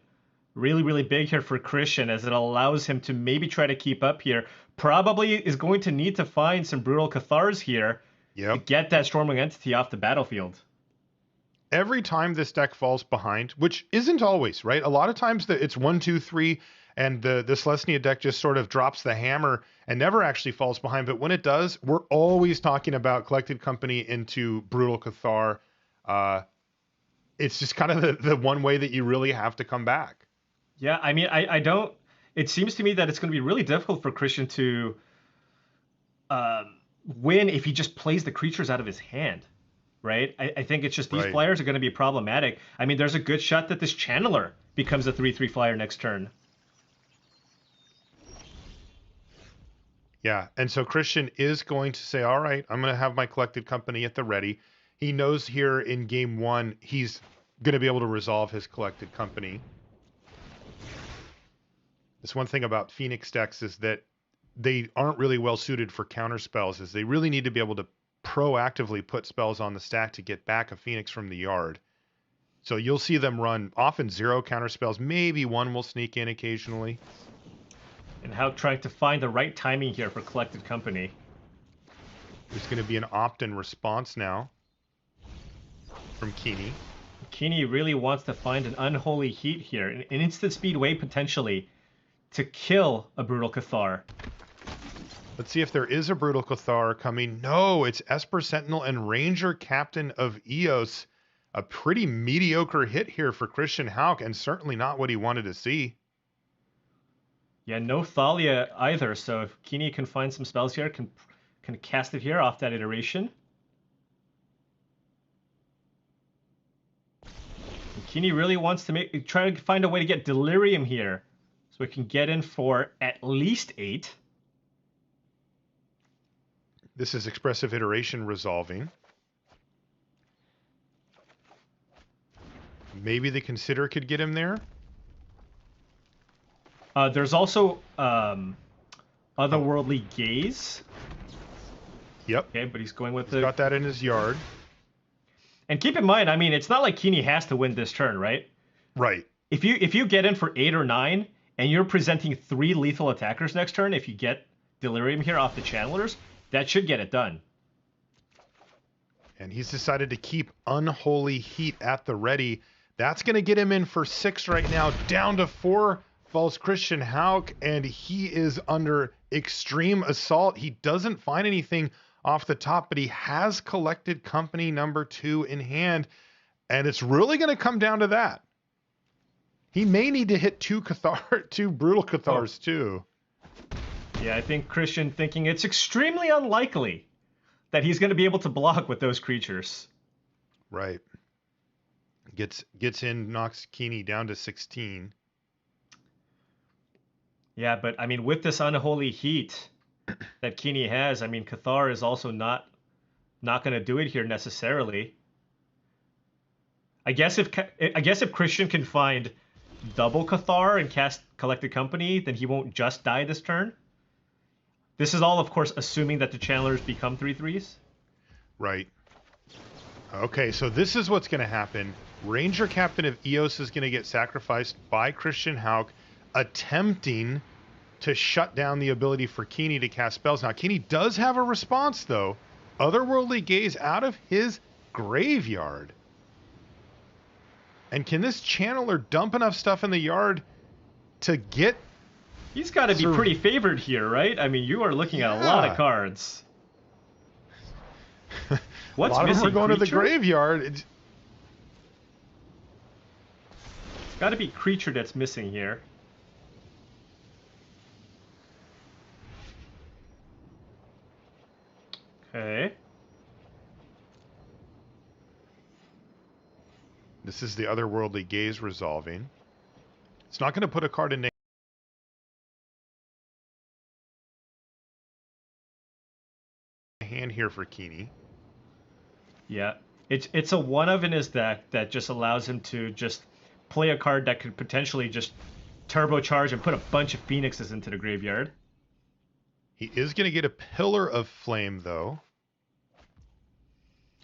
really, really big here for Christian, as it allows him to maybe try to keep up here. Probably is going to need to find some Brutal Cathars here to get that Stormwing entity off the battlefield. Every time this deck falls behind, which isn't always, right? A lot of times it's 1, 2, 3, and the Celestia deck just sort of drops the hammer and never actually falls behind. But when it does, we're always talking about Collected Company into Brutal Cathar. It's just kind of the one way that you really have to come back. Yeah, I mean, I don't... It seems to me that it's going to be really difficult for Christian to win if he just plays the creatures out of his hand, right? I think it's just these flyers are going to be problematic. I mean, there's a good shot that this Channeler becomes a 3/3 flyer next turn. Yeah, and so Christian is going to say, all right, I'm going to have my Collected Company at the ready. He knows here in game 1, he's going to be able to resolve his Collected Company. This one thing about Phoenix decks is that they aren't really well suited for counter spells, is they really need to be able to proactively put spells on the stack to get back a Phoenix from the yard. So you'll see them run often 0 counter spells. Maybe 1 will sneak in occasionally. And how trying to find the right timing here for Collected Company. There's going to be an opt-in response now from Keeney. Keeney really wants to find an Unholy Heat here, an instant speed way potentially to kill a Brutal Cathar. Let's see if there is a Brutal Cathar coming. No, it's Esper Sentinel and Ranger Captain of Eos. A pretty mediocre hit here for Christian Hauck, and certainly not what he wanted to see. Yeah, no Thalia either, so if Keeney can find some spells here, can cast it here off that iteration. And Keeney really wants to try to find a way to get Delirium here, so we can get in for at least 8. This is Expressive Iteration resolving. Maybe the Consider could get him there. There's also Otherworldly Gaze. Yep. Okay, but he's going with He's got that in his yard. And keep in mind, I mean, it's not like Keeney has to win this turn, right? Right. If you get in for 8 or 9, and you're presenting 3 lethal attackers next turn, if you get Delirium here off the Channelers, that should get it done. And he's decided to keep Unholy Heat at the ready. That's going to get him in for 6 right now, down to 4 falls Christian Hauck, and he is under extreme assault. He doesn't find anything off the top, but he has collected company number 2 in hand, and it's really going to come down to that. He may need to hit 2 brutal Cathars too. Yeah, I think Christian thinking it's extremely unlikely that he's going to be able to block with those creatures. Right. Gets in, knocks Keeney down to 16. Yeah, but I mean, with this unholy heat that Keeney has, I mean, Cathar is also not going to do it here necessarily. I guess if Christian can find double Cathar and cast Collected Company, then he won't just die this turn. This is all, of course, assuming that the channelers become 3/3s. Right. Okay, so this is what's going to happen. Ranger Captain of Eos is going to get sacrificed by Christian Hauk, attempting to shut down the ability for Keeney to cast spells. Now, Keeney does have a response, though. Otherworldly Gaze out of his graveyard. And can this channeler dump enough stuff in the yard to get... He's got to be pretty favored here, right? I mean, you are looking at a lot of cards. What's a lot of them are going to the graveyard. It's got to be creature that's missing here. Okay. This is the Otherworldly Gaze resolving. It's not going to put a card in hand here for Keeney. Yeah, it's a one of in his deck that just allows him to just play a card that could potentially just turbocharge and put a bunch of Phoenixes into the graveyard. He is going to get a Pillar of Flame, though.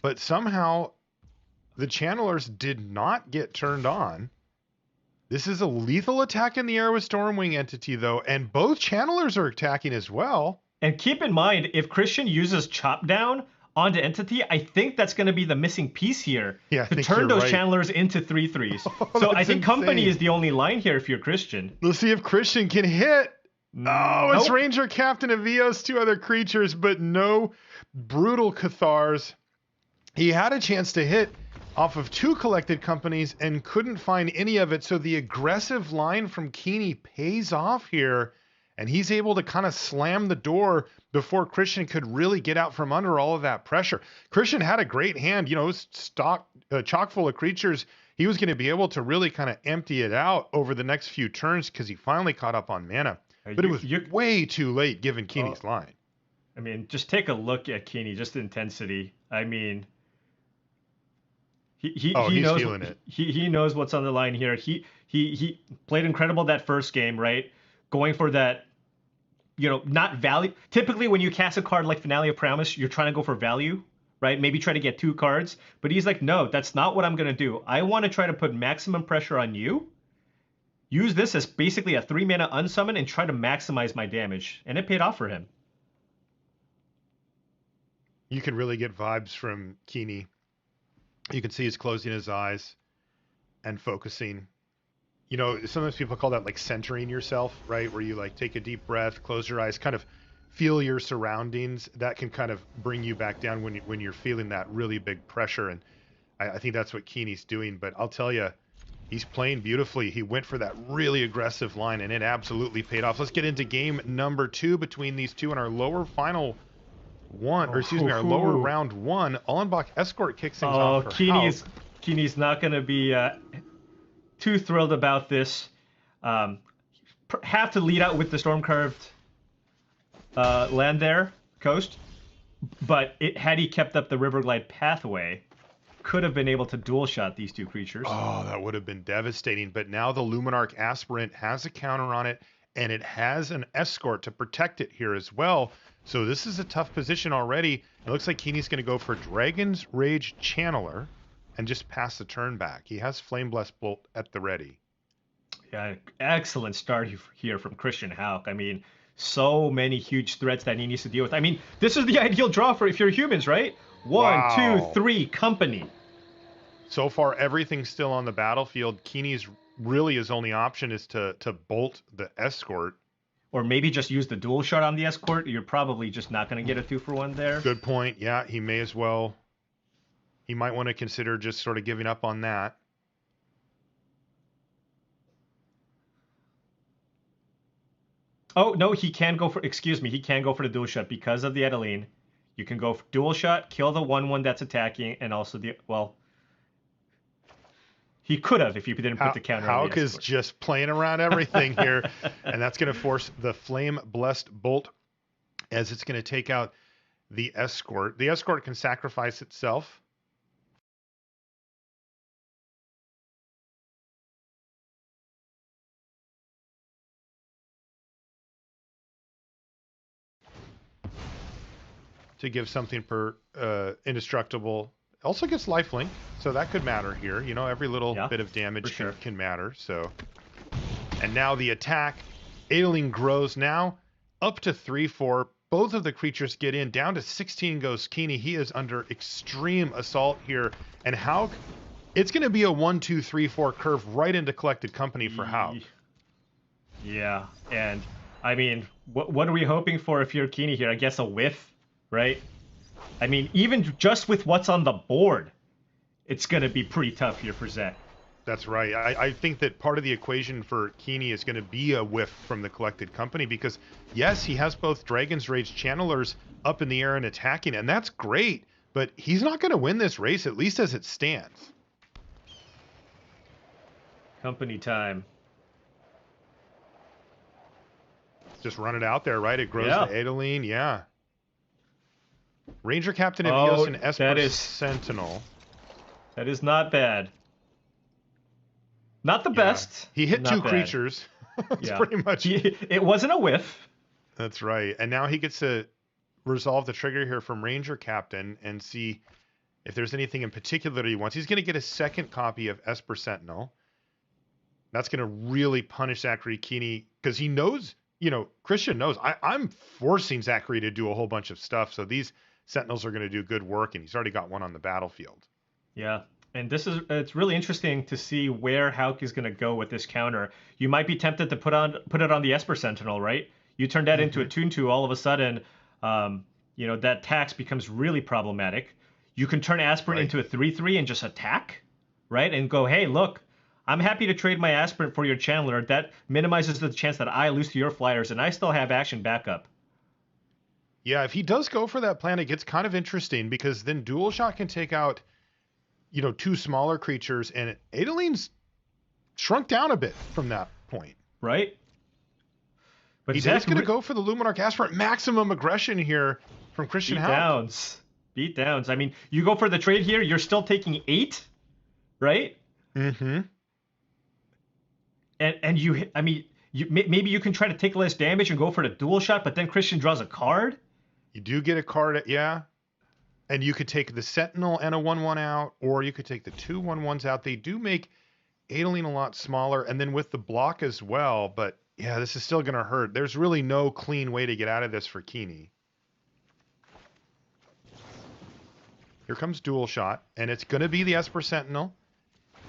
But somehow, the channelers did not get turned on. This is a lethal attack in the air with Stormwing Entity, though, and both channelers are attacking as well. And keep in mind, if Christian uses Chop Down onto Entity, I think that's going to be the missing piece here to turn those channelers into 3/3s. So I think Company is the only line here if you're Christian. Let's see if Christian can hit. Oh, it's Ranger Captain of Eos, 2 other creatures, but no brutal Cathars. He had a chance to hit off of 2 collected companies and couldn't find any of it. So the aggressive line from Keeney pays off here, and he's able to kind of slam the door before Christian could really get out from under all of that pressure. Christian had a great hand, you know, it was chock full of creatures. He was going to be able to really kind of empty it out over the next few turns because he finally caught up on mana. But it was way too late given Keeney's line. I mean, just take a look at Keeney, just the intensity. I mean, he knows feeling it. He knows what's on the line here. He played incredible that first game, right? Going for that, you know, not value. Typically, when you cast a card like Finale of Promise, you're trying to go for value, right? Maybe try to get 2 cards. But he's like, no, that's not what I'm going to do. I want to try to put maximum pressure on you. Use this as basically a 3-mana unsummon and try to maximize my damage. And it paid off for him. You can really get vibes from Keeney. You can see he's closing his eyes and focusing. You know, sometimes people call that like centering yourself, right? Where you like take a deep breath, close your eyes, kind of feel your surroundings. That can kind of bring you back down when you're feeling that really big pressure. And I think that's what Keeney's doing. But I'll tell you, he's playing beautifully. He went for that really aggressive line, and it absolutely paid off. Let's get into game number 2 between these two in our lower final one, or excuse me, our lower round 1. Allenbach Escort kicks things off for Keeney's not going to be too thrilled about this. Have to lead out with the Storm-Carved land there, coast. But had he kept up the Riverglide pathway, could have been able to dual shot these 2 creatures. Oh, that would have been devastating. But now the Luminarch Aspirant has a counter on it, and it has an escort to protect it here as well. So this is a tough position already. It looks like Keeney's going to go for Dragon's Rage Channeler and just pass the turn back. He has Flame Blast Bolt at the ready. Yeah, excellent start here from Christian Hauk. I mean, so many huge threats that he needs to deal with. I mean, this is the ideal draw for if you're humans, right? 1, 2, 3, Company. So far, everything's still on the battlefield. Keeney's really his only option is to bolt the escort. or maybe just use the dual shot on the escort. You're probably just not going to get a 2-for-1 there. Good point. Yeah, he may as well. He might want to consider just sort of giving up on that. Oh, no, he can go for, excuse me, he can go for the dual shot because of the Adeline. You can go for dual shot, kill the 1/1 that's attacking, and also the, well, he could have if you didn't put the counter on the Hauk is escort. just playing around everything here, and that's going to force the Flame Blessed Bolt as it's going to take out the escort. The escort can sacrifice itself. To give something per indestructible. Also gets lifelink, so that could matter here. You know, every little bit of damage can matter. So, and now the attack. Adeline grows now up to 3/4. Both of the creatures get in. Down to 16 goes Keeney. He is under extreme assault here. And Hauk, it's going to be a 1, 2, 3, 4 curve right into Collected Company for Hauk. Yeah, and I mean, what are we hoping for if you're Keeney here? I guess a whiff, right? I mean, even just with what's on the board, it's going to be pretty tough here for Zet. That's right. I think that part of the equation for Keeney is going to be a whiff from the Collected Company because, yes, he has both Dragon's Rage Channelers up in the air and attacking, and that's great, but he's not going to win this race, at least as it stands. Company time. Just run it out there, right? It grows Yeah. to Adeline, yeah. Ranger Captain Evios and Esper that is- Sentinel. That is not bad. Not the best. He hit not 2 bad. creatures. That's Yeah. pretty much. It wasn't a whiff. That's right. And now he gets to resolve the trigger here from Ranger Captain and see if there's anything in particular that he wants. He's going to get a second copy of Esper Sentinel. That's going to really punish Zachary Keeney because he knows, you know, Christian knows I'm forcing Zachary to do a whole bunch of stuff. So these Sentinels are going to do good work, and he's already got one on the battlefield. Yeah. And it's really interesting to see where Hauk is going to go with this counter. You might be tempted to put it on the Esper Sentinel, right? You turn that into a 2/2, all of a sudden, you know, that tax becomes really problematic. You can turn Aspirant into a 3/3 and just attack, right? And go, hey, look, I'm happy to trade my Aspirant for your Channeler. That minimizes the chance that I lose to your Flyers, and I still have action backup. Yeah, if he does go for that plan, it gets kind of interesting because then Dual Shot can take out, you know, 2 smaller creatures, and Adeline's shrunk down a bit from that point. Right? But He's going to go for the Luminarch Aspirant. Maximum aggression here from Christian Hauk. Beatdowns. I mean, you go for the trade here, you're still taking 8, right? Mm-hmm. And you, I mean, maybe you can try to take less damage and go for the dual shot, but then Christian draws a card. You do get a card, yeah. And you could take the Sentinel and a 1/1 out, or you could take the 2 1/1s out. They do make Adeline a lot smaller, and then with the block as well. But yeah, this is still going to hurt. There's really no clean way to get out of this for Keeney. Here comes Dual Shot, and it's going to be the Esper Sentinel.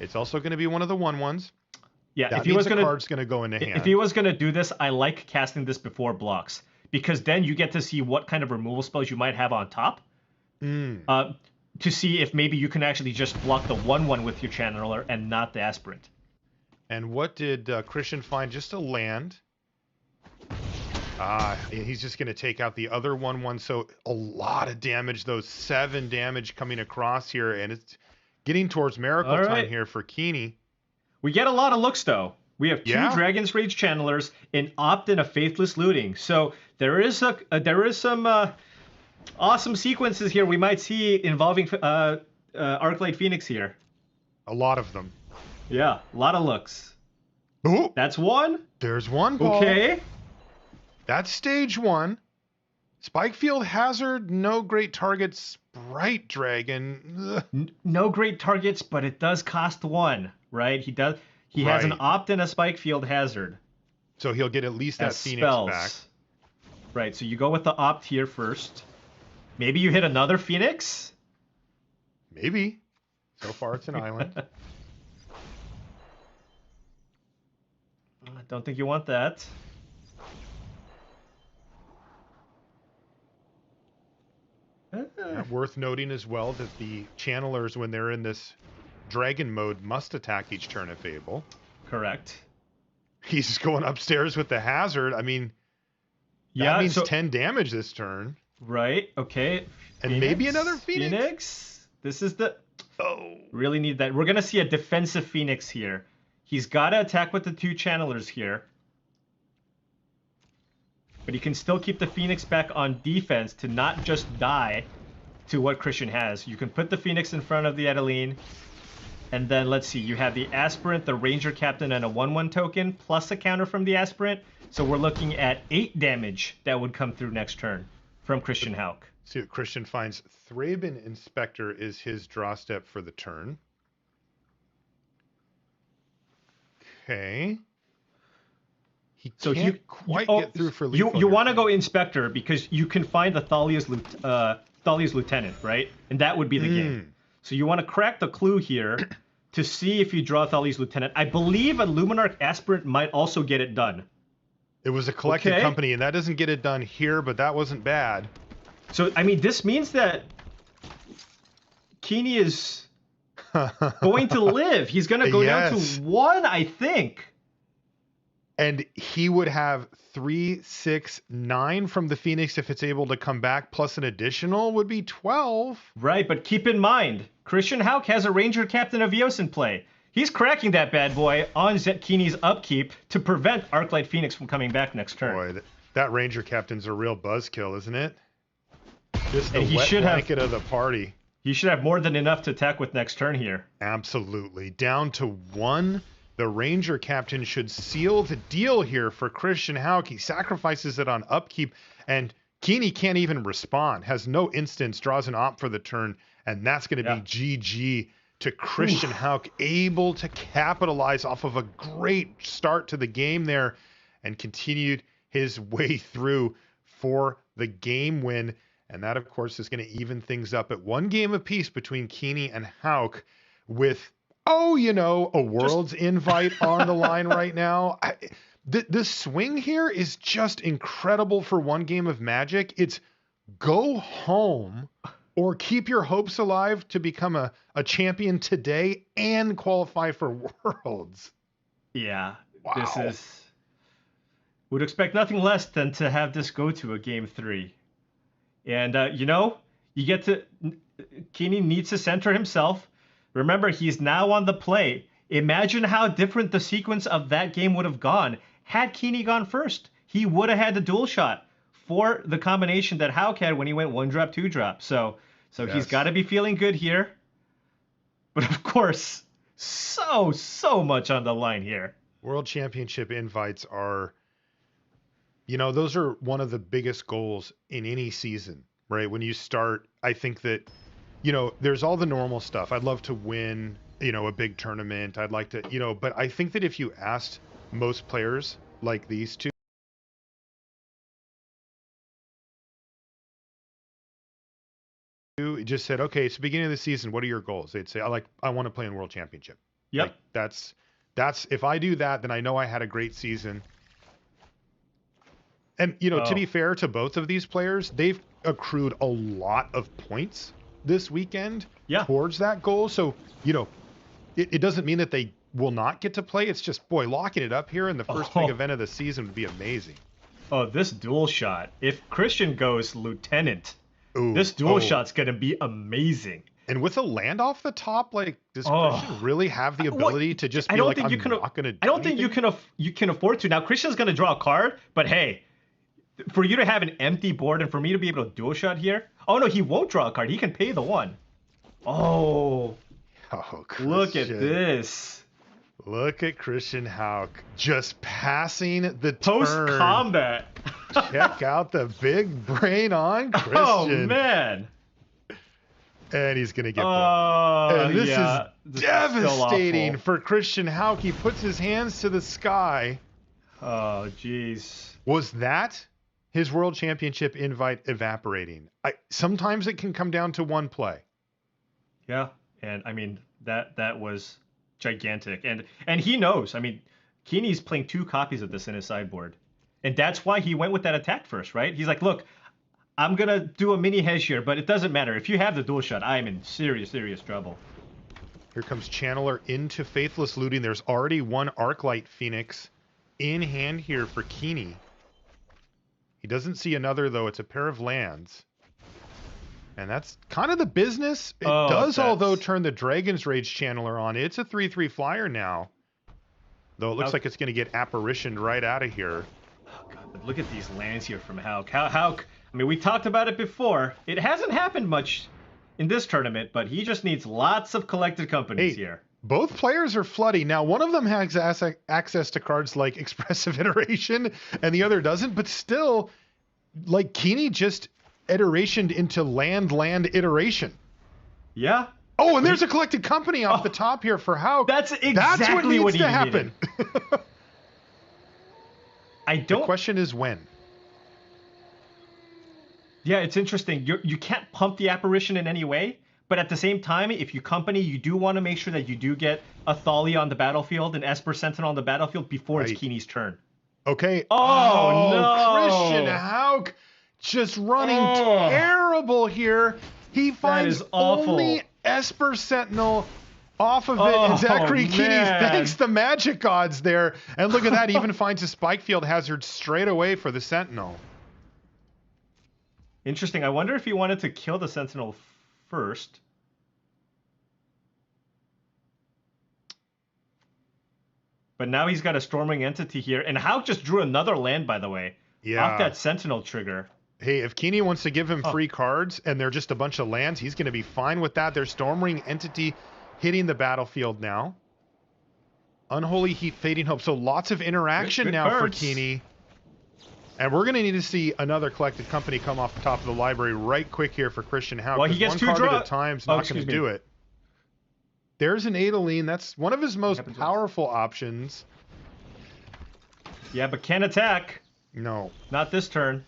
It's also going to be one of the 1/1s. Yeah, that if he was going to, card's going to go into hand. If he was going to do this, I like casting this before blocks because then you get to see what kind of removal spells you might have on top. To see if maybe you can actually just block the 1/1 with your Channeler and not the Aspirant. And what did Christian find? Just a land. He's just going to take out the other 1/1. So a lot of damage, those 7 damage coming across here, and it's getting towards miracle time here for Keeney. We get a lot of looks though. We have 2 Dragon's Rage Channelers, an Opt and a Faithless Looting. So there is some awesome sequences here we might see involving Arclight Phoenix here. A lot of them. Yeah, a lot of looks. Oh, that's one. There's one ball. Okay. That's stage 1. Spikefield Hazard, no great targets. Bright Dragon. No great targets, but it does cost 1, right? He has an Opt and a Spikefield Hazard. So he'll get at least that as Phoenix spells. back. Right, so you go with the Opt here first. Maybe you hit another Phoenix? Maybe. So far it's an island. I don't think you want that. Worth noting as well that the channelers, when they're in this dragon mode, must attack each turn if able. Correct. He's going upstairs with the hazard. I mean, that means 10 damage this turn. Right, okay. And maybe another Phoenix? This is the... Oh. Really need that. We're going to see a defensive Phoenix here. He's got to attack with the 2 channelers here. But he can still keep the Phoenix back on defense to not just die to what Christian has. You can put the Phoenix in front of the Adeline. And then, let's see, you have the Aspirant, the Ranger Captain, and a 1/1 token, plus a counter from the Aspirant. So we're looking at 8 damage that would come through next turn from Christian Hauk. See what Christian finds. Thraben Inspector is his draw step for the turn. Okay. He can't quite get through for lethal. You want to go Inspector because you can find the Thalia's Lieutenant, right? And that would be the game. So you want to crack the clue here to see if you draw Thalia's Lieutenant. I believe a Luminarch Aspirant might also get it done. It was a collected company, and that doesn't get it done here, but that wasn't bad. So, I mean, this means that Keeney is going to live. He's going to go down to 1, I think. And he would have 3, 6, 9 from the Phoenix if it's able to come back, plus an additional would be 12. Right, but keep in mind, Christian Hauk has a Ranger Captain of Eos in play. He's cracking that bad boy on Keeney's upkeep to prevent Arclight Phoenix from coming back next turn. Boy, that Ranger Captain's a real buzzkill, isn't it? Just the and he wet should blanket of the party. He should have more than enough to attack with next turn here. Absolutely. Down to 1. The Ranger Captain should seal the deal here for Christian Hauk. He sacrifices it on upkeep, and Keeney can't even respond. Has no instance, draws an op for the turn, and that's going to be GG to Christian Hauk, able to capitalize off of a great start to the game there and continued his way through for the game win. And that, of course, is going to even things up at 1 game apiece between Keeney and Hauk with, a Worlds invite on the line right now. The swing here is just incredible for 1 game of Magic. It's go home or keep your hopes alive to become a champion today and qualify for Worlds. Yeah, This would expect nothing less than to have this go to a game 3. And, you get to... Keeney needs to center himself. Remember, he's now on the play. Imagine how different the sequence of that game would have gone had Keeney gone first. He would have had the dual shot for the combination that Hauk had when he went 1-drop, 2-drop. So he's got to be feeling good here. But of course, so much on the line here. World Championship invites are, those are one of the biggest goals in any season, right? When you start, I think that, there's all the normal stuff. I'd love to win, a big tournament. I'd like to, but I think that if you asked most players like these two, just said, okay, it's the beginning of the season. What are your goals? They'd say, I want to play in World Championship. Yep. Like, that's if I do that, then I know I had a great season. And, to be fair to both of these players, they've accrued a lot of points this weekend towards that goal. So, it doesn't mean that they will not get to play. It's just, boy, locking it up here in the first big event of the season would be amazing. Oh, this dual shot. If Christian goes Lieutenant, this dual shot's going to be amazing. And with a land off the top, does Christian really have the ability to just be not going to do I don't think you can afford to. Now, Christian's going to draw a card, but hey, for you to have an empty board and for me to be able to dual shot here. Oh, no, he won't draw a card. He can pay the 1. Oh, look at this. Look at Christian Hauk just passing the post-combat. Check out the big brain on Christian. Oh, man. And he's going to get blown. And this is devastating for Christian Hauk. He puts his hands to the sky. Oh, jeez. Was that his World Championship invite evaporating? Sometimes it can come down to 1 play. Yeah, and I mean that was gigantic, and he knows. I mean, Keeney's playing 2 copies of this in his sideboard, and that's why he went with that attack first, right? He's like, look, I'm going to do a mini hedge here, but it doesn't matter. If you have the dual shot, I am in serious, serious trouble. Here comes Channeler into Faithless Looting. There's already one Arclight Phoenix in hand here for Keeney. He doesn't see another, though. It's a pair of lands. And that's kind of the business. It does, although, turn the Dragon's Rage Channeler on. It's a 3/3 flyer now. Though it looks like it's going to get Apparitioned right out of here. Oh, God, but look at these lands here from Hauk. Hauk, I mean, we talked about it before. It hasn't happened much in this tournament, but he just needs lots of collected companies here. Both players are flooding. Now, one of them has access to cards like Expressive Iteration, and the other doesn't. But still, like, Keeney just iterationed into land iteration. Yeah. Oh, and there's a collected company off the top here for Hauk. That's exactly what what needs he to happen. The question is when. Yeah, it's interesting. You can't pump the Apparition in any way, but at the same time, if you company, you do want to make sure that you do get a Thalia on the battlefield and Esper Sentinel on the battlefield before it's Keeney's turn. Okay. Oh, no. Christian Hauk just running terrible here. He finds only Esper Sentinel off of it, and Zachary Keeney thanks the magic gods there. And look at that, he even finds a Spike Field Hazard straight away for the Sentinel. Interesting. I wonder if he wanted to kill the Sentinel first. But now he's got a Stormwing Entity here. And Hauk just drew another land, by the way. Yeah. Off that Sentinel trigger. Hey, if Keeney wants to give him free cards and they're just a bunch of lands, he's going to be fine with that. There's Stormwing Entity hitting the battlefield now. Unholy Heat, Fading Hope. So lots of interaction Good now cards. for Keeney. And we're going to need to see another collected company come off the top of the library right quick here for Christian Hauk. Well, he gets one two card draw. at a time is not going to do it. There's an Adeline. That's one of his most powerful options. Yeah, but can't attack. No. Not this turn.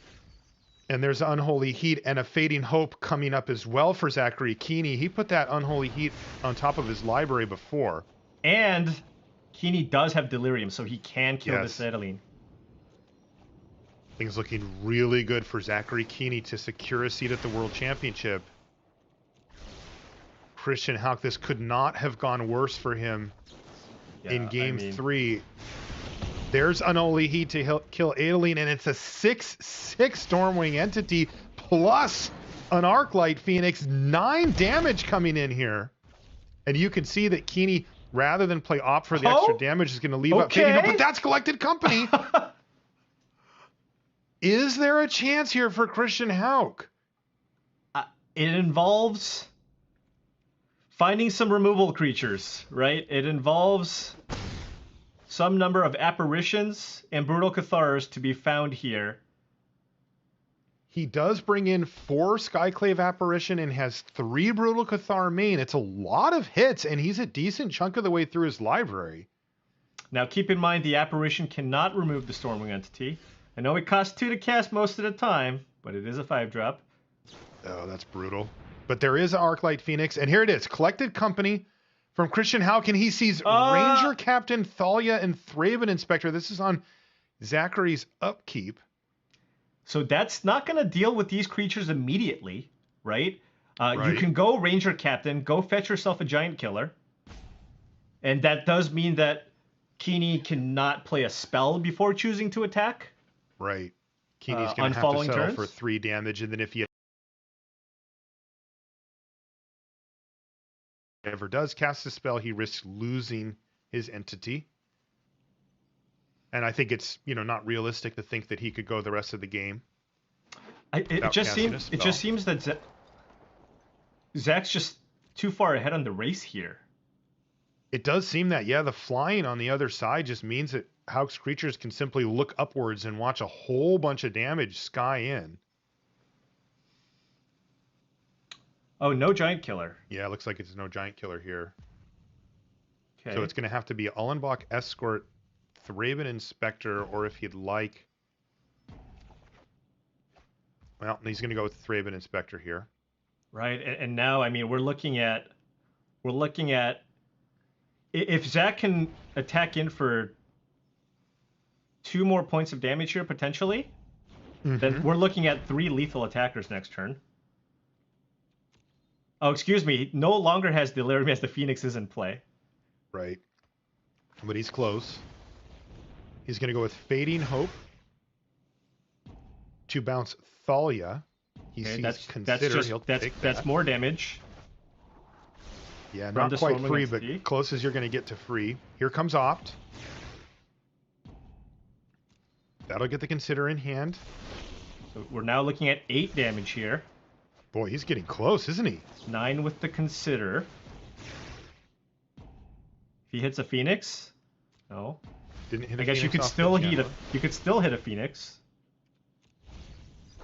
And there's Unholy Heat and a Fading Hope coming up as well for Zachary Keeney. He put that Unholy Heat on top of his library before. And Keeney does have Delirium, so he can kill this Adeline. Things looking really good for Zachary Keeney to secure a seat at the World Championship. Christian Hauk, this could not have gone worse for him in Game 3. There's Unholy Heat to kill Adeline, and it's a 6/6 Stormwing Entity plus an Arclight Phoenix. 9 damage coming in here. And you can see that Keeney, rather than play opt for the extra damage, is going to leave up Fading Hope, but that's collected company. Is there a chance here for Christian Hauk? It involves finding some removal creatures, right? It involves some number of apparitions and brutal Cathars to be found here. He does bring in 4 Skyclave Apparition and has 3 Brutal Cathar main. It's a lot of hits, and he's a decent chunk of the way through his library. Now, keep in mind, the Apparition cannot remove the Stormwing Entity. I know it costs 2 to cast most of the time, but it is a 5-drop. Oh, that's brutal. But there is an Arclight Phoenix, and here it is. Collected Company from Christian Hauk, and he sees Ranger Captain Thalia and Thraben Inspector. This is on Zachary's upkeep. So that's not going to deal with these creatures immediately, right? You can go Ranger Captain, go fetch yourself a Giant Killer. And that does mean that Keeney cannot play a spell before choosing to attack. Right. Keeney's going to have to settle turns for 3 damage, and then if he ever does cast a spell, he risks losing his entity. And I think it's, not realistic to think that he could go the rest of the game. It just seems that Zach's just too far ahead on the race here. It does seem that, the flying on the other side just means that Hauk's creatures can simply look upwards and watch a whole bunch of damage sky in. Oh, no Giant Killer. Yeah, it looks like it's no Giant Killer here. Okay. So it's going to have to be Ullenbach Escort, Thraben Inspector, or if he'd like... Well, he's going to go with Thraben Inspector here. Right, and now, I mean, we're looking at if Zach can attack in for 2 more points of damage here, potentially, then we're looking at 3 lethal attackers next turn. Oh, excuse me. No longer has Delirium as the Phoenixes in play. Right. But he's close. He's going to go with Fading Hope to bounce Thalia. He sees Consider. He'll take that's that. more damage. Yeah, from not quite Stormwing free, but Entity. close as you're going to get to free. Here comes Opt. That'll get the Consider in hand. So we're now looking at 8 damage here. Boy, he's getting close, isn't he? 9 with the Consider. If he hits a Phoenix, no. Didn't hit. I guess you could still hit a Phoenix.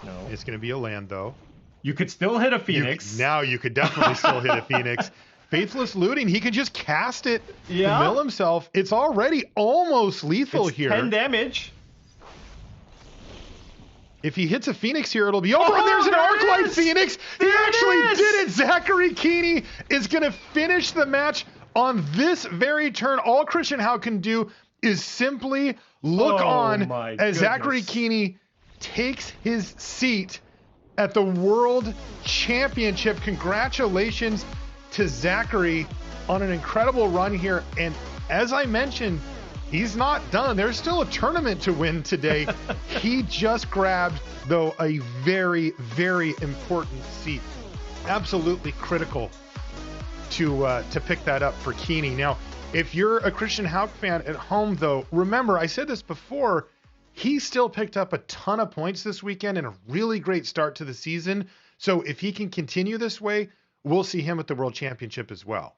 No. It's going to be a land though. You could still hit a Phoenix. Now you could definitely still hit a Phoenix. Faithless Looting, he can just cast it to mill himself. It's already almost lethal It's here. 10 damage. If he hits a Phoenix here, it'll be over. And there's an Arclight Phoenix. He actually did it. Zachary Keeney is going to finish the match on this very turn. All Christian Hauck can do is simply look on as Zachary Keeney takes his seat at the World Championship. Congratulations to Zachary on an incredible run here. And as I mentioned, he's not done. There's still a tournament to win today. He just grabbed, though, a very, very important seat. Absolutely critical to pick that up for Keeney. Now, if you're a Christian Hauck fan at home, though, remember, I said this before, he still picked up a ton of points this weekend and a really great start to the season. So if he can continue this way, we'll see him at the World Championship as well.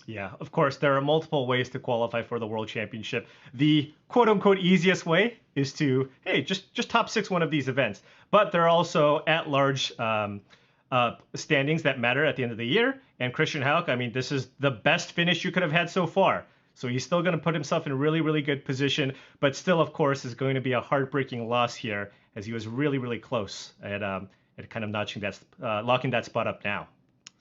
Yeah, of course, there are multiple ways to qualify for the World Championship. The quote-unquote easiest way is to, hey, just top 6 one of these events. But there are also at-large standings that matter at the end of the year. And Christian Hauck, I mean, this is the best finish you could have had so far. So he's still going to put himself in a really, really good position. But still, of course, is going to be a heartbreaking loss here, as he was really, really close at kind of locking that spot up now.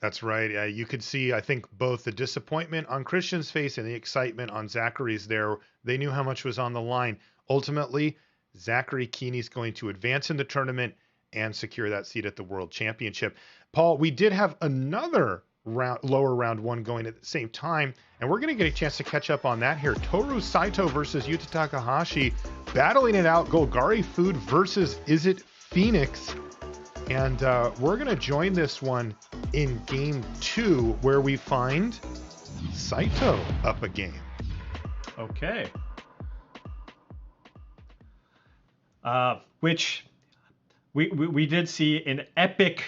That's right. You could see, I think, both the disappointment on Christian's face and the excitement on Zachary's there. They knew how much was on the line. Ultimately, Zachary Keeney's going to advance in the tournament and secure that seat at the World Championship. Paul, we did have another lower round 1 going at the same time, and we're going to get a chance to catch up on that here. Toru Saito versus Yuta Takahashi, battling it out. Golgari Food versus Is It Phoenix? And we're going to join this one in game 2, where we find Saito up a game. Okay. Which we did see an epic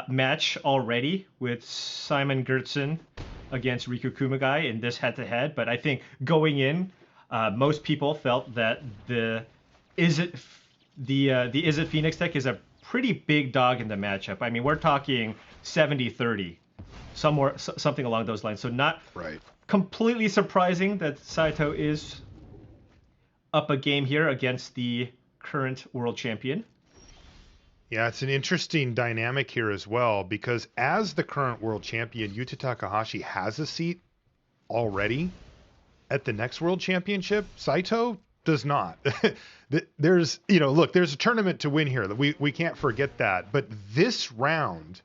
match already with Simon Gertzen against Riku Kumagai in this head-to-head. But I think going in, most people felt that the Is It Phoenix deck is a pretty big dog in the matchup. I mean, we're talking 70-30, something along those lines. So not completely surprising that Saito is up a game here against the current world champion. Yeah, it's an interesting dynamic here as well, because as the current world champion, Yuta Takahashi has a seat already at the next world championship. Saito does not. There's a tournament to win here. We can't forget that. But this round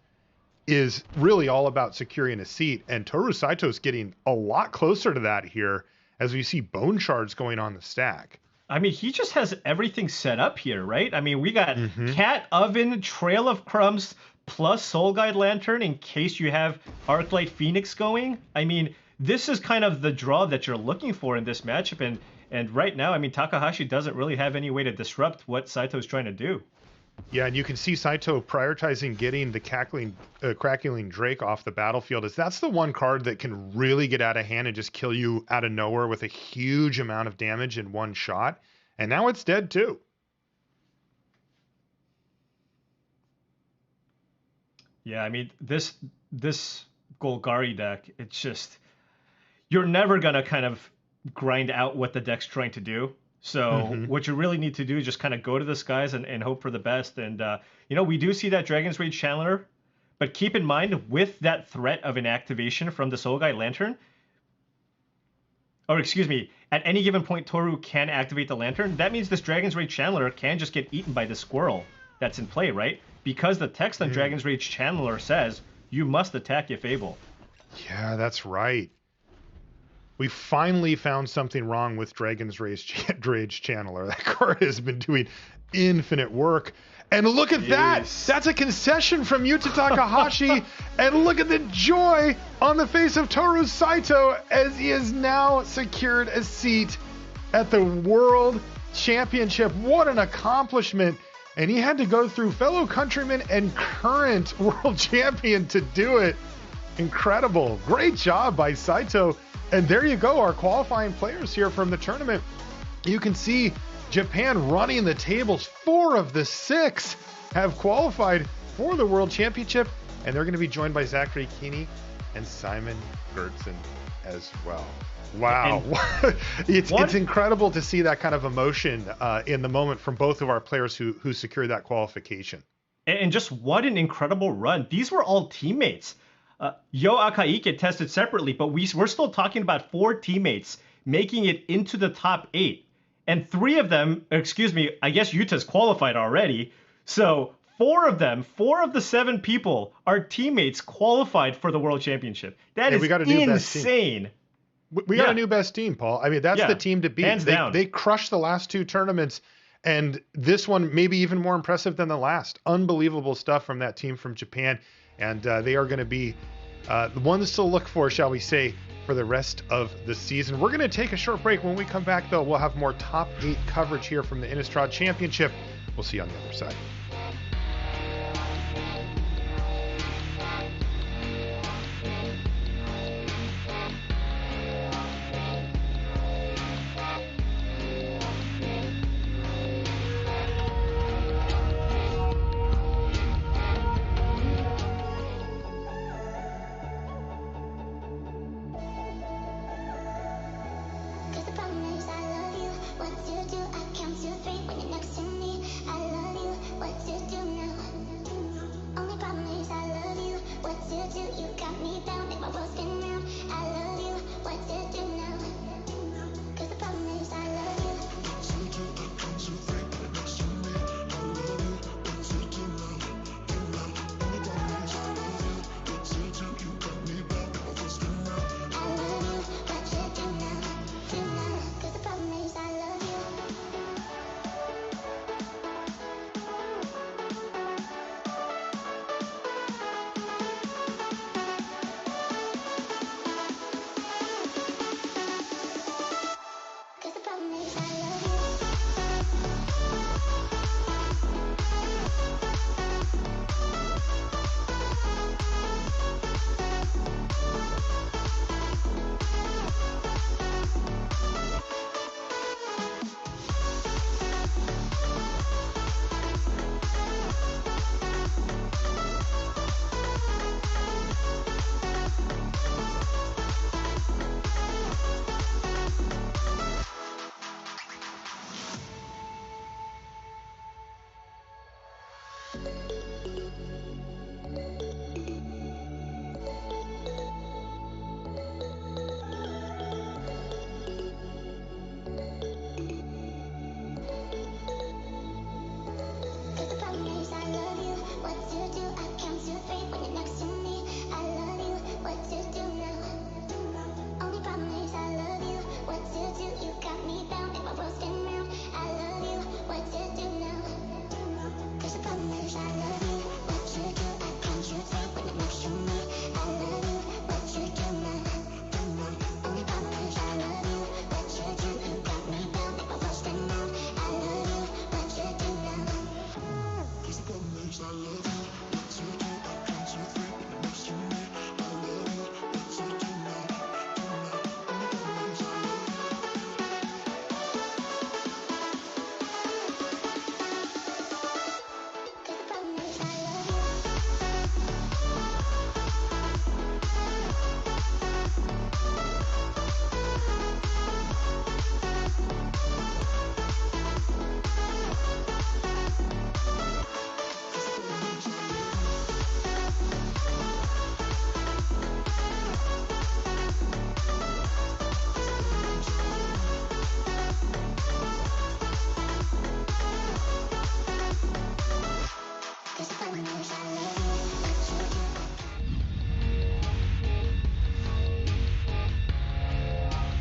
is really all about securing a seat, and Toru Saito's getting a lot closer to that here as we see bone shards going on the stack. I mean, he just has everything set up here, right? I mean, we got Cat Oven, Trail of Crumbs, plus Soul Guide Lantern in case you have Arclight Phoenix going. I mean, this is kind of the draw that you're looking for in this matchup. And right now, I mean, Takahashi doesn't really have any way to disrupt what Saito's trying to do. Yeah, and you can see Saito prioritizing getting the Crackling Drake off the battlefield, as that's the one card that can really get out of hand and just kill you out of nowhere with a huge amount of damage in one shot. And now it's dead too. Yeah, I mean, this Golgari deck, it's just, you're never going to kind of grind out what the deck's trying to do. So what you really need to do is just kind of go to the skies and hope for the best. And, we do see that Dragon's Rage Channeler, but keep in mind, with that threat of an activation from the Soul Guide Lantern, or excuse me, at any given point Toru can activate the lantern, that means this Dragon's Rage Channeler can just get eaten by the squirrel that's in play, right? Because the text on Dragon's Rage Channeler says, you must attack if able. Yeah, that's right. We finally found something wrong with Dragon's Rage Channeler. That card has been doing infinite work. And look at that! That's a concession from Yuta Takahashi. And look at the joy on the face of Toru Saito as he has now secured a seat at the World Championship. What an accomplishment! And he had to go through fellow countryman and current world champion to do it. Incredible. Great job by Saito. And there you go, our qualifying players here from the tournament. You can see Japan running the tables. 4 of the 6 have qualified for the World Championship, and they're going to be joined by Zachary Keeney and Simon Gertzen as well. Wow. It's incredible to see that kind of emotion in the moment from both of our players who secured that qualification. And just what an incredible run. These were all teammates. Yo Akaike tested separately, but we're still talking about 4 teammates making it into the top 8. And 3 of them, excuse me, I guess Yuta's qualified already. So 4 of them, 4 of the 7 people are teammates qualified for the World Championship. That is insane. We got a new best team, Paul. I mean, that's the team to beat. Hands down. They crushed the last 2 tournaments, and this one maybe even more impressive than the last. Unbelievable stuff from that team from Japan, and they are going to be the ones to look for, shall we say, for the rest of the season. We're going to take a short break. When we come back, though, we'll have more top 8 coverage here from the Innistrad Championship. We'll see you on the other side.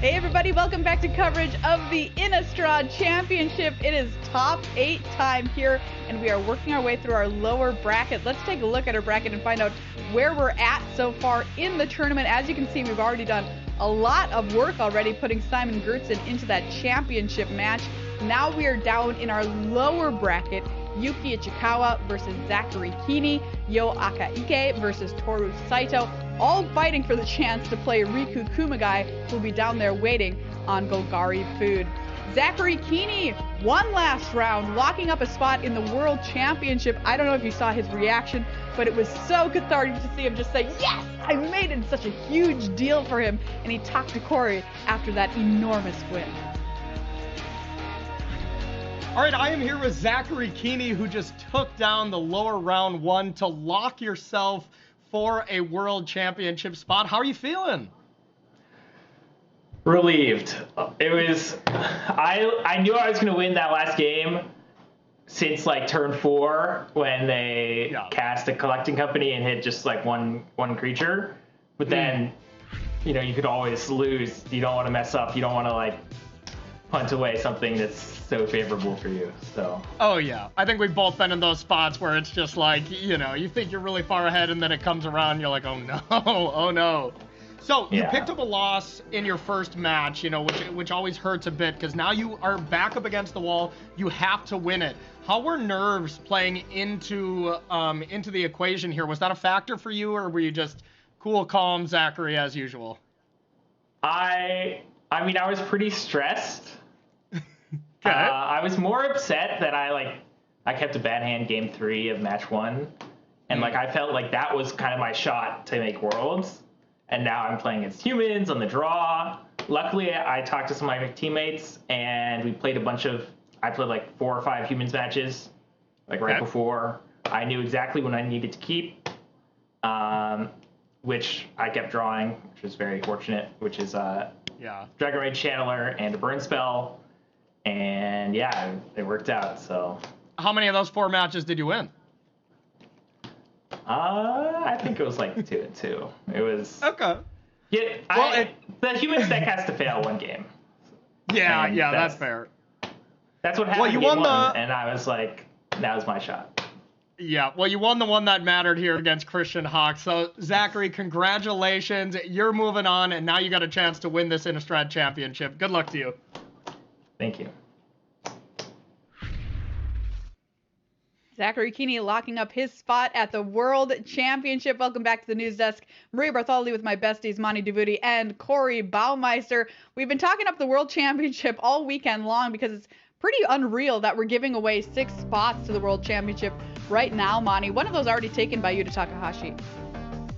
Hey everybody, welcome back to coverage of the Innistrad Championship. It is top 8 time here, and we are working our way through our lower bracket. Let's take a look at our bracket and find out where we're at so far in the tournament. As you can see, we've already done a lot of work already, putting Simon Gertzen into that championship match. Now we are down in our lower bracket. Yuki Ichikawa versus Zachary Keeney, Yo Akaike versus Toru Saito, all fighting for the chance to play Riku Kumagai, who will be down there waiting on Golgari Food. Zachary Keeney won last round, locking up a spot in the World Championship. I don't know if you saw his reaction, but it was so cathartic to see him just say, yes, I made it. Such a huge deal for him. And he talked to Corey after that enormous win. All right, I am here with Zachary Keeney, who just took down the lower round 1 to lock yourself for a World Championship spot. How are you feeling? Relieved. It was, I knew I was going to win that last game since like turn 4 when they cast a collecting company and hit just like one creature. But then, you know, you could always lose. You don't want to mess up. You don't want to like punt away something that's so favorable for you. So. Oh yeah, I think we've both been in those spots where it's just like, you know, you think you're really far ahead and then it comes around and you're like, oh no, oh no. So you picked up a loss in your first match, you know, which always hurts a bit because now you are back up against the wall. You have to win it. How were nerves playing into the equation here? Was that a factor for you, or were you just cool, calm, Zachary as usual? I mean, I was pretty stressed. I was more upset that I kept a bad hand game 3 of match 1, and like I felt like that was kind of my shot to make Worlds, and now I'm playing against humans on the draw. Luckily, I talked to some of my teammates, and we played I played like 4 or 5 humans matches, like right before. I knew exactly when I needed to keep, which I kept drawing, which was very fortunate, which is Dragon Rage Channeler and a Burn Spell. And yeah, it worked out. So, how many of those 4 matches did you win? I think it was like 2-2. It was okay. Yeah, the humans deck has to fail 1 game. Yeah, that's fair. That's what happened. Well, you won and I was like, that was my shot. Yeah, well, you won the one that mattered here against Christian Hawk. So, Zachary, congratulations. You're moving on, and now you got a chance to win this Innistrad Championship. Good luck to you. Thank you. Zachary Keeney locking up his spot at the World Championship. Welcome back to the news desk. Maria Bartholomew with my besties, Monty Devuti and Corey Baumeister. We've been talking up the World Championship all weekend long because it's pretty unreal that we're giving away 6 spots to the World Championship right now, Monty. One of those already taken by Yuta Takahashi.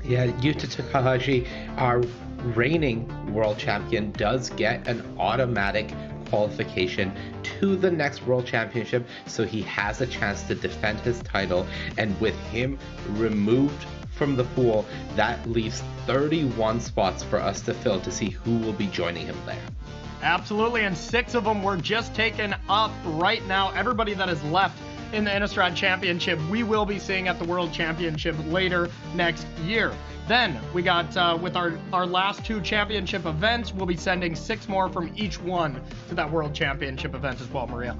Yeah, Yuta Takahashi, our reigning world champion, does get an automatic qualification to the next World Championship, so he has a chance to defend his title, and with him removed from the pool, that leaves 31 spots for us to fill to see who will be joining him there. Absolutely, and 6 of them were just taken up right now. Everybody that is left in the Innistrad Championship, we will be seeing at the World Championship later next year. Then we got, with our last 2 championship events, we'll be sending 6 more from each one to that World Championship event as well, Maria.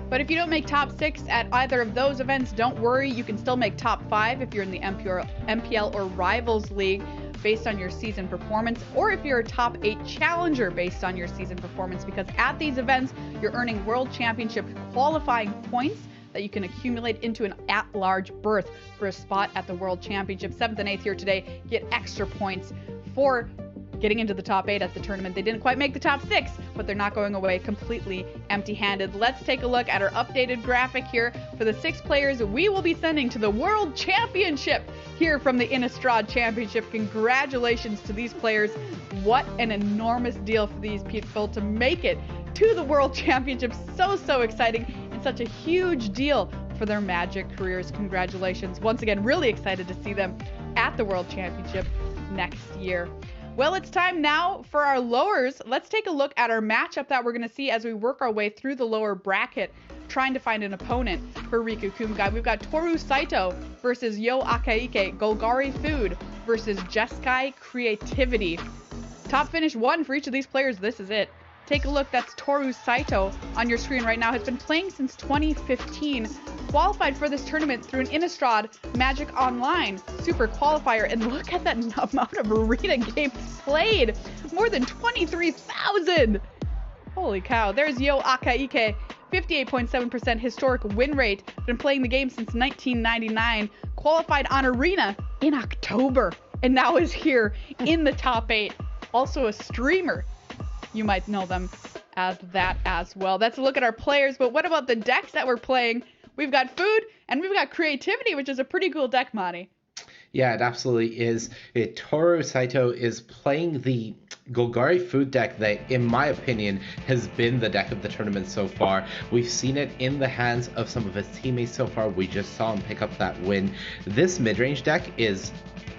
But if you don't make top 6 at either of those events, don't worry. You can still make top 5 if you're in the MPL or Rivals League based on your season performance, or if you're a top 8 challenger based on your season performance, because at these events, you're earning World Championship qualifying points that you can accumulate into an at-large berth for a spot at the World Championship. 7th and 8th here today get extra points for getting into the top 8 at the tournament. They didn't quite make the top 6, but they're not going away completely empty-handed. Let's take a look at our updated graphic here for the 6 players we will be sending to the World Championship here from the Innistrad Championship. Congratulations to these players. What an enormous deal for these people to make it to the World Championship. So exciting, and such a huge deal for their Magic careers. Congratulations. Once again, really excited to see them at the World Championship next year. Well, it's time now for our lowers. Let's take a look at our matchup that we're going to see as we work our way through the lower bracket, trying to find an opponent for Riku Kumagai. We've got Toru Saito versus Yo Akaike, Golgari Food versus Jeskai Creativity. Top finish 1 for each of these players. This is it. Take a look. That's Toru Saito on your screen right now. Has been playing since 2015. Qualified for this tournament through an Innistrad Magic Online Super Qualifier. And look at that amount of arena games played. More than 23,000. Holy cow. There's Yo Akaike. 58.7% historic win rate. Been playing the game since 1999. Qualified on Arena in October. And now is here in the top 8. Also a streamer. You might know them as that as well. That's a look at our players, but what about the decks that we're playing? We've got food and we've got creativity, which is a pretty cool deck, Monty. Yeah, it absolutely is. Toru Saito is playing the Golgari food deck that, in my opinion, has been the deck of the tournament so far. We've seen it in the hands of some of his teammates so far. We just saw him pick up that win. This mid-range deck is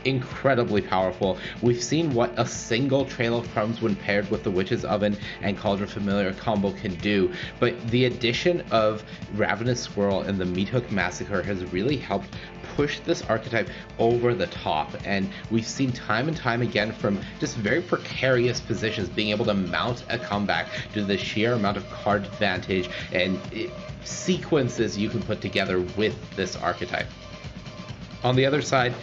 incredibly powerful. We've seen what a single Trail of Crumbs when paired with the Witch's Oven and Cauldron Familiar combo can do, but the addition of Ravenous Squirrel and the Meat Hook Massacre has really helped push this archetype over the top, and we've seen time and time again from just very precarious positions being able to mount a comeback due to the sheer amount of card advantage and sequences you can put together with this archetype. On the other side,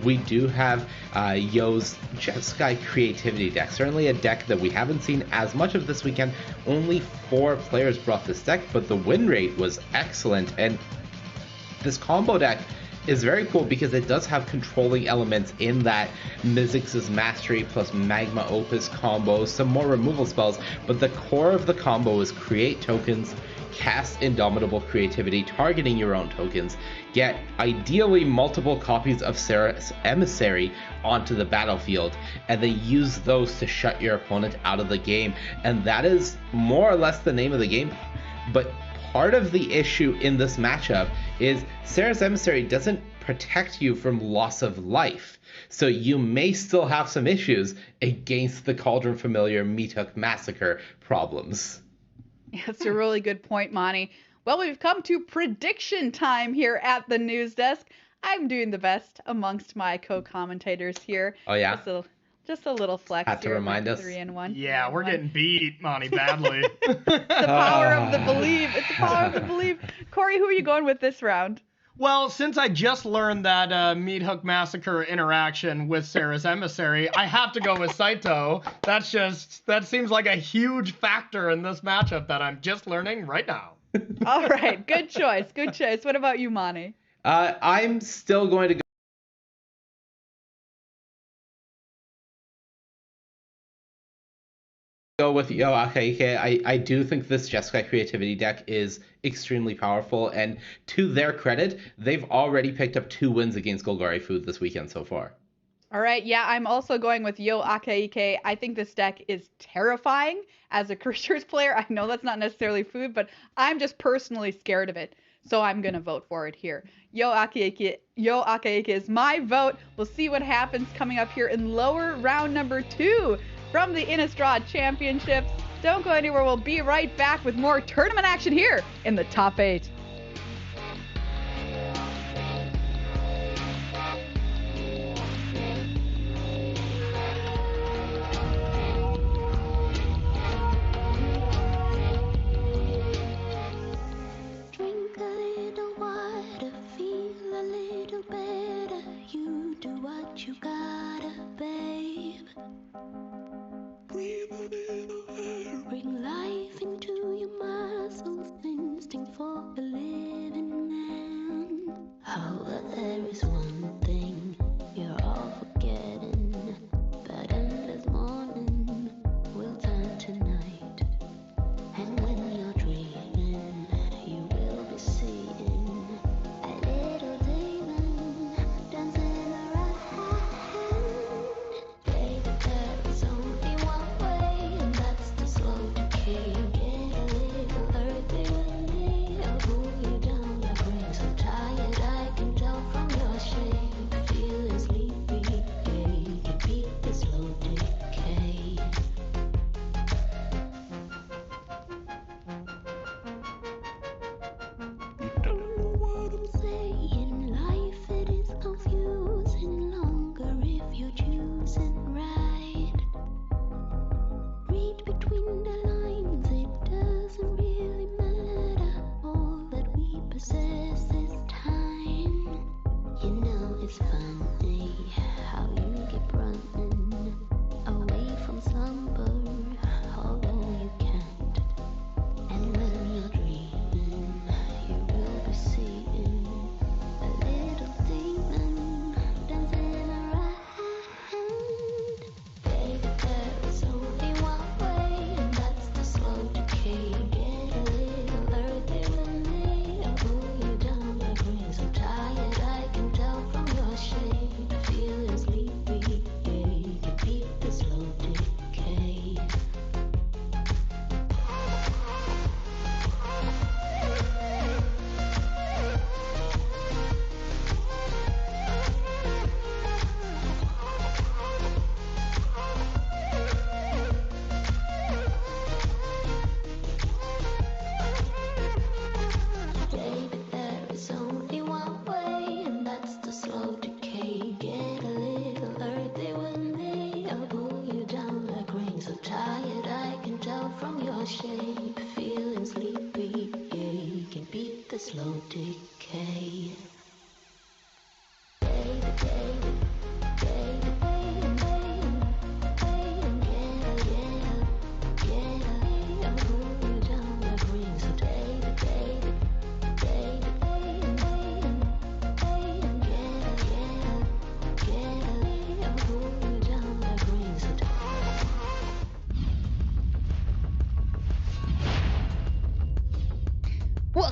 we do have Yo's Jeskai Creativity deck. Certainly a deck that we haven't seen as much of this weekend. Only 4 players brought this deck, but the win rate was excellent. And this combo deck is very cool because it does have controlling elements in that Mizzix's Mastery plus Magma Opus combos, some more removal spells, but the core of the combo is create tokens, cast Indomitable Creativity, targeting your own tokens, get ideally multiple copies of Sarah's Emissary onto the battlefield, and then use those to shut your opponent out of the game. And that is more or less the name of the game. But part of the issue in this matchup is Sarah's Emissary doesn't protect you from loss of life. So you may still have some issues against the Cauldron Familiar Meat Hook Massacre problems. That's a really good point, Monty. Well, we've come to prediction time here at the news desk. I'm doing the best amongst my co-commentators here. Oh, yeah? Just a little flex. Had to remind us. 3-1. Yeah, we're getting beat, Monty, badly. The power of the believe. It's the power of the believe. Corey, who are you going with this round? Well, since I just learned that Meat Hook Massacre interaction with Sarah's Emissary, I have to go with Saito. That seems like a huge factor in this matchup that I'm just learning right now. All right, good choice, good choice. What about you, Monty? I'm still going to go with Yo Akaike. I do think this Jeskai Creativity deck is extremely powerful, and to their credit, they've already picked up 2 wins against Golgari Food this weekend so far. All right, yeah, I'm also going with Yo Akaike. I think this deck is terrifying as a creatures player. I know that's not necessarily food, but I'm just personally scared of it. So I'm going to vote for it here. Yo Akaike is my vote. We'll see what happens coming up here in lower round number 2 from the Innistrad Championships. Don't go anywhere. We'll be right back with more tournament action here in the top 8. Drink a little water, feel a little better. You do what you gotta, babe. Breathe a little air. Bring life into your muscles, instinct for a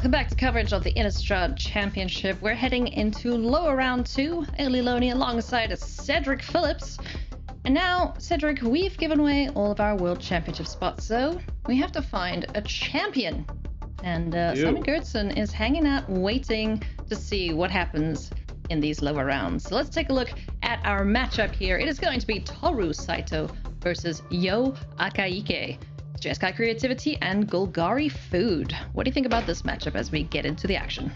Welcome back to coverage of the Innistrad Championship. We're heading into lower round 2. Ailey Loney alongside Cedric Phillips. And now, Cedric, we've given away all of our World Championship spots, so we have to find a champion. And Simon Gertson is hanging out waiting to see what happens in these lower rounds. So let's take a look at our matchup here. It is going to be Toru Saito versus Yo Akaike. Jeskai Creativity and Golgari Food. What do you think about this matchup as we get into the action?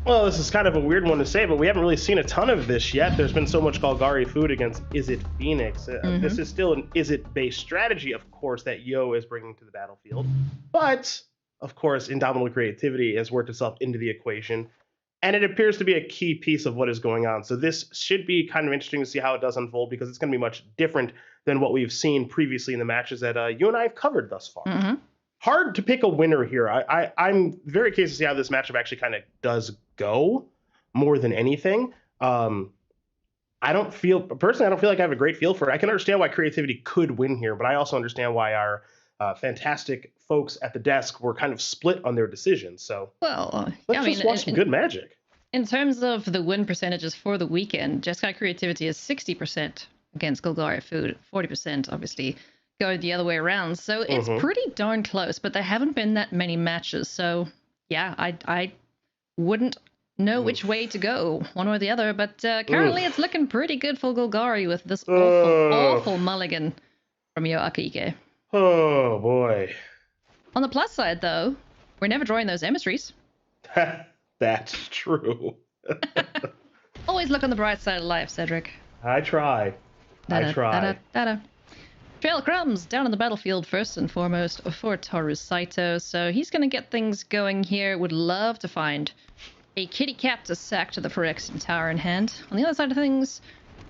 Well, this is kind of a weird one to say, but we haven't really seen a ton of this yet. There's been so much Golgari Food against Is It Phoenix. This is still an Is It based strategy, of course, that Yo is bringing to the battlefield. But, of course, Indomitable Creativity has worked itself into the equation, and it appears to be a key piece of what is going on. So this should be kind of interesting to see how it does unfold, because it's going to be much different than what we've seen previously in the matches that you and I have covered thus far. Hard to pick a winner here. I'm very curious to see how this matchup actually kind of does go more than anything. Personally, I don't feel like I have a great feel for it. I can understand why Creativity could win here, but I also understand why our fantastic folks at the desk were kind of split on their decisions. So let's just watch some good Magic. In terms of the win percentages for the weekend, Jeskai Creativity is 60% against Golgari Food, 40% obviously go the other way around. So it's pretty darn close, but there haven't been that many matches. So yeah, I wouldn't know which way to go, one or the other. But currently it's looking pretty good for Golgari with this awful mulligan from Yo Akaike. Oh boy. On the plus side, though, we're never drawing those emissaries. That's true. Always look on the bright side of life, Cedric. I try. Trail Crumbs down on the battlefield first and foremost for Toru Saito. So he's going to get things going here. Would love to find a kitty cat to sack to the Phyrexian Tower in hand. On the other side of things,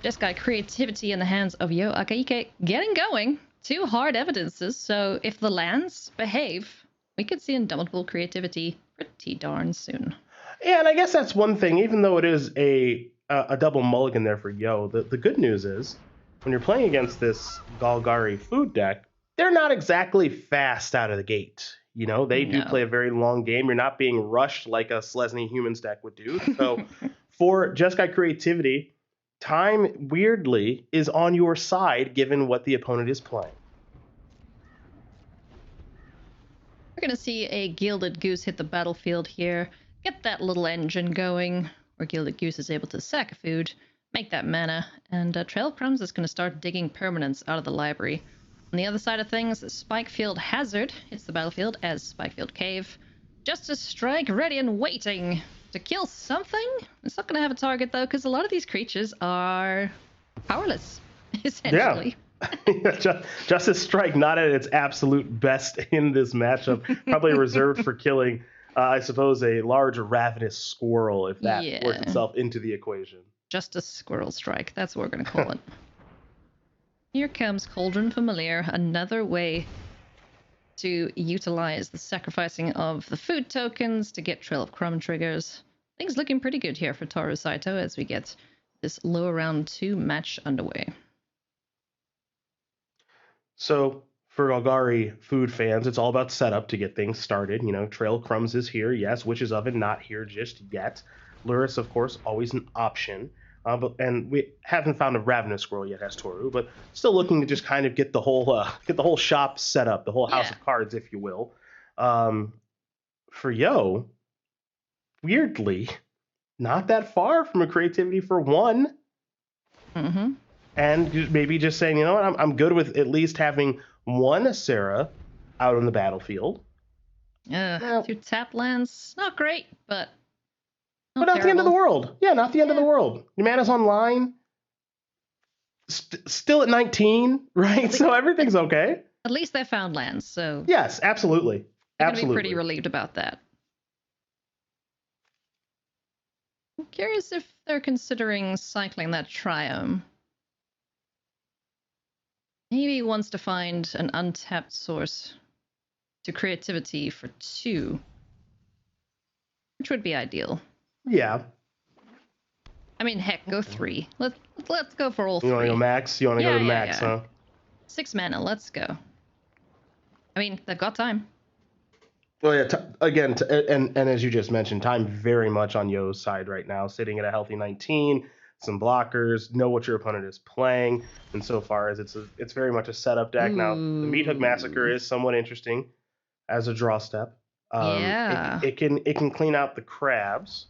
Jeskai Creativity in the hands of Yo Akaike getting going. 2 hard evidences, so if the lands behave, we could see Indomitable Creativity pretty darn soon. Yeah, and I guess that's one thing, even though it is a double mulligan there for Yo, the good news is, when you're playing against this Golgari Food deck, they're not exactly fast out of the gate. You know, they do play a very long game. You're not being rushed like a Selesny Humans deck would do. So for Jeskai Creativity, time, weirdly, is on your side given what the opponent is playing. We're going to see a Gilded Goose hit the battlefield here. Get that little engine going, where Gilded Goose is able to sack a food, make that mana, and Trail Crumbs is going to start digging permanents out of the library. On the other side of things, Spikefield Hazard hits the battlefield as Spikefield Cave. Justice Strike ready and waiting to kill something. It's not going to have a target, though, because a lot of these creatures are powerless, essentially. Yeah. Justice Strike not at its absolute best in this matchup. Probably reserved for killing, I suppose, a large ravenous squirrel, if that works itself into the equation. Justice Squirrel Strike, that's what we're going to call it. Here comes Cauldron Familiar, another way to utilize the sacrificing of the food tokens to get Trail of Crumb triggers. Things looking pretty good here for Toru Saito as we get this lower round 2 match underway. So for Golgari Food fans, it's all about setup to get things started. You know, Trail of Crumbs is here, yes. Witch's Oven not here just yet. Luris, of course, always an option. And we haven't found a Ravenous Squirrel yet, as Toru, but still looking to just kind of get the whole shop set up, the whole house of cards, if you will. For Yo, weirdly, not that far from a Creativity for 1. And maybe just saying, you know what, I'm good with at least having 1 Sarah out on the battlefield. 2 tap lands, not great, but not the end of the world. Yeah, not the end of the world. Your mana's online. Still at 19, right? So everything's okay. At least they found lands, so... Yes, absolutely. I'm going to be pretty relieved about that. I'm curious if they're considering cycling that Triome. Maybe he wants to find an untapped source to Creativity for 2. Which would be ideal. Yeah. I mean, heck, go 3. Let's go for all 3. You want to go max? You want to go to max, huh? 6 mana, let's go. I mean, they've got time. Well, yeah. And as you just mentioned, time very much on Yo's side right now, sitting at a healthy 19, some blockers, know what your opponent is playing, and so far as it's very much a setup deck. Now, the Meat Hook Massacre is somewhat interesting as a draw step. Yeah. It can clean out the crabs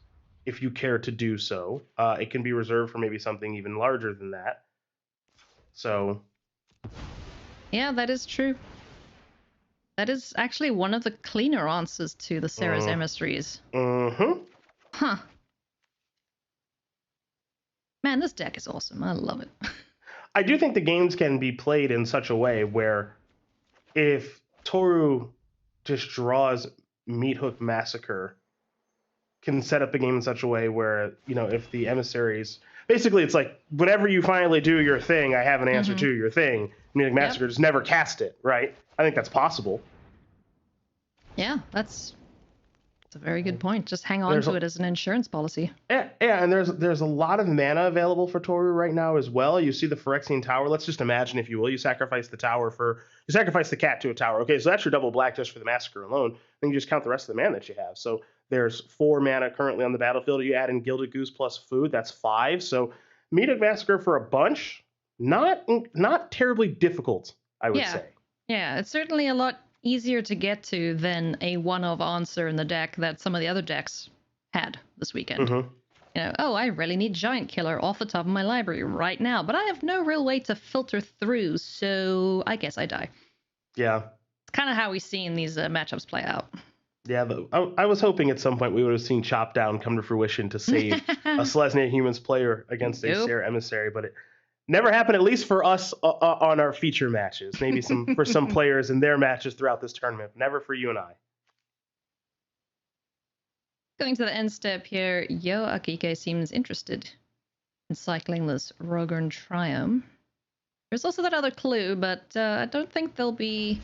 if you care to do so. It can be reserved for maybe something even larger than that. So Yeah, that is true. That is actually one of the cleaner answers to the Sarah's emissaries. Mm-hmm. Huh. Man, this deck is awesome. I love it. I do think the games can be played in such a way where if Toru just draws Meat Hook Massacre, can set up the game in such a way where, if the emissaries, basically it's like, whenever you finally do your thing, I have an answer to your thing. Meat Hook Massacre, just never cast it, right? I think that's possible. Yeah, that's a very good point. Just hang on to it as an insurance policy. Yeah, and there's a lot of mana available for Toru right now as well. You see the Phyrexian Tower. Let's just imagine, if you will, you sacrifice the cat to a tower. Okay, so that's your double black just for the Massacre alone. Then you just count the rest of the mana that you have. So there's 4 mana currently on the battlefield. You add in Gilded Goose plus food, that's 5. So Meat Hook Massacre for a bunch, not terribly difficult, I would say. Yeah, it's certainly a lot easier to get to than a one-of answer in the deck that some of the other decks had this weekend. I really need Giant Killer off the top of my library right now, but I have no real way to filter through, so I guess I die. Yeah. It's kind of how we've seen these matchups play out. Yeah, I was hoping at some point we would have seen Chop Down come to fruition to save a Selesnya Humans player against a Sarah Emissary, but it never happened, at least for us on our feature matches. Maybe for some players in their matches throughout this tournament. Never for you and I. Going to the end step here, Yo Akike seems interested in cycling this Rogern Triumph. There's also that other clue, but I don't think they'll be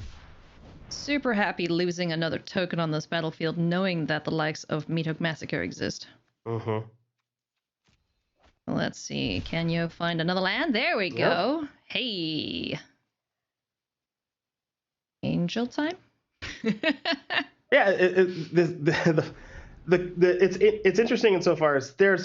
super happy losing another token on this battlefield, knowing that the likes of Meat Hook Massacre exist. Let's see. Can you find another land? There we go. Yep. Hey. Angel time? Yeah, it's interesting insofar as I'm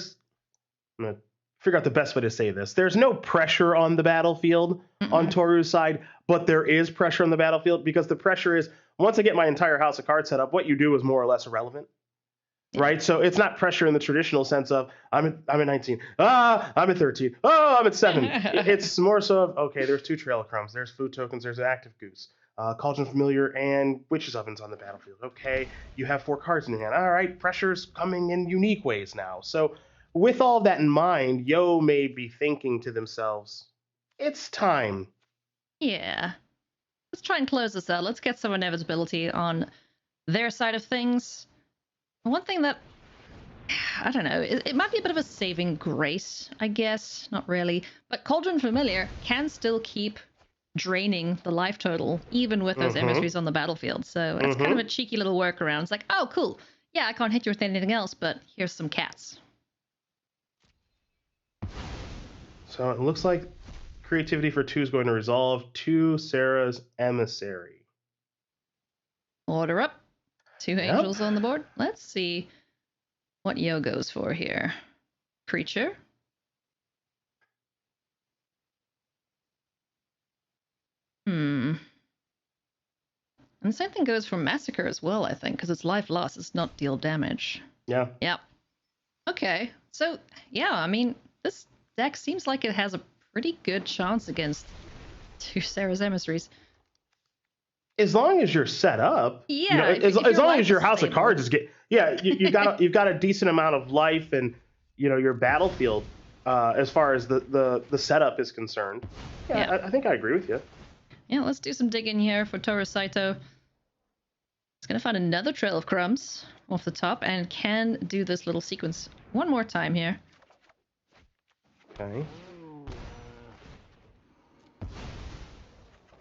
gonna figure out the best way to say this. There's no pressure on the battlefield on Toru's side, but there is pressure on the battlefield because the pressure is, once I get my entire house of cards set up, what you do is more or less irrelevant. Right, so it's not pressure in the traditional sense of I'm at 19, I'm at 13, I'm at 7. It's more so of, okay, there's 2 Trail of Crumbs, there's food tokens, there's an active goose, Cauldron Familiar, and Witch's Ovens on the battlefield. Okay, you have 4 cards in your hand. All right, pressure's coming in unique ways now. So with all that in mind, Yo may be thinking to themselves, it's time. Yeah. Let's try and close this out. Let's get some inevitability on their side of things. One thing that, I don't know, it might be a bit of a saving grace, I guess. Not really. But Cauldron Familiar can still keep draining the life total, even with those emissaries on the battlefield. So it's kind of a cheeky little workaround. It's like, oh, cool. Yeah, I can't hit you with anything else, but here's some cats. So it looks like creativity for 2 is going to resolve to Sarah's Emissary. Order up. 2 angels on the board. Let's see what Yo goes for here. Creature. And the same thing goes for Massacre as well, I think, because it's life loss. It's not deal damage. Yeah. Yep. Okay. So, yeah, I mean, this deck seems like it has a pretty good chance against 2 Sarah's Emissaries. As long as you're set up, yeah. As long as your house of cards is you've got a decent amount of life and your battlefield as far as the setup is concerned. Yeah. I think I agree with you. Yeah, let's do some digging here for Toru Saito. It's gonna find another Trail of Crumbs off the top and can do this little sequence one more time here. Okay.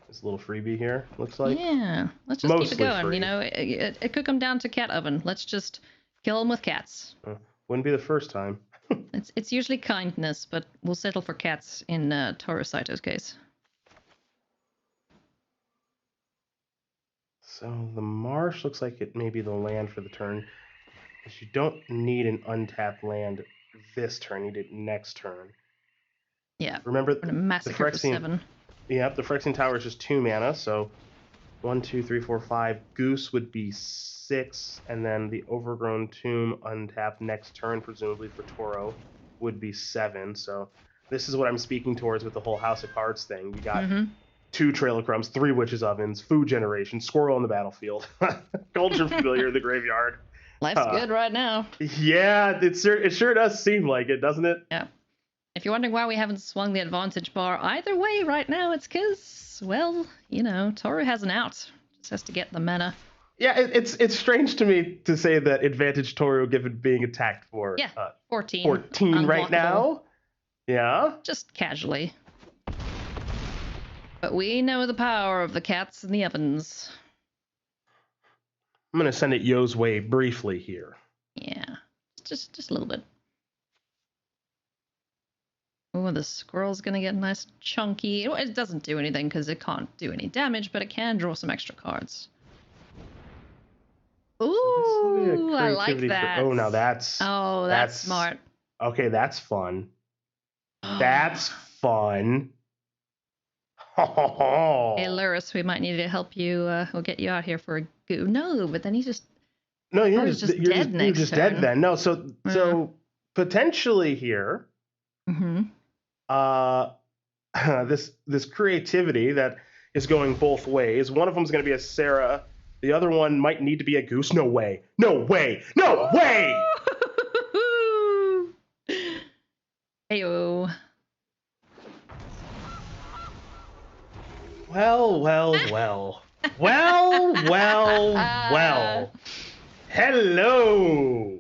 This little freebie here, looks like. Yeah, let's just keep it going. Free. It could come down to cat oven. Let's just kill them with cats. Wouldn't be the first time. It's usually kindness, but we'll settle for cats in Toru Saito's case. So the marsh looks like it may be the land for the turn. Because you don't need an untapped land this turn. You need it next turn. Yeah. Remember We're gonna massacre for 7. Yep, the Phyrexian Tower is just 2 mana, so 1, 2, 3, 4, 5. Goose would be 6, and then the Overgrown Tomb untapped next turn, presumably for Toro, would be 7. So this is what I'm speaking towards with the whole House of Cards thing. You got 2 Trail of Crumbs, 3 Witches' Ovens, Food Generation, Squirrel on the battlefield, Culture Familiar in the graveyard. Life's good right now. Yeah, it sure does seem like it, doesn't it? Yeah. If you're wondering why we haven't swung the advantage bar either way right now, it's because, well, you know, Toru has an out. Just has to get the mana. Yeah, it's strange to me to say that advantage Toru given being attacked for 14. 14 right now. Yeah. Just casually. But we know the power of the cats in the ovens. I'm going to send it Yo's way briefly here. Yeah. Just a little bit. Oh, the squirrel's going to get nice chunky. It doesn't do anything because it can't do any damage, but it can draw some extra cards. Ooh, I like that. Now that's... Oh, that's smart. Okay, that's fun. That's fun. Hey, Luris, we might need to help you. We'll get you out here for a goo. No, but then he's just... No, you're just dead next You're just turn. dead then. No, so potentially here... this creativity that is going both ways. One of them is going to be a Sarah. The other one might need to be a Goose. No way. No way. No way. Heyo. Well. Hello.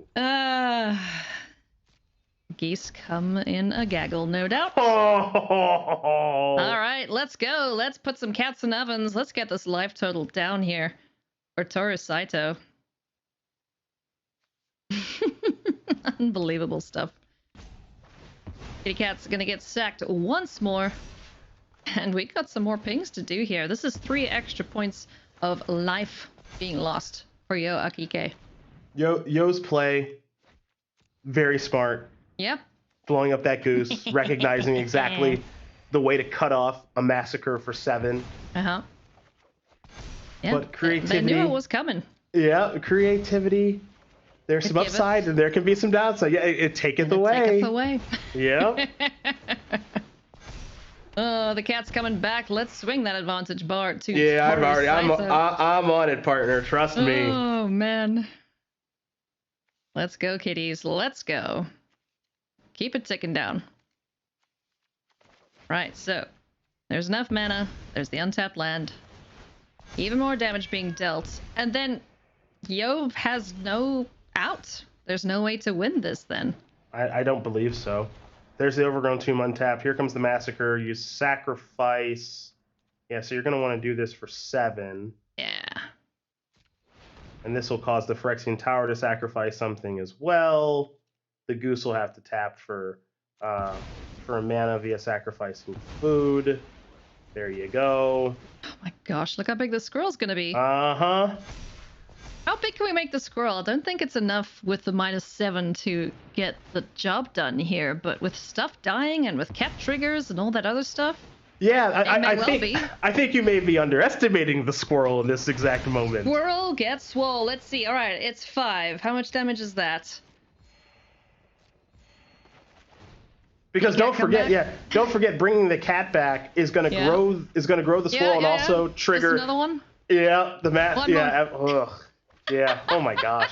Geese come in a gaggle, no doubt. All right, let's go. Let's put some cats in ovens. Let's get this life total down here for Toru Saito. Unbelievable stuff. Kitty Cat's gonna get sacked once more. And we got some more pings to do here. This is 3 extra points of life being lost for Yo Akike. Yo's play, very smart. Yep. Blowing up that Goose, recognizing exactly the way to cut off a massacre for 7. Yeah, but creativity... They knew it was coming. Yeah, creativity. There's some upside and there can be some downside. Yeah, it taketh away. Taketh away. Yeah. Oh, the cat's coming back. Let's swing that advantage bar to Yeah, Toru Saito. I'm on it, partner. Trust me. Oh, man. Let's go, kitties. Let's go. Keep it ticking down. Right, so there's enough mana. There's the untapped land. Even more damage being dealt. And then Yo has no out. There's no way to win this then. I don't believe so. There's the Overgrown Tomb untapped. Here comes the Massacre. You sacrifice. Yeah, so you're going to want to do this for 7. Yeah. And this will cause the Phyrexian Tower to sacrifice something as well. The Goose will have to tap for a mana via sacrificing food. There you go. Oh my gosh, look how big the squirrel's going to be. Uh-huh. How big can we make the squirrel? I don't think it's enough with the -7 to get the job done here, but with stuff dying and with cat triggers and all that other stuff. Yeah, I think you may be underestimating the squirrel in this exact moment. Squirrel gets swole. Let's see. All right, it's 5. How much damage is that? Because don't forget, bringing the cat back is going to grow the squirrel and also trigger. Just another one. Yeah, the mat. One Yeah, ugh. Yeah. Oh my gosh.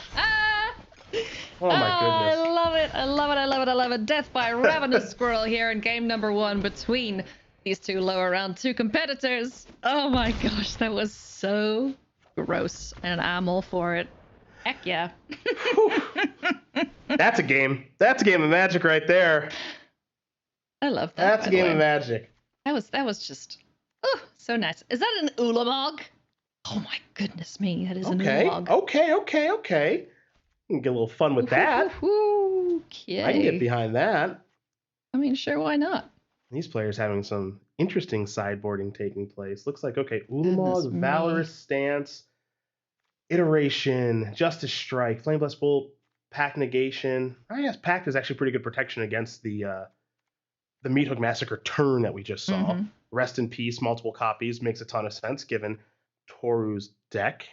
Oh my goodness. I love it. I love it. I love it. I love it. Death by Ravenous Squirrel here in game number 1 between these two lower round 2 competitors. Oh my gosh, that was so gross, and I'm all for it. Heck yeah. That's a game. That's a game of Magic right there. I love that. That's a game of Magic. That was just so nice. Is that an Ulamog? Oh my goodness me, that is an Ulamog. Okay. You can get a little fun with that. Okay. I can get behind that. I mean, sure, why not? These players having some interesting sideboarding taking place. Looks like, okay, Ulamog, Valorous Stance. Iteration, Justice Strike, Flame Blast Bolt, Pact Negation. I guess Pact is actually pretty good protection against the Meat Hook Massacre turn that we just saw. Mhm. Rest in Peace, multiple copies, makes a ton of sense given Toru's deck.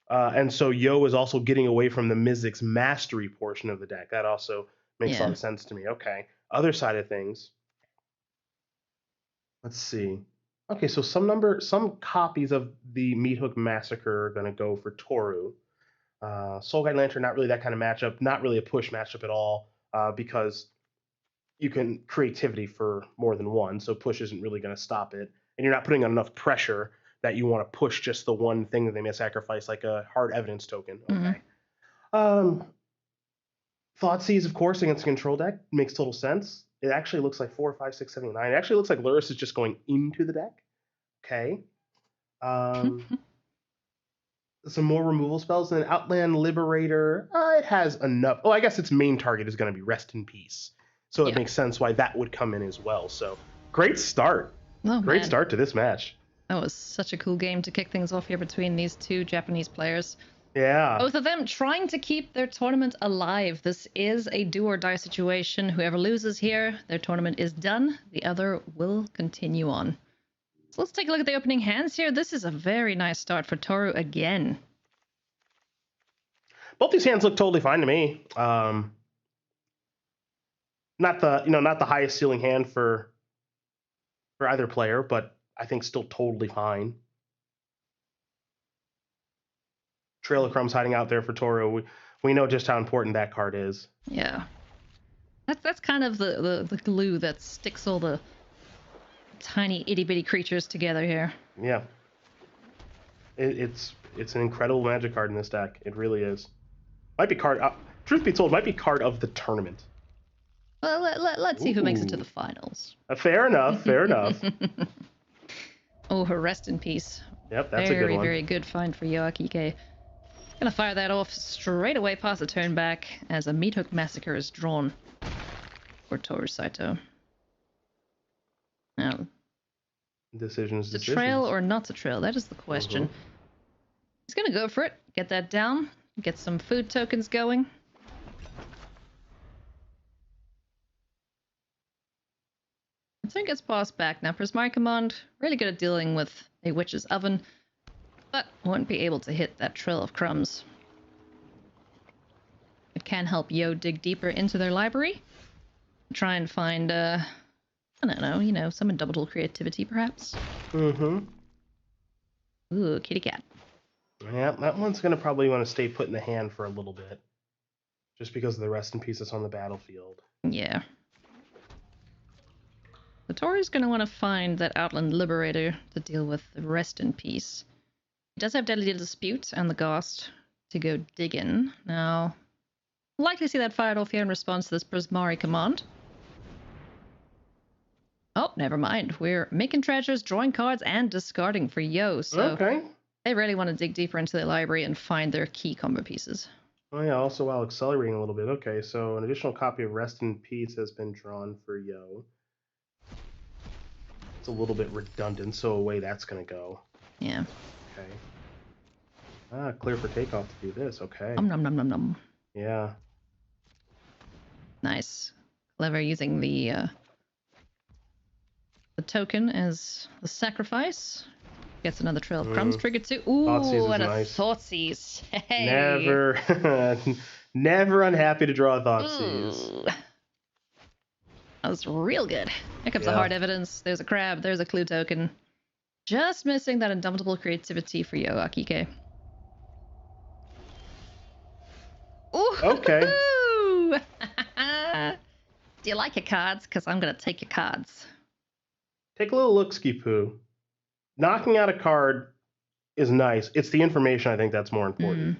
And so Yo is also getting away from the Mizzix Mastery portion of the deck. That also makes a lot of sense to me. Okay. Other side of things. Let's see. Okay, so some copies of the Meat Hook Massacre are going to go for Toru. Soul Guide Lantern, not really that kind of matchup. Not really a push matchup at all because you can creativity for more than one, so push isn't really going to stop it. And you're not putting on enough pressure that you want to push just the one thing that they may sacrifice, like a hard evidence token. Okay. Thoughtseize, of course, against a control deck makes total sense. It actually looks like 4, 5, 6, 7, 9. It actually looks like Luris is just going into the deck. Okay. Some more removal spells, and then Outland Liberator. It has enough. Oh, I guess its main target is going to be Rest in Peace. So it makes sense why that would come in as well. So great start. Great start to this match. That was such a cool game to kick things off here between these two Japanese players. Yeah. Both of them trying to keep their tournament alive. This is a do or die situation. Whoever loses here, their tournament is done. The other will continue on. So let's take a look at the opening hands here. This is a very nice start for Toru again. Both these hands look totally fine to me. Not the highest ceiling hand for either player, but I think still totally fine. Trail of Crumbs hiding out there for Toru. We know just how important that card is. Yeah. That's kind of the glue that sticks all the tiny itty-bitty creatures together here. Yeah. It's an incredible Magic card in this deck. It really is. Might be card... truth be told, might be card of the tournament. Well, let's see who makes it to the finals. Fair enough, fair enough. Oh, her Rest in Peace. Yep, that's a good one. Very good find for Yoakike. Gonna fire that off straight away past the turn back as a Meat Hook Massacre is drawn for Toru Saito. Now, Decisions. to trail or not to trail? That is the question. He's gonna go for it. Get that down. Get some food tokens going. Turn gets passed back. Now, Prismari Command, really good at dealing with a Witch's Oven, but won't be able to hit that Trail of Crumbs. It can help Yo dig deeper into their library. Try and find, I don't know, some indubitable creativity, perhaps. Ooh, kitty cat. Yeah, that one's going to probably want to stay put in the hand for a little bit. Just because of the Rest in Peace that's on the battlefield. Yeah. The Toru's going to want to find that Outland Liberator to deal with the Rest in Peace. He does have Deadly Dispute and the Ghost to go dig in. Now, likely see that fired off here in response to this Prismari Command. Oh, never mind. We're making treasures, drawing cards, and discarding for Yo. So they really want to dig deeper into their library and find their key combo pieces. Oh yeah, also while accelerating a little bit. Okay, so an additional copy of Rest in Peace has been drawn for Yo. It's a little bit redundant, so away that's going to go. Yeah. Okay. Clear for takeoff to do this. Okay. Nom nom nom nom. Yeah. Nice. Clever using the token as the sacrifice. Gets another Trail of Crumbs triggered too. Ooh, and a Thoughtseize. Hey. Never unhappy to draw a Thoughtseize. That was real good. Here comes the hard evidence. There's a crab. There's a clue token. Just missing that indomitable creativity for Yo Akike. Ooh. Okay. Do you like your cards? Because I'm going to take your cards. Take a little look, Ski-Poo. Knocking out a card is nice. It's the information I think that's more important.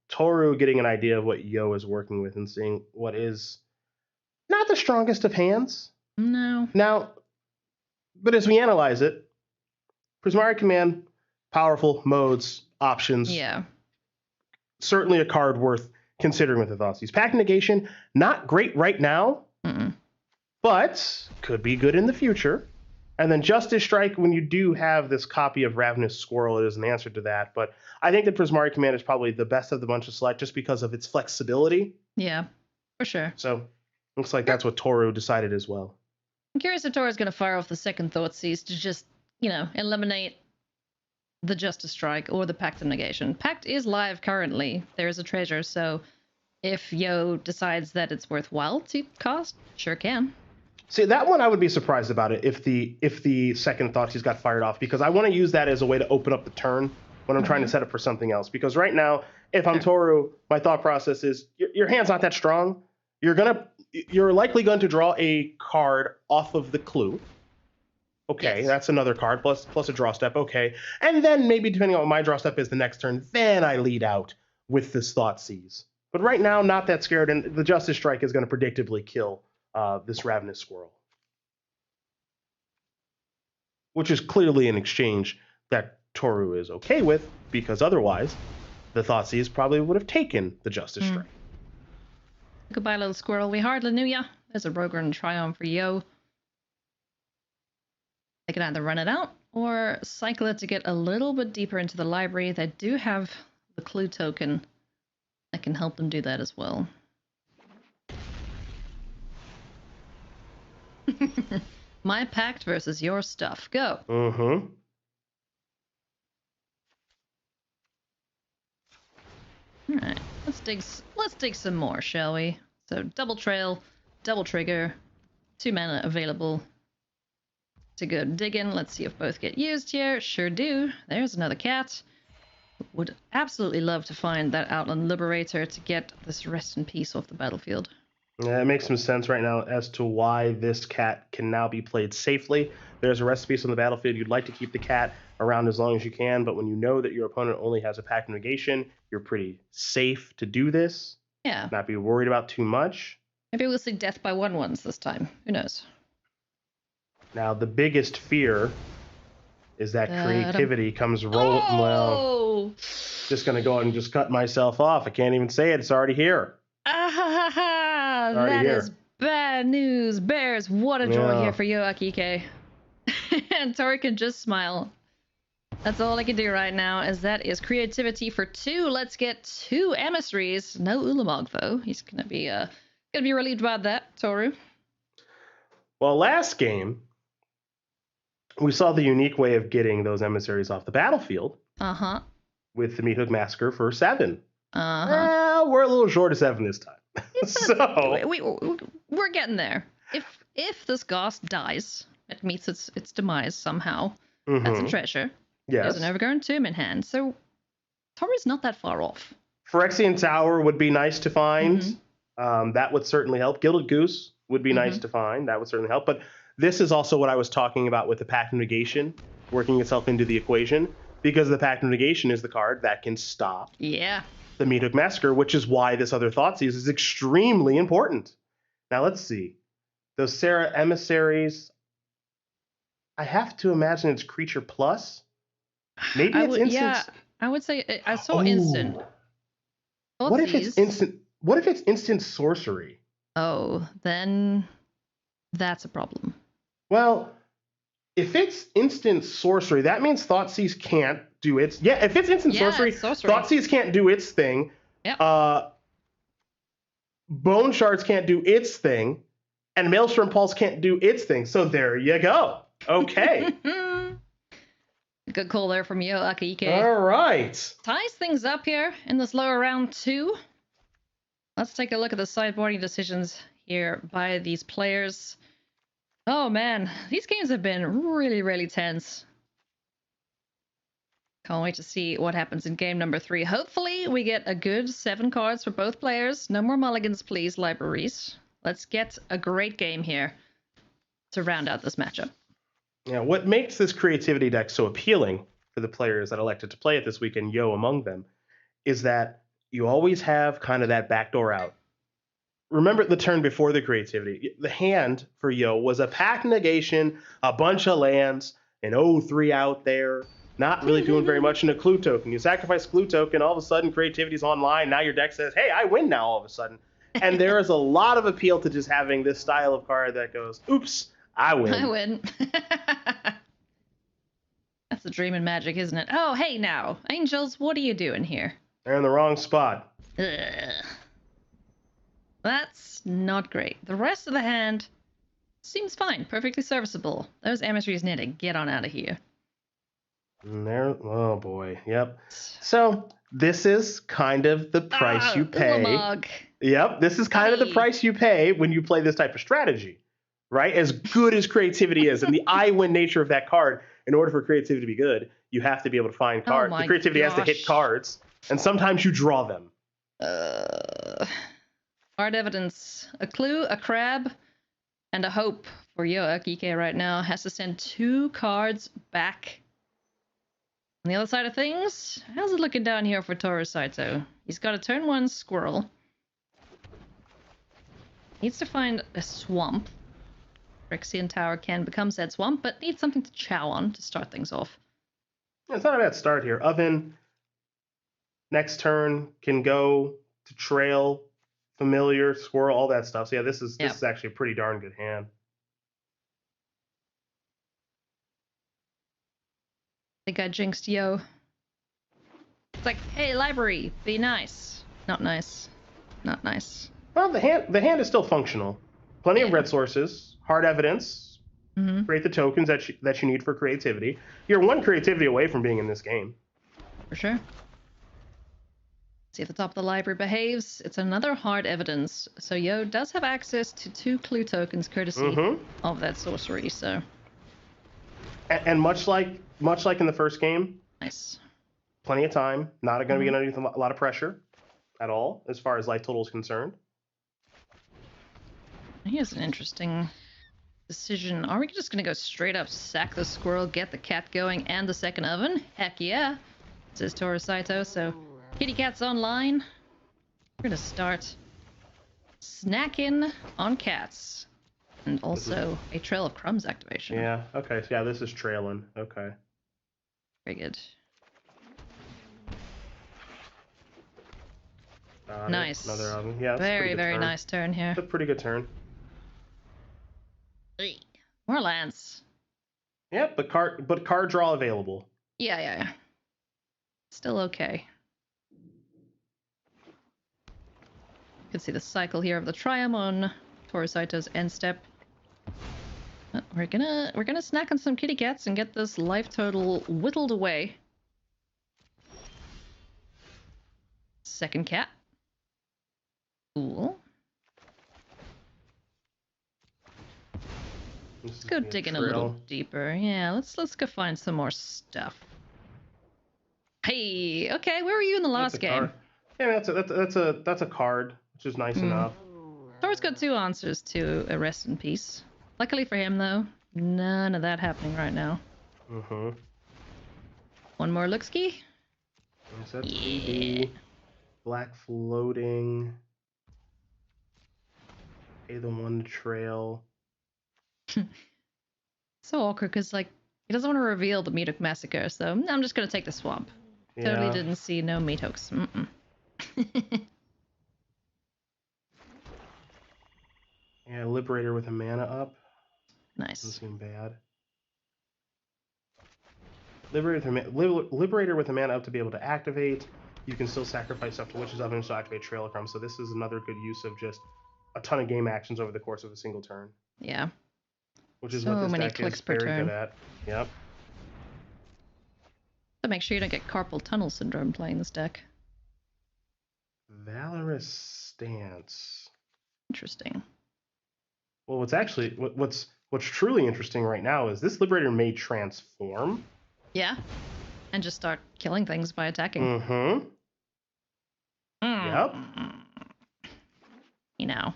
Toru getting an idea of what Yo is working with and seeing what is not the strongest of hands. No. Now, but as we analyze it, Prismari Command, powerful modes, options. Yeah. Certainly a card worth considering with the Thoughtseize. Pact Negation, not great right now, but could be good in the future. And then Justice Strike, when you do have this copy of Ravenous Squirrel, it is an answer to that. But I think that Prismari Command is probably the best of the bunch to select just because of its flexibility. Yeah, for sure. So looks like that's what Toru decided as well. I'm curious if Toru's going to fire off the second Thoughtseize to just, eliminate the Justice Strike or the Pact of Negation. Pact is live currently. There is a treasure, so if Yo decides that it's worthwhile to cast, sure can. See, that one I would be surprised about it if the second Thoughtseize got fired off, because I want to use that as a way to open up the turn when I'm trying to set up for something else. Because right now, if I'm Toru, my thought process is your hand's not that strong. You're likely going to draw a card off of the clue. Okay, that's another card plus a draw step. Okay, and then maybe depending on what my draw step is the next turn, then I lead out with this Thoughtseize. But right now, not that scared, and the Justice Strike is going to predictably kill this Ravenous Squirrel, which is clearly an exchange that Toru is okay with, because otherwise the Thoughtseize probably would have taken the Justice Strike. Goodbye, little squirrel. We hardly knew ya. There's a Rogran Triumph for Yo. They can either run it out or cycle it to get a little bit deeper into the library. They do have the clue token that can help them do that as well. My pact versus your stuff. Go. Mm-hmm. All right, let's dig some more, shall we? So double trail, double trigger, 2 mana available to go digging. Let's see if both get used here. Sure do. There's another cat. Would absolutely love to find that Outland Liberator to get this rest in peace off the battlefield. Yeah, it makes some sense right now as to why this cat can now be played safely. There's a rest piece on the battlefield. You'd like to keep the cat around as long as you can, but when you know that your opponent only has a Pact of Negation, you're pretty safe to do this. Yeah. Not be worried about too much. Maybe we'll see death by 1/1s this time. Who knows? Now, the biggest fear is that creativity comes rolling. Oh! Well, just going to go ahead and just cut myself off. I can't even say it. It's already here. That is bad news, Bears. What a joy here for Yo Akike. And Tori can just smile. That's all I can do right now, as that is creativity for 2. Let's get 2 emissaries. No Ulamog, though. He's gonna be relieved about that, Toru. Well, last game, we saw the unique way of getting those emissaries off the battlefield. Uh-huh. With the Meat Hook Massacre for 7. Uh-huh. Well, we're a little short of 7 this time. So we're getting there. If this Ghost dies, it meets its demise somehow. That's a treasure. Yes. There's an Evergarden Tomb in hand, so Toru's not that far off. Phyrexian Tower would be nice to find. That would certainly help. Gilded Goose would be nice to find. That would certainly help. But this is also what I was talking about with the Pact of Negation working itself into the equation, because the Pact of Negation is the card that can stop the Meat Hook Massacre, which is why this other Thoughtseize is extremely important. Now, let's see. Those Sarah emissaries, I have to imagine it's creature plus. Maybe it's instant. Yeah, I would say I saw instant. What if it's instant? What if it's instant sorcery? Oh, then that's a problem. Well, if it's instant sorcery, that means Thoughtseize can't do its. Yeah, if it's instant sorcery, Thoughtseize can't do its thing. Yep. Bone Shards can't do its thing, and Maelstrom Pulse can't do its thing. So there you go. Okay. Good call there from Yo Akike. All right. Ties things up here in this lower round 2. Let's take a look at the sideboarding decisions here by these players. Oh man, these games have been really, really tense. Can't wait to see what happens in game number 3. Hopefully we get a good 7 cards for both players. No more mulligans, please, libraries. Let's get a great game here to round out this matchup. Yeah, what makes this creativity deck so appealing for the players that elected to play it this weekend, Yo among them, is that you always have kind of that backdoor out. Remember the turn before the creativity. The hand for Yo was a Pact Negation, a bunch of lands, an 0-3 out there, not really doing very much in a clue token. You sacrifice clue token, all of a sudden creativity's online. Now your deck says, hey, I win now all of a sudden. And there is a lot of appeal to just having this style of card that goes, oops, I win. I win. That's the dream in Magic, isn't it? Oh, hey now. Angels, what are you doing here? They're in the wrong spot. Ugh. That's not great. The rest of the hand seems fine. Perfectly serviceable. Those emissaries need to get on out of here. And there, oh boy. Yep. So this is kind of the price you pay. Ulamog. Yep. This is kind of the price you pay when you play this type of strategy, right? As good as creativity is, and the I win nature of that card, in order for creativity to be good, you have to be able to find cards. my The creativity has to hit gosh. cards, and sometimes you draw them. Hard evidence. A clue, a crab, and a hope for Yoak. EK right now has to send 2 cards back. On the other side of things, how's it looking down here for Toru Saito? He's got a turn 1 squirrel. Needs to find a swamp. Phyrexian Tower can become said swamp, but needs something to chow on to start things off. It's not a bad start here. Oven, next turn, can go to trail, familiar, squirrel, all that stuff. So yeah, this is actually a pretty darn good hand. I think I jinxed Yo. It's like, hey, library, be nice. Not nice. Not nice. Well, the hand is still functional. Plenty of red sources, hard evidence, create the tokens that you need for creativity. You're 1 creativity away from being in this game. For sure. See if the top of the library behaves. It's another hard evidence. So Yo does have access to 2 clue tokens courtesy of that sorcery, so. And much like in the first game, nice. Plenty of time. Not going to be underneath a lot of pressure at all, as far as life total is concerned. Here's an interesting decision. Are we just going to go straight up, sack the squirrel, get the cat going, and the second oven? Heck yeah, says Toru Saito. So, kitty cat's online. We're going to start snacking on cats. And also a Trail of Crumbs activation. Yeah, okay. So yeah, this is trailing. Okay. Very good. Nice. Another oven. Yeah, very, very nice turn here. It's a pretty good turn. More lands. Yeah, but card draw available. Yeah. Still okay. You can see the cycle here of the Triumph on Toru Saito's end step. We're gonna snack on some kitty cats and get this life total whittled away. Second cat. Cool. Let's go digging a little deeper. Yeah, let's go find some more stuff. Hey, okay, where were you in the last game? Yeah, that's a card, which is nice enough. Toru's got 2 answers to a rest in peace. Luckily for him, though, none of that happening right now. One more look ski. Yeah. Black floating. Pay the 1 trail. So awkward because like he doesn't want to reveal the meat hook massacre, so I'm just gonna take the swamp. Totally didn't see no meat hooks. Yeah, Liberator with a mana up. Nice. Doesn't seem bad. Liberator with a mana up to be able to activate. You can still sacrifice stuff to Witch's Oven to activate Trail of Crumbs. So this is another good use of just a ton of game actions over the course of a single turn. Yeah. Which is so what this many deck clicks is per very turn. good at. Yep. So make sure you don't get carpal tunnel syndrome playing this deck. Valorous Stance. Interesting. Well, what's truly interesting right now is this Liberator may transform. Yeah. And just start killing things by attacking. Yep. You know.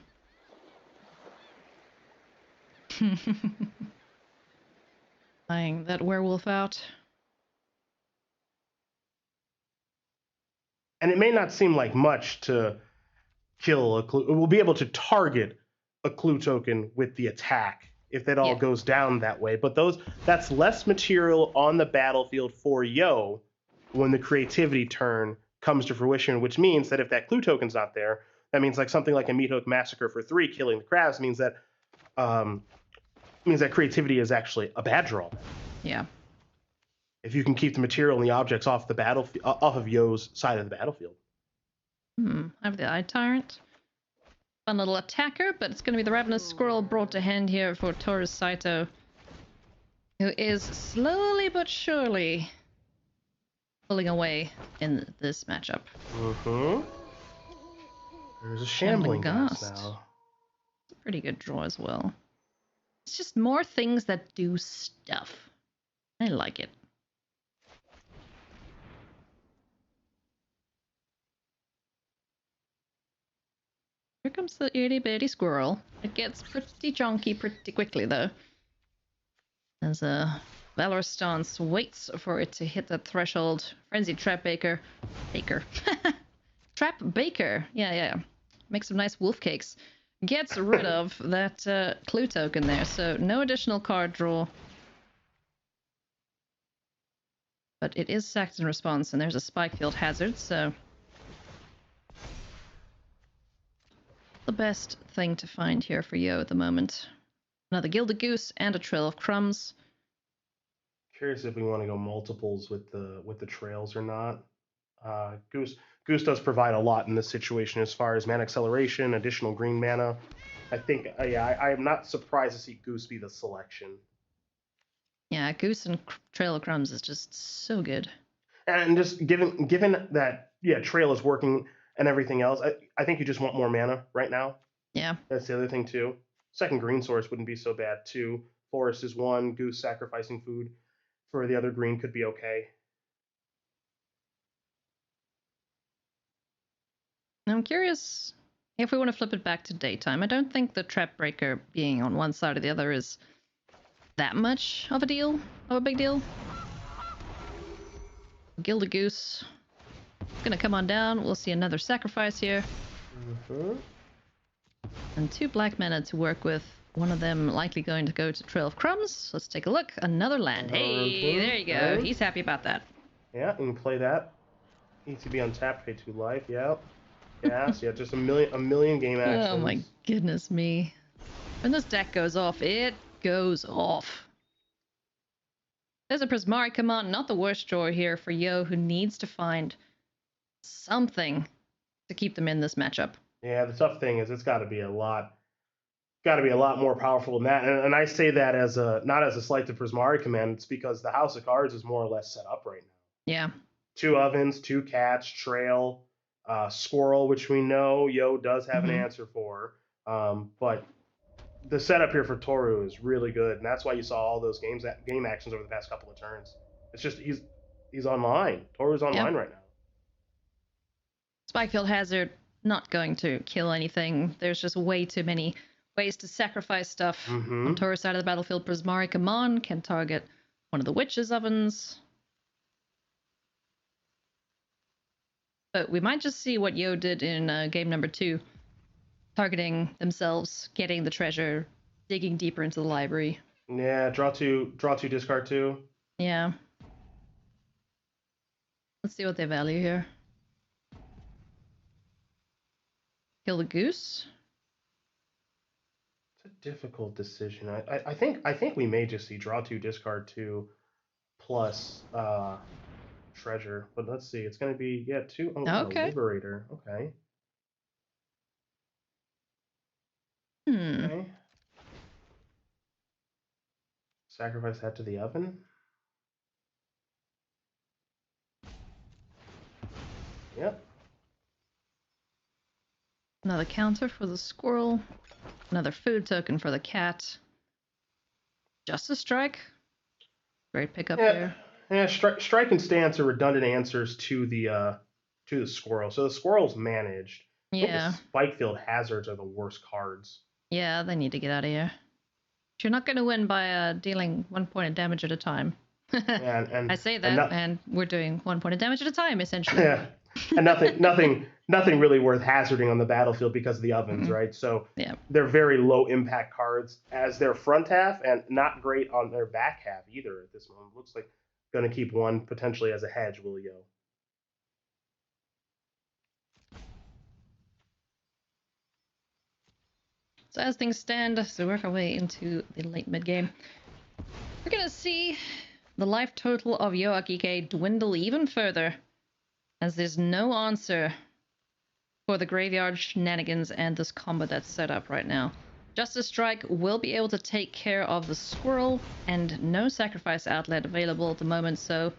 Buying that werewolf out. And it may not seem like much to kill a clue. We'll be able to target a clue token with the attack if that all goes down that way. But that's less material on the battlefield for Yo when the creativity turn comes to fruition, which means that if that clue token's not there, that means like something like a Meat Hook Massacre for 3 killing the crabs means that means that creativity is actually a bad draw. Yeah. If you can keep the material and the objects off the battlefield, off of Yo's side of the battlefield. I have the Eye Tyrant. Fun little attacker, but it's going to be the Ravenous Squirrel brought to hand here for Toru Saito, who is slowly but surely pulling away in this matchup. There's a Shambling Ghast Ghast. now. It's a pretty good draw as well. It's just more things that do stuff. I like it. Here comes the itty bitty squirrel. It gets pretty chunky pretty quickly though. As Valor Stance waits for it to hit that threshold. Frenzied Trap Baker. Trap Baker. Yeah. Make some nice wolf cakes. Gets rid of that clue token there, so no additional card draw. But it is sacked in response, and there's a Spikefield Hazard, so the best thing to find here for Yo at the moment. Another Gilded Goose and a Trail of Crumbs. Curious if we want to go multiples with the trails or not. Goose does provide a lot in this situation as far as mana acceleration, additional green mana. I think, I am not surprised to see Goose be the selection. Yeah, Goose and Trail of Crumbs is just so good. And just given that, Trail is working and everything else, I think you just want more mana right now. Yeah. That's the other thing too. Second green source wouldn't be so bad too. Forest is one, Goose sacrificing food for the other green could be okay. I'm curious if we want to flip it back to daytime. I don't think the Trap Breaker being on one side or the other is that much of a big deal. Gilded Goose. Gonna come on down. We'll see another sacrifice here. And 2 black mana to work with. One of them likely going to go to Trail of Crumbs. Let's take a look. Another land. Hey, there you go. He's happy about that. Yeah, you can play that. Needs to be untapped, pay 2 life. Yeah. Yes, just a million game actions. Oh my goodness me. When this deck goes off, it goes off. There's a Prismari command, not the worst draw here for Yo, who needs to find something to keep them in this matchup. Yeah, the tough thing is it's got to be a lot more powerful than that. And I say that as not as a slight to Prismari command. It's because the House of Cards is more or less set up right now. Yeah. 2 ovens, 2 cats, Trail, Squirrel, which we know Yo does have an answer for. But the setup here for Toru is really good, and that's why you saw all those game actions over the past couple of turns. It's just he's online. Toru's online right now. Spikefield Hazard not going to kill anything. There's just way too many ways to sacrifice stuff. On Toru's side of the battlefield, Prismari Command can target one of the Witch's ovens. But we might just see what Yo did in game number 2. Targeting themselves, getting the treasure, digging deeper into the library. Yeah, draw two, discard 2. Yeah. Let's see what they value here. Kill the goose. It's a difficult decision. I think we may just see draw 2, discard 2, plus treasure. But let's see. It's going to be 2. Okay. Liberator. Okay. Okay. Sacrifice that to the oven. Yep. Another counter for the squirrel. Another food token for the cat. Justice Strike. Great pickup there. Yeah, strike and stance are redundant answers to the squirrel. So the squirrel's managed. Yeah. Spikefield Hazards are the worst cards. Yeah, they need to get out of here. You're not going to win by dealing 1 point of damage at a time. and I say that, and we're doing 1 point of damage at a time, essentially. Yeah, and nothing really worth hazarding on the battlefield because of the ovens, right? So they're very low impact cards as their front half, and not great on their back half either at this moment. Looks like going to keep one potentially as a hedge, will Yo. So as things stand, so work our way into the late mid game. We're gonna see the life total of Yoakike dwindle even further, as there's no answer for the graveyard shenanigans and this combo that's set up right now. Justice Strike will be able to take care of the squirrel, and no sacrifice outlet available at the moment, so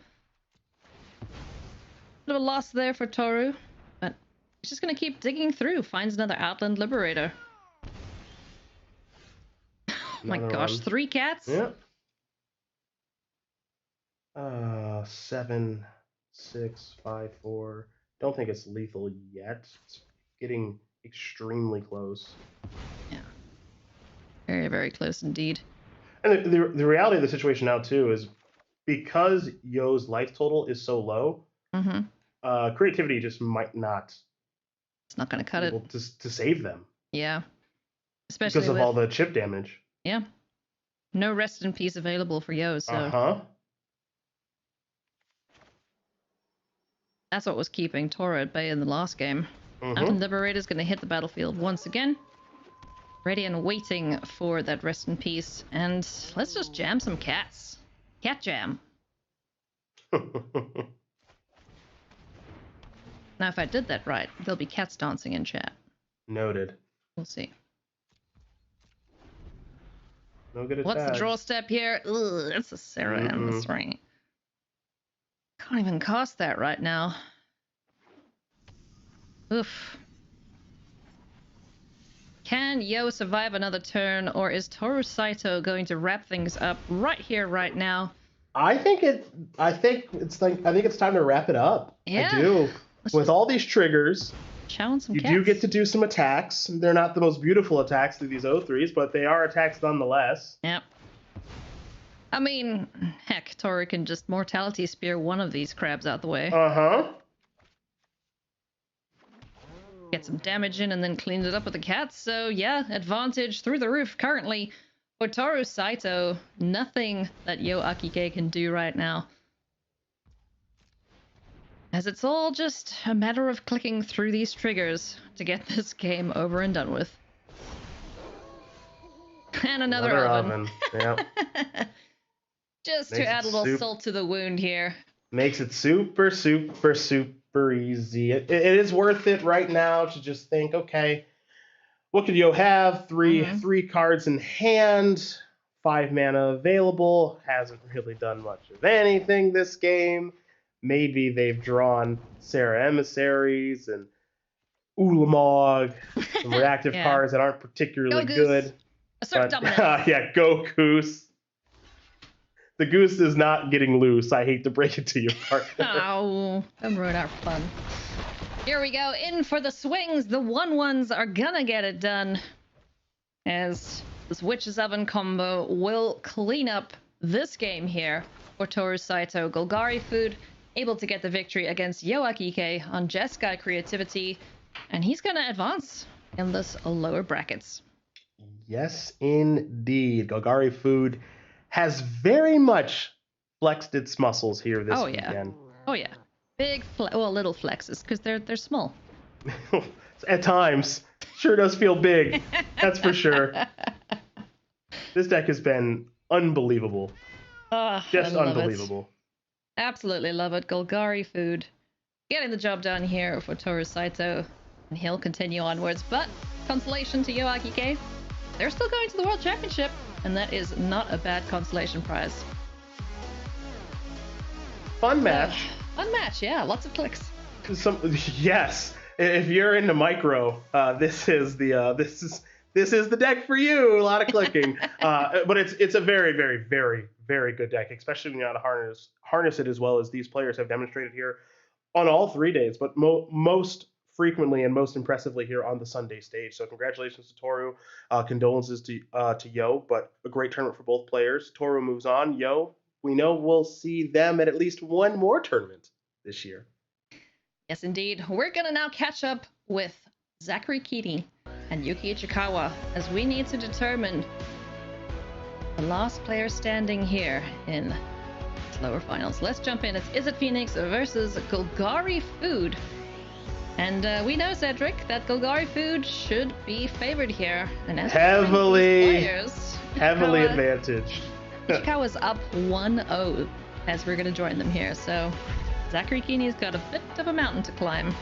bit of a loss there for Toru, but he's just gonna keep digging through, finds another Outland Liberator. Oh my gosh, 3 cats? Yep. 7, 6, 5, 4. Don't think it's lethal yet. It's getting extremely close. Very, very close indeed. And the reality of the situation now too is because Yo's life total is so low, creativity just might not. It's not going to cut it to save them. Yeah, especially because of with all the chip damage. Yeah, no rest in peace available for Yo. So that's what was keeping Toru at bay in the last game. Outland Liberator's going to hit the battlefield once again. Ready and waiting for that rest in peace. And let's just jam some cats. Cat jam. Now, if I did that right, there'll be cats dancing in chat. Noted. We'll see. No good What's the attacks. draw step here? Ugh, it's a Sarah and this ring. Can't even cast that right now. Oof. Can Yo survive another turn, or is Toru Saito going to wrap things up right here, right now? I think it's time to wrap it up. Yeah. I do. With all these triggers, challenge some you cats. do get to do some attacks. They're not the most beautiful attacks through these O3s, but they are attacks nonetheless. Yep. I mean, heck, Toru can just Mortality Spear one of these crabs out the way. Get some damage in and then clean it up with the cats. So yeah, advantage through the roof currently for Toru Saito. Nothing that Yo Akike can do right now, as it's all just a matter of clicking through these triggers to get this game over and done with. And another oven. Yep. Just Makes to add a it little soup. salt to the wound here. Makes it super, super, super easy. It is worth it right now to just think, okay, what could Yo have? Three cards in hand, 5 mana available. Hasn't really done much of anything this game. Maybe they've drawn Sarah Emissaries and Ulamog, some reactive Yeah. cards that aren't particularly Go Goose. good. Assert dominance. Yeah, go Goose. The goose is not getting loose. I hate to break it to you, partner. Oh, don't ruin our fun. Here we go, in for the swings. The 1/1s are gonna get it done, as this Witch's Oven combo will clean up this game here for Toru Saito. Golgari Food able to get the victory against Yo Akike on Jeskai Creativity, and he's gonna advance in this lower brackets. Yes, indeed. Golgari Food has very much flexed its muscles here this weekend. Oh yeah, big little flexes because they're small. At times, sure does feel big. That's for sure. This deck has been unbelievable. Just I love it. unbelievable. Absolutely love it. Golgari Food getting the job done here for Toru Saito, and he'll continue onwards. But consolation to Yo Akike, they're still going to the World Championship, and that is not a bad consolation prize. Fun match. Fun match, yeah. Lots of clicks. Yes. If you're into micro, this is the deck for you. A lot of clicking, but it's a very, very, very, very good deck, especially when you know how to harness it as well as these players have demonstrated here on all 3 days, but most frequently and most impressively here on the Sunday stage. So congratulations to Toru. Condolences to Yo, but a great tournament for both players. Toru moves on. Yo, we know we'll see them at least one more tournament this year. Yes, indeed. We're gonna now catch up with Zachary Keating and Yuki Ichikawa as we need to determine the last player standing here in lower finals. Let's jump in. It's Is It Phoenix versus Golgari Food. And we know, Cedric, that Golgari food should be favored here. And as Heavily Ichikawa- advantaged. Ichikawa's up 1-0 as we're going to join them here. So Zachary Keeney's got a bit of a mountain to climb.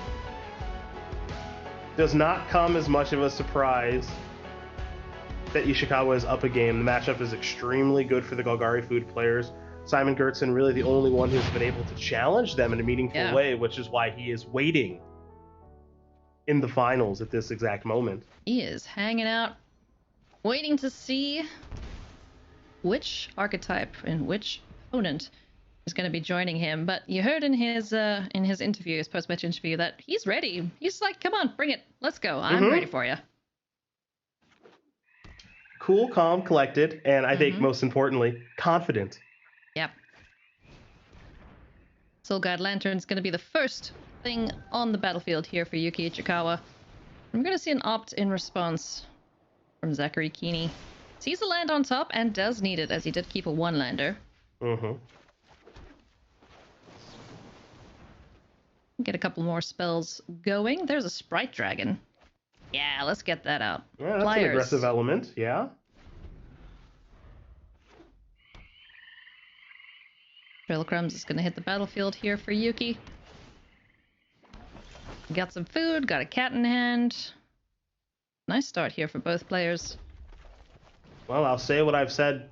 Does not come as much of a surprise that Ishikawa is up a game. The matchup is extremely good for the Golgari food players. Simon Gertzen really the only one who's been able to challenge them in a meaningful way, which is why he is waiting in the finals at this exact moment. He is hanging out, waiting to see which archetype and which opponent is going to be joining him. But you heard in his interview, his post-match interview, that he's ready. He's like, come on, bring it. Let's go. I'm ready for you. Cool, calm, collected, and I think most importantly, confident. Yep. Soul Guide Lantern's going to be the first thing on the battlefield here for Yuki Ichikawa. I'm going to see an opt in response from Zachary Keeney. Sees the land on top and does need it, as he did keep a one-lander. Get a couple more spells going. There's a Sprite Dragon. Yeah, let's get that out. Yeah, that's an aggressive element, yeah. Trail Crumbs is going to hit the battlefield here for Yuki. Got some food, got a cat in hand. Nice start here for both players. Well, I'll say what I've said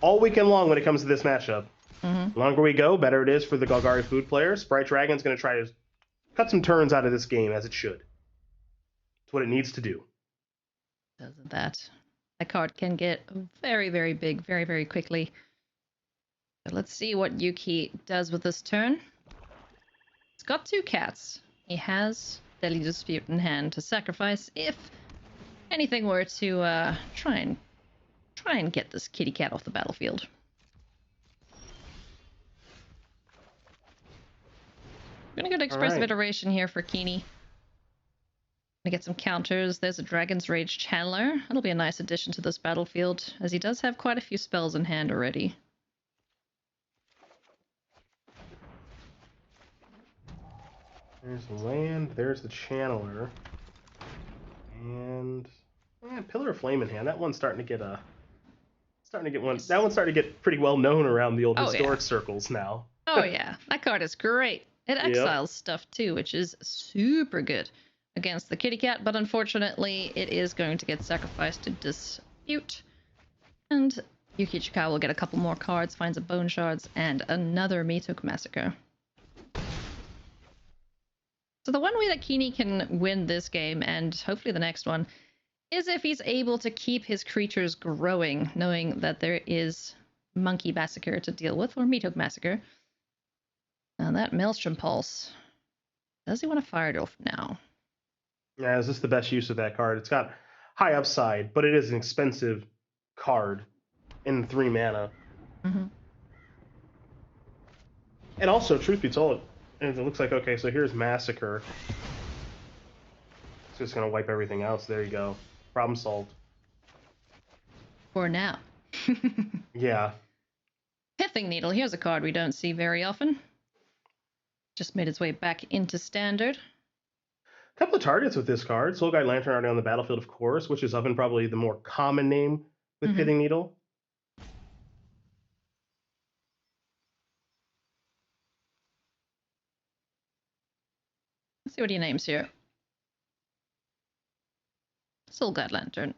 all weekend long when it comes to this matchup. The longer we go, better it is for the Golgari food players. Sprite Dragon's going to try to cut some turns out of this game, as it should. It's what it needs to do. Doesn't that? That card can get very, very big very, very quickly. But let's see what Yuki does with this turn. He's got two cats. He has Deadly Dispute in hand to sacrifice if anything were to try and get this kitty cat off the battlefield. I'm gonna go to Expressive Iteration here for Keeney. Gonna get some counters. There's a Dragon's Rage Channeler. That'll be a nice addition to this battlefield, as he does have quite a few spells in hand already. There's the land, there's the Channeler. And Pillar of Flame in hand. That one's starting to get that one's starting to get pretty well known around the old historic circles now. Oh yeah, that card is great. It exiles stuff too, which is super good against the kitty cat, but unfortunately it is going to get sacrificed to Dispute. And Yuki Ichikawa will get a couple more cards, finds a Bone Shards, and another Miitoku Massacre. So the one way that Keeney can win this game, and hopefully the next one, is if he's able to keep his creatures growing, knowing that there is Monkey Massacre to deal with, or Miitoku Massacre. Now that Maelstrom Pulse, does he want to fire it off now? Yeah, is this the best use of that card? It's got high upside, but it is an expensive card in 3 mana. And also, truth be told, it looks like, okay, so here's Massacre. It's just going to wipe everything else. There you go. Problem solved. For now. Yeah. Pithing Needle, here's a card we don't see very often. Just made its way back into Standard. A couple of targets with this card. Soul Guide Lantern already on the battlefield, of course, which is often probably the more common name with Pithing Needle. Let's see what he names here. Soul Guide Lantern.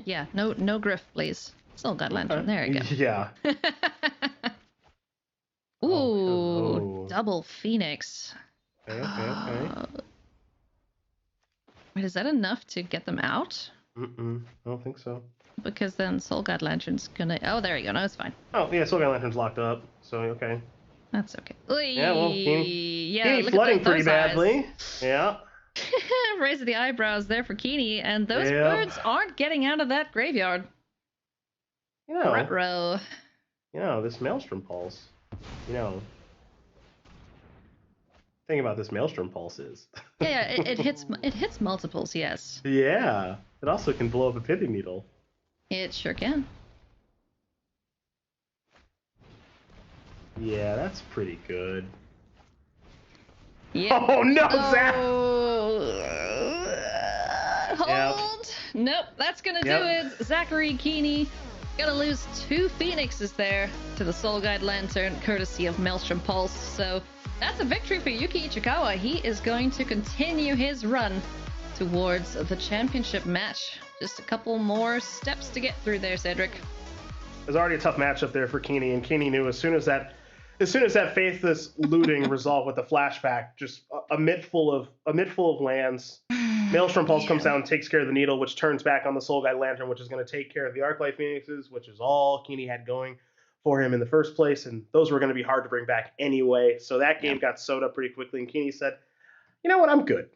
Yeah, no Griff, please. Soul Guide Lantern, there you go. Yeah. Ooh, double Phoenix. Okay. Wait, is that enough to get them out? I don't think so. Because then Soul Guide Lantern's gonna... Oh, there you go. No, it's fine. Oh, yeah, Soul Guide Lantern's locked up, so okay. That's okay. Oy, Yeah, well, Keeney look flooding at pretty those badly. Yeah. Raising the eyebrows there for Keeney, and those birds aren't getting out of that graveyard. You know, Ruh-roh. This Maelstrom Pulse. Thing about this Maelstrom Pulse is. Yeah, it hits multiples, yes. Yeah. It also can blow up a Pithing Needle. It sure can. Yeah, that's pretty good. Yeah. Oh no, Zach! Hold. Nope, that's gonna do it. Zachary Keeney gonna lose 2 Phoenixes there to the Soul Guide Lantern, courtesy of Maelstrom Pulse. So that's a victory for Yuki Ichikawa. He is going to continue his run towards the championship match. Just a couple more steps to get through there, Cedric. It was already a tough matchup there for Keeney, and Keeney knew as soon as that faithless looting resolved with the flashback, just a mitt full of lands. Maelstrom Pulse comes down and takes care of the needle, which turns back on the Soul Guide Lantern, which is going to take care of the Arclight Phoenixes, which is all Keeney had going for him in the first place, and those were going to be hard to bring back anyway. So that game got sewed up pretty quickly, and Keeney said, "You know what? I'm good.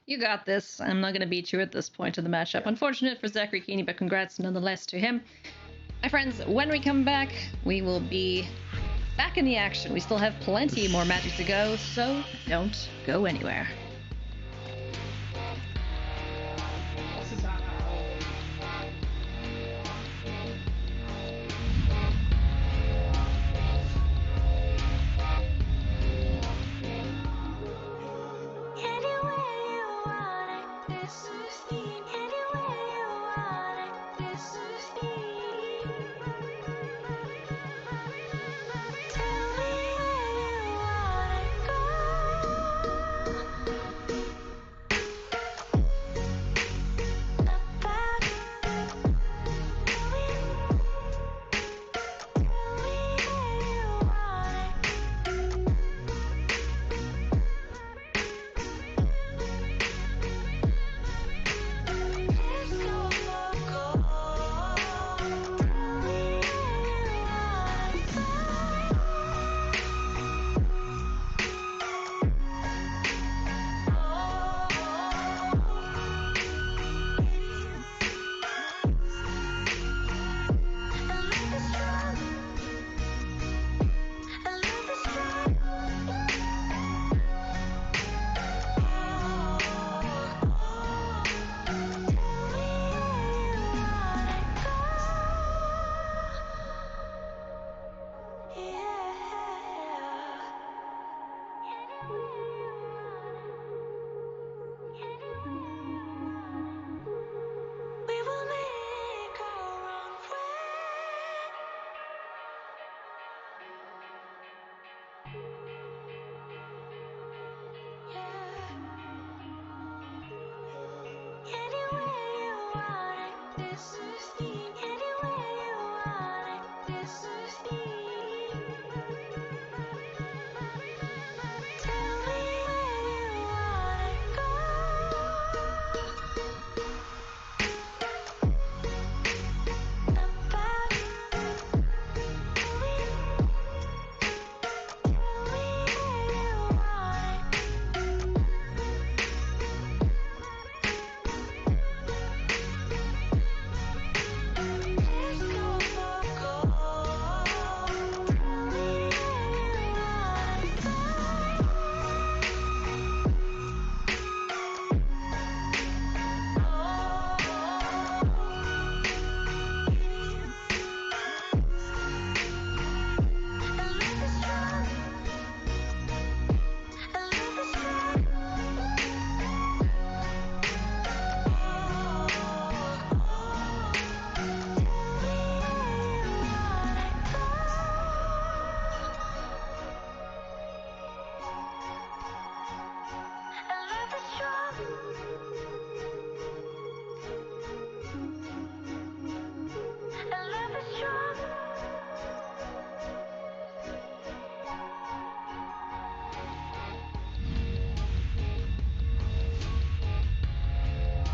You got this. I'm not going to beat you at this point of the matchup. Unfortunate for Zachary Keeney, but congrats nonetheless to him. My friends, when we come back, we will be back in the action. We still have plenty more Magic to go, so don't go anywhere.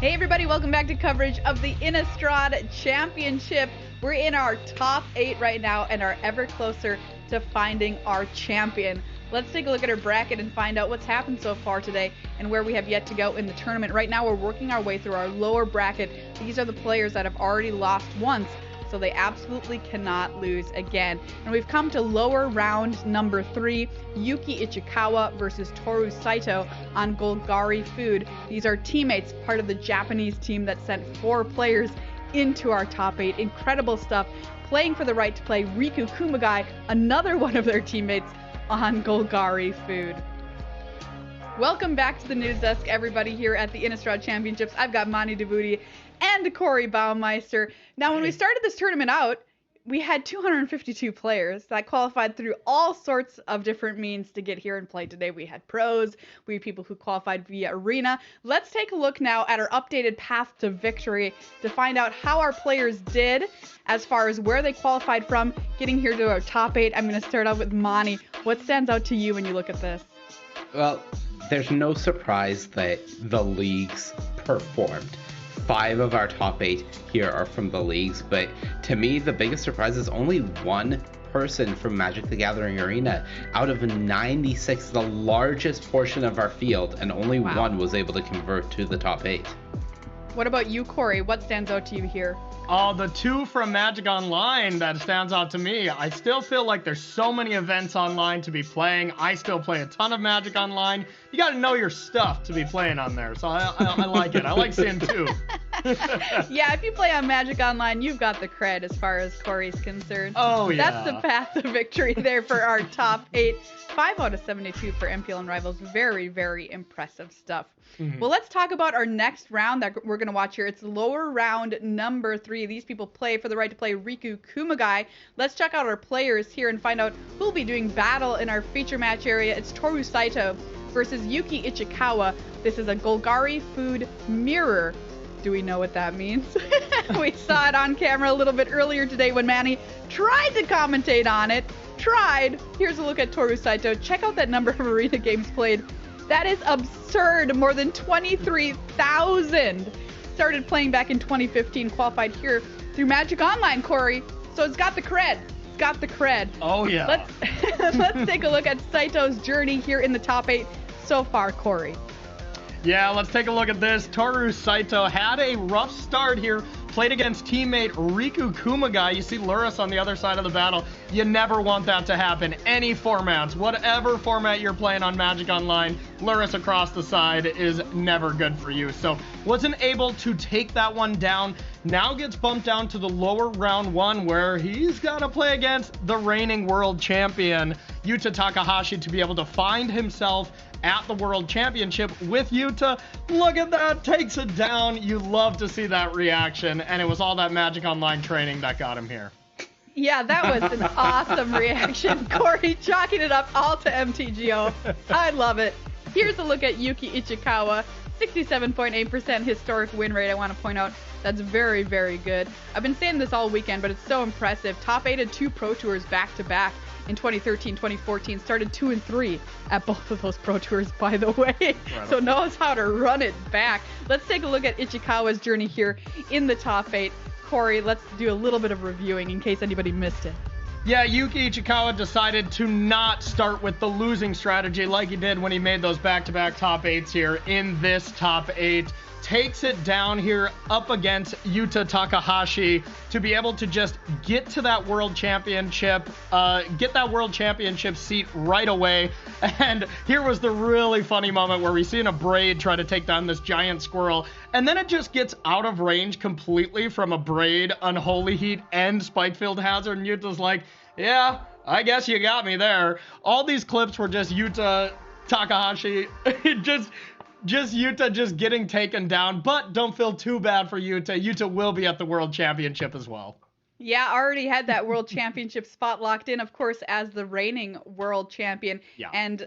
Hey everybody, welcome back to coverage of the Innistrad Championship. We're in our top 8 right now and are ever closer to finding our champion. Let's take a look at our bracket and find out what's happened so far today and where we have yet to go in the tournament. Right now we're working our way through our lower bracket. These are the players that have already lost once, so they absolutely cannot lose again. And we've come to lower round number 3, Yuki Ichikawa versus Toru Saito on Golgari Food. These are teammates, part of the Japanese team that sent 4 players into our top 8. Incredible stuff. Playing for the right to play, Riku Kumagai, another one of their teammates, on Golgari food. Welcome back to the news desk, everybody, here at the Innistrad Championships. I've got Mani Devuti and Corey Baumeister. Now, when we started this tournament out, we had 252 players that qualified through all sorts of different means to get here and play today. We had pros, we had people who qualified via arena. Let's take a look now at our updated path to victory to find out how our players did as far as where they qualified from, getting here to our top 8. I'm going to start off with Mani. What stands out to you when you look at this? Well, there's no surprise that the leagues performed. 5 of our top 8 here are from the leagues, but to me the biggest surprise is only one person from Magic the Gathering Arena out of 96, the largest portion of our field, and only one was able to convert to the top 8. What about you, Corey? What stands out to you here? The 2 from Magic Online that stands out to me. I still feel like there's so many events online to be playing. I still play a ton of Magic Online. You got to know your stuff to be playing on there, so I like it. I like seeing 2. Yeah, if you play on Magic Online, you've got the cred as far as Corey's concerned. Oh, yeah. That's the path to victory there for our top 8. 5 out of 72 for MPL and Rivals. Very, very impressive stuff. Mm-hmm. Well, let's talk about our next round that we're going to watch here. It's lower round number 3. These people play for the right to play Riku Kumagai. Let's check out our players here and find out who'll be doing battle in our feature match area. It's Toru Saito versus Yuki Ichikawa. This is a Golgari food mirror. Do we know what that means? We saw it on camera a little bit earlier today when Manny tried to commentate on it. Here's a look at Toru Saito. Check out that number of arena games played. That is absurd. More than 23,000. Started playing back in 2015. Qualified here through Magic Online, Corey. So it's got the cred. Oh, yeah. Let's take a look at Saito's journey here in the top 8 so far, Corey. Yeah, let's take a look at this. Toru Saito had a rough start here. Played against teammate Riku Kumagai. You see Luris on the other side of the battle. You never want that to happen. Any formats, whatever format you're playing on Magic Online, Luris across the side is never good for you. So wasn't able to take that one down. Now gets bumped down to the lower round 1 where he's got to play against the reigning world champion, Yuta Takahashi, to be able to find himself at the World Championship with Yuta. Look at that, takes it down. You love to see that reaction, and it was all that Magic Online training that got him here. Yeah, that was an awesome reaction. Corey chalking it up all to MTGO. I love it. Here's a look at Yuki Ichikawa. 67.8% historic win rate, I want to point out. That's very, very good. I've been saying this all weekend, but it's so impressive. Top 8 at 2 Pro Tours back-to-back. In 2013, 2014, started 2 and 3 at both of those Pro Tours, by the way. So knows how to run it back. Let's take a look at Ichikawa's journey here in the top 8. Corey, let's do a little bit of reviewing in case anybody missed it. Yeah, Yuki Ichikawa decided to not start with the losing strategy like he did when he made those back-to-back top 8s here in this top 8. Takes it down here up against Yuta Takahashi to be able to just get to that world championship, get that world championship seat right away. And here was the really funny moment where we see a Braid try to take down this giant squirrel, and then it just gets out of range completely from a Braid, Unholy Heat, and Spikefield Hazard, and Yuta's like, yeah, I guess you got me there. All these clips were just Yuta Takahashi just Yuta just getting taken down, but don't feel too bad for Yuta. Yuta will be at the World Championship as well. Yeah, already had that World Championship spot locked in, of course, as the reigning world champion. Yeah. And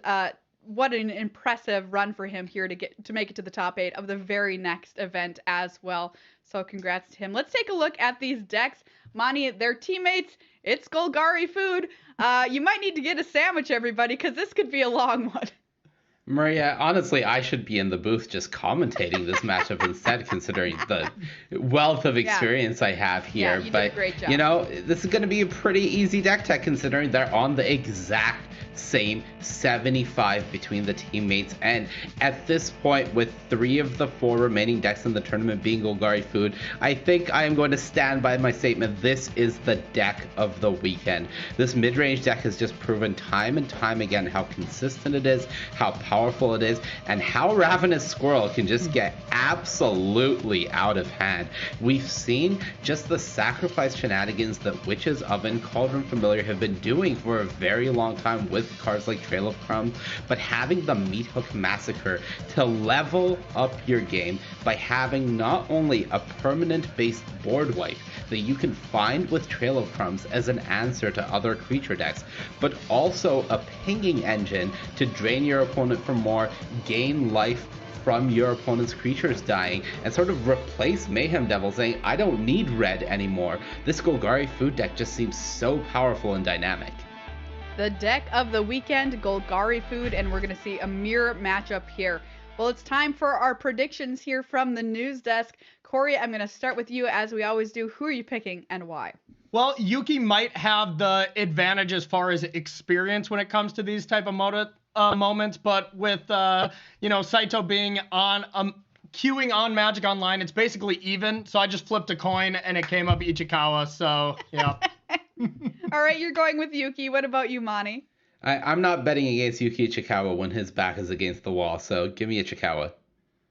what an impressive run for him here to make it to the top 8 of the very next event as well. So congrats to him. Let's take a look at these decks. Mani, their teammates, it's Golgari food. You might need to get a sandwich, everybody, because this could be a long one. Maria, honestly, I should be in the booth just commentating this matchup instead, considering the wealth of experience I have here. Yeah, you but, did a great job. you know, this is going to be a pretty easy deck tech, considering they're on the exact same 75 between the teammates. And at this point, with 3 of the 4 remaining decks in the tournament being Golgari food, I think I am going to stand by my statement. This is the deck of the weekend. This mid-range deck has just proven time and time again how consistent it is, how powerful it is, and how Ravenous Squirrel can just get absolutely out of hand. We've seen just the sacrifice shenanigans that Witch's Oven, Cauldron Familiar have been doing for a very long time with with cards like Trail of Crumbs, but having the Meat Hook Massacre to level up your game by having not only a permanent based board wipe that you can find with Trail of Crumbs as an answer to other creature decks, but also a pinging engine to drain your opponent for more, gain life from your opponent's creatures dying, and sort of replace Mayhem Devil, saying, I don't need red anymore. This Golgari food deck just seems so powerful and dynamic. The deck of the weekend, Golgari food, and we're going to see a mirror matchup here. Well, it's time for our predictions here from the news desk. Corey, I'm going to start with you as we always do. Who are you picking and why? Well, Yuki might have the advantage as far as experience when it comes to these type of moments, but with Saito being on queuing on Magic Online, it's basically even. So I just flipped a coin and it came up Ichikawa. So yeah. All right, you're going with Yuki. What about you, Mani? I'm not betting against Yuki Ichikawa when his back is against the wall, so give me Ichikawa.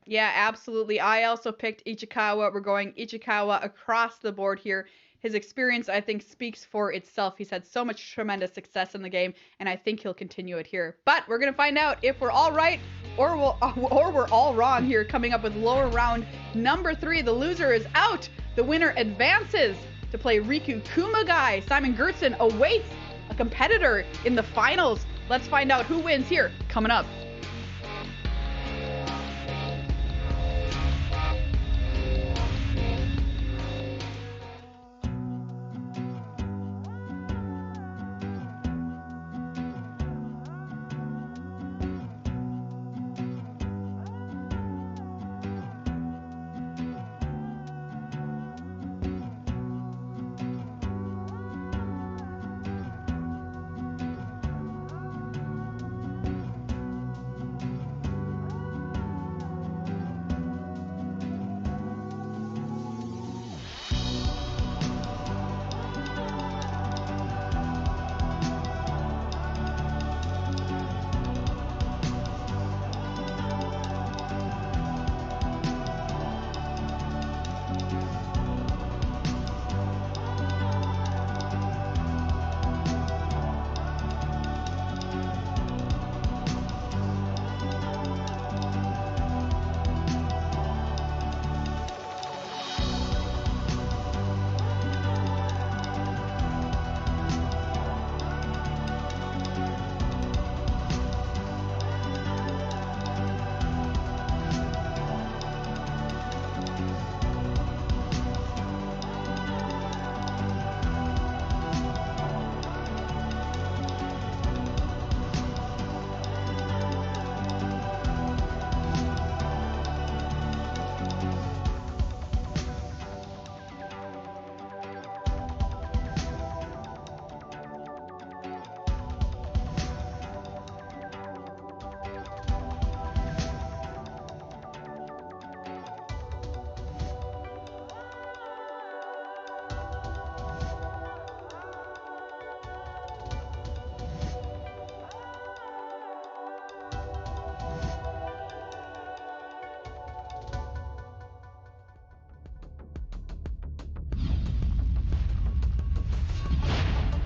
Yeah, absolutely. I also picked Ichikawa. We're going Ichikawa across the board here. His experience, I think, speaks for itself. He's had so much tremendous success in the game, and I think he'll continue it here. But we're going to find out if we're all right or we're all wrong here, coming up with lower round number 3. The loser is out. The winner advances to play Riku Kumagai. Simon Gertzen awaits a competitor in the finals. Let's find out who wins here, coming up.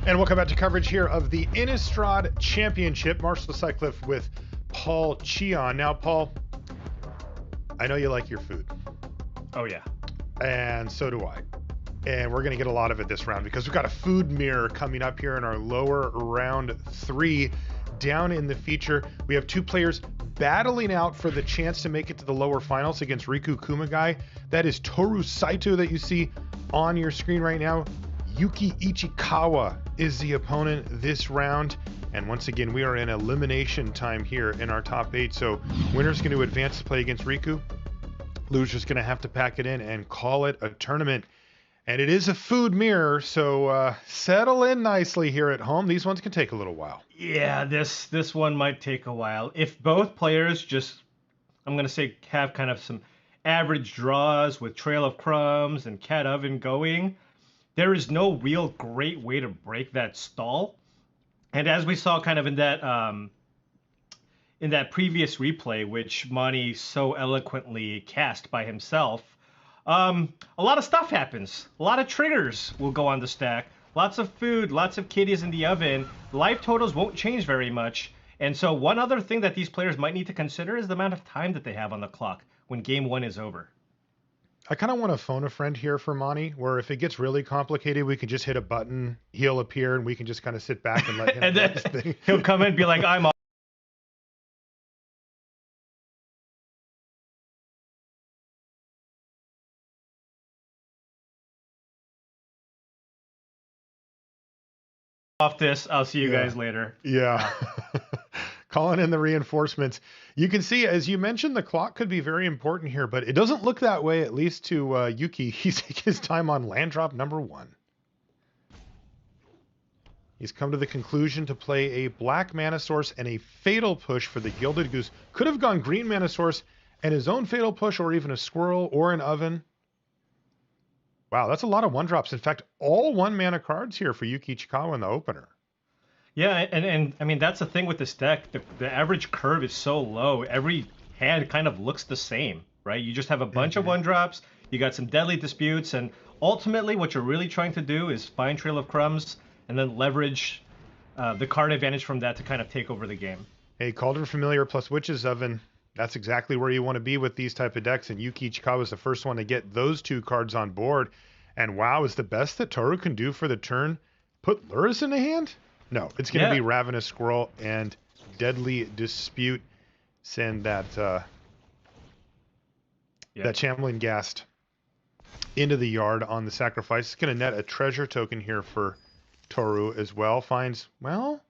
And welcome back to coverage here of the Innistrad Championship. Marshall Sycliffe with Paul Cheon. Now, Paul, I know you like your food. Oh, yeah. And so do I. And we're going to get a lot of it this round because we've got a food mirror coming up here in our lower round 3. Down in the feature, we have 2 players battling out for the chance to make it to the lower finals against Riku Kumagai. That is Toru Saito that you see on your screen right now. Yuki Ichikawa is the opponent this round. And once again, we are in elimination time here in our top 8. So winner's going to advance to play against Riku. Loser's going to have to pack it in and call it a tournament. And it is a food mirror, so settle in nicely here at home. These ones can take a little while. Yeah, this one might take a while. If both players just, I'm going to say, have kind of some average draws with Trail of Crumbs and Cat Oven going, there is no real great way to break that stall. And as we saw kind of in that previous replay, which Mani so eloquently cast by himself, a lot of stuff happens. A lot of triggers will go on the stack. lots of food, lots of kitties in the oven. Life totals won't change very much. And so one other thing that these players might need to consider is the amount of time that they have on the clock when game 1 is over. I kind of want to phone a friend here for Monty, where if it gets really complicated, we can just hit a button, he'll appear, and we can just kind of sit back and let him And do then his thing. he'll come in and be like, I'm off this. I'll see you guys later. Yeah. Calling in the reinforcements. You can see, as you mentioned, the clock could be very important here, but it doesn't look that way, at least to Yuki. He's taking his time on land drop number 1. He's come to the conclusion to play a black mana source and a fatal push for the Gilded Goose. Could have gone green mana source and his own fatal push, or even a squirrel or an oven. Wow, that's a lot of 1-drops. In fact, all 1-mana cards here for Yuki Ichikawa in the opener. Yeah, and I mean, that's the thing with this deck. The average curve is so low. Every hand kind of looks the same, right? You just have a bunch of 1-drops. You got some Deadly Disputes, and ultimately what you're really trying to do is find Trail of Crumbs and then leverage the card advantage from that to kind of take over the game. Hey, Cauldron Familiar plus Witch's Oven. That's exactly where you want to be with these type of decks, and Yuki Ichikawa is the first one to get those 2 cards on board. And wow, is the best that Toru can do for the turn put Lurrus in the hand? No, it's going to be Ravenous Squirrel and Deadly Dispute. Send that that Shambling Ghast into the yard on the sacrifice. It's going to net a treasure token here for Toru as well. Finds, well,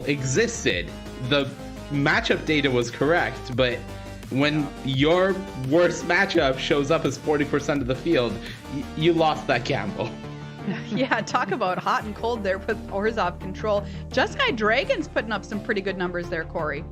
existed. The matchup data was correct, but when your worst matchup shows up as 40% of the field, you lost that gamble. Yeah, talk about hot and cold there with Orzhov control. Jeskai Dragons putting up some pretty good numbers there, Corey.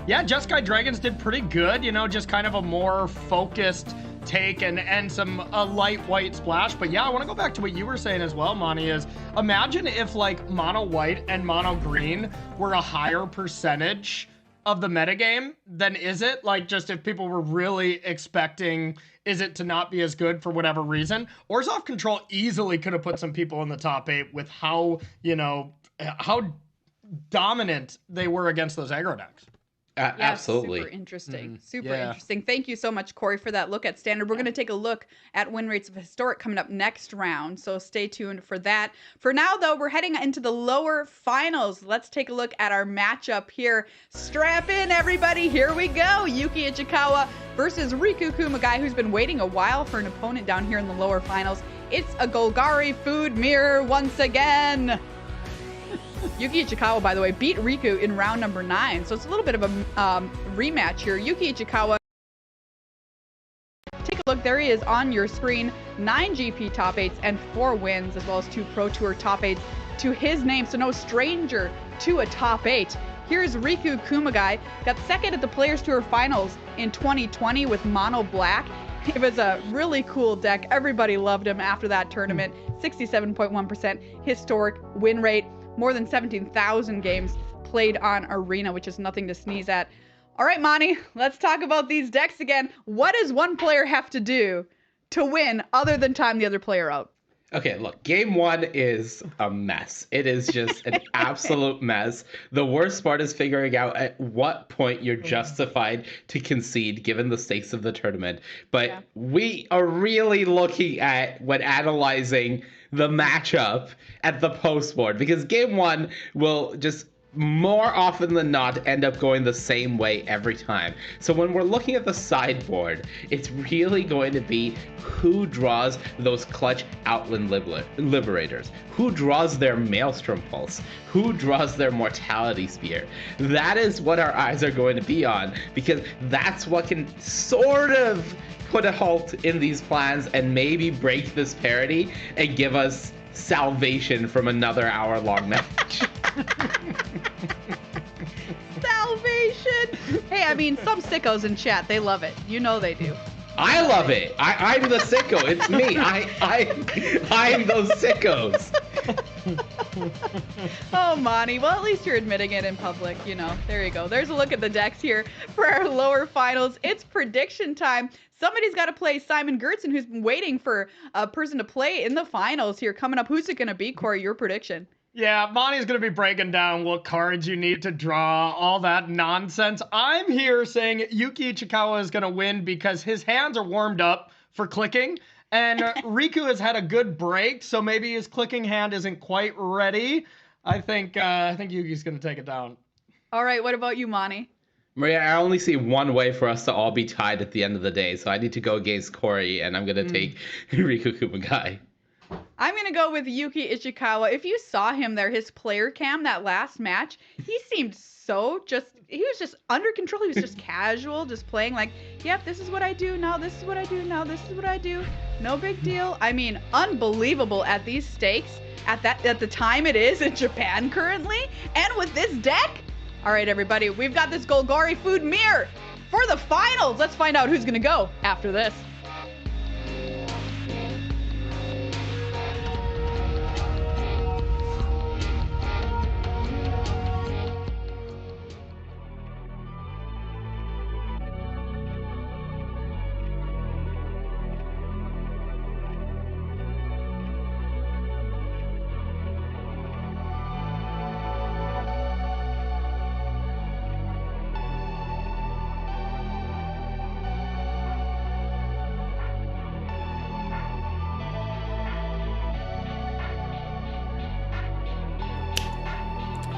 Yeah, Jeskai Dragons did pretty good, you know, just kind of a more focused take and a light white splash. But yeah, I want to go back to what you were saying as well, Monty, is imagine if like mono white and mono green were a higher percentage of the metagame than is it? Like, just if people were really expecting is it to not be as good for whatever reason. Orzhov control easily could have put some people in the top 8 with how, you know, how dominant they were against those aggro decks. Yeah, Absolutely. Super interesting. Super interesting. Thank you so much, Corey, for that look at Standard. We're going to take a look at win rates of Historic coming up next round, so stay tuned for that. For now, though, we're heading into the lower finals. Let's take a look at our matchup here. Strap in, everybody. Here we go. Yuki Ichikawa versus Riku Kumagai, who's been waiting a while for an opponent down here in the lower finals. It's a Golgari food mirror once again. Yuki Ichikawa, by the way, beat Riku in round number 9, so it's a little bit of a rematch here. Yuki Ichikawa, take a look, there he is on your screen. 9 GP top 8s and 4 wins, as well as 2 Pro Tour top 8s to his name, so no stranger to a top 8. Here's Riku Kumagai, got second at the Players Tour Finals in 2020 with Mono Black. It was a really cool deck. Everybody loved him after that tournament. 67.1% historic win rate. More than 17,000 games played on Arena, which is nothing to sneeze at. All right, Monty, let's talk about these decks again. What does one player have to do to win other than time the other player out? Okay, look, game 1 is a mess. It is just an absolute mess. The worst part is figuring out at what point you're justified to concede given the stakes of the tournament. But we are really looking at, when analyzing the matchup, at the post board, because game 1 will just more often than not end up going the same way every time. So when we're looking at the sideboard, it's really going to be who draws those clutch Outland Liberators, who draws their Maelstrom Pulse, who draws their Mortality Spear. That is what our eyes are going to be on, because that's what can sort of put a halt in these plans and maybe break this parity and give us salvation from another hour-long match. Salvation! Hey, I mean, some sickos in chat, they love it. You know they do. I love it. I'm the sicko. It's me. I'm those sickos. Oh, Monty. Well, at least you're admitting it in public. You know, there you go. There's a look at the decks here for our lower finals. It's prediction time. Somebody's got to play Simon Gertzen, who's been waiting for a person to play in the finals here. Coming up, who's it going to be, Corey? Your prediction? Yeah, Monty's going to be breaking down what cards you need to draw, all that nonsense. I'm here saying Yuki Ichikawa is going to win because his hands are warmed up for clicking, and Riku has had a good break, so maybe his clicking hand isn't quite ready. I think Yuki's going to take it down. All right, what about you, Monty? Maria, I only see one way for us to all be tied at the end of the day, so I need to go against Corey, and I'm going to take Riku Kumagai. I'm going to go with Yuki Ichikawa. If you saw him there, his player cam, that last match, he seemed so he was just under control. He was just casual, just playing like, yep, this is what I do. Now this is what I do. Now this is what I do. No big deal. I mean, unbelievable at these stakes, at the time it is in Japan currently, and with this deck. All right, everybody, we've got this Golgari food mirror for the finals. Let's find out who's going to go after this.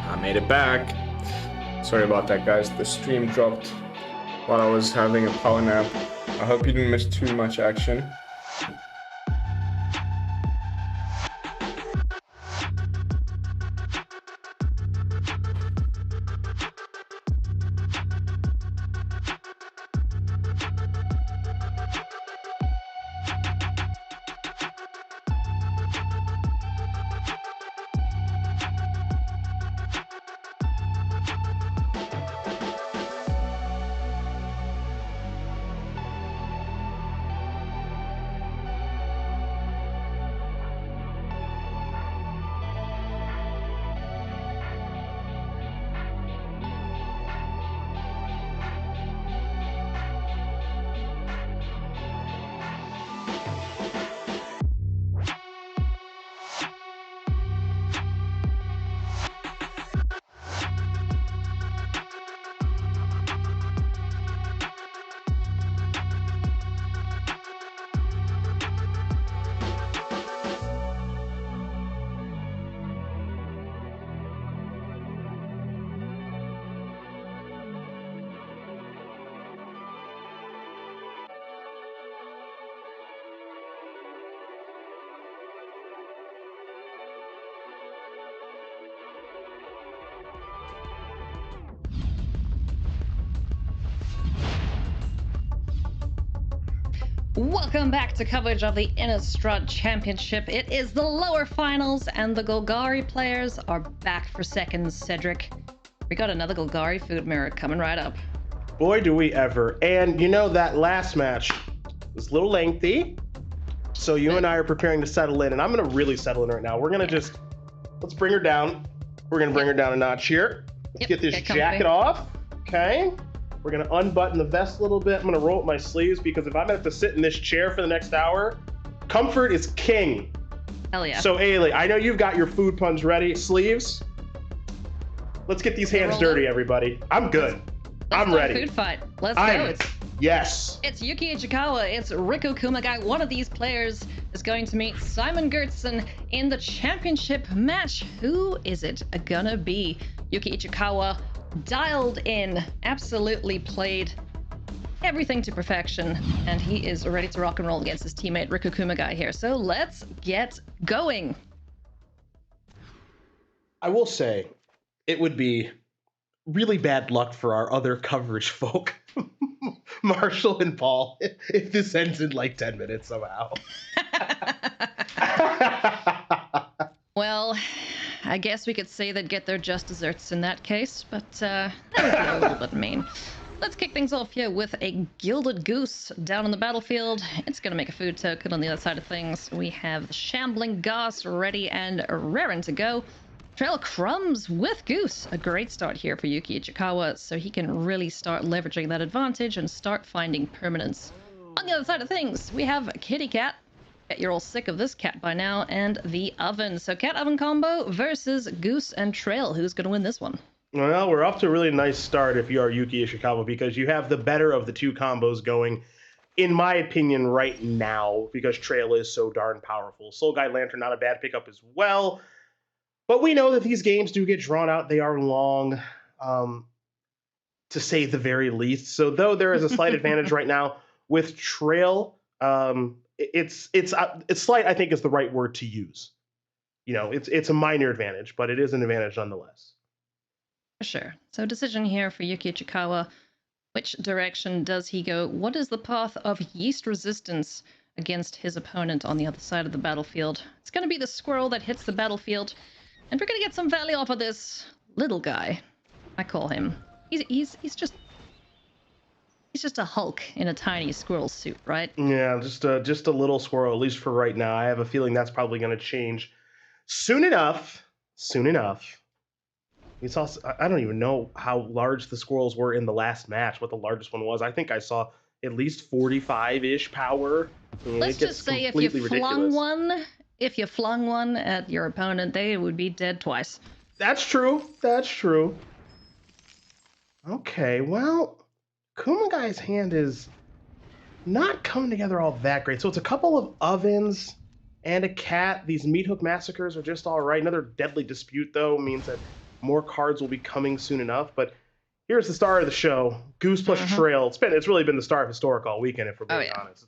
I made it back. Sorry about that, guys. The stream dropped while I was having a power nap. I hope you didn't miss too much action. Welcome back to coverage of the Innistrad Championship. It is the lower finals, and the Golgari players are back for seconds. Cedric, we got another Golgari food mirror coming right up. Boy, do we ever. And you know, that last match was a little lengthy. So you and I are preparing to settle in, and I'm going to really settle in right now. We're going to let's bring her down. We're going to bring her down a notch here. Let's get this jacket off. Okay. We're going to unbutton the vest a little bit. I'm going to roll up my sleeves because if I'm going to have to sit in this chair for the next hour, comfort is king. Hell yeah. So, Ailey, I know you've got your food puns ready. Sleeves. Let's get these hands dirty, everybody. I'm good. I'm ready. Food fight. Let's go. Yes. It's Yuki Ichikawa. It's Riku Kumagai. One of these players is going to meet Simon Gertzen in the championship match. Who is it gonna be? Yuki Ichikawa dialed in, absolutely played everything to perfection, and he is ready to rock and roll against his teammate Riku Kumagai here. So let's get going. I will say, it would be really bad luck for our other coverage folk, Marshall and Paul, if this ends in like 10 minutes somehow. Well, I guess we could say they'd get their just desserts in that case, but that would be a little bit mean. Let's kick things off here with a Gilded Goose down on the battlefield. It's going to make a food token on the other side of things. We have the Shambling Goss ready and raring to go. Trail Crumbs with Goose. A great start here for Yuki Ichikawa, so he can really start leveraging that advantage and start finding permanence. On the other side of things, we have Kitty Cat. Bet you're all sick of this cat by now, and the Oven. So Cat Oven combo versus Goose and Trail. Who's going to win this one? Well, we're off to a really nice start if you are Yuki Ishikawa, because you have the better of the two combos going, in my opinion, right now, because Trail is so darn powerful. Soul Guide Lantern, not a bad pickup as well. But we know that these games do get drawn out. They are long, to say the very least. So though there is a slight advantage right now with Trail, it's slight, I think, is the right word to use. You know, it's a minor advantage, but it is an advantage nonetheless. For sure. So decision here for Yuki Ichikawa. Which direction does he go? What is the path of yeast resistance against his opponent on the other side of the battlefield? It's going to be the squirrel that hits the battlefield. And we're going to get some value off of this little guy. I call him. He's just a Hulk in a tiny squirrel suit, right? Yeah, just a little squirrel, at least for right now. I have a feeling that's probably going to change soon enough. Soon enough. We saw, I don't even know how large the squirrels were in the last match, what the largest one was. I think I saw at least 45-ish power. Let's just say if you flung one at your opponent, they would be dead twice. That's true. That's true. Okay, well, Kumagai's hand is not coming together all that great. So it's a couple of ovens and a cat. These Meat Hook Massacres are just all right. Another Deadly Dispute, though, means that more cards will be coming soon enough. But here's the star of the show, Goose plus Trail. It's really been the star of Historic all weekend, if we're being honest.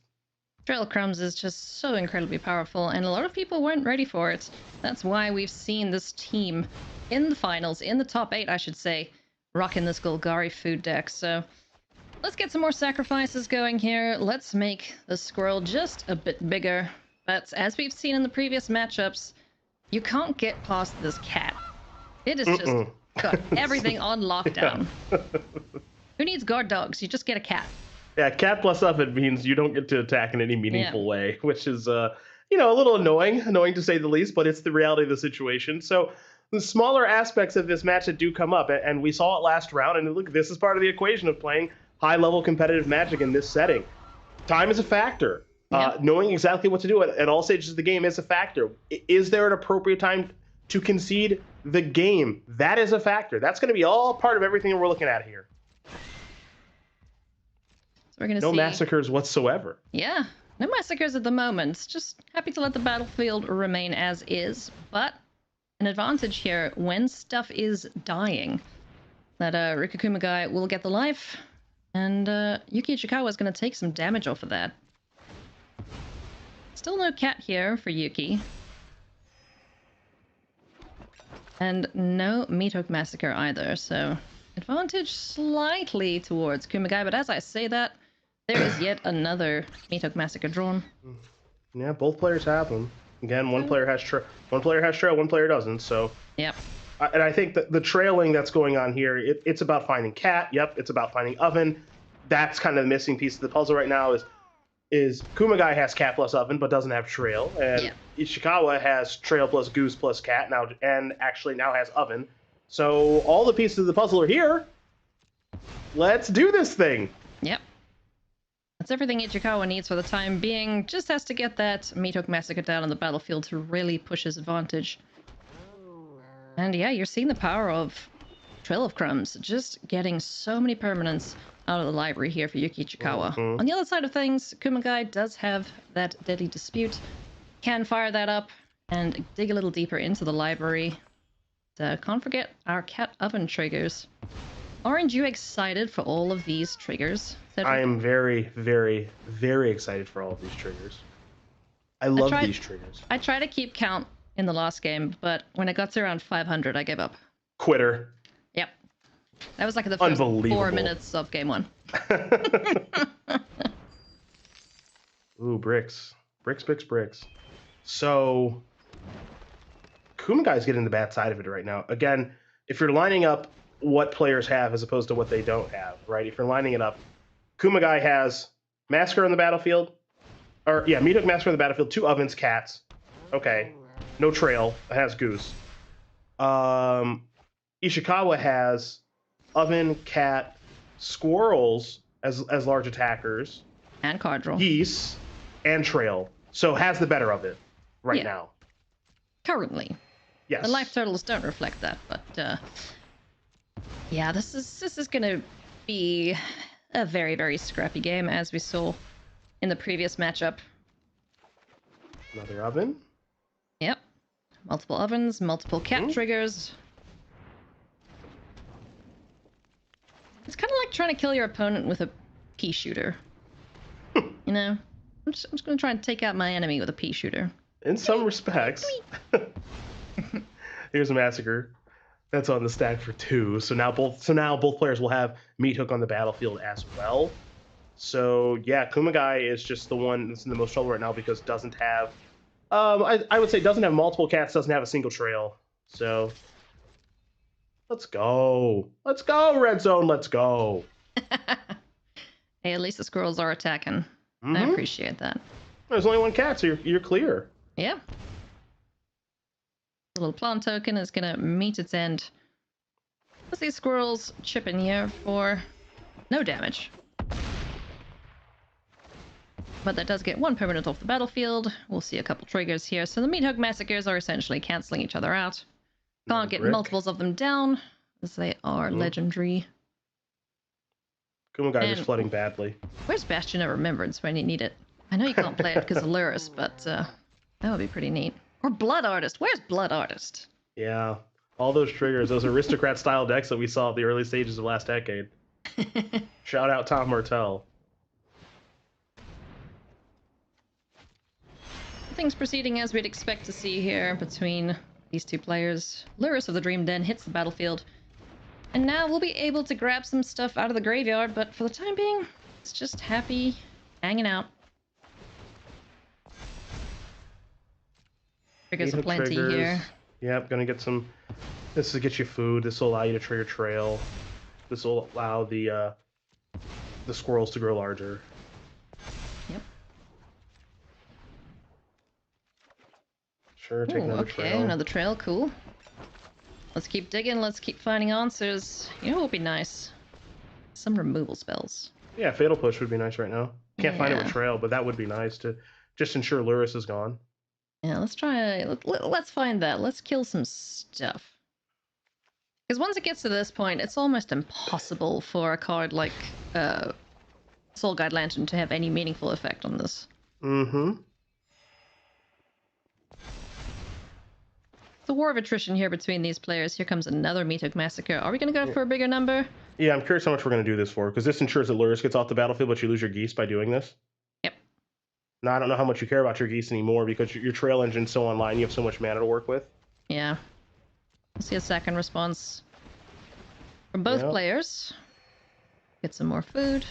Trail Crumbs is just so incredibly powerful, and a lot of people weren't ready for it. That's why we've seen this team in the finals, in the top 8, I should say, rocking this Golgari food deck. So let's get some more sacrifices going here. Let's make the squirrel just a bit bigger. But as we've seen in the previous matchups, you can't get past this cat. It is just got everything on lockdown. Who needs guard dogs? You just get a cat. Yeah, cat plus oven means you don't get to attack in any meaningful way, which is, a little annoying to say the least, but it's the reality of the situation. So the smaller aspects of this match that do come up, and we saw it last round, and look, this is part of the equation of playing high-level competitive Magic in this setting. Time is a factor. Knowing exactly what to do at all stages of the game is a factor. Is there an appropriate time to concede the game? That is a factor. That's going to be all part of everything that we're looking at here. So we're going to no see massacres whatsoever. Yeah, no massacres at the moment. Just happy to let the battlefield remain as is, but an advantage here when stuff is dying. That Riku Kumagai will get the life, and Yuki Ichikawa is going to take some damage off of that. Still no cat here for Yuki. And no Meat Hook Massacre either, so advantage slightly towards Kumagai, but as I say that, There is yet another Meathook Massacre drawn. Yeah, both players have them. Again, one player has trail, one player doesn't. So. Yep. And I think that the trailing that's going on here, it's about finding cat. Yep, it's about finding oven. That's kind of the missing piece of the puzzle right now. Is Kumagai has cat plus oven but doesn't have trail, and Ishikawa has trail plus goose plus cat now, and actually now has oven. So all the pieces of the puzzle are here. Let's do this thing. Yep. That's everything Ichikawa needs for the time being. Just has to get that Meathook Massacre down on the battlefield to really push his advantage. And yeah, you're seeing the power of Trail of Crumbs, just getting so many permanents out of the library here for Yuki Ichikawa. On the other side of things, Kumagai does have that Deadly Dispute. Can fire that up and dig a little deeper into the library. Can't forget our cat oven triggers. Aren't you excited for all of these triggers, Cedric? I am very, very, very excited for all of these triggers. I love these triggers. I try to keep count in the last game, but when it got to around 500, I gave up. Quitter. Yep. That was like the first 4 minutes of game 1. Ooh, bricks. Bricks. So, Kumagai's getting the bad side of it right now. Again, if you're lining up what players have as opposed to what they don't have, right? If you're lining it up, Kumagai has Massacre on the battlefield. Meathook Massacre on the battlefield, 2 ovens, cats. Okay. No trail. It has goose. Ishikawa has oven, cat, squirrels as large attackers. And card draw. Geese, and trail. So has the better of it right now. Currently. Yes. The life totals don't reflect that, but yeah, this is gonna be a very, very scrappy game, as we saw in the previous matchup. Another oven. Yep. Multiple ovens, multiple cat triggers. It's kind of like trying to kill your opponent with a pea shooter. You know? I'm just going to try and take out my enemy with a pea shooter. In some respects. Here's a Massacre. That's on the stack for 2. So now both players will have Meathook on the battlefield as well. So yeah, Kumagai is just the one that's in the most trouble right now because doesn't have I would say doesn't have multiple cats, doesn't have a single trail. So let's go. Let's go, Red Zone, let's go. Hey, at least the squirrels are attacking. I appreciate that. There's only 1 cat, so you're clear. Yeah. The little plant token is gonna meet its end. Let's see squirrels chip in here for no damage. But that does get 1 permanent off the battlefield. We'll see a couple triggers here. So the Meathook Massacres are essentially cancelling each other out. Can't get multiples of them down, as they are legendary. Kumagai is flooding badly. Where's Bastion of Remembrance when you need it? I know you can't play it because of Luris, but that would be pretty neat. Or Blood Artist. Where's Blood Artist? Yeah, all those triggers, those aristocrat-style decks that we saw at the early stages of last decade. Shout out Tom Martell. Things proceeding as we'd expect to see here between these 2 players. Luris of the Dream Den hits the battlefield. And now we'll be able to grab some stuff out of the graveyard, but for the time being, it's just happy hanging out. Triggers are plenty here. Yep, gonna get some. This will get you food. This will allow you to trigger trail. This will allow the squirrels to grow larger. Yep. Sure, take another trail. Okay, another trail, cool. Let's keep digging, let's keep finding answers. You know what would be nice? Some removal spells. Yeah, Fatal Push would be nice right now. Can't find it with trail, but that would be nice to just ensure Luris is gone. Yeah, let's try. Let's find that. Let's kill some stuff. Because once it gets to this point, it's almost impossible for a card like Soul Guide Lantern to have any meaningful effect on this. The war of attrition here between these players. Here comes another Meathook Massacre. Are we going to go for a bigger number? Yeah, I'm curious how much we're going to do this for, because this ensures that Luris gets off the battlefield, but you lose your geese by doing this. Yep. Now, I don't know how much you care about your geese anymore, because your trail engine's so online, you have so much mana to work with. Yeah. Let's see a second response from both players. Get some more food.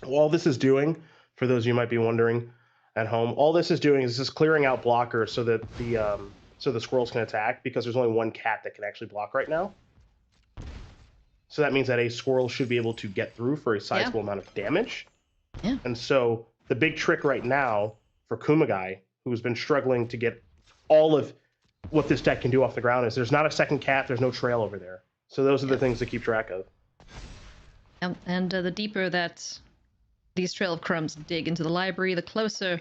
all this is doing, for those of you who might be wondering at home, all this is doing is just clearing out blockers so that the squirrels can attack, because there's only one cat that can actually block right now. So that means that a squirrel should be able to get through for a sizable amount of damage. Yeah. And so the big trick right now for Kumagai, who's been struggling to get all of what this deck can do off the ground, is there's not a second cat, there's no trail over there. So those are the things to keep track of. And the deeper that these Trail of Crumbs dig into the library, the closer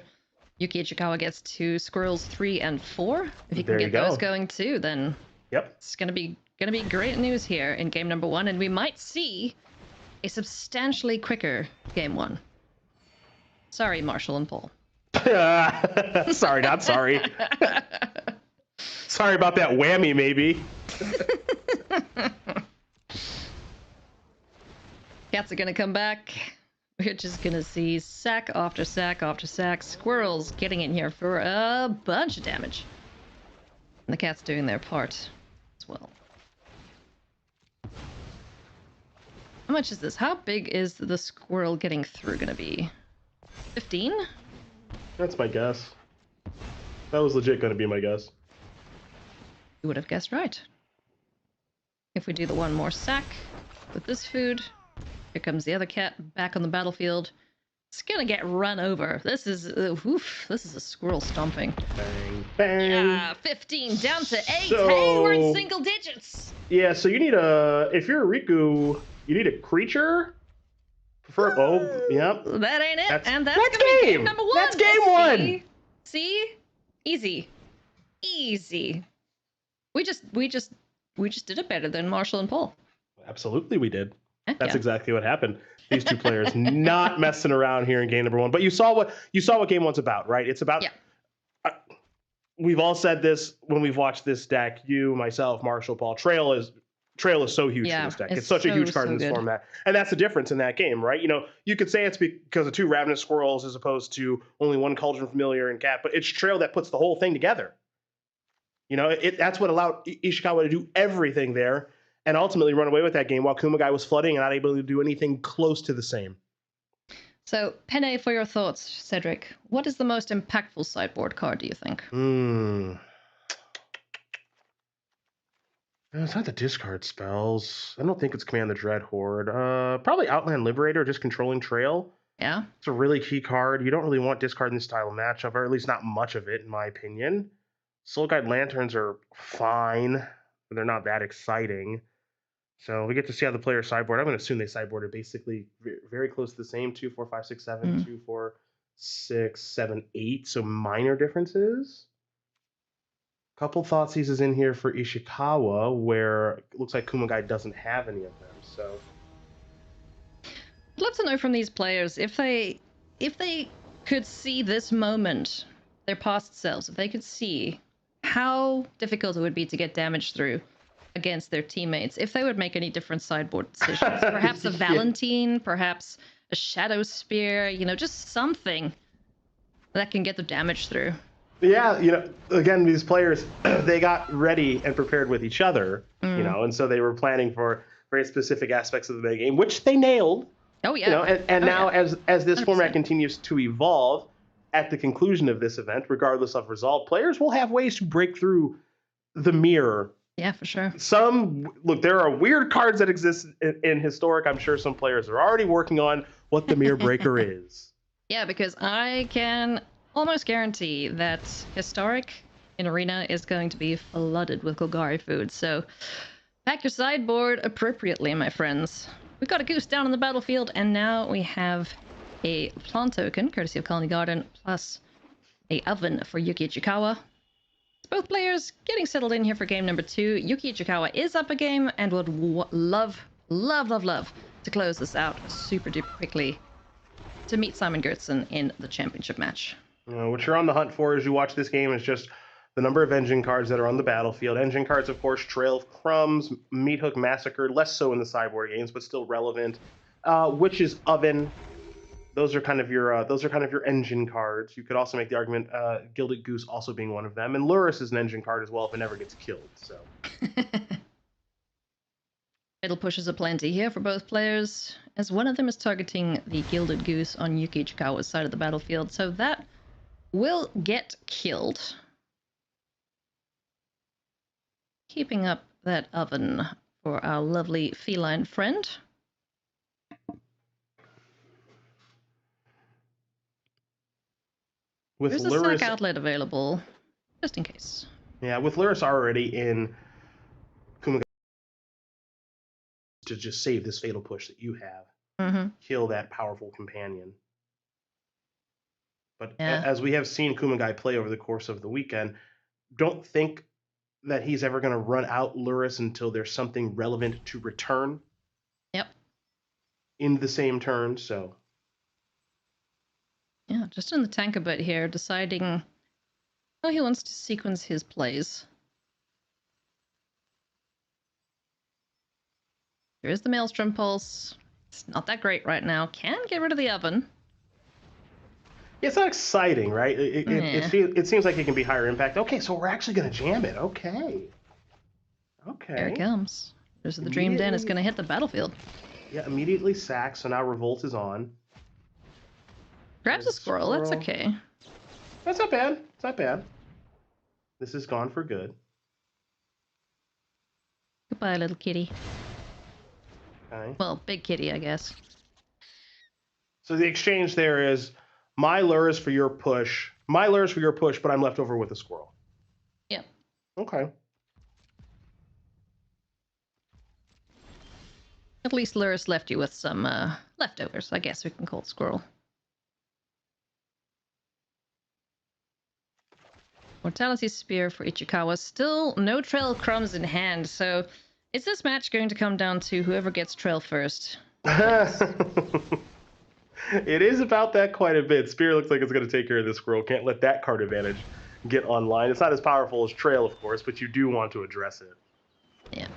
Yuki Ichikawa gets to squirrels 3 and 4. If you can get those going too, then it's gonna be great news here in game number 1, and we might see a substantially quicker game 1. Sorry, Marshall and Paul. Sorry, not sorry. Sorry about that whammy, maybe. Cats are gonna come back. We're just gonna see sack after sack after sack. Squirrels getting in here for a bunch of damage. And the cats doing their part as well. How much is this? How big is the squirrel getting through gonna be? 15? That's my guess. That was legit going to be my guess. You would have guessed right. If we do the one more sack with this food, here comes the other cat back on the battlefield. It's gonna get run over. This is this is a squirrel stomping. Bang, bang. Yeah, 15 down to 8. So- Hey, we're in single digits. Yeah, so you need if you're a Riku, you need a creature. Yep. That ain't it. That's and that's game. gonna be game number 1. That's game 1. See? Easy. Easy. We just did it better than Marshall and Paul. Absolutely, we did. Heck That's yeah. exactly what happened. These two players not messing around here in game number 1. But you saw what game 1's about, right? It's about. We've all said this when we've watched this deck. You, myself, Marshall, Paul. Trail is so huge in this deck. It's such a huge card in this format, and that's the difference in that game, right? You know, you could say it's because of 2 Ravenous Squirrels as opposed to only 1 Cauldron Familiar and Cat, but it's Trail that puts the whole thing together. You know, that's what allowed Ishikawa to do everything there and ultimately run away with that game while Kumagai was flooding and not able to do anything close to the same. So, Penne, for your thoughts, Cedric, what is the most impactful sideboard card, do you think? It's not the discard spells. I don't think it's Command the Dread Horde. Probably Outland Liberator, just controlling Trail. Yeah. It's a really key card. You don't really want discard in this style of matchup, or at least not much of it, in my opinion. Soul Guide Lanterns are fine, but they're not that exciting. So we get to see how the players sideboard. I'm going to assume they sideboarded basically very close to the same. 2, 4, 5, 6, 7, 2, 4, 6, 7, 8. So minor differences. Couple Thoughtseizes in here for Ishikawa, where it looks like Kumagai doesn't have any of them. So I'd love to know from these players if they could see this moment, their past selves, if they could see how difficult it would be to get damage through against their teammates, if they would make any different sideboard decisions. Perhaps a Valentine, perhaps a Shadow Spear, you know, just something that can get the damage through. yeah, you know, again, these players, they got ready and prepared with each other, you know, and so they were planning for very specific aspects of the metagame, which they nailed. Oh yeah. You know, and now as this 100%. Format continues to evolve, at the conclusion of this event, regardless of result, players will have ways to break through the mirror. Yeah, for sure. There are weird cards that exist in Historic. I'm sure some players are already working on what the mirror breaker is. Yeah, because I can almost guarantee that Historic in Arena is going to be flooded with Golgari food. So pack your sideboard appropriately, my friends. We've got a goose down on the battlefield, and now we have a plant token, courtesy of Colony Garden, plus a oven for Yuki Ichikawa. Both players getting settled in here for game number 2. Yuki Ichikawa is up a game and would love to close this out super duper quickly to meet Simon Gertzen in the championship match. What you're on the hunt for as you watch this game is just the number of engine cards that are on the battlefield. Engine cards, of course, Trail of Crumbs, Meat Hook Massacre, less so in the sideboard games, but still relevant. Witch's Oven. Those are kind of your engine cards. You could also make the argument Gilded Goose also being one of them, and Luris is an engine card as well if it never gets killed. So Fatal pushes aplenty here for both players, as one of them is targeting the Gilded Goose on Yuki Ichikawa's side of the battlefield, so that will get killed. Keeping up that oven for our lovely feline friend. There's a sack outlet available, just in case. Yeah, with Luris already in Kumagai to just save this fatal push that you have, kill that powerful companion. But as we have seen Kumagai play over the course of the weekend, don't think that he's ever going to run out Luris until there's something relevant to return. Yep. In the same turn, so. Yeah, just in the tank a bit here, deciding how he wants to sequence his plays. There is the Maelstrom Pulse. It's not that great right now. Can get rid of the oven. It's not exciting, right? It seems like it can be higher impact. Okay, so we're actually going to jam it. Okay. There it comes. There's the Dream Den. It's going to hit the battlefield. Yeah, immediately sack. So now Revolt is on. Grabs a squirrel. That's okay. That's not bad. It's not bad. This is gone for good. Goodbye, little kitty. Okay. Well, big kitty, I guess. So the exchange there is my lures for your push. My lures for your push, but I'm left over with a squirrel. Yep. Okay. At least Luris left you with some leftovers, I guess we can call it squirrel. Mortality Spear for Ichikawa. Still no trail crumbs in hand, so is this match going to come down to whoever gets trail first? It is about that quite a bit. Spear looks like it's going to take care of this squirrel. Can't let that card advantage get online. It's not as powerful as Trail, of course, but you do want to address it. Yeah.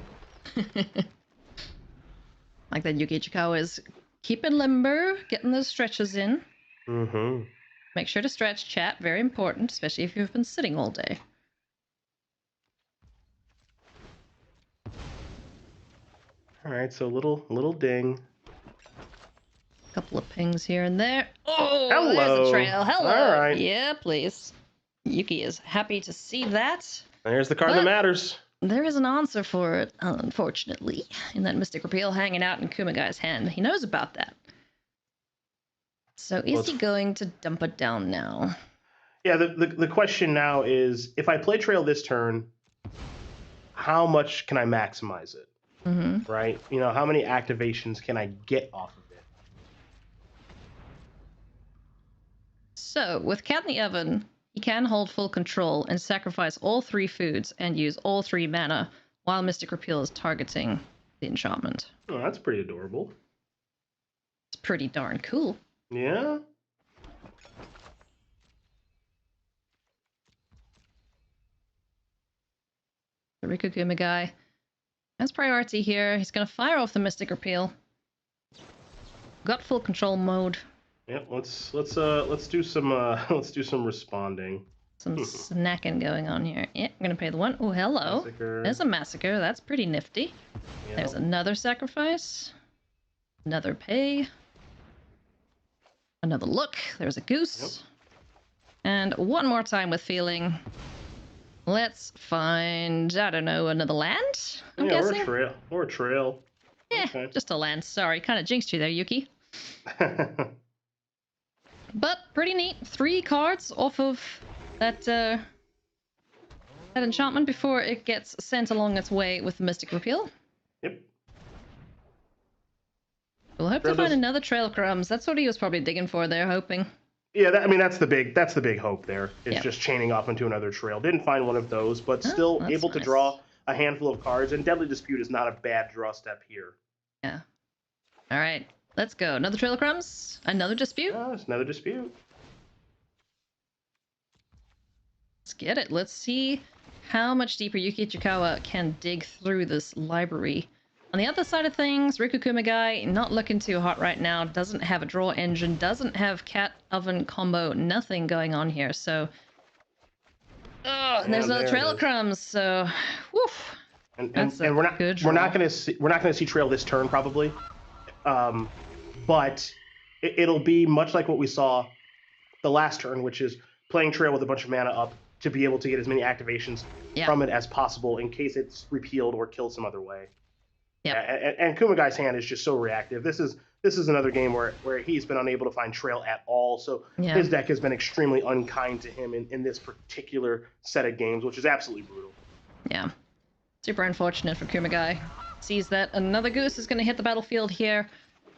Like that Yuki Ichikawa is keeping limber, getting those stretches in. Mm-hmm. Make sure to stretch, chat. Very important, especially if you've been sitting all day. All right, so little ding. Couple of pings here and there. Oh, hello. There's a trail. Hello. All right. Yeah, please. Yuki is happy to see that. There's the card that matters. There is an answer for it, unfortunately, in that Mystic Repeal hanging out in Kumagai's hand. He knows about that. So is he going to dump it down now? Yeah, the question now is, if I play Trail this turn, how much can I maximize it? Mm-hmm. Right? You know, how many activations can I get off of it? So, with Cat in the Oven, he can hold full control and sacrifice all 3 foods and use all 3 mana while Mystic Repeal is targeting the enchantment. Oh, that's pretty adorable. It's pretty darn cool. Yeah? The Riku Kumagai has priority here. He's going to fire off the Mystic Repeal. Got full control mode. Yep, let's do some responding. Some snacking going on here. Yeah, I'm gonna pay the 1. Oh, hello. Massacre. There's a massacre. That's pretty nifty. Yep. There's another sacrifice. Another pay. Another look. There's a goose. Yep. And one more time with feeling. Let's find, I don't know, another land? I'm guessing? Or a trail. Yeah, Okay. just a land. Sorry, kind of jinxed you there, Yuki. But pretty neat. 3 cards off of that enchantment before it gets sent along its way with the Mystic Repeal. Yep. We'll hope to find another Trail Crumbs. That's what he was probably digging for there, hoping. Yeah, that's the big hope there. It's Yep. just chaining off into another trail. Didn't find one of those, but still that's able to nice. draw a handful of cards. And Deadly Dispute is not a bad draw step here. Yeah. All right, let's go. Another Trail Crumbs. Another Dispute. It's another Dispute. Let's get it. Let's see how much deeper Yuki Ichikawa can dig through this library. On the other side of things, Riku Kumagai, not looking too hot right now, doesn't have a draw engine, doesn't have cat oven combo, nothing going on here, so... Oh, and there's another Trail of Crumbs, so... Woof. and That's a we're not good we're not draw. gonna see Trail this turn probably, but it'll be much like what we saw the last turn, which is playing Trail with a bunch of mana up to be able to get as many activations from it as possible in case it's repealed or killed some other way. And Kumagai's hand is just so reactive. This is another game where he's been unable to find Trail at all, so his deck has been extremely unkind to him in this particular set of games, which is absolutely brutal. Yeah. Super unfortunate for Kumagai. Sees that another Goose is going to hit the battlefield here,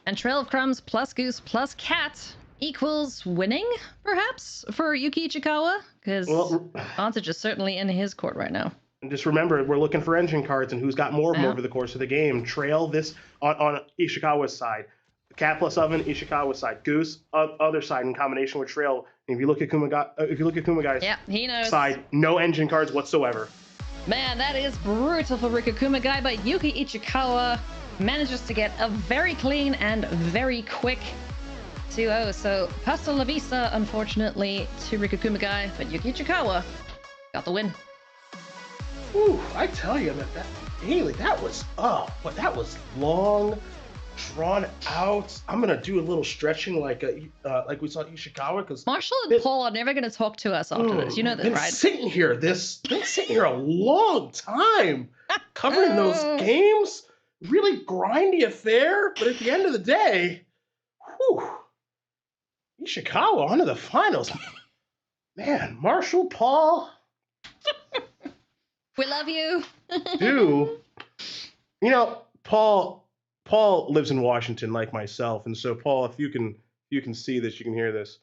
and Trail of Crumbs plus Goose plus Cat equals winning, perhaps, for Yuki Ichikawa, because advantage is certainly in his court right now. And just remember, we're looking for engine cards and who's got more of them over the course of the game. Trail this on Ishikawa's side. Cat plus Oven, Ishikawa's side. Goose, other side in combination with Trail. And if you look at Kumagai's side, no engine cards whatsoever. Man, that is brutal for Riku Kumagai, but Yuki Ichikawa manages to get a very clean and very quick 2-0. So Pasta La Vista, unfortunately, to Riku Kumagai, but Yuki Ichikawa got the win. Ooh, I tell you, that Haley, that was long, drawn out. I'm gonna do a little stretching like we saw Ishikawa, because Marshall and Paul are never gonna talk to us after this. You know this, right? Been sitting here a long time, covering those games. Really grindy affair, but at the end of the day, whew, Ishikawa onto the finals. Man, Marshall, Paul. We love you. Paul lives in Washington like myself, and so Paul, if you can see this, you can hear this.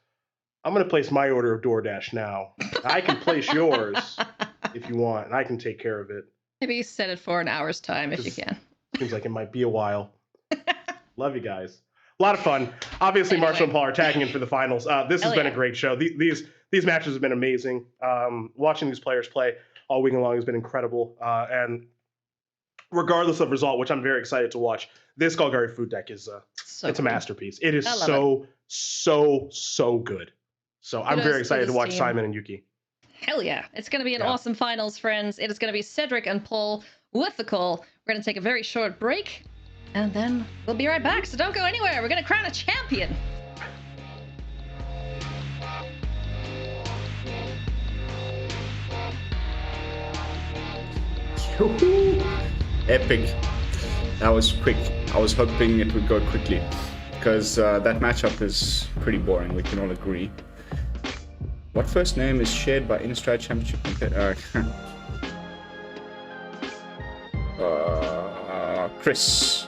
I'm gonna place my order of DoorDash now. I can place yours if you want, and I can take care of it. Maybe set it for an hour's time if you can. Seems like it might be a while. Love you guys. A lot of fun. Obviously, Marshall and Paul are tagging in for the finals. This has been a great show. These matches have been amazing. Watching these players play all week long has been incredible. And regardless of result, which I'm very excited to watch, this Golgari food deck is it's a masterpiece. It is so good. So I'm very excited to watch Simon and Yuki. Hell yeah. It's going to be an awesome finals, friends. It is going to be Cedric and Paul with the call. We're going to take a very short break, and then we'll be right back. So don't go anywhere. We're going to crown a champion. Epic. That was quick. I was hoping it would go quickly, because that matchup is pretty boring, we can all agree. What first name is shared by Innistrad Championship? Chris.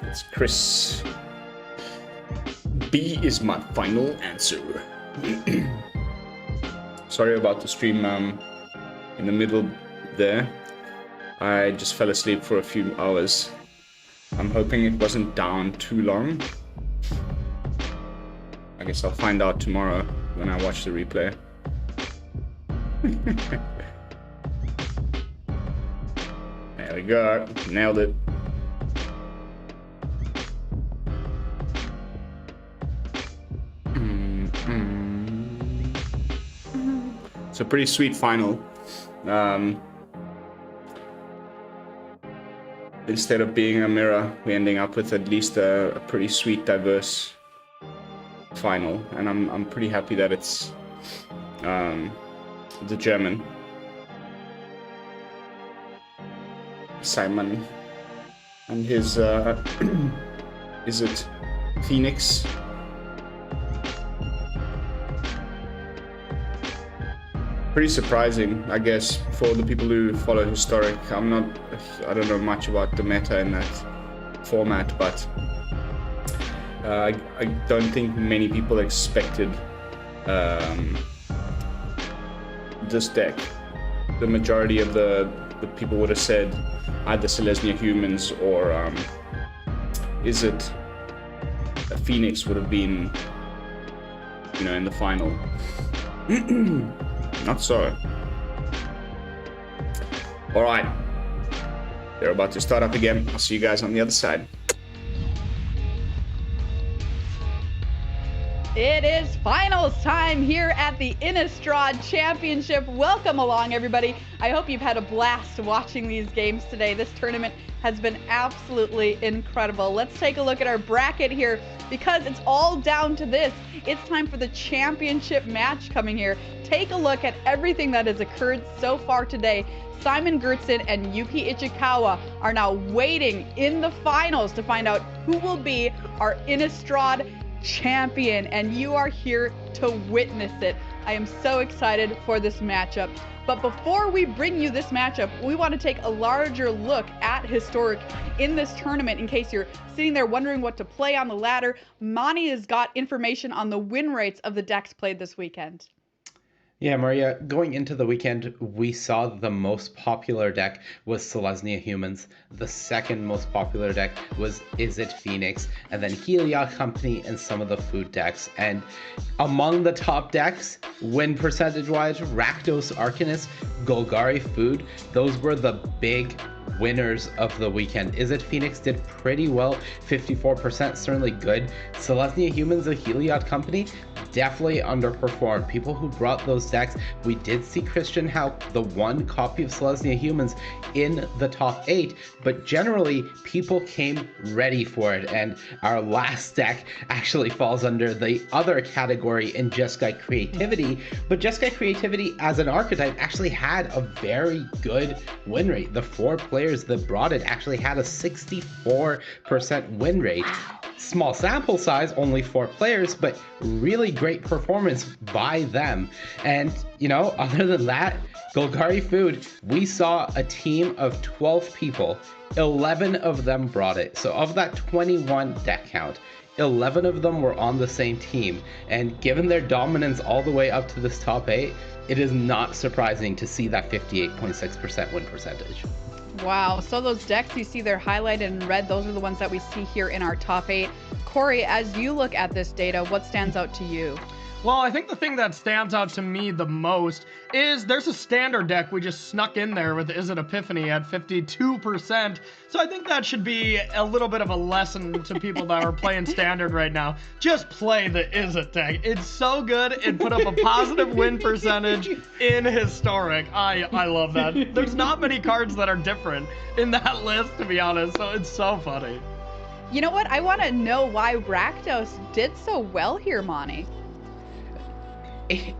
It's Chris. B is my final answer. Sorry about the stream in the middle there. I just fell asleep for a few hours. I'm hoping it wasn't down too long. I guess I'll find out tomorrow when I watch the replay. There we go. Nailed it. It's a pretty sweet final. Instead of being a mirror, we're ending up with at least a pretty sweet, diverse final, and I'm pretty happy that it's the German Simon and his is it Phoenix? Pretty surprising, I guess, for the people who follow Historic. I don't know much about the meta in that format, but I don't think many people expected this deck. The majority of the people would have said either Selesnya Humans or is it a Phoenix would have been, in the final. Not so. All right, they're about to start up again. I'll see you guys on the other side. It is finals time here at the Innistrad Championship. Welcome along, everybody. I hope you've had a blast watching these games today. This tournament has been absolutely incredible. Let's take a look at our bracket here because it's all down to this. It's time for the championship match coming here. Take a look at everything that has occurred so far today. Simon Gertzen and Yuki Ichikawa are now waiting in the finals to find out who will be our Innistrad champion, and you are here to witness it. I am so excited for this matchup. But before we bring you this matchup, we want to take a larger look at Historic in this tournament in case you're sitting there wondering what to play on the ladder. Mani has got information on the win rates of the decks played this weekend. Yeah, Maria, going into the weekend, we saw the most popular deck was Selesnya Humans. The second most popular deck was Izzet Phoenix, and then Heliod Company and some of the food decks. And among the top decks, win percentage-wise, Rakdos Arcanist, Golgari Food, those were the big winners of the weekend. Izzet Phoenix did pretty well, 54%, certainly good. Selesnya Humans, a Heliod Company, definitely underperformed. People who brought those decks, we did see Christian Hauck, the one copy of Selesnya Humans, in the top 8, but generally people came ready for it, and our last deck actually falls under the other category in Jeskai Creativity, but Jeskai Creativity as an archetype actually had a very good win rate. The 4 players that brought it actually had a 64% win rate. Small sample size, only 4 players, but really great performance by them. And, you know, other than that, Golgari Food, we saw a team of 12 people. 11 of them brought it. So of that 21 deck count, 11 of them were on the same team. And given their dominance all the way up to this top 8, it is not surprising to see that 58.6% win percentage. Wow, so those decks you see they're highlighted in red, those are the ones that we see here in our top 8. Corey, as you look at this data, what stands out to you? Well, I think the thing that stands out to me the most is there's a standard deck we just snuck in there with Izzet Epiphany at 52%. So I think that should be a little bit of a lesson to people that are playing standard right now. Just play the Izzet deck. It's so good. It put up a positive win percentage in Historic. I love that. There's not many cards that are different in that list, to be honest. So it's so funny. You know what? I want to know why Rakdos did so well here, Mani.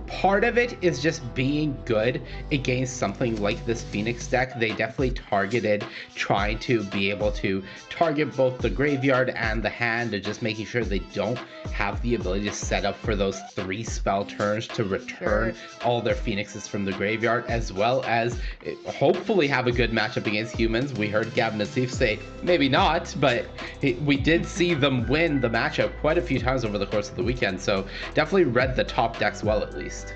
Part of it is just being good against something like this Phoenix deck. They definitely targeted trying to be able to target both the graveyard and the hand, and just making sure they don't have the ability to set up for those 3 spell turns to return all their Phoenixes from the graveyard, as well as hopefully have a good matchup against humans. We heard Gab Nassif say maybe not, but we did see them win the matchup quite a few times over the course of the weekend, so definitely read the top decks well at least.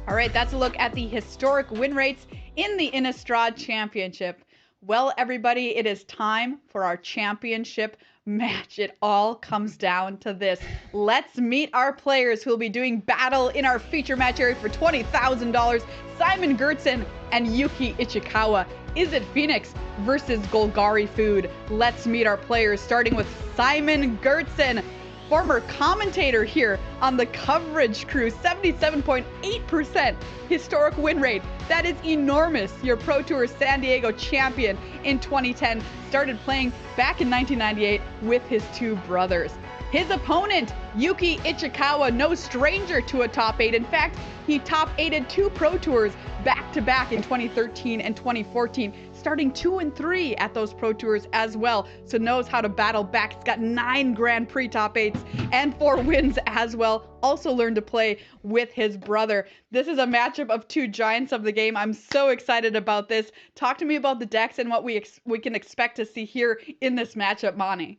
All right, that's a look at the historic win rates in the Innistrad Championship. Well, everybody, it is time for our championship match. It all comes down to this. Let's meet our players who will be doing battle in our feature match area for $20,000. Simon Gertzen and Yuki Ichikawa. Izzet Phoenix versus Golgari Food. Let's meet our players, starting with Simon Gertzen, former commentator here on the coverage crew. 77.8% historic win rate. That is enormous. Your Pro Tour San Diego champion in 2010. Started playing back in 1998 with his 2 brothers. His opponent, Yuki Ichikawa, no stranger to a top 8. In fact, he top 8'd 2 Pro Tours back-to-back in 2013 and 2014, starting 2 and 3 at those Pro Tours as well, so knows how to battle back. He's got 9 Grand Prix top 8s and 4 wins as well. Also learned to play with his brother. This is a matchup of 2 giants of the game. I'm so excited about this. Talk to me about the decks and what we can expect to see here in this matchup, Mani.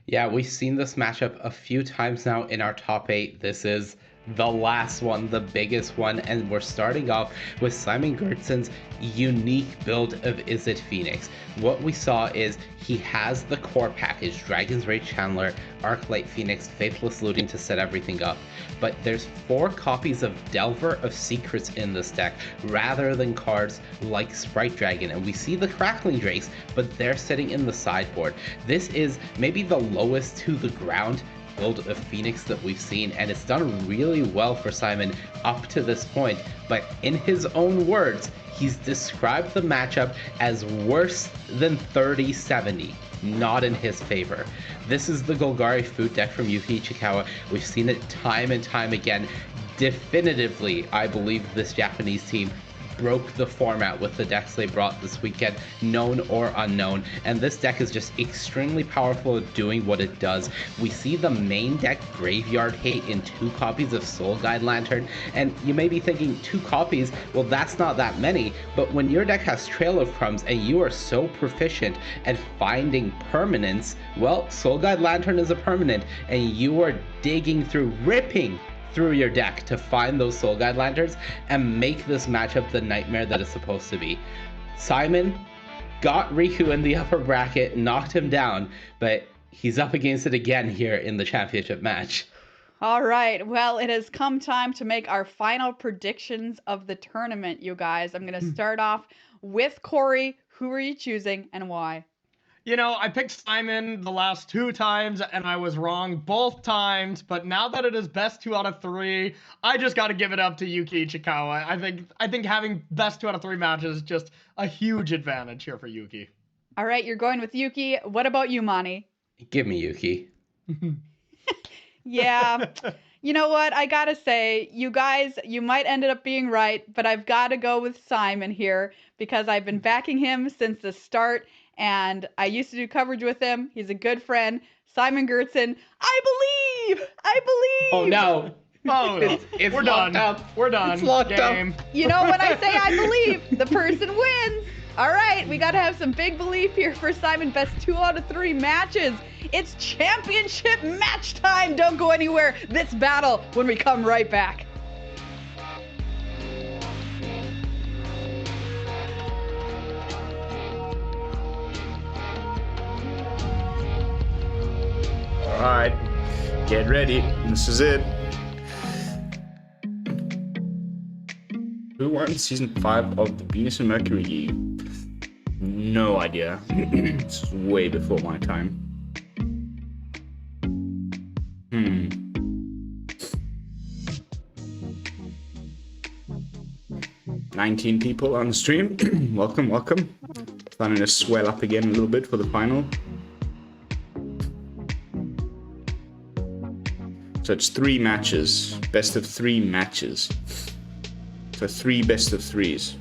Yeah, we've seen this matchup a few times now in our top 8. This is the last one, the biggest one, and we're starting off with Simon Gertzen's unique build of Izzet Phoenix. What we saw is he has the core package, Dragon's Rage Chandler, Arclight Phoenix, Faithless Looting to set everything up, but there's 4 copies of Delver of Secrets in this deck rather than cards like Sprite Dragon, and we see the Crackling Drakes, but they're sitting in the sideboard. This is maybe the lowest to the ground build of Phoenix that we've seen, and it's done really well for Simon up to this point. But in his own words, he's described the matchup as worse than 30-70. Not in his favor. This is the Golgari Food deck from Yuki Ichikawa. We've seen it time and time again. Definitively, I believe this Japanese team broke the format with the decks they brought this weekend, known or unknown, and this deck is just extremely powerful at doing what it does. We see the main deck Graveyard Hate in 2 copies of Soul Guide Lantern, and you may be thinking 2 copies, well that's not that many, but when your deck has Trail of Crumbs and you are so proficient at finding permanents, well, Soul Guide Lantern is a permanent, and you are digging through, ripping through your deck to find those Soul Guide Lanterns and make this matchup the nightmare that it's supposed to be. Simon got Riku in the upper bracket, knocked him down, but he's up against it again here in the championship match. All right, well, it has come time to make our final predictions of the tournament, you guys. I'm going to start off with Corey. Who are you choosing and why? You know, I picked Simon the last 2 times and I was wrong both times, but now that it is best 2 out of 3, I just got to give it up to Yuki Ichikawa. I think having best 2 out of 3 matches is just a huge advantage here for Yuki. All right, you're going with Yuki. What about you, Mani? Give me Yuki. Yeah. You know what? I gotta say, you guys, you might ended up being right, but I've got to go with Simon here because I've been backing him since the start. And I used to do coverage with him. He's a good friend. Simon Gertzen, I believe! Oh no. Oh, it's we're locked done. up. We're done. It's locked Game. up. You know, when I say I believe, the person wins. All right, we got to have some big belief here for Simon. Best 2 out of 3 matches. It's championship match time. Don't go anywhere. This battle when we come right back. All right, get ready. This is it. Who won season 5 of the Venus and Mercury League? No idea. It's way before my time. 19 people on the stream. Welcome. Starting to swell up again a little bit for the final. So it's 3 matches, best of 3 matches. So 3 best of 3s.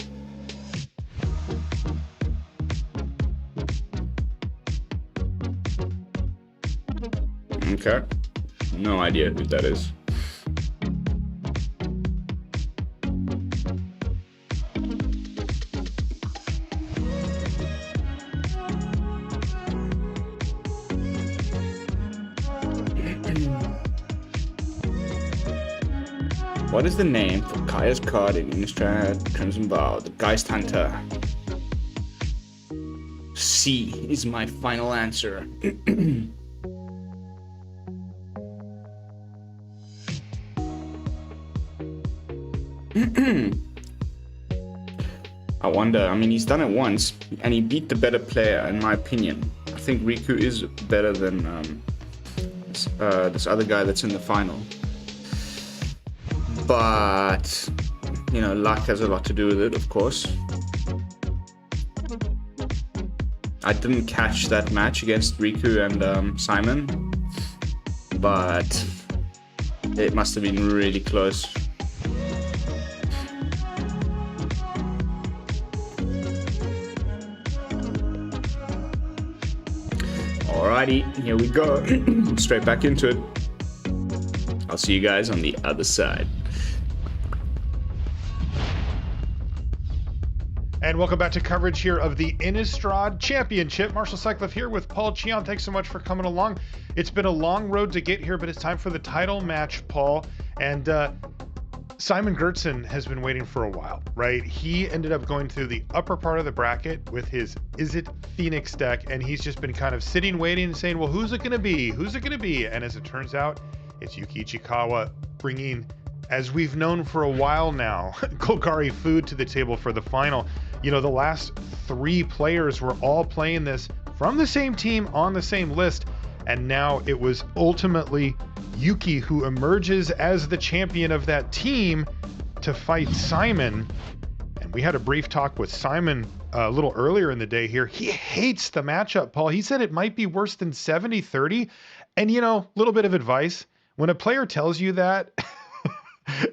Okay, no idea who that is. What is the name for Kaya's card in Innistrad Crimson Vow? The Geist Hunter. C is my final answer. I wonder, I mean, he's done it once, and he beat the better player, in my opinion. I think Riku is better than this other guy that's in the final. But, you know, luck has a lot to do with it, of course. I didn't catch that match against Riku and Simon, but it must have been really close. Alrighty, here we go. Straight back into it. I'll see you guys on the other side. And welcome back to coverage here of the Innistrad Championship. Marshall Sycliffe here with Paul Cheon. Thanks so much for coming along. It's been a long road to get here, but it's time for the title match, Paul. And Simon Gertzen has been waiting for a while, right? He ended up going through the upper part of the bracket with his Is It Phoenix deck, and he's just been kind of sitting, waiting, and saying, well, who's it going to be? Who's it going to be? And as it turns out, it's Yuki Ichikawa bringing, as we've known for a while now, Golgari Food to the table for the final. You know, the last 3 players were all playing this from the same team on the same list. And now it was ultimately Yuki who emerges as the champion of that team to fight Simon. And we had a brief talk with Simon a little earlier in the day here. He hates the matchup, Paul. He said it might be worse than 70-30. And, you know, a little bit of advice. When a player tells you that,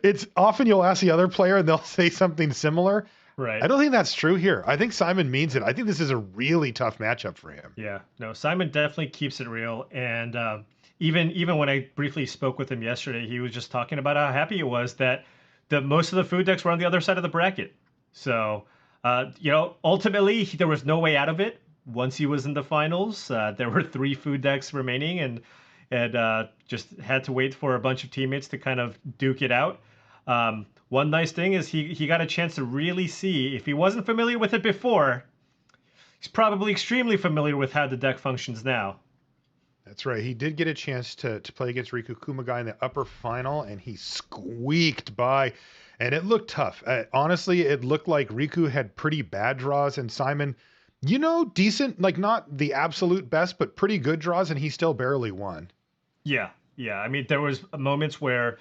it's often you'll ask the other player and they'll say something similar. Right. I don't think that's true here. I think Simon means it. I think this is a really tough matchup for him. Yeah, no, Simon definitely keeps it real. And even when I briefly spoke with him yesterday, he was just talking about how happy it was that most of the food decks were on the other side of the bracket. So, you know, ultimately, there was no way out of it. Once he was in the finals, there were 3 food decks remaining, and just had to wait for a bunch of teammates to kind of duke it out. One nice thing is he got a chance to really see, if he wasn't familiar with it before, he's probably extremely familiar with how the deck functions now. That's right. He did get a chance to play against Riku Kumagai in the upper final, and he squeaked by, and it looked tough. Honestly, it looked like Riku had pretty bad draws, and Simon, you know, decent, like not the absolute best, but pretty good draws, and he still barely won. Yeah. I mean, there was moments where,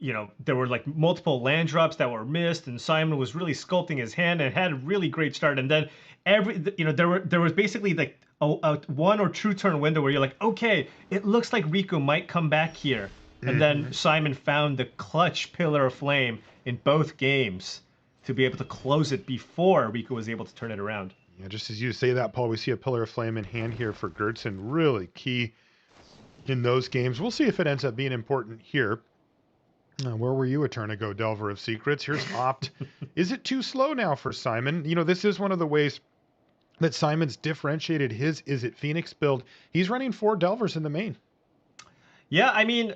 you know, there were like multiple land drops that were missed, and Simon was really sculpting his hand and had a really great start. And then there was basically like a 1 or 2 turn window where you're like, okay, it looks like Riku might come back here. And then Simon found the clutch Pillar of Flame in both games to be able to close it before Riku was able to turn it around. Yeah, just as you say that, Paul, we see a Pillar of Flame in hand here for Gertson. Really key in those games. We'll see if it ends up being important here. Where were you a turn ago, Delver of Secrets? Here's Opt. Is it too slow now for Simon? You know, this is one of the ways that Simon's differentiated his Is It Phoenix build. He's running 4 Delvers in the main. Yeah, I mean,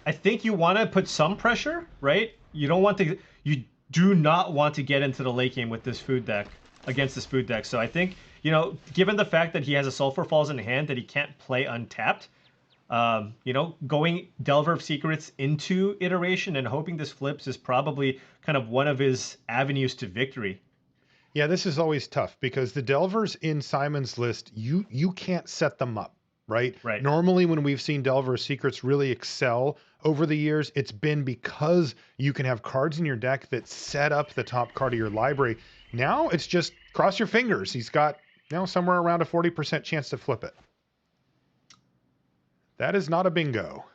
I think you want to put some pressure, right? You do not want to get into the late game with this food deck, against this food deck. So I think, you know, given the fact that he has a Sulfur Falls in hand that he can't play untapped, you know, going Delver of Secrets into iteration and hoping this flips is probably kind of one of his avenues to victory. Yeah, this is always tough because the Delvers in Simon's list, you can't set them up, right? Right. Normally when we've seen Delver of Secrets really excel over the years, it's been because you can have cards in your deck that set up the top card of your library. Now it's just cross your fingers. He's got, you know, somewhere around a 40% chance to flip it. That is not a bingo.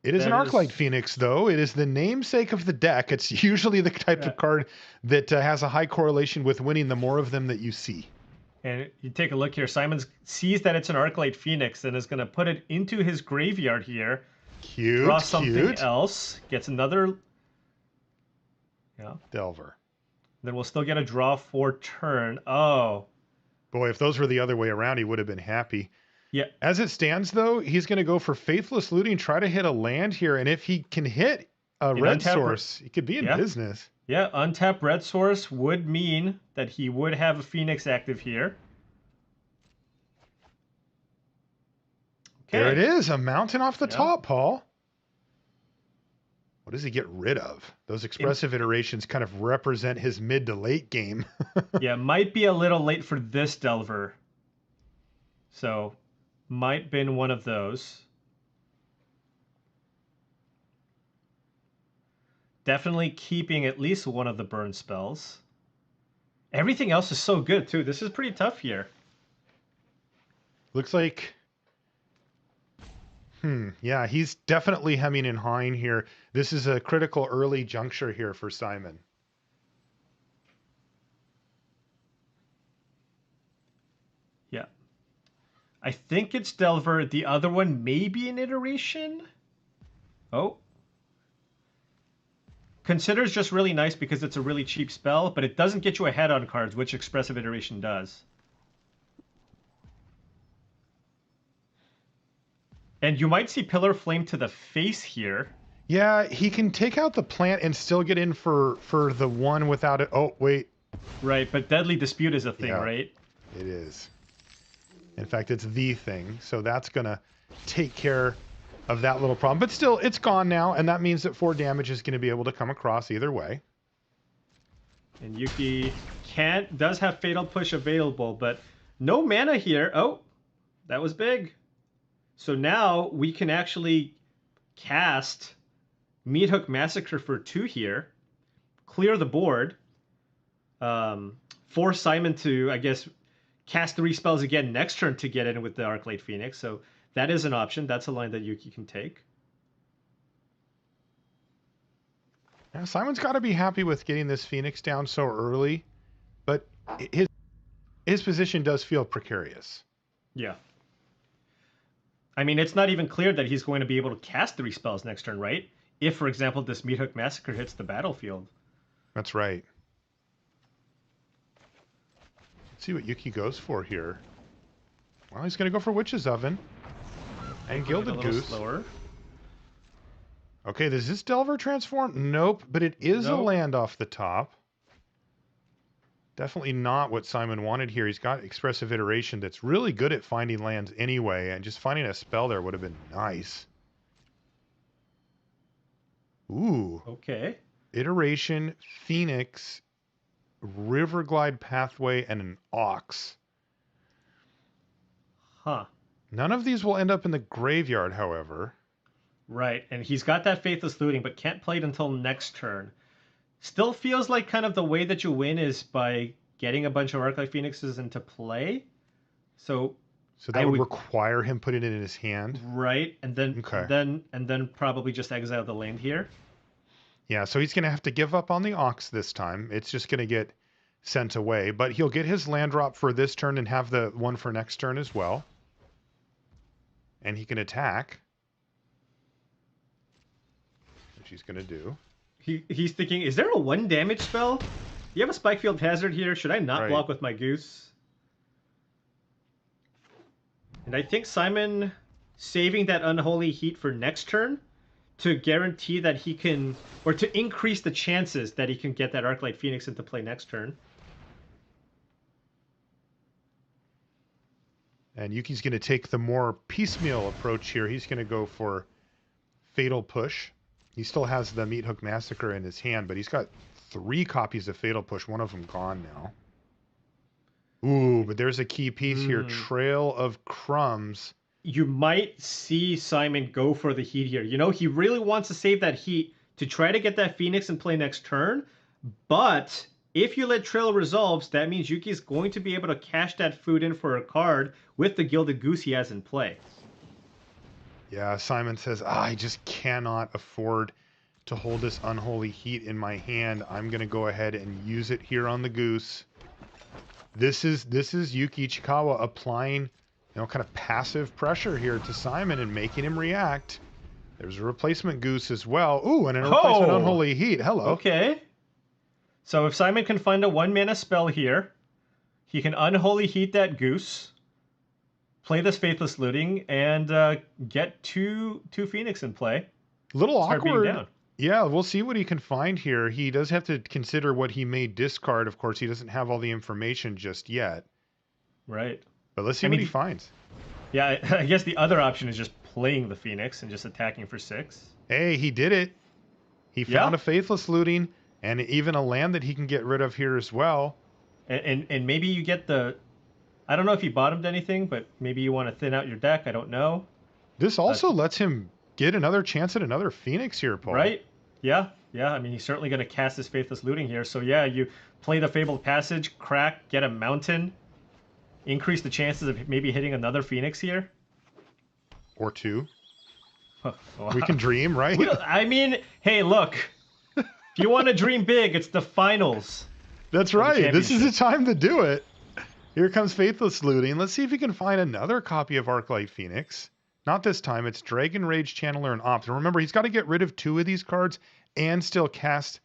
It is an Arclight Phoenix, though. It is the namesake of the deck. It's usually the type of card that has a high correlation with winning the more of them that you see. And you take a look here. Simon sees that it's an Arclight Phoenix and is going to put it into his graveyard here. Cute. Draw something else. Gets another Delver. Then we'll still get a draw for turn. Oh. Boy, if those were the other way around, he would have been happy. Yeah. As it stands, though, he's going to go for Faithless Looting, try to hit a land here, and if he can hit a red source, he could be in business. Yeah, untapped red source would mean that he would have a Phoenix active here. Okay. There it is, a mountain off the top, Paul. What does he get rid of? Those expressive iterations kind of represent his mid to late game. Yeah, might be a little late for this Delver. So, might been one of those. Definitely keeping at least one of the burn spells. Everything else is so good, too. This is pretty tough here. Looks like... yeah, he's definitely hemming and hawing here. This is a critical early juncture here for Simon. Yeah. I think it's Delver. The other one may be an iteration. Oh. Consider's just really nice because it's a really cheap spell, but it doesn't get you ahead on cards, which expressive iteration does. And you might see Pillar of Flame to the face here. Yeah, he can take out the plant and still get in for the one without it. Oh, wait. Right, but Deadly Dispute is a thing, right? It is. In fact, it's the thing. So that's going to take care of that little problem. But still, it's gone now, and that means that 4 damage is going to be able to come across either way. And Yuki does have Fatal Push available, but No mana here. Oh, that was big. So now we can actually cast Meathook Massacre for 2 here, clear the board, force Simon to, I guess, cast 3 spells again next turn to get in with the Arclight Phoenix. So that is an option. That's a line that Yuki can take. Yeah, Simon's got to be happy with getting this Phoenix down so early, but his position does feel precarious. Yeah. I mean, it's not even clear that he's going to be able to cast 3 spells next turn, right? If, for example, this Meathook Massacre hits the battlefield. That's right. Let's see what Yuki goes for here. Well, he's going to go for Witch's Oven. And Gilded Goose. Slower. Okay, does this Delver transform? Nope, but it is a land off the top. Definitely not what Simon wanted here. He's got Expressive Iteration that's really good at finding lands anyway, and just finding a spell there would have been nice. Ooh. Okay. Iteration, Phoenix, Riverglide Pathway, and an Ox. Huh. None of these will end up in the graveyard, however. Right, and he's got that Faithless Looting, but can't play it until next turn. Still feels like kind of the way that you win is by getting a bunch of Arclight Phoenixes into play. So that would require him putting it in his hand. Right, and then and then probably just exile the land here. Yeah, so he's going to have to give up on the Ox this time. It's just going to get sent away, but he'll get his land drop for this turn and have the one for next turn as well. And he can attack. Which he's going to do. He's thinking, is there a 1 damage spell? You have a Spikefield Hazard here. Should I not block with my Goose? And I think Simon saving that Unholy Heat for next turn to guarantee that he can, or to increase the chances that he can get that Arclight Phoenix into play next turn. And Yuki's going to take the more piecemeal approach here. He's going to go for Fatal Push. He still has the Meathook Massacre in his hand, but he's got 3 copies of Fatal Push, one of them gone now. Ooh, but there's a key piece here. Trail of Crumbs. You might see Simon go for the heat here. You know, he really wants to save that heat to try to get that Phoenix in play next turn. But if you let Trail Resolves, that means Yuki's going to be able to cash that food in for a card with the Gilded Goose he has in play. Yeah, Simon says, I just cannot afford to hold this Unholy Heat in my hand. I'm going to go ahead and use it here on the Goose. This is Yuki Ichikawa applying, kind of passive pressure here to Simon and making him react. There's a replacement Goose as well. Ooh, and a replacement Unholy Heat. Hello. Okay. So if Simon can find a 1-mana spell here, he can Unholy Heat that Goose, play this Faithless Looting, and get two Phoenix in play. Little Start being awkward. down. Yeah, we'll see what he can find here. He does have to consider what he may discard. Of course, he doesn't have all the information just yet. Right. But let's see what he finds. Yeah, I guess the other option is just playing the Phoenix and just attacking for 6. Hey, he did it. He found a Faithless Looting and even a land that he can get rid of here as well. And maybe you get the... I don't know if he bottomed anything, but maybe you want to thin out your deck. I don't know. This also lets him get another chance at another Phoenix here, Paul. Right? Yeah. I mean, he's certainly going to cast his Faithless Looting here. So yeah, you play the Fabled Passage, crack, get a Mountain, increase the chances of maybe hitting another Phoenix here. Or 2. Wow. We can dream, right? I mean, hey, look. If you want to dream big, it's the finals. That's right. This is the time to do it. Here comes Faithless Looting. Let's see if he can find another copy of Arclight Phoenix. Not this time. It's Dragon Rage Channeler and Opt. And remember, he's got to get rid of 2 of these cards and still cast...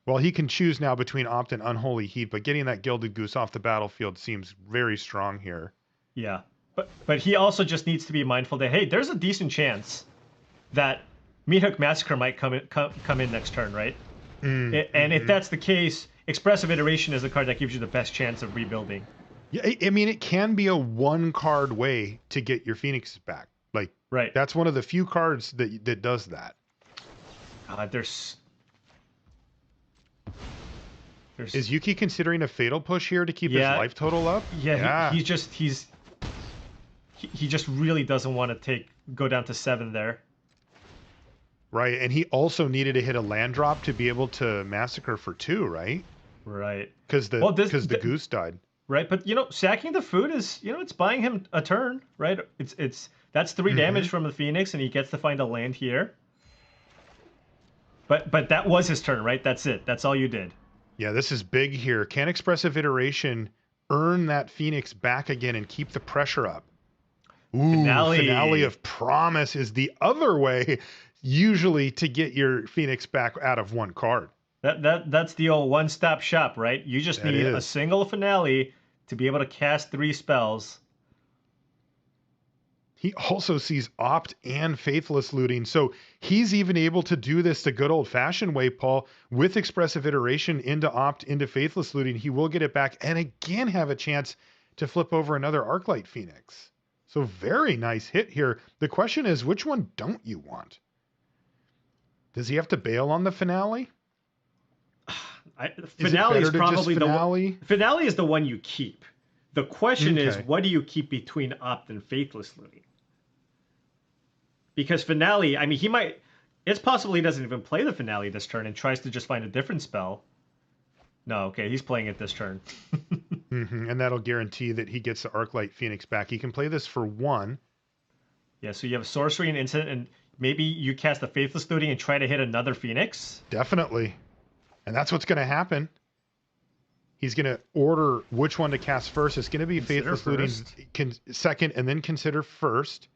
Well, he can choose now between Opt and Unholy Heat, but getting that Gilded Goose off the battlefield seems very strong here. Yeah. But he also just needs to be mindful that, hey, there's a decent chance that Meathook Massacre might come in next turn, right? And if that's the case, Expressive Iteration is the card that gives you the best chance of rebuilding. Yeah, I mean, it can be a 1-card way to get your Phoenixes back. Like, right. That's one of the few cards that does that. There's Is Yuki considering a fatal push here to keep his life total up? Yeah. He just really doesn't want to go down to 7 there. Right, and he also needed to hit a land drop to be able to massacre for 2, right? Right. Because the goose died. Right, but sacking the food is it's buying him a turn, right? That's 3 damage from the Phoenix, and he gets to find a land here. But that was his turn, right? That's it. That's all you did. Yeah, this is big here. Can Expressive Iteration earn that Phoenix back again and keep the pressure up? Ooh, Finale of Promise is the other way, usually, to get your Phoenix back out of 1 card. That's the old one-stop shop, right? You just need a single Finale to be able to cast 3 spells. He also sees Opt and Faithless Looting, so he's even able to do this the good old-fashioned way, Paul, with Expressive Iteration into Opt, into Faithless Looting. He will get it back and again have a chance to flip over another Arclight Phoenix. So very nice hit here. The question is, which one don't you want? Does he have to bail on the Finale? Finale is probably Finale is the one you keep. The question is, what do you keep between Opt and Faithless Looting? Because Finale, I mean, it's possible he doesn't even play the Finale this turn and tries to just find a different spell. No, okay, he's playing it this turn. And that'll guarantee that he gets the Arclight Phoenix back. He can play this for 1. Yeah, so you have Sorcery and Instant, and maybe you cast the Faithless Looting and try to hit another Phoenix? Definitely. And that's what's going to happen. He's going to order which one to cast first. It's going to be Faithless Looting second, and then consider first.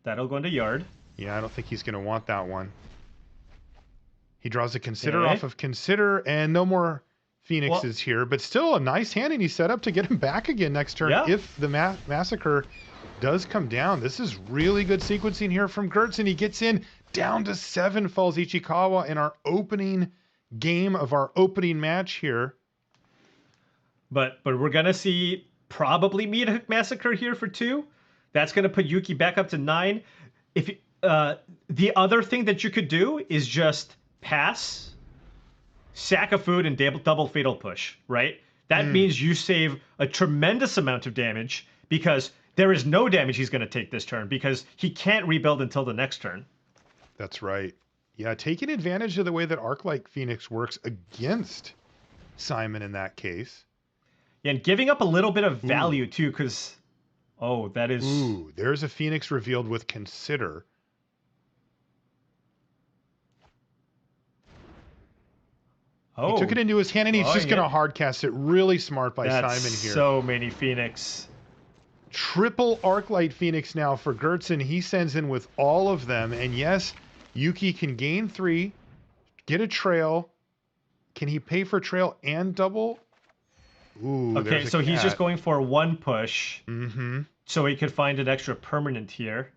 That'll go into Yard. Yeah, I don't think he's going to want that one. He draws a Consider off of Consider, and no more Phoenixes here, but still a nice hand, and he's set up to get him back again next turn if the Massacre does come down. This is really good sequencing here from Gertz, and he gets in down to 7, falls Ichikawa in our opening game of our opening match here. But we're going to see probably Meat Massacre here for 2. That's going to put Yuki back up to 9. If the other thing that you could do is just pass, sack a food, and double Fatal Push, right? That means you save a tremendous amount of damage because there is no damage he's going to take this turn because he can't rebuild until the next turn. That's right. Yeah, taking advantage of the way that Arclight Phoenix works against Simon in that case. Yeah, and giving up a little bit of value too, because that is. Ooh, there's a Phoenix revealed with Consider. He took it into his hand, and he's just going to hard cast it. Really smart by Simon here. So many Phoenix. Triple Arclight Phoenix now for Gertzen. He sends in with all of them, and yes, Yuki can gain 3, get a trail. Can he pay for trail and double? Ooh, okay, so he's just going for 1 push. So he could find an extra permanent here.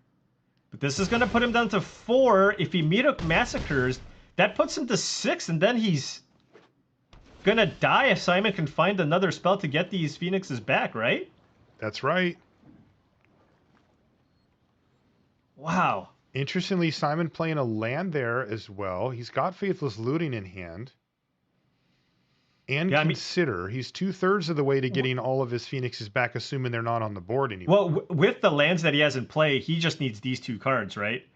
But this is going to put him down to 4. If he Massacres, that puts him to 6, and then he's going to die if Simon can find another spell to get these Phoenixes back, right? That's right. Wow. Interestingly, Simon playing a land there as well. He's got Faithless Looting in hand. And Consider. He's 2/3 of the way to getting all of his Phoenixes back, assuming they're not on the board anymore. Well, with the lands that he has in play, he just needs these 2 cards, right?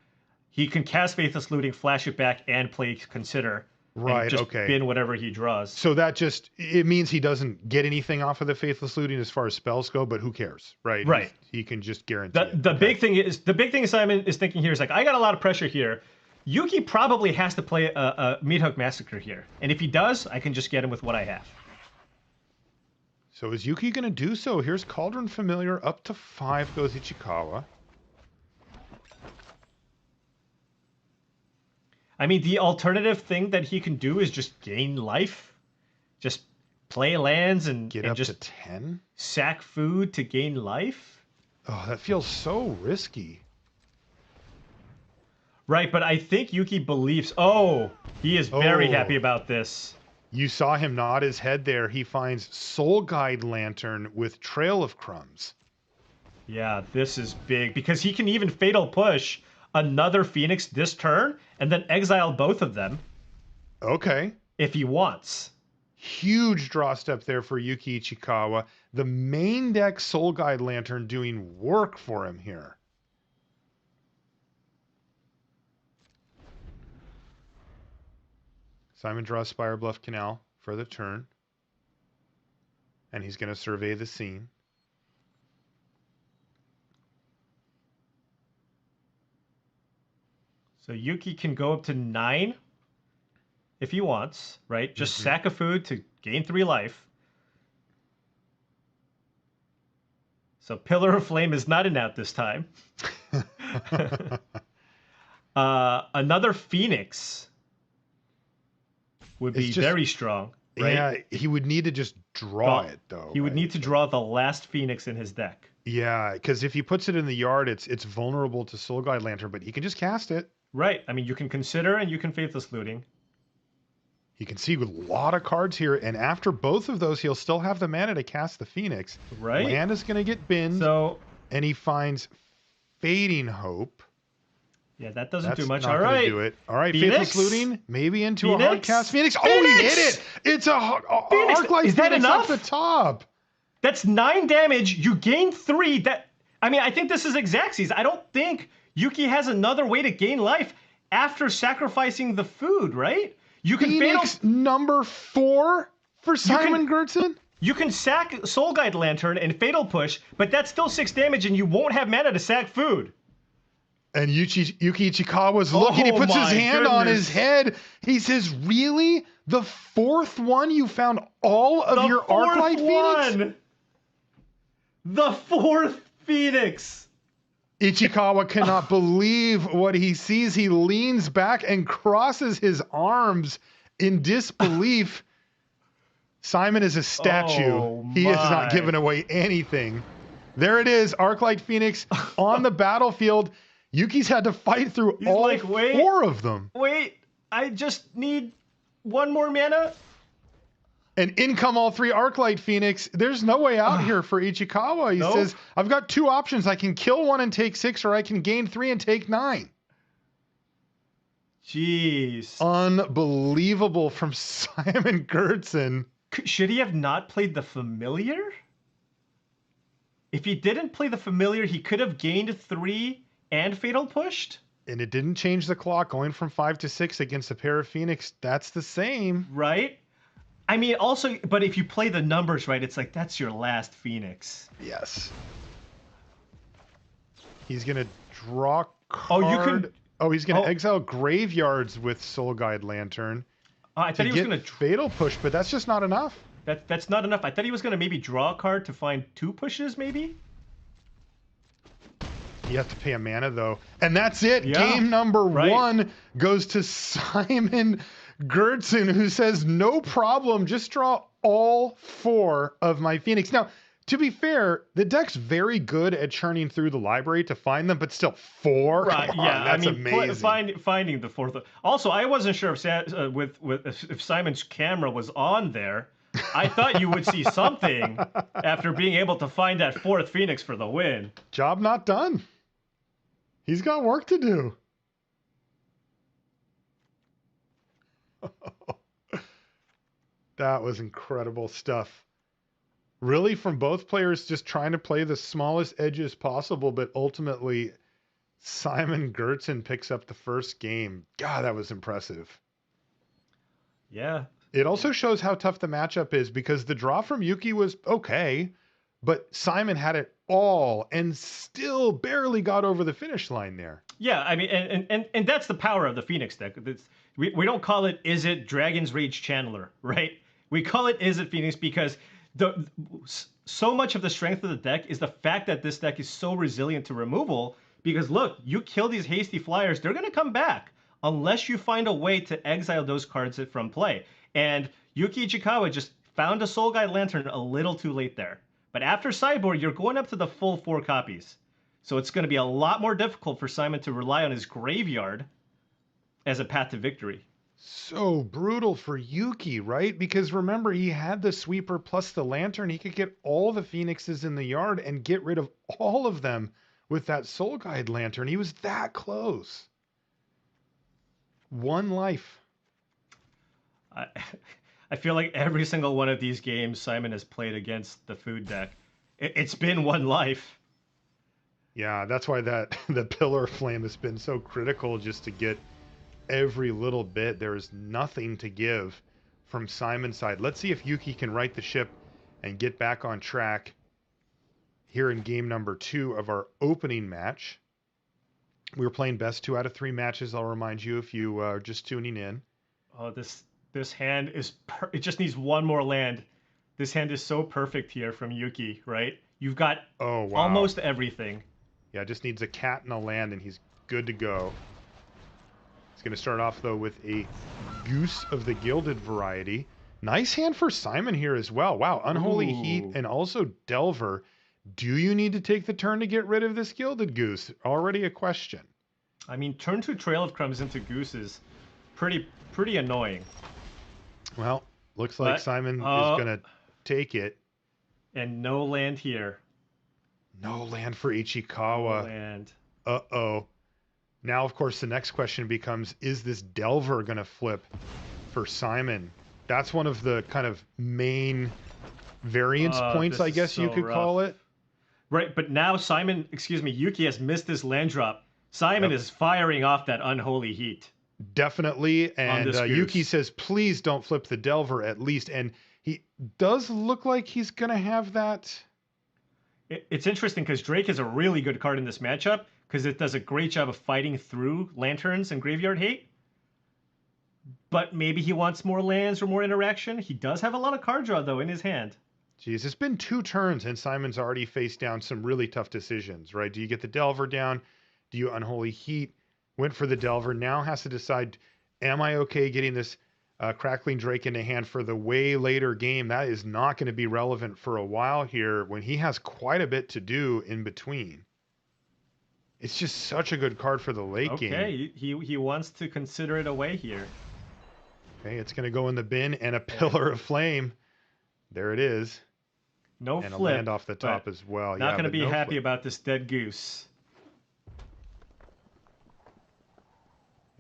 He can cast Faithless Looting, flash it back, and play Consider. Right, and just okay. Bin whatever he draws. So that it means he doesn't get anything off of the Faithless Looting as far as spells go, but who cares, right? Right. He can just guarantee the big thing Simon is thinking here is like, I got a lot of pressure here. Yuki probably has to play a Meat Hook Massacre here. And if he does, I can just get him with what I have. So is Yuki going to do so? Here's Cauldron Familiar. Up to 5 goes Ichikawa. I mean, the alternative thing that he can do is just gain life. Just play lands and get up just to 10? Sack food to gain life? Oh, that feels so risky. Right, but I think Yuki believes... he is very happy about this. You saw him nod his head there. He finds Soul Guide Lantern with Trail of Crumbs. Yeah, this is big because he can even Fatal Push another Phoenix this turn and then exile both of them. Okay. If he wants. Huge draw step there for Yuki Ichikawa. The main deck Soul Guide Lantern doing work for him here. Simon draws Spire Bluff Canal for the turn. And he's going to survey the scene. So Yuki can go up to 9 if he wants, right? Just sack a food to gain 3 life. So Pillar of Flame is not an out this time. Another Phoenix would be very strong, right? Yeah, he would need to just draw it, though. He would need to draw the last Phoenix in his deck. Yeah, because if he puts it in the yard, it's vulnerable to Soul Guide Lantern, but he can just cast it. Right. I mean, you can consider and you can Faithless Looting. You can see with a lot of cards here, and after both of those, he'll still have the mana to cast the Phoenix. Right. Land is going to get binned, and he finds Fading Hope. Yeah, that doesn't That's do much. not All gonna right. do it. All right, Phoenix? Faithless Looting, maybe into a Phoenix? hard cast Phoenix. Oh, Phoenix! he hit it! It's a Phoenix! Arclight Is that Phoenix enough? off the top. That's 9 damage. You gain 3. I mean, I think this is Xaxes. I don't think Yuki has another way to gain life after sacrificing the food, right? You can Phoenix number 4 for Simon Gertzen? You can sack Soul Guide Lantern and Fatal Push, but that's still 6 damage and you won't have mana to sack food. And Yuki Ichikawa's looking. He puts his hand on his head. He says, really? The 4th one you found all of your Arclight Phoenix? The 4th Phoenix. Ichikawa cannot believe what he sees. He leans back and crosses his arms in disbelief. Simon is a statue. Oh, he is my. not giving away anything. There it is, Arclight Phoenix on the battlefield. Yuki's had to fight through all like, wait, 4 of them. Wait, I just need 1 more mana. And in come all 3 Arclight Phoenix. There's no way out here for Ichikawa. He says, I've got 2 options. I can kill 1 and take 6, or I can gain 3 and take 9. Jeez. Unbelievable from Simon Gertzen. Should he have not played the Familiar? If he didn't play the Familiar, he could have gained 3 and Fatal Pushed. And it didn't change the clock. Going from 5 to 6 against a pair of Phoenix, that's the same. Right? I mean, also, but if you play the numbers right, it's like, that's your last Phoenix. Yes. He's going to draw card. Oh, you can... Oh, he's going to exile Graveyards with Soul Guide Lantern. I thought he was going to... Fatal Push, but that's just not enough. That's not enough. I thought he was going to maybe draw a card to find 2 pushes, maybe? You have to pay a mana, though. And that's it. Yeah, Game number 1 goes to Simon Gertzen, who says, no problem, just draw all 4 of my Phoenix. Now, to be fair, the deck's very good at churning through the library to find them, but still 4? Right, Come on, yeah, that's I mean, amazing. finding the 4th. Also, I wasn't sure if Simon's camera was on there. I thought you would see something after being able to find that 4th Phoenix for the win. Job not done. He's got work to do. That was incredible stuff. Really, from both players, just trying to play the smallest edges possible, but ultimately, Simon Gertzen picks up the first game. God, that was impressive. Yeah. It also shows how tough the matchup is, because the draw from Yuki was okay, but Simon had it all and still barely got over the finish line there. Yeah, I mean, and that's the power of the Phoenix deck. We don't call it Is It Dragon's Rage Channeler, right? We call it Is It Phoenix because so much of the strength of the deck is the fact that this deck is so resilient to removal, because look, you kill these hasty flyers, they're going to come back unless you find a way to exile those cards from play. And Yuki Ichikawa just found a Soul Guide Lantern a little too late there. But after sideboard, you're going up to the full 4 copies. So it's going to be a lot more difficult for Simon to rely on his graveyard as a path to victory. So brutal for Yuki, right? Because remember, he had the sweeper plus the lantern. He could get all the Phoenixes in the yard and get rid of all of them with that Soul Guide Lantern. He was that close. 1 life. I feel like every single one of these games Simon has played against the food deck, it's been one life. Yeah, that's why the Pillar Flame has been so critical, just to get every little bit. There is nothing to give from Simon's side. Let's see if Yuki can right the ship and get back on track here in game number 2 of our opening match. We were playing best 2 out of 3 matches, I'll remind you if you are just tuning in. Oh, this hand is it just needs one more land. This hand is so perfect here from Yuki, right? You've got almost everything. Yeah, just needs a cat and a land and he's good to go. He's going to start off, though, with a Goose of the Gilded variety. Nice hand for Simon here as well. Wow, Unholy Heat and also Delver. Do you need to take the turn to get rid of this Gilded Goose? Already a question. I mean, turn 2 Trail of Crumbs into Goose is pretty annoying. Well, looks like Simon is going to take it. And no land here. No land for Ichikawa. No land. Uh-oh. Now, of course, the next question becomes, is this Delver going to flip for Simon? That's one of the kind of main variance points, I guess you could call it. Right, but now Yuki has missed this land drop. Simon is firing off that Unholy Heat. Definitely, and Yuki says, please don't flip the Delver at least, and he does look like he's going to have that. It's interesting because Drake is a really good card in this matchup because it does a great job of fighting through Lanterns and Graveyard Hate. But maybe he wants more lands or more interaction. He does have a lot of card draw, though, in his hand. Jeez, it's been 2 turns, and Simon's already faced down some really tough decisions, right? Do you get the Delver down? Do you Unholy Heat? Went for the Delver. Now has to decide, am I okay getting this Crackling Drake into hand for the way later game? That is not going to be relevant for a while here when he has quite a bit to do in between. It's just such a good card for the late game. Okay, he wants to consider it away here. Okay, it's going to go in the bin, and a Pillar of Flame. There it is. No and flip. And a land off the top as well. Not going to be happy about this dead goose.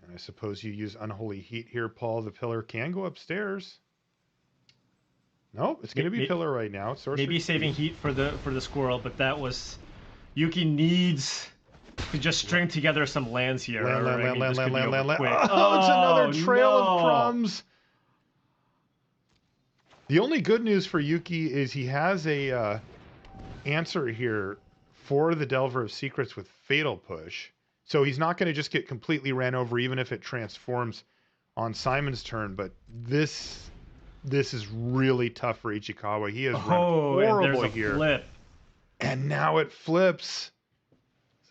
And I suppose you use Unholy Heat here, Paul. The Pillar can go upstairs. Nope, it's going to be Pillar right now. Maybe saving Heat for the squirrel, but that was... Yuki needs to just string together some lands here. Land. Oh, it's another Trail of Crumbs. The only good news for Yuki is he has a answer here for the Delver of Secrets with Fatal Push. So he's not going to just get completely ran over even if it transforms on Simon's turn. But this is really tough for Ichikawa. He has run horrible here. Flip. And now it flips.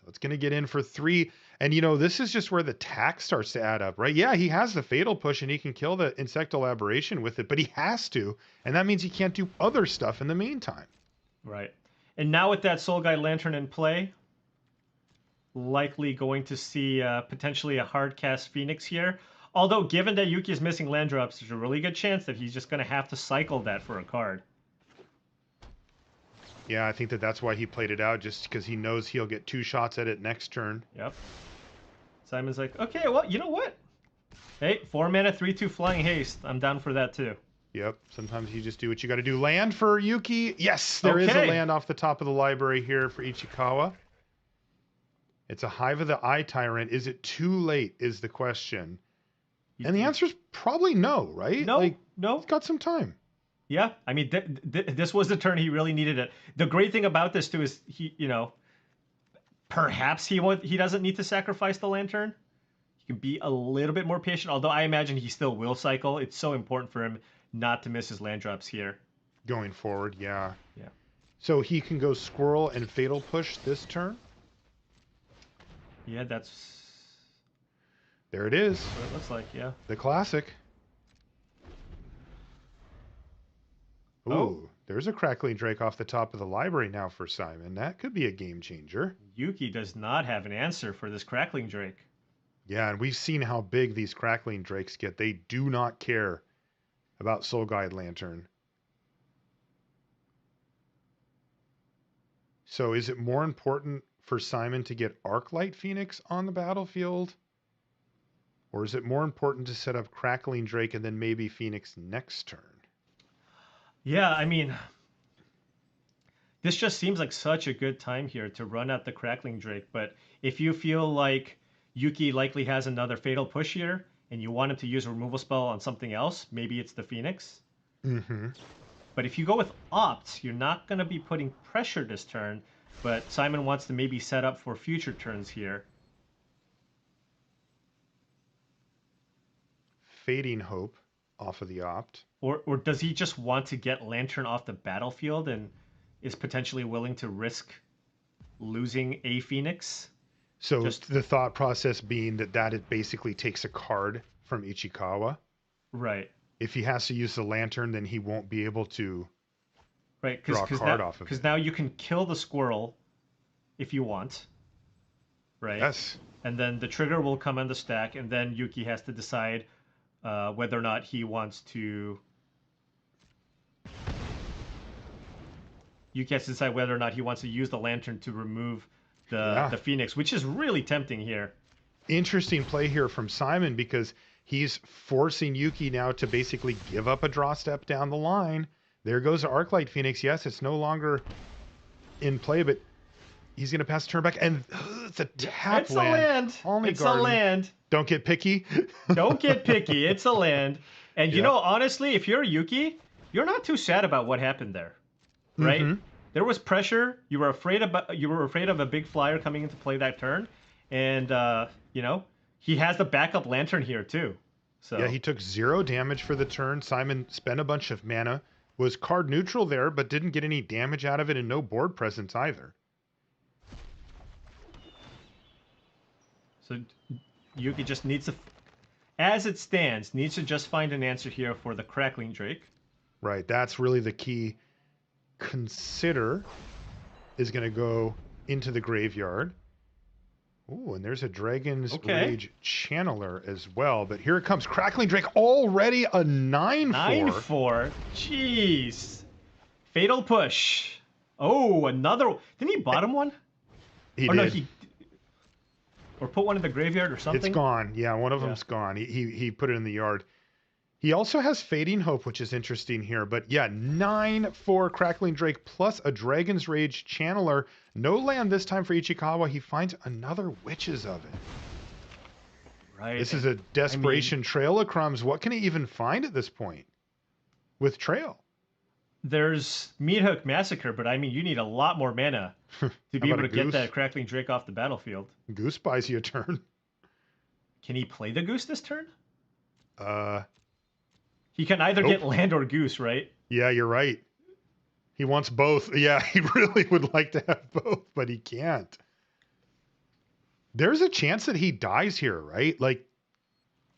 So it's going to get in for 3. And, you know, this is just where the tax starts to add up, right? Yeah, he has the Fatal Push and he can kill the Insectal Aberration with it, but he has to. And that means he can't do other stuff in the meantime. Right. And now with that Soul Guide Lantern in play, likely going to see potentially a hard cast Phoenix here. Although, given that Yuki is missing land drops, there's a really good chance that he's just going to have to cycle that for a card. Yeah, I think that's why he played it out, just because he knows he'll get 2 shots at it next turn. Yep. Simon's like, okay, well, you know what? Hey, 4 mana, 3/2 Flying Haste. I'm down for that too. Yep. Sometimes you just do what you got to do. Land for Yuki. Yes, there is a land off the top of the library here for Ichikawa. It's a Hive of the Eye Tyrant. Is it too late is the question. And the answer is probably no, right? No. He's got some time. Yeah, I mean, this was the turn he really needed it. The great thing about this too is perhaps he doesn't need to sacrifice the Lantern. He can be a little bit more patient, although I imagine he still will cycle. It's so important for him not to miss his land drops here. Going forward, yeah. Yeah. So he can go Squirrel and Fatal Push this turn? Yeah, that's... There it is. That's what it looks like, yeah. The classic. Ooh, there's a Crackling Drake off the top of the library now for Simon. That could be a game changer. Yuki does not have an answer for this Crackling Drake. Yeah, and we've seen how big these Crackling Drakes get. They do not care about Soul Guide Lantern. So is it more important for Simon to get Arclight Phoenix on the battlefield? Or is it more important to set up Crackling Drake and then maybe Phoenix next turn? Yeah, I mean, this just seems like such a good time here to run out the Crackling Drake. But if you feel like Yuki likely has another Fatal Push here, and you want him to use a removal spell on something else, maybe it's the Phoenix. Mm-hmm. But if you go with Opt, you're not going to be putting pressure this turn, but Simon wants to maybe set up for future turns here. Fading Hope off of the Opt. Or does he just want to get Lantern off the battlefield and is potentially willing to risk losing a Phoenix? So the thought process being that it basically takes a card from Ichikawa. Right. If he has to use the Lantern, then he won't be able to draw a card now, off of it. Because now you can kill the squirrel if you want. Right? Yes. And then the trigger will come on the stack, and then Yuki has to decide whether or not he wants to... Yuki has to decide whether or not he wants to use the Lantern to remove the Phoenix, which is really tempting here. Interesting play here from Simon, because he's forcing Yuki now to basically give up a draw step down the line. There goes Arclight Phoenix. Yes, it's no longer in play, but he's going to pass the turn back, and it's a tap It's land. a land. Only It's garden. a land. Don't get picky. Don't get picky. It's a land. And you know, honestly, if you're Yuki, you're not too sad about what happened there, right? Mhm. There was pressure. You were afraid of a big flyer coming into play that turn, and you know, he has the backup Lantern here too. So Yeah, he took 0 damage for the turn. Simon spent a bunch of mana, was card neutral there, but didn't get any damage out of it, and no board presence either. So Yuki just needs to, as it stands, needs to just find an answer here for the Crackling Drake. Right, that's really the key. Consider is going to go into the graveyard. Ooh, and there's a Dragon's Rage Channeler as well. But here it comes. Crackling Drake already a 9/4. 9/4. Jeez. Fatal Push. Oh, another. Didn't he bottom one? He or did. No, he. Or put one in the graveyard or something. It's gone. Yeah, one of them's gone. He put it in the yard. He also has Fading Hope, which is interesting here. But yeah, 9/4 Crackling Drake plus a Dragon's Rage Channeler. No land this time for Ichikawa. He finds another Witch's Oven. Right. This is a desperation trail of crumbs. What can he even find at this point with trail? There's Meat Hook Massacre, but I mean, you need a lot more mana to be able to get that Crackling Drake off the battlefield. Goose buys you a turn. Can he play the Goose this turn? Uh, He can either get land or Goose, right? Yeah, you're right. He wants both. Yeah, he really would like to have both, but he can't. There's a chance that he dies here, right? Like,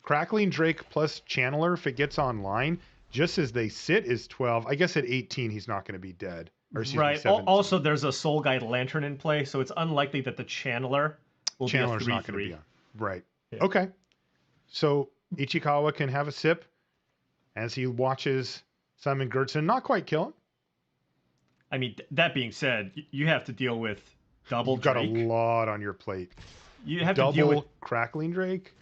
Crackling Drake plus Channeler, if it gets online, just as they sit, is 12. I guess at 18, he's not going to be dead. Or excuse me, Right. 17. Also, there's a Soul Guide Lantern in play, so it's unlikely that the Channeler will Channeler's be a 3/3. not going to be on. Right. Okay. So Ichikawa can have a sip as he watches Simon Gertzen not quite kill him. I mean, that being said, you have to deal with double You've got a Drake. lot on your plate. You have Double to deal with Crackling Drake.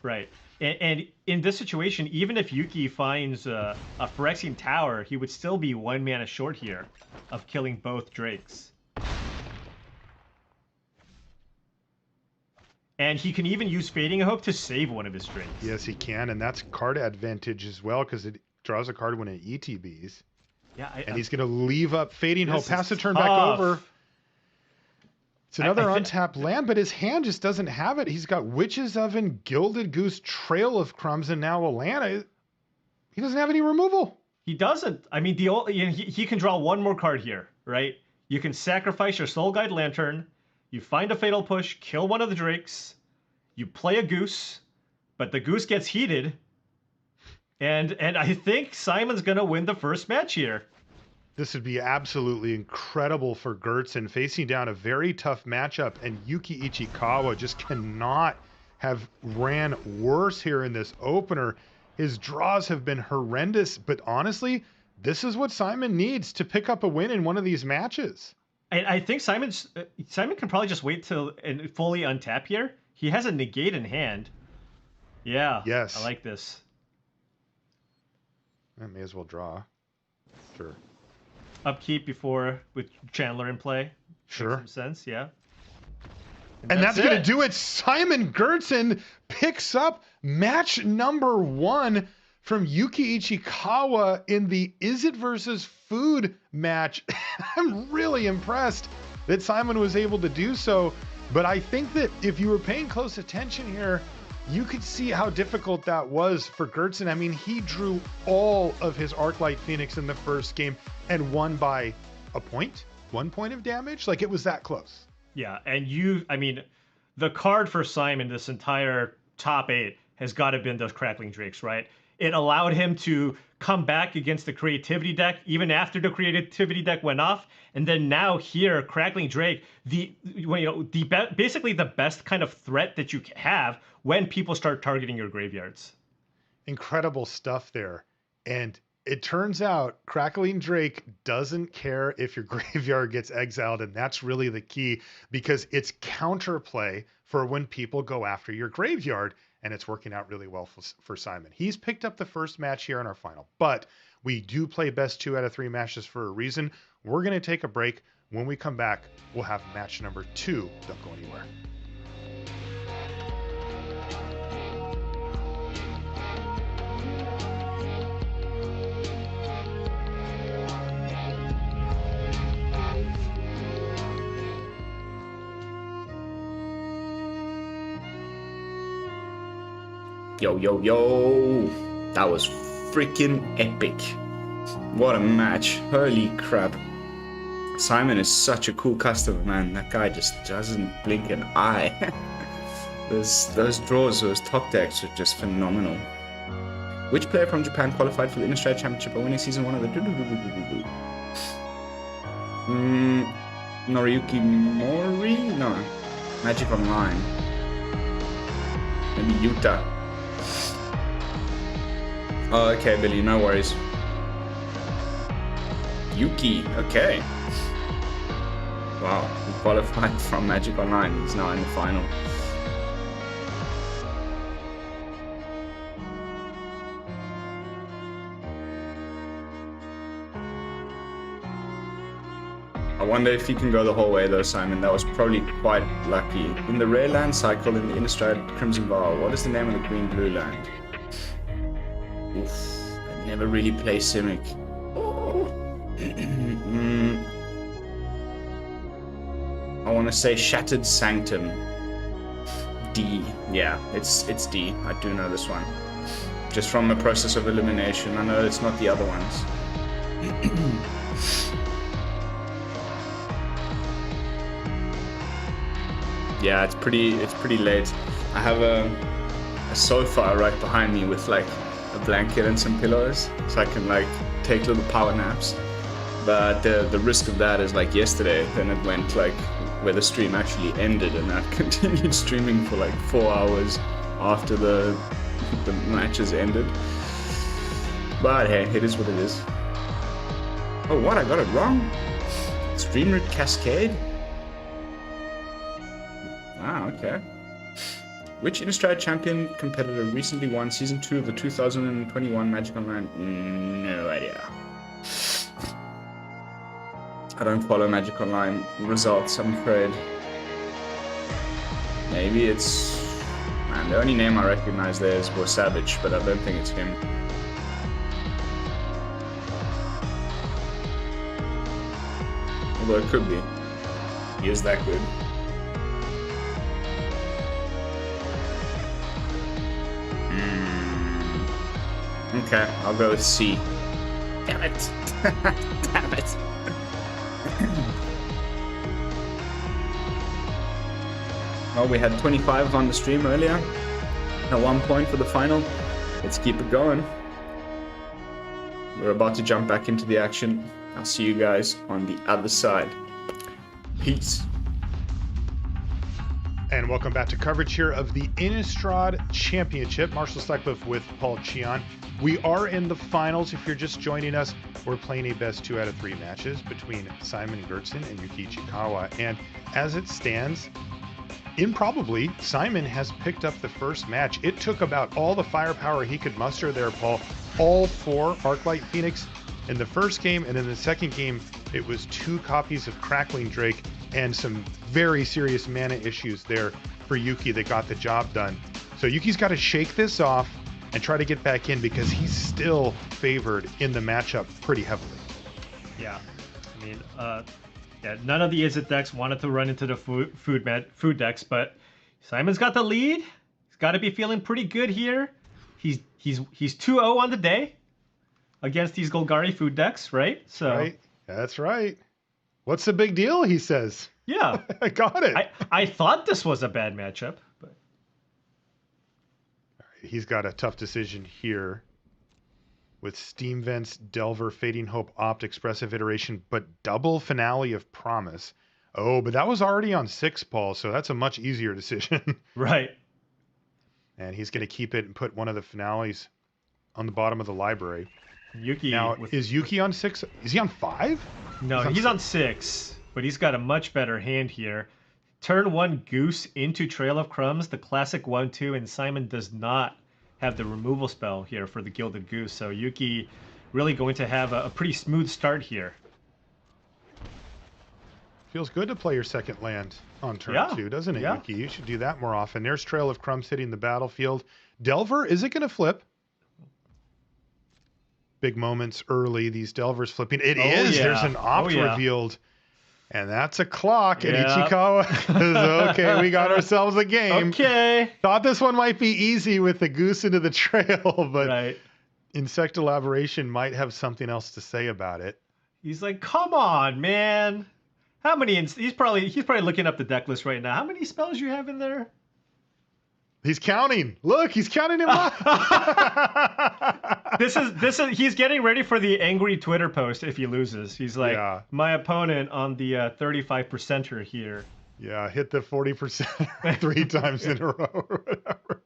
right. And in this situation, even if Yuki finds a Phyrexian Tower, he would still be 1 mana short here of killing both Drakes. And he can even use Fading Hope to save one of his Drakes. Yes, he can, and that's card advantage as well because it draws a card when it ETBs. Yeah, and he's going to leave up Fading Hope, This pass the is turn back tough. over. It's another untapped land, but his hand just doesn't have it. He's got Witch's Oven, Gilded Goose, Trail of Crumbs, and now Alana. He doesn't have any removal. He doesn't. I mean, he can draw one more card here, right? You can sacrifice your Soul Guide Lantern, you find a Fatal Push, kill one of the Drakes, you play a Goose, but the Goose gets heated, and I think Simon's going to win the first match here. This would be absolutely incredible for Gertzen facing down a very tough matchup, and Yuki Ichikawa just cannot have ran worse here in this opener. His draws have been horrendous, but honestly, this is what Simon needs to pick up a win in one of these matches. I think Simon can probably just wait till and fully untap here. He has a negate in hand. Yeah. Yes. I like this. I may as well draw. Sure. Upkeep before with Chandler in play. Sure. Makes some sense, yeah. And that's going to do it. Simon Gertzen picks up match number 1 from Yuki Ichikawa in the Is It versus Food match. I'm really impressed that Simon was able to do so. But I think that if you were paying close attention here, you could see how difficult that was for Gertzen. I mean, he drew all of his Arclight Phoenix in the first game and won by a point, 1 point of damage. Like, it was that close. Yeah, and I mean, the card for Simon, this entire top 8, has got to have been those Crackling Drakes, right? It allowed him to come back against the Creativity deck, even after the Creativity deck went off. And then now here, Crackling Drake, basically the best kind of threat that you have when people start targeting your graveyards. Incredible stuff there. And it turns out Crackling Drake doesn't care if your graveyard gets exiled, and that's really the key, because it's counterplay for when people go after your graveyard, and it's working out really well for Simon. He's picked up the first match here in our final, but we do play best 2 out of 3 matches for a reason. We're going to take a break. When we come back, we'll have match number 2. Don't go anywhere. Yo, yo, yo. That was freaking epic. What a match. Holy crap. Simon is such a cool customer, man. That guy just doesn't blink an eye. Those draws, those top decks are just phenomenal. Which player from Japan qualified for the Innistrad Championship by winning season 1 of the Noriyuki Mori? No. Magic Online. Maybe Yuta. Oh, okay, Billy, no worries. Yuki, okay. Wow, he qualified from Magic Online. He's now in the final. I wonder if he can go the whole way though, Simon. That was probably quite lucky. In the rare land cycle in the Innistrad Crimson Vial, what is the name of the green-blue land? Oof, I never really play Simic. I want to say Shattered Sanctum. D. Yeah, it's D. I do know this one. Just from the process of elimination. I know it's not the other ones. Yeah, it's pretty late. I have a sofa right behind me with like a blanket and some pillows, so I can like take little power naps. But the risk of that is like yesterday, then it went like where the stream actually ended, and that continued streaming for like 4 hours after the matches ended. But hey, it is what it is. Oh, what? I got it wrong? Stream Root Cascade? Ah, okay. Which Innistrad Champion competitor recently won Season 2 of the 2021 Magic Online? No idea. I don't follow Magic Online results, I'm afraid. Maybe it's... Man, the only name I recognize there is War Savage, but I don't think it's him. Although it could be. He is that good. Okay, I'll go with C. Damn it. Damn it. Well, we had 25 on the stream earlier. At 1 point for the final. Let's keep it going. We're about to jump back into the action. I'll see you guys on the other side. Peace. And welcome back to coverage here of the Innistrad Championship. Marshall Sutcliffe with Paul Cheon. We are in the finals. If you're just joining us, we're playing a best 2 out of 3 matches between Simon Gertzen and Yuki Ichikawa. And as it stands, improbably, Simon has picked up the first match. It took about all the firepower he could muster there, Paul. All 4 Arclight Phoenix in the first game, and in the second game, it was 2 copies of Crackling Drake and some very serious mana issues there for Yuki that got the job done. So Yuki's got to shake this off and try to get back in because he's still favored in the matchup pretty heavily. Yeah, I mean, yeah, none of the Izzet decks wanted to run into the food decks, but Simon's got the lead. He's got to be feeling pretty good here. He's 2-0 on the day against these Golgari food decks, right? So right, that's right. What's the big deal? He says. Yeah, I got it. I thought this was a bad matchup, but he's got a tough decision here with Steam Vents, Delver, Fading Hope, Opt, Expressive Iteration, but double Finale of Promise. Oh, but that was already on 6, Paul, so that's a much easier decision. Right. And he's going to keep it and put one of the finales on the bottom of the library. Yuki. Now, is Yuki on 6? Is he on 5? No, he's on 6, but he's got a much better hand here. Turn 1 Goose into Trail of Crumbs, the classic 1-2, and Simon does not have the removal spell here for the Gilded Goose. So Yuki really going to have a pretty smooth start here. Feels good to play your second land on turn 2, doesn't it, yeah. Yuki? You should do that more often. There's Trail of Crumbs hitting the battlefield. Delver, is it going to flip? Big moments early, these Delvers flipping. It is. Yeah. There's an Opt yeah. revealed. And that's a clock. And Yeah. Ichikawa is okay. We got ourselves a game. Okay. Thought this one might be easy with the Goose into the trail, but Right. Insect Elaboration might have something else to say about it. He's like, come on, man. How many? He's probably looking up the deck list right now. How many spells you have in there? He's counting. Look, he's counting him up. This is he's getting ready for the angry Twitter post if he loses. He's like, Yeah. my opponent on the 35%er here. Yeah, hit the 40% 3 times in a row or whatever.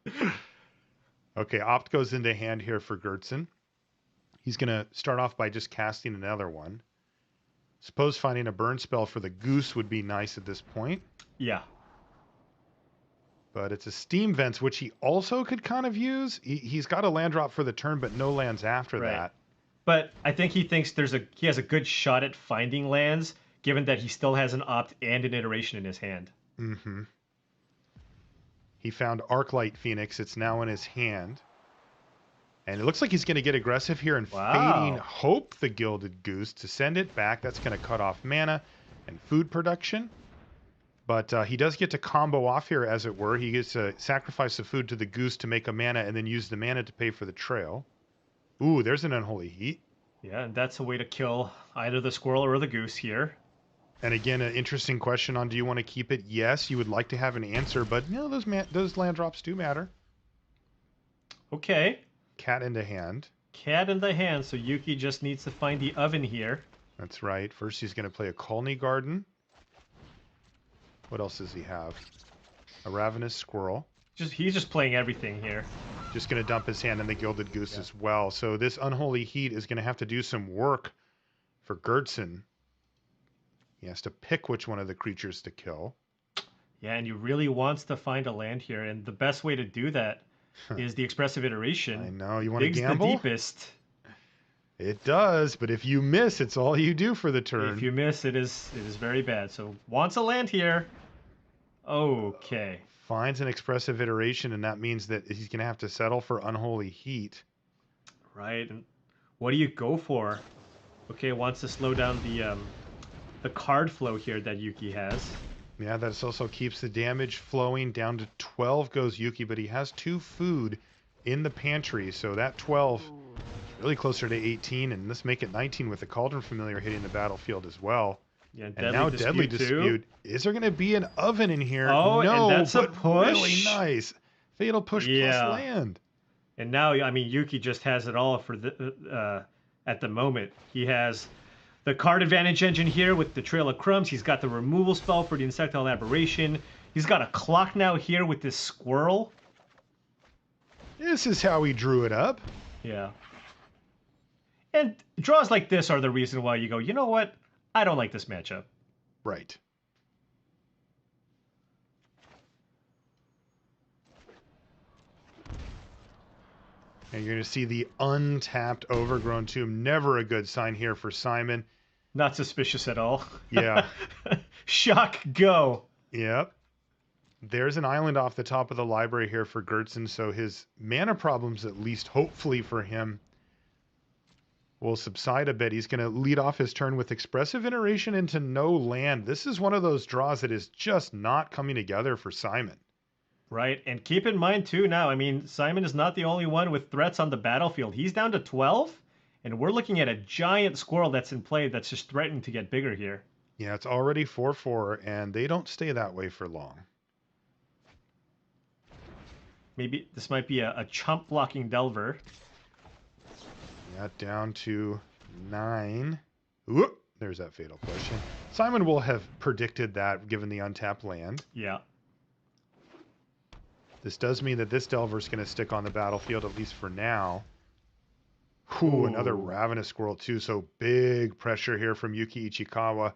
Okay, Opt goes into hand here for Gertson. He's going to start off by just casting another one. Suppose finding a burn spell for the Goose would be nice at this point. Yeah. But it's a Steam Vents, which he also could kind of use. He's got a land drop for the turn, but no lands after Right. that. But I think he thinks he has a good shot at finding lands, given that he still has an Opt and an Iteration in his hand. Mm-hmm. He found Arclight Phoenix. It's now in his hand. And it looks like he's going to get aggressive here and Fading Hope the Gilded Goose to send it back. That's going to cut off mana and food production. But he does get to combo off here, as it were. He gets to sacrifice the food to the Goose to make a mana and then use the mana to pay for the trail. Ooh, there's an Unholy Heat. Yeah, and that's a way to kill either the Squirrel or the Goose here. And again, an interesting question on do you want to keep it? Yes, you would like to have an answer, but you know, those land drops do matter. Okay. Cat into hand. Cat in the hand, so Yuki just needs to find the oven here. That's right. First, he's going to play a Colony Garden. What else does he have? A Ravenous Squirrel. He's just playing everything here. Just going to dump his hand in the Gilded Goose as well. So this Unholy Heat is going to have to do some work for Gertson. He has to pick which one of the creatures to kill. Yeah, and he really wants to find a land here, and the best way to do that is the Expressive Iteration. I know. You want to Digs gamble? the deepest. It does, but if you miss, it's all you do for the turn. If you miss, it is very bad. So wants a land here. Okay. Finds an Expressive Iteration, and that means that he's going to have to settle for Unholy Heat. Right. And what do you go for? Okay, wants to slow down the card flow here that Yuki has. Yeah, that also keeps the damage flowing. Down to 12 goes Yuki, but he has 2 food in the pantry, so that 12 is really closer to 18, and let's make it 19 with the Cauldron Familiar hitting the battlefield as well. Yeah, and now Deadly Dispute. Is there going to be an oven in here? Oh, no, and that's a but push. really nice. Fatal Push plus land. And now, I mean, Yuki just has it all for at the moment. He has the card advantage engine here with the Trail of Crumbs. He's got the removal spell for the Insectile Aberration. He's got a clock now here with this Squirrel. This is how he drew it up. Yeah. And draws like this are the reason why you go, you know what? I don't like this matchup. Right. And you're going to see the untapped Overgrown Tomb. Never a good sign here for Simon. Not suspicious at all. Yeah. Shock, go. Yep. There's an island off the top of the library here for Gertson, so his mana problems, at least hopefully for him, will subside a bit. He's going to lead off his turn with Expressive Iteration into no land. This is one of those draws that is just not coming together for Simon. Right, and keep in mind too now, I mean, Simon is not the only one with threats on the battlefield. He's down to 12, and we're looking at a giant squirrel that's in play that's just threatening to get bigger here. Yeah, it's already 4-4, and they don't stay that way for long. Maybe this might be a chump blocking Delver. Yeah, down to 9. Whoop, there's that Fatal Push. Simon will have predicted that given the untapped land. Yeah. This does mean that this Delver's going to stick on the battlefield, at least for now. Ooh, another Ravenous Squirrel too, so big pressure here from Yuki Ichikawa,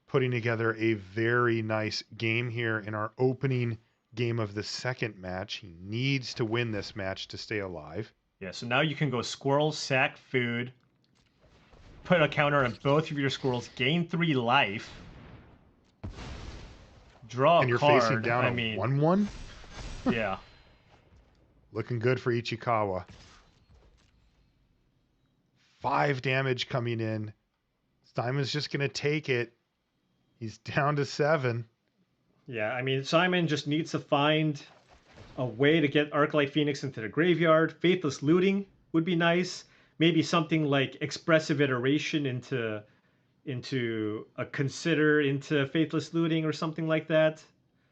putting together a very nice game here in our opening game of the second match. He needs to win this match to stay alive. Yeah, so now you can go squirrel, sack food, put a counter on both of your squirrels, gain 3 life, draw a card. And you're facing down a 1-1? Yeah. Looking good for Ichikawa. 5 damage coming in. Simon's just going to take it. He's down to 7. Yeah, I mean, Simon just needs to find a way to get Arclight Phoenix into the graveyard. Faithless Looting would be nice. Maybe something like Expressive Iteration into a Consider into Faithless Looting or something like that.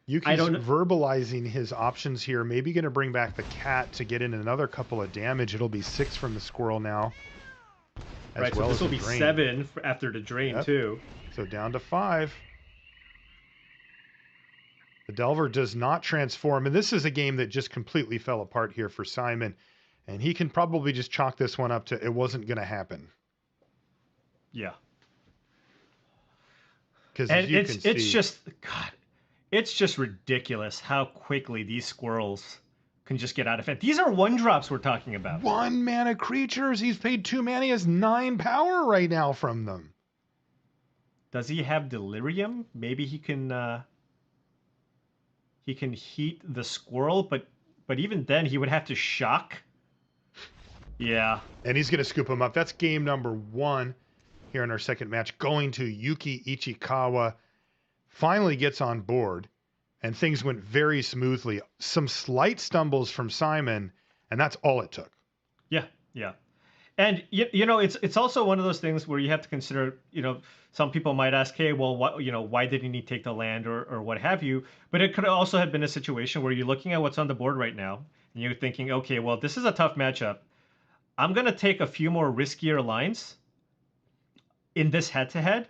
Yuki's verbalizing his options here. Maybe going to bring back the cat to get in another couple of damage. It'll be 6 from the squirrel now. Right, so this will be 7 after the drain too. So down to 5. The Delver does not transform, and this is a game that just completely fell apart here for Simon, and he can probably just chalk this one up to it wasn't going to happen. Yeah. Because it's just ridiculous how quickly these squirrels can just get out of it. These are 1-drops we're talking about. 1 mana creatures. He's paid 2 mana. He has 9 power right now from them. Does he have Delirium? Maybe he can heat the squirrel, but even then he would have to shock. Yeah. And he's going to scoop him up. That's game number 1 here in our second match, going to Yuki Ichikawa. Finally gets on board, and things went very smoothly. Some slight stumbles from Simon, and that's all it took. Yeah, yeah. And you know, it's also one of those things where you have to consider, you know, some people might ask, hey, well, what, you know, why didn't he take the land or what have you? But it could also have been a situation where you're looking at what's on the board right now, and you're thinking, okay, well, this is a tough matchup. I'm gonna take a few more riskier lines in this head-to-head,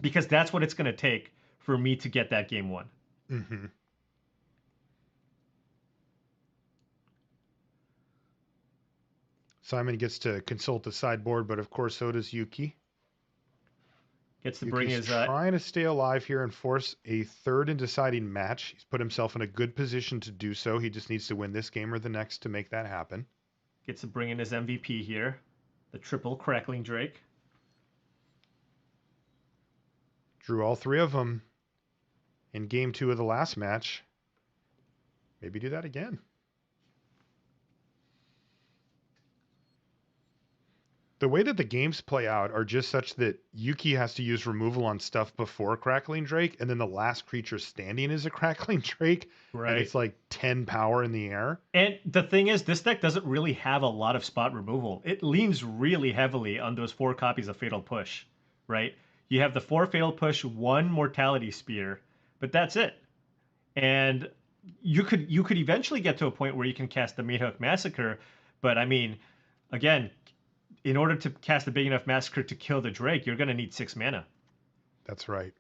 because that's what it's going to take for me to get that game 1. Mm-hmm. Simon gets to consult the sideboard, but of course so does Yuki. Gets to bring his trying to stay alive here and force a third and deciding match. He's put himself in a good position to do so. He just needs to win this game or the next to make that happen. Gets to bring in his MVP here, the triple Crackling Drake. Drew all 3 of them in game 2 of the last match. Maybe do that again. The way that the games play out are just such that Yuki has to use removal on stuff before Crackling Drake, and then the last creature standing is a Crackling Drake. Right. And it's like 10 power in the air. And the thing is, this deck doesn't really have a lot of spot removal. It leans really heavily on those 4 copies of Fatal Push, right? You have the 4 Fatal Push, 1 Mortality Spear, but that's it. And you could eventually get to a point where you can cast the Meathook Massacre, but I mean, again, in order to cast a big enough Massacre to kill the Drake, you're going to need 6 mana. That's right.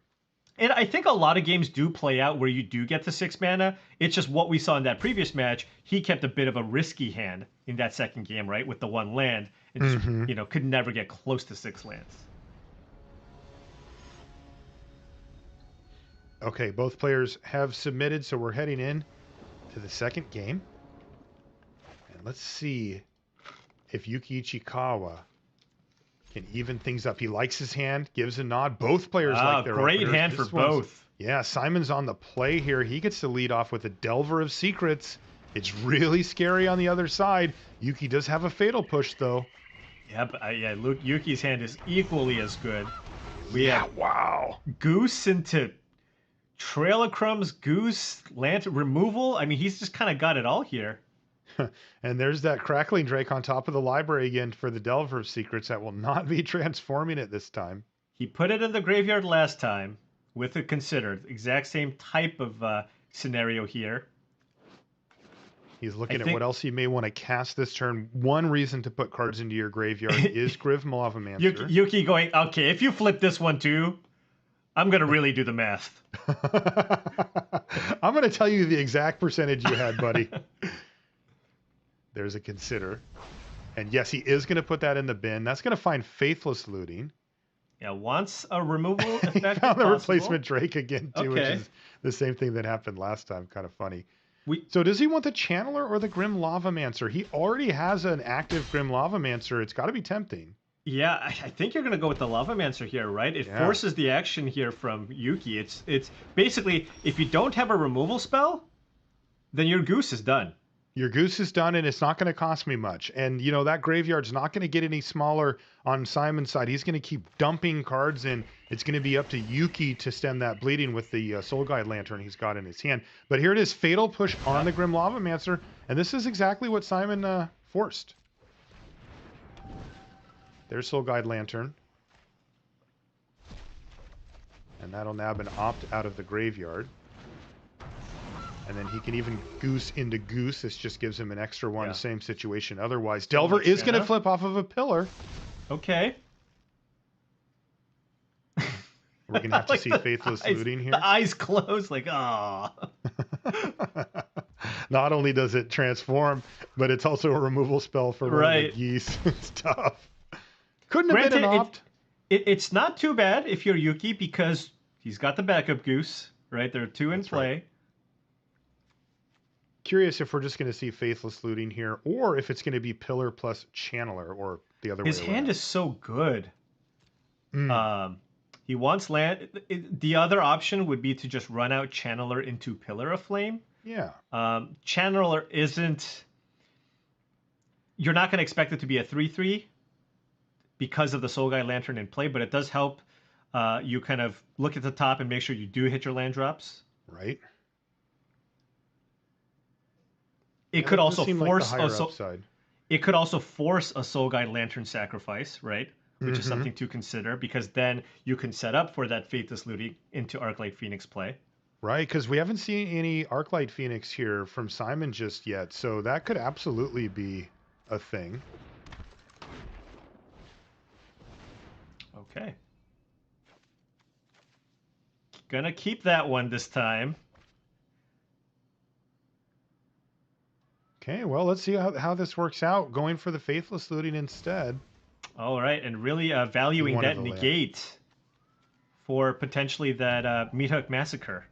And I think a lot of games do play out where you do get to 6 mana. It's just what we saw in that previous match. He kept a bit of a risky hand in that second game, right, with the 1 land, and just, you know, could never get close to 6 lands. Okay, both players have submitted, so we're heading in to the second game. And let's see if Yuki Ichikawa can even things up. He likes his hand, gives a nod. Both players like their great openers. hand for This one's- both. Yeah, Simon's on the play here. He gets to lead off with a Delver of Secrets. It's really scary on the other side. Yuki does have a Fatal Push, though. Yeah, but Yuki's hand is equally as good. Wow. Goose into Trail of Crumbs, Goose, Lantern, removal. I mean, he's just kind of got it all here. And there's that Crackling Drake on top of the library again for the Delver of Secrets that will not be transforming it this time. He put it in the graveyard last time with a Consider. Exact same type of scenario here. He's looking at what else he may want to cast this turn. One reason to put cards into your graveyard is Griv Malavamancer. Yuki going, okay, if you flip this one too, I'm going to really do the math. I'm going to tell you the exact percentage you had, buddy. There's a Consider. And yes, he is going to put that in the bin. That's going to find Faithless Looting. Yeah, wants a removal effect. He found the replacement Drake again, too, which Okay. is the same thing that happened last time. Kind of funny. So does he want the Channeler or the Grim Lavamancer? He already has an active Grim Lavamancer. It's got to be tempting. Yeah, I think you're going to go with the Lavamancer here, right? It Yeah. forces the action here from Yuki. It's basically, if you don't have a removal spell, then your Goose is done. Your Goose is done, and it's not going to cost me much. And, you know, that graveyard's not going to get any smaller on Simon's side. He's going to keep dumping cards in. It's going to be up to Yuki to stem that bleeding with the Soul Guide Lantern he's got in his hand. But here it is, Fatal Push on the Grim Lavamancer, and this is exactly what Simon forced. There's Soul Guide Lantern. And that'll nab an Opt out of the graveyard. And then he can even Goose into Goose. This just gives him an extra one. Same situation otherwise. Delver is going to flip off of a pillar. Okay. We're going to have to see Faithless Looting here. The eyes closed, like, ah. Not only does it transform, but it's also a removal spell for one of the geese. It's tough. Couldn't have been an Opt. It's not too bad if you're Yuki because he's got the backup Goose, right? There are two in play. Right. Curious if we're just going to see Faithless Looting here, or if it's going to be Pillar plus Channeler, or the other way His around. hand is so good. He wants land. The other option would be to just run out Channeler into Pillar of Flame. Yeah. Channeler isn't... You're not going to expect it to be a 3/3 because of the Soul Guide Lantern in play, but it does help you kind of look at the top and make sure you do hit your land drops. Right. It could also force It could also force a Soul Guide Lantern sacrifice, right? Which is Mhm. something to consider because then you can set up for that Faithless Looting into Arclight Phoenix play. Right, because we haven't seen any Arclight Phoenix here from Simon just yet, so that could absolutely be a thing. Okay. Gonna keep that one this time. Okay, well, let's see how this works out. Going for the Faithless Looting instead. All right, and really valuing One that of the land. negate for potentially that Meat Hook Massacre.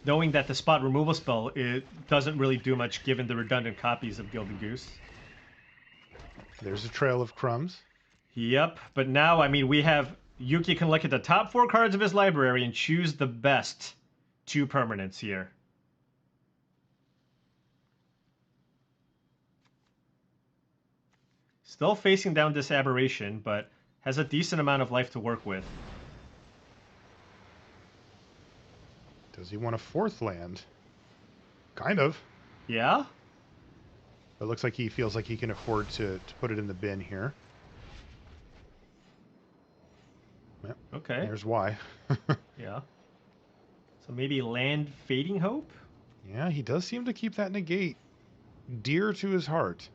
Knowing that the spot removal spell it doesn't really do much given the redundant copies of Gilded Goose. There's a Trail of Crumbs. Yep, but now, I mean, we have... Yuki can look at the top 4 cards of his library and choose the best 2 permanents here. Still facing down this aberration, but has a decent amount of life to work with. Does he want a 4th land? Kind of. Yeah? It looks like he feels like he can afford to put it in the bin here. Yep. Okay. There's why. Yeah. So maybe land Fading Hope? Yeah, he does seem to keep that negate dear to his heart.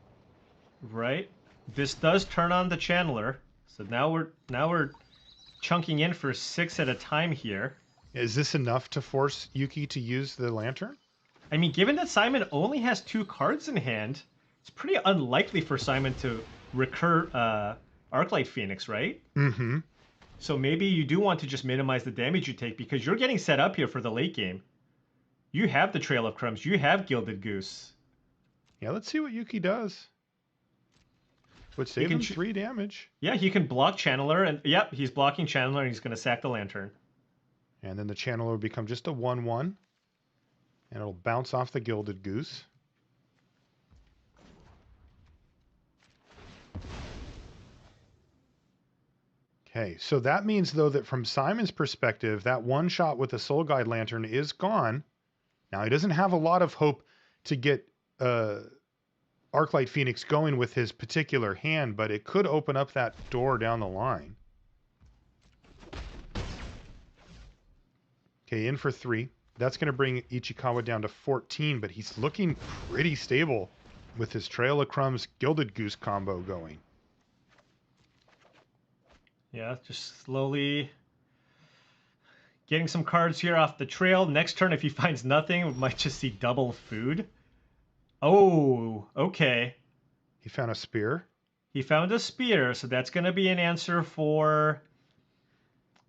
Right. This does turn on the Channeler. So now we're chunking in for 6 at a time here. Is this enough to force Yuki to use the Lantern? I mean, given that Simon only has 2 cards in hand, it's pretty unlikely for Simon to recur Arclight Phoenix, right? Mm-hmm. So maybe you do want to just minimize the damage you take because you're getting set up here for the late game. You have the Trail of Crumbs. You have Gilded Goose. Yeah, let's see what Yuki does. Would save him 3 damage. Yeah, he can block Channeler, and yep, he's blocking Channeler, and he's going to sack the Lantern. And then the Channeler will become just a 1/1. And it'll bounce off the Gilded Goose. Okay, so that means, though, that from Simon's perspective, that one shot with the Soul Guide Lantern is gone. Now, he doesn't have a lot of hope to get Arclight Phoenix going with his particular hand, but it could open up that door down the line. Okay, in for 3. That's going to bring Ichikawa down to 14, but he's looking pretty stable with his Trail of Crumbs Gilded Goose combo going. Yeah, just slowly getting some cards here off the trail. Next turn, if he finds nothing, we might just see double food. Oh, okay. He found a spear. He found a spear, so that's going to be an answer for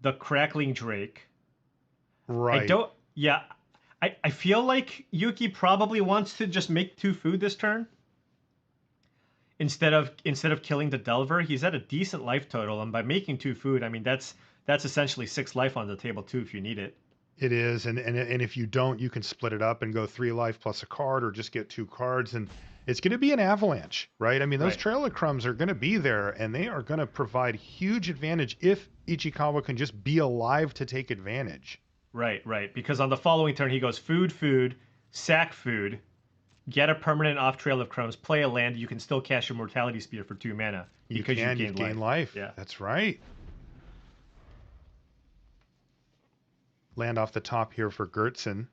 the Crackling Drake. Right. I feel like Yuki probably wants to just make 2 food this turn. Instead of killing the Delver. He's at a decent life total, and by making 2 food, I mean that's essentially 6 life on the table too if you need it. It is, and if you don't, you can split it up and go 3 life plus a card, or just get 2 cards, and it's going to be an avalanche, right? I mean, those Trail of Crumbs are going to be there, and they are going to provide huge advantage if Ichikawa can just be alive to take advantage. Right. Because on the following turn, he goes food, sack food, get a permanent off Trail of Crumbs, play a land. You can still cast your Mortality Spear for 2 mana because you gain life. Yeah, that's right. Land off the top here for Gertson.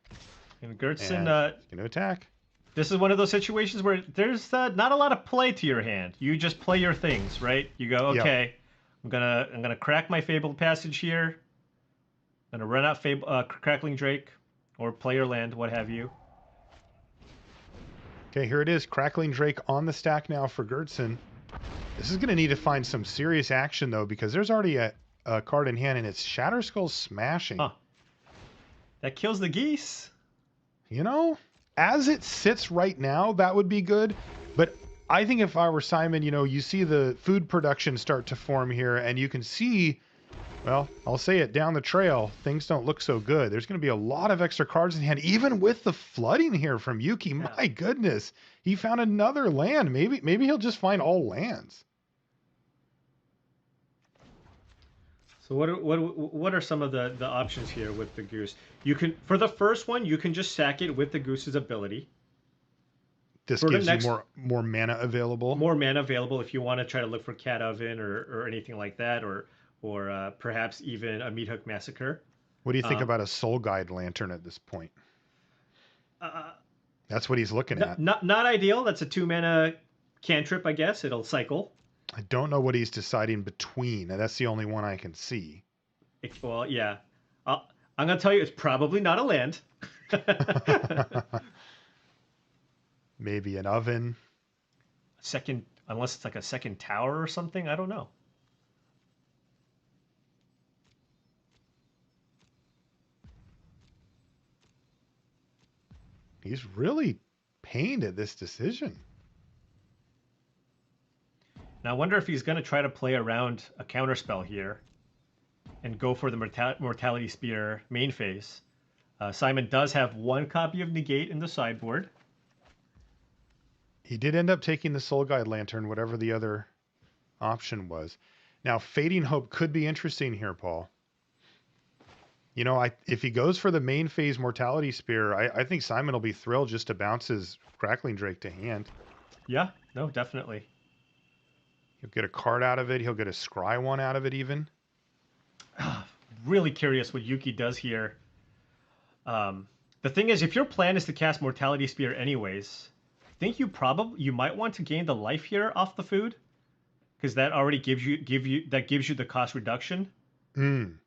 And Gertson, he's going to attack. This is one of those situations where there's not a lot of play to your hand. You just play your things, right? You go, okay, I'm gonna crack my Fabled Passage here. I'm gonna run out Crackling Drake, or play your land, what have you. Okay, here it is. Crackling Drake on the stack now for Gertson. This is going to need to find some serious action, though, because there's already a card in hand, and it's Shatterskull Smashing. Huh. That kills the geese. You know, as it sits right now, that would be good. But I think if I were Simon, you see the food production start to form here, and you can see, well, I'll say it, down the trail, things don't look so good. There's going to be a lot of extra cards in hand, even with the flooding here from Yuki. Yeah. My goodness, he found another land. Maybe he'll just find all lands. So what are some of the options here with the Goose? You can, for the first one, you can just sack it with the Goose's ability. This gives you more mana available. More mana available if you want to try to look for Cat Oven or anything like that, or perhaps even a Meat Hook Massacre. What do you think about a Soul Guide Lantern at this point? That's what he's looking at. Not ideal. That's a 2 mana cantrip, I guess. It'll cycle. I don't know what he's deciding between. That's the only one I can see. Well, yeah. I'm going to tell you, it's probably not a land. Maybe an oven. Second, unless it's like a second tower or something. I don't know. He's really pained at this decision. Now, I wonder if he's going to try to play around a counterspell here and go for the Mortality Spear main phase. Simon does have 1 copy of Negate in the sideboard. He did end up taking the Soul Guide Lantern, whatever the other option was. Now, Fading Hope could be interesting here, Paul. If he goes for the main phase Mortality Spear, I think Simon will be thrilled just to bounce his Crackling Drake to hand. Yeah, no, definitely. He'll get a card out of it. He'll get a scry one out of it even. Really curious what Yuki does here. The thing is, if your plan is to cast Mortality Spear anyways, I think you might want to gain the life here off the food, because that already gives you the cost reduction. And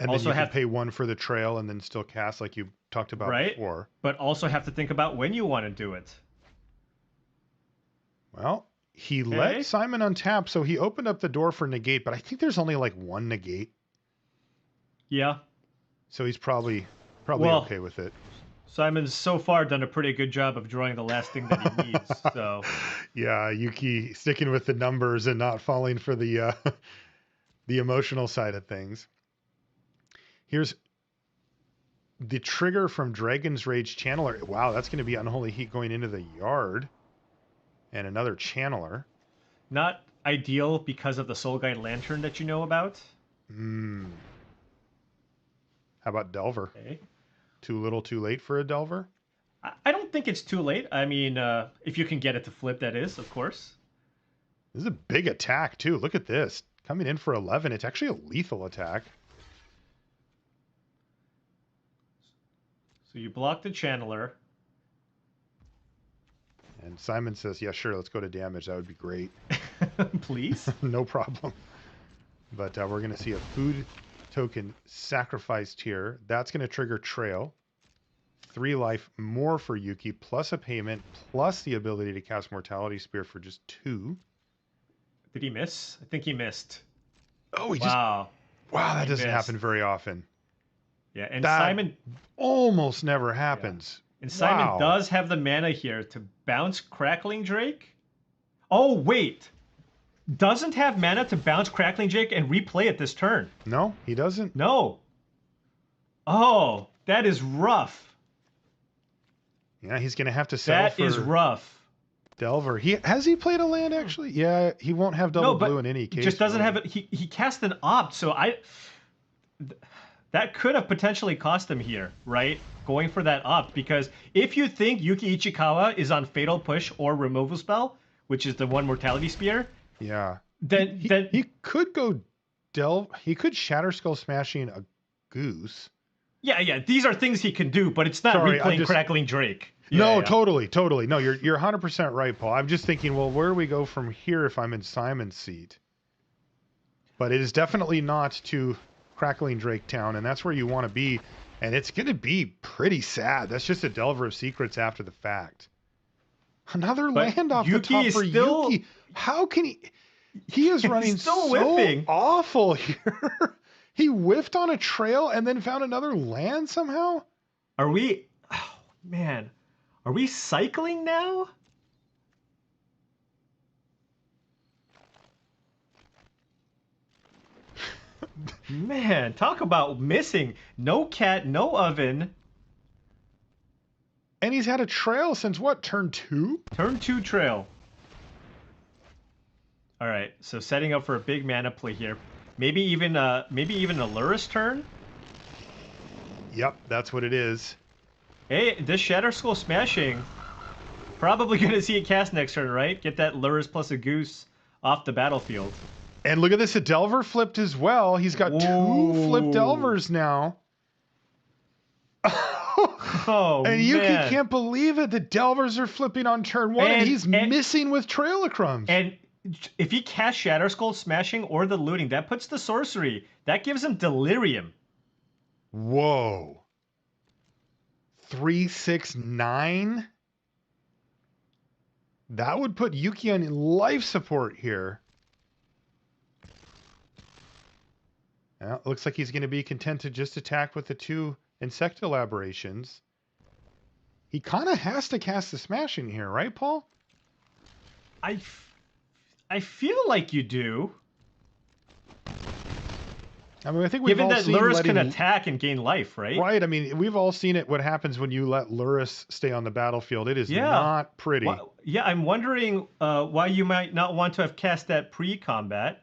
also then you can pay 1 for the trail and then still cast like you talked about before. But also have to think about when you want to do it. Well, He let Simon untap, so he opened up the door for negate, but I think there's only like one negate. Yeah. So he's probably Well, okay with it. Simon's so far done a pretty good job of drawing the last thing that he needs. So Yeah, Yuki sticking with the numbers and not falling for the the emotional side of things. Here's the trigger from Dragon's Rage Channeler. Wow, that's going to be Unholy Heat going into the yard. And another Channeler. not ideal because of the Soul Guide Lantern that you know about. Hmm. How about Delver? Okay. Too little, too late for a Delver? I don't think it's too late. I mean, if you can get it to flip, that is, of course. This is a big attack, too. Look at this. Coming in for 11. It's actually a lethal attack. So you block the Channeler. And Simon says, yeah, sure, let's go to damage. That would be great. Please? No problem. But we're going to see a food token sacrificed here. That's going to trigger Trail. 3 life more for Yuki, plus a payment, plus the ability to cast Mortality Spear for just 2. Did he miss? I think he missed. Oh, he wow. Wow, that He doesn't missed. happen very often. Yeah, and That Simon almost never happens. And Simon Wow. does have the mana here to bounce Crackling Drake. Oh, wait. Doesn't have mana to bounce Crackling Drake and replay it this turn. No, he doesn't. No. Oh, that is rough. Yeah, he's going to have to settle That is rough. Delver. Has he played a land, actually? Yeah, he won't have double blue in any case. Just doesn't have it. He cast an opt, so that could have potentially cost him here, right? Going for that opt, because if you think Yuki Ichikawa is on Fatal Push or Removal Spell, which is the one Mortality Spear, yeah, then he could go he could Shatter Skull Smashing a Goose. yeah, these are things he can do, but it's not Sorry, replaying Crackling Drake. No, Yeah. totally. No, you're 100% right, Paul. I'm just thinking, well, where do we go from here if I'm in Simon's seat? But it is definitely not to Crackling Drake Town, and that's where you want to be. And it's going to be pretty sad. That's just a Delver of Secrets after the fact. Another land off Yuki the top is for still- Yuki. How can he? He is running still so whiffing. awful here. He whiffed on a trail and then found another land somehow. Are we? Oh, man, are we cycling now? Man, talk about missing. No cat, no oven. And he's had a trail since what? Turn 2? Turn 2 trail. All right, so setting up for a big mana play here. Maybe even a Lurrus turn. Yep, that's what it is. Hey, this Shatter Skull Smashing. Probably gonna see it cast next turn, right? Get that Lurrus plus a Goose off the battlefield. And look at this, a Delver flipped as well. He's got 2 flipped Delvers now. Oh, and Yuki man. can't believe it. The Delvers are flipping on turn 1, and he's missing with Trail of Crumbs. And if he casts Shatter Skull Smashing or the Looting, that puts the sorcery. That gives him Delirium. Whoa. 3/6/9? That would put Yuki on life support here. Well, it looks like he's going to be content to just attack with the 2 Insect Elaborations. He kind of has to cast the Smashing here, right, Paul? I feel like you do. I mean, I think we've Given all that seen Lurrus letting... can attack and gain life, right? Right. I mean, we've all seen it. What happens when you let Lurrus stay on the battlefield? It is not pretty. Yeah, I'm wondering why you might not want to have cast that pre-combat,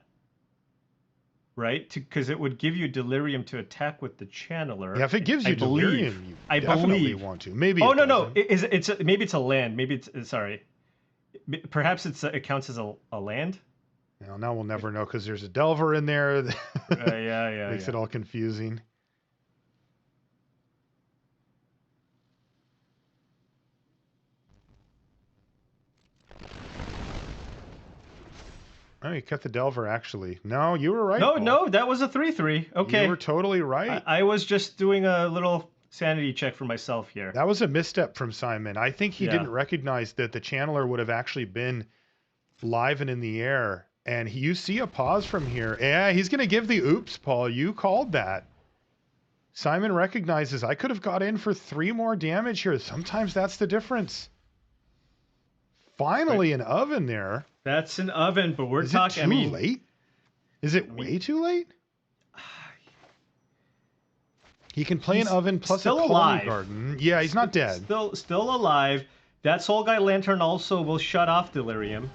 right? Because it would give you Delirium to attack with the Channeler. Yeah, if it gives you Delirium, you definitely want to. Maybe. Oh it no, doesn't. it's maybe it's a land. Maybe it's sorry. Perhaps it counts as a land. Now we'll never know because there's a Delver in there. Yeah. Makes it all confusing. Oh, you cut the Delver, actually. No, you were right. No, that was a 3/3. Okay. You were totally right. I was just doing a little sanity check for myself here. That was a misstep from Simon. I think he Yeah. didn't recognize that the Channeler would have actually been live and in the air. And you see a pause from here. Yeah, he's going to give the oops, Paul. You called that. Simon recognizes I could have got in for 3 more damage here. Sometimes that's the difference. Finally, an oven there. That's an oven, but we're Is talking. It too late? Is it way too late? He can play an oven plus a still colony alive. garden. Yeah, he's not dead. Still alive. That Soul Guide Lantern also will shut off Delirium.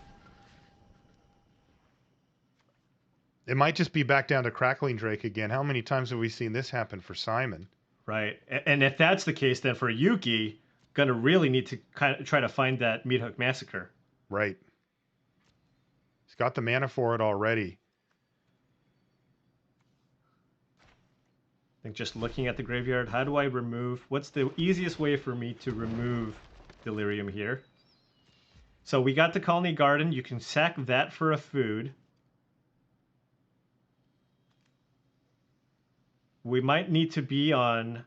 It might just be back down to Crackling Drake again. How many times have we seen this happen for Simon? Right. And if that's the case, then for Yuki, gonna really need to kind of try to find that Meat Hook Massacre. Right. He's got the mana for it already. I think just looking at the graveyard, how do I remove? What's the easiest way for me to remove Delirium here? So we got the Colony Garden. You can sack that for a food. We might need to be on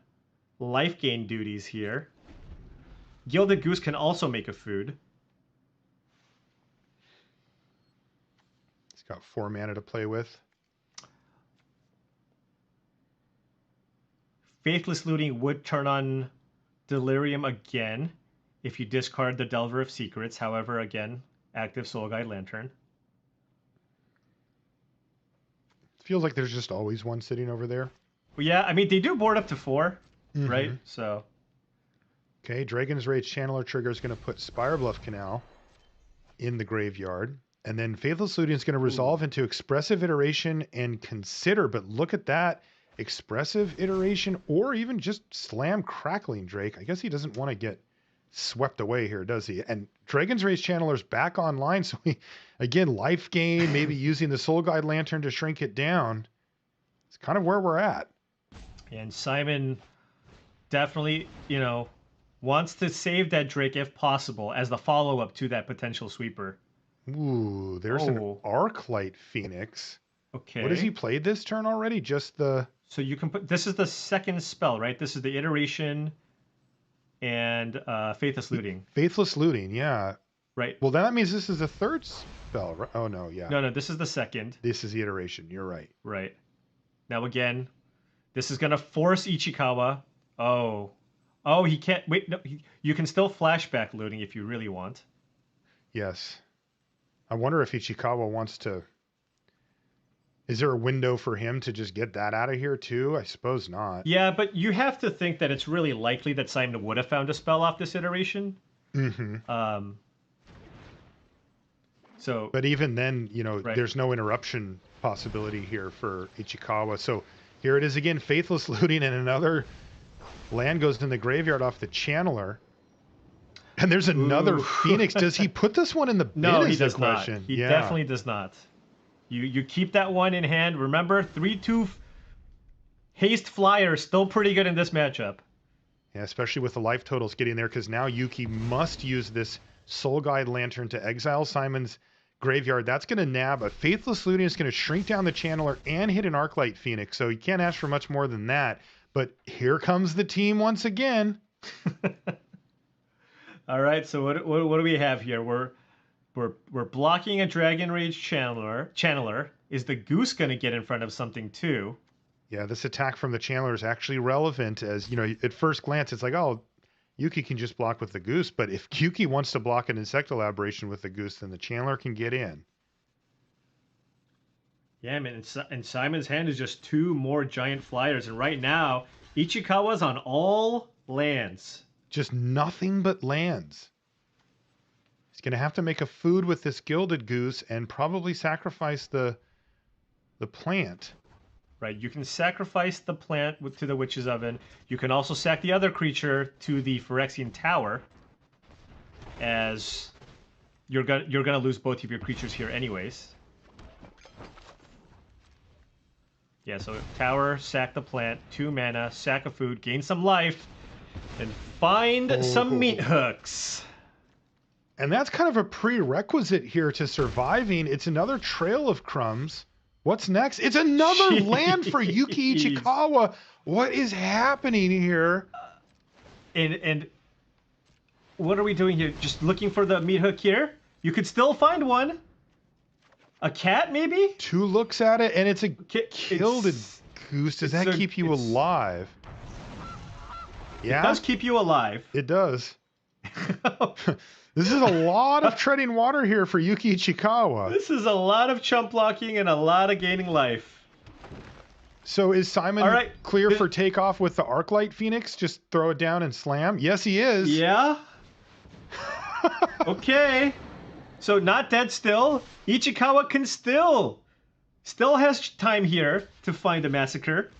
life gain duties here. Gilded Goose can also make a food. He's got 4 mana to play with. Faithless Looting would turn on Delirium again if you discard the Delver of Secrets. However, again, active Soul Guide Lantern. Feels like there's just always one sitting over there. Well, yeah, I mean, they do board up to 4, right? So. Okay, Dragon's Rage Channeler trigger is going to put Spirebluff Canal in the graveyard. And then Faithless Looting is going to resolve into Expressive Iteration and Consider. But look at that. Expressive Iteration or even just slam Crackling Drake. I guess he doesn't want to get swept away here, does he? And Dragon's Rage Channeler's back online. So he, again, life gain, maybe using the Soul Guide Lantern to shrink it down. It's kind of where we're at. And Simon definitely, wants to save that Drake if possible as the follow-up to that potential sweeper. Ooh, there's an Arclight Phoenix. Okay. What has he played this turn already? Just the... So you can put... This is the second spell, right? This is the Iteration and Faithless Looting. Faithless Looting, yeah. Right. Well, that means this is the third spell, right? Oh, no, yeah. No, this is the second. This is the Iteration. You're right. Right. Now, again, this is going to force Ichikawa. Oh, he can't... Wait, no. You can still flashback Looting if you really want. Yes. I wonder if Ichikawa wants to... Is there a window for him to just get that out of here too? I suppose not. Yeah, but you have to think that it's really likely that Simon would have found a spell off this iteration. Mm-hmm. So, but even then, there's no interruption possibility here for Ichikawa. So here it is again, Faithless Looting, and another land goes in the graveyard off the Channeler. And there's another Phoenix. Does he put this one in the bin? No, he does not. He definitely does not. You keep that one in hand. Remember, 3/2 haste flyer still pretty good in this matchup. Yeah, especially with the life totals getting there, because now Yuki must use this Soul Guide Lantern to exile Simon's graveyard. That's going to nab a Faithless Looting. Is going to shrink down the Channeler and hit an Arclight Phoenix. So you can't ask for much more than that. But here comes the team once again. All right, so what do we have here? We're blocking a Dragon Rage Channeler. Is the Goose going to get in front of something too? Yeah, this attack from the Channeler is actually relevant, as at first glance it's like, oh, Yuki can just block with the Goose, but if Yuki wants to block an Insectolaboration with the Goose, then the Channeler can get in. Yeah, man, and Simon's hand is just 2 more giant flyers, and right now Ichikawa's on all lands. Just nothing but lands. He's going to have to make a food with this Gilded Goose and probably sacrifice the plant. Right, you can sacrifice the plant to the Witch's Oven. You can also sack the other creature to the Phyrexian Tower, as you're gonna lose both of your creatures here anyways. Yeah, so Tower, sack the plant, 2 mana, sack a food, gain some life, and find some meat hooks. And that's kind of a prerequisite here to surviving. It's another Trail of Crumbs. What's next? It's another land for Yuki Ichikawa. What is happening here? And what are we doing here? Just looking for the meat hook here? You could still find one. A cat, maybe? 2 looks at it, and it's a killed goose. Does that keep you alive? Yeah. It does keep you alive. It does. This is a lot of treading water here for Yuki Ichikawa. This is a lot of chump blocking and a lot of gaining life. So is Simon clear for takeoff with the Arclight Phoenix? Just throw it down and slam? Yes, he is. Yeah. Okay. So not dead still. Ichikawa can still has time here to find a massacre.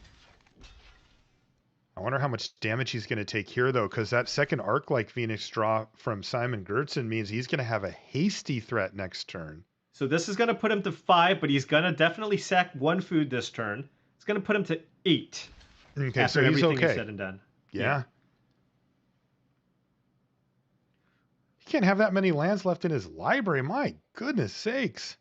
I wonder how much damage he's going to take here, though, because that second Arc-like Phoenix draw from Simon Gertzen means he's going to have a hasty threat next turn. So this is going to put him to 5, but he's going to definitely sack 1 food this turn. It's going to put him to 8. Okay, after so he's everything okay. is said and done. Yeah. He can't have that many lands left in his library. My goodness sakes.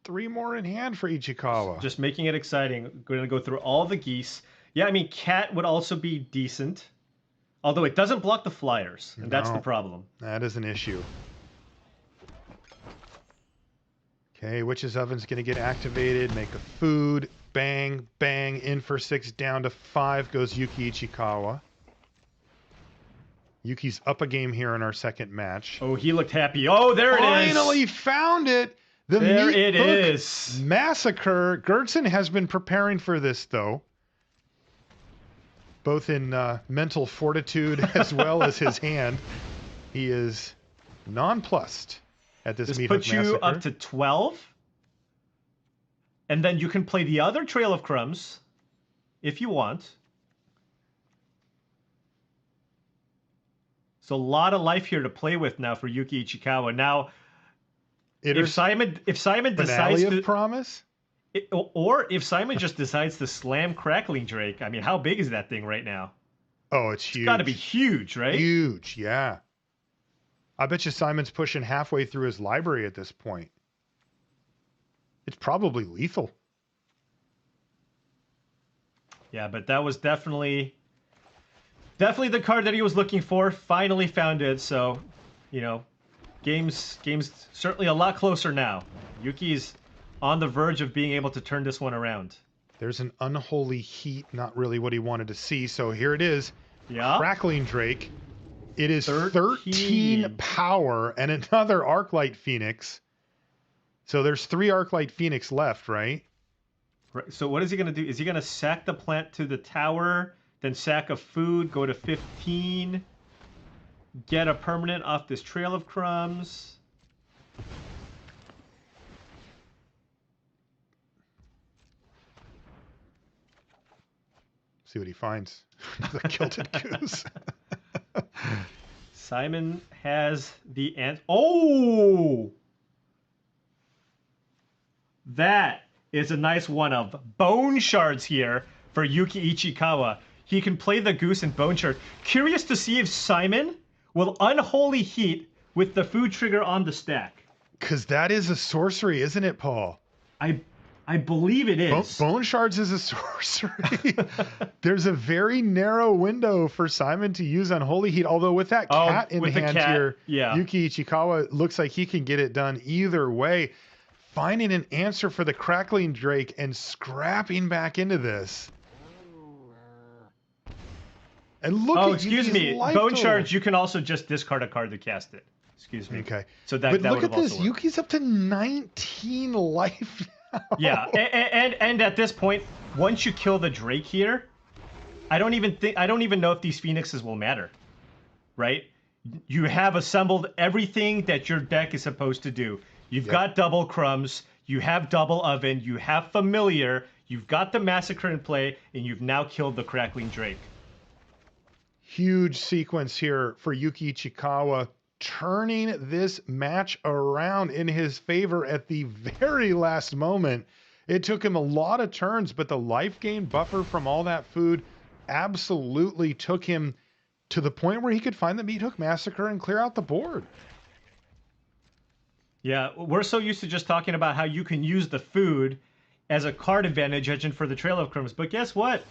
3 more in hand for Ichikawa. Just making it exciting. Going to go through all the geese. Yeah, I mean, cat would also be decent. Although it doesn't block the flyers, and that's the No, problem. That is an issue. Okay, Witch's Oven's going to get activated, make a food, bang, bang, in for 6, down to 5 goes Yuki Ichikawa. Yuki's up a game here in our second match. Oh, he looked happy. Oh, there it is. Finally found it. The There meat it hook is. Massacre. Gertzen has been preparing for this, though. Both in mental fortitude as well as his hand. He is nonplussed at this meat hook puts you massacre. up to 12. And then you can play the other Trail of Crumbs if you want. So a lot of life here to play with now for Yuki Ichikawa. Now, if Simon decides to promise, or if Simon just decides to slam Crackling Drake, I mean, how big is that thing right now? Oh, it's huge. It's got to be huge, right? Huge, yeah. I bet you Simon's pushing halfway through his library at this point. It's probably lethal. Yeah, but that was definitely the card that he was looking for. Finally found it. So, you know, game's certainly a lot closer now. Yuki's on the verge of being able to turn this one around. There's an Unholy Heat, not really what he wanted to see. So here it is. Yeah. Crackling Drake. It is 13 power and another Arclight Phoenix. So there's 3 Arclight Phoenix left, right? Right. So what is he going to do? Is he going to sack the plant to the tower, then sack a food, go to 15, get a permanent off this Trail of Crumbs? See what he finds. The Kilted Goose. Simon has the answer. Oh! That is a nice one of Bone Shards here for Yuki Ichikawa. He can play the Goose and Bone Shard. Curious to see if Simon will Unholy Heat with the food trigger on the stack. Because that is a sorcery, isn't it, Paul? I believe it is. Bone Shards is a sorcery. There's a very narrow window for Simon to use Unholy Heat, although with that cat in hand here, Yuki Ichikawa looks like he can get it done either way. Finding an answer for the Crackling Drake and scrapping back into this. And look at excuse me. Bone Shards, you can also just discard a card to cast it. Excuse me. Okay. So that But that look would at have this. also worked. Yuki's up to 19 life now. Yeah, and at this point, once you kill the Drake here, I don't even know if these Phoenixes will matter. Right? You have assembled everything that your deck is supposed to do. You've got double Crumbs, you have double Oven, you have Familiar, you've got the Massacre in play, and you've now killed the Crackling Drake. Huge sequence here for Yuki Ichikawa, turning this match around in his favor at the very last moment. It took him a lot of turns, but the life gain buffer from all that food absolutely took him to the point where he could find the Meat Hook Massacre and clear out the board. Yeah, we're so used to just talking about how you can use the food as a card advantage engine for the Trail of Crumbs, but guess what?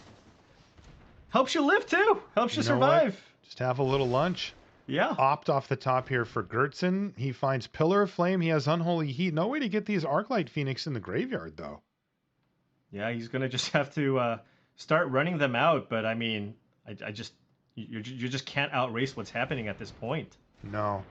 Helps you live too. Helps you know what? survive. Just have a little lunch. Yeah. Opt off the top here for Gertzen. He finds Pillar of Flame. He has Unholy Heat. No way to get these Arclight Phoenix in the graveyard, though. Yeah, he's gonna just have to start running them out. But I mean, I just you just can't outrace what's happening at this point. No.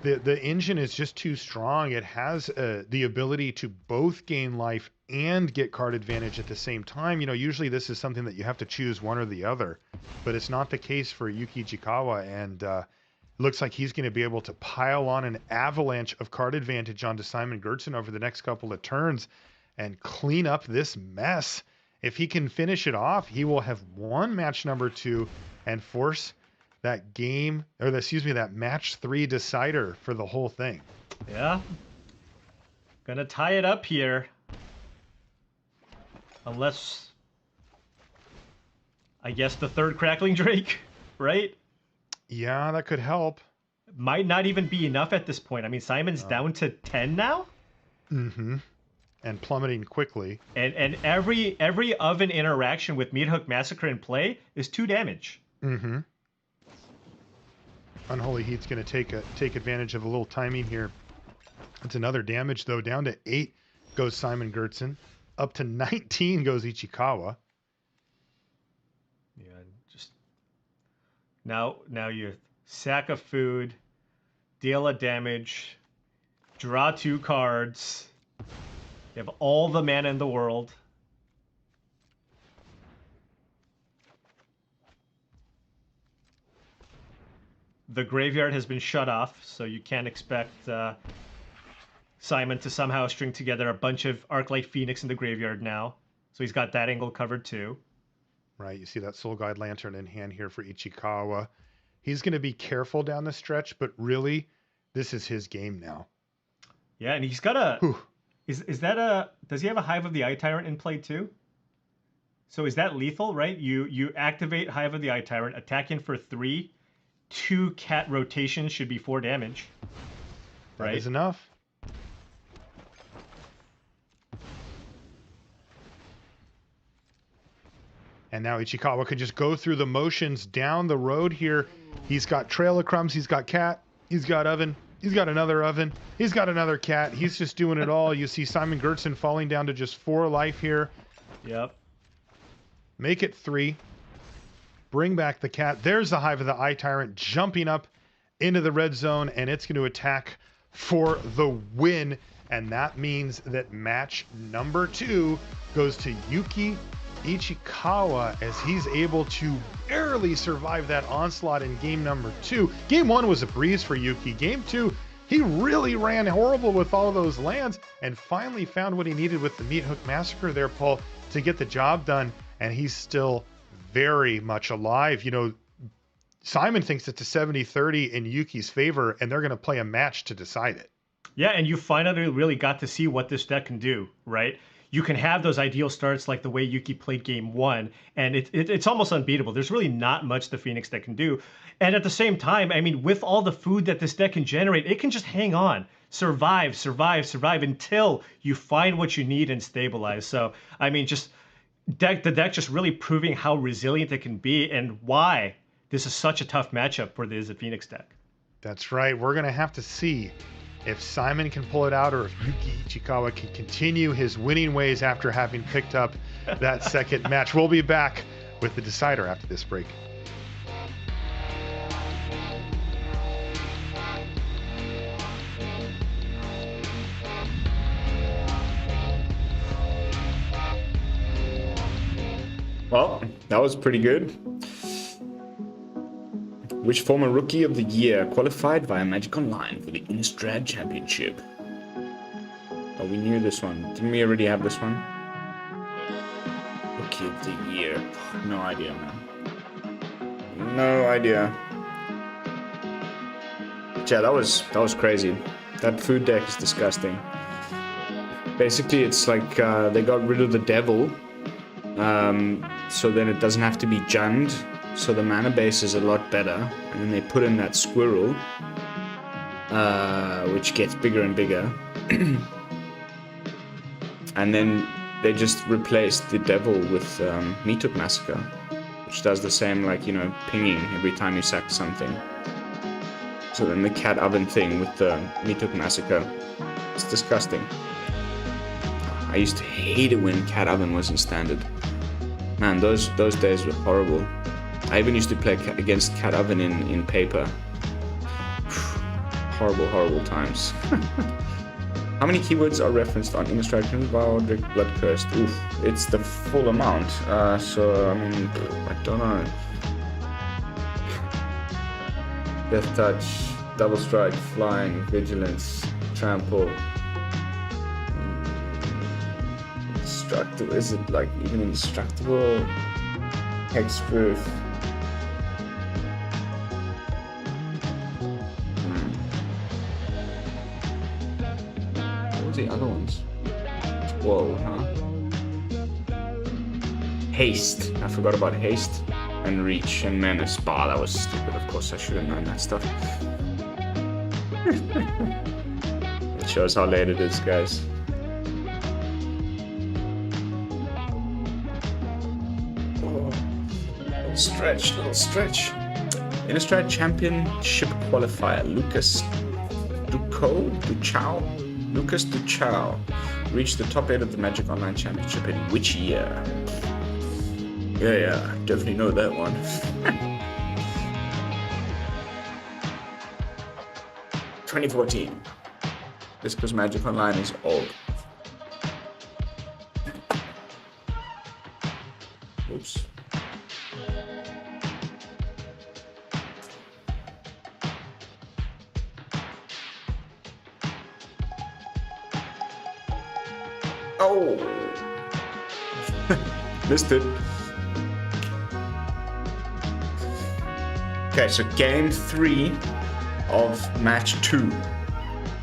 The engine is just too strong. It has the ability to both gain life and get card advantage at the same time. You know, usually this is something that you have to choose one or the other, but it's not the case for Yuki Ichikawa, and looks like he's going to be able to pile on an avalanche of card advantage onto Simon Gertzen over the next couple of turns and clean up this mess. If he can finish it off, he will have won match number 2 and force that game, or excuse me, that match 3 decider for the whole thing. Yeah. Gonna tie it up here. Unless, I guess, the third Crackling Drake, right? Yeah, that could help. Might not even be enough at this point. I mean, Simon's down to 10 now? Mm-hmm. And plummeting quickly. And every oven interaction with Meat Hook Massacre in play is 2 damage. Mm-hmm. Unholy Heat's going to take advantage of a little timing here. It's another damage, though. Down to 8 goes Simon Gertzen. Up to 19 goes Ichikawa. Yeah, just now you sack a food, deal a damage, draw 2 cards. You have all the mana in the world. The graveyard has been shut off, so you can't expect Simon to somehow string together a bunch of Arclight Phoenix in the graveyard now. So he's got that angle covered too. Right, you see that Soul Guide Lantern in hand here for Ichikawa. He's going to be careful down the stretch, but really, this is his game now. Yeah, and he's got a... Whew. Is that a... Does he have a Hive of the Eye Tyrant in play too? So is that lethal, right? You activate Hive of the Eye Tyrant, attack in for 3, 2 cat rotations should be 4 damage. Right? That is enough. And now Ichikawa could just go through the motions down the road here. He's got Trail of Crumbs, he's got cat, he's got oven, he's got another oven, he's got another cat. He's just doing it all. You see Simon Gertzen falling down to just 4 life here. Yep. Make it 3. Bring back the cat. There's the Hive of the Eye Tyrant jumping up into the red zone, and it's going to attack for the win. And that means that match number 2 goes to Yuki Ichikawa, as he's able to barely survive that onslaught in game number 2. Game 1 was a breeze for Yuki. Game 2, he really ran horrible with all of those lands and finally found what he needed with the Meat Hook Massacre there, Paul, to get the job done. And he's still very much alive. You know, Simon thinks it's a 70-30 in Yuki's favor, and they're going to play a match to decide it. Yeah, and you finally really got to see what this deck can do, right? You can have those ideal starts like the way Yuki played game 1, and it's almost unbeatable. There's really not much the Phoenix deck can do. And at the same time, I mean, with all the food that this deck can generate, it can just hang on, survive until you find what you need and stabilize. So, I mean, just the deck just really proving how resilient it can be and why this is such a tough matchup for the Izzet Phoenix deck. That's right. We're going to have to see if Simon can pull it out or if Yuki Ichikawa can continue his winning ways after having picked up that second match. We'll be back with the decider after this break. Well, that was pretty good. Which former Rookie of the Year qualified via Magic Online for the Innistrad Championship? Oh, we knew this one. Didn't we already have this one? Rookie of the Year. No idea, man. No idea. Yeah, that was crazy. That food deck is disgusting. Basically, it's like they got rid of the devil, so then it doesn't have to be Jund. So the mana base is a lot better, and then they put in that squirrel, which gets bigger and bigger. And then they just replaced the devil with Meat Hook Massacre, which does the same, like, you know, pinging every time you sack something. So then the cat oven thing with the Mituk massacre. It's disgusting. I used to hate it when cat oven was in standard. Man, those days were horrible. I even used to play against cat oven in paper. Horrible times. How many keywords are referenced on Innistrad Championship Blood Cursed? Oof, it's the full amount. So I mean, I don't know. Death Touch, Double Strike, Flying, Vigilance, Trample. Indestructible. Is it like even indestructible? Hexproof. What was the other ones? Whoa, huh? Haste. I forgot about Haste. And Reach and Menace. Bah, that was stupid. Of course, I should have known that stuff. It shows how late it is, guys. Oh, little stretch. Innistrad Championship qualifier. Lucas Duchow reached the top 8 of the Magic Online Championship in which year? Yeah, definitely know that one. 2014. This because Magic Online is old. Oops. Oh! Missed it. Okay, so game 3 of match 2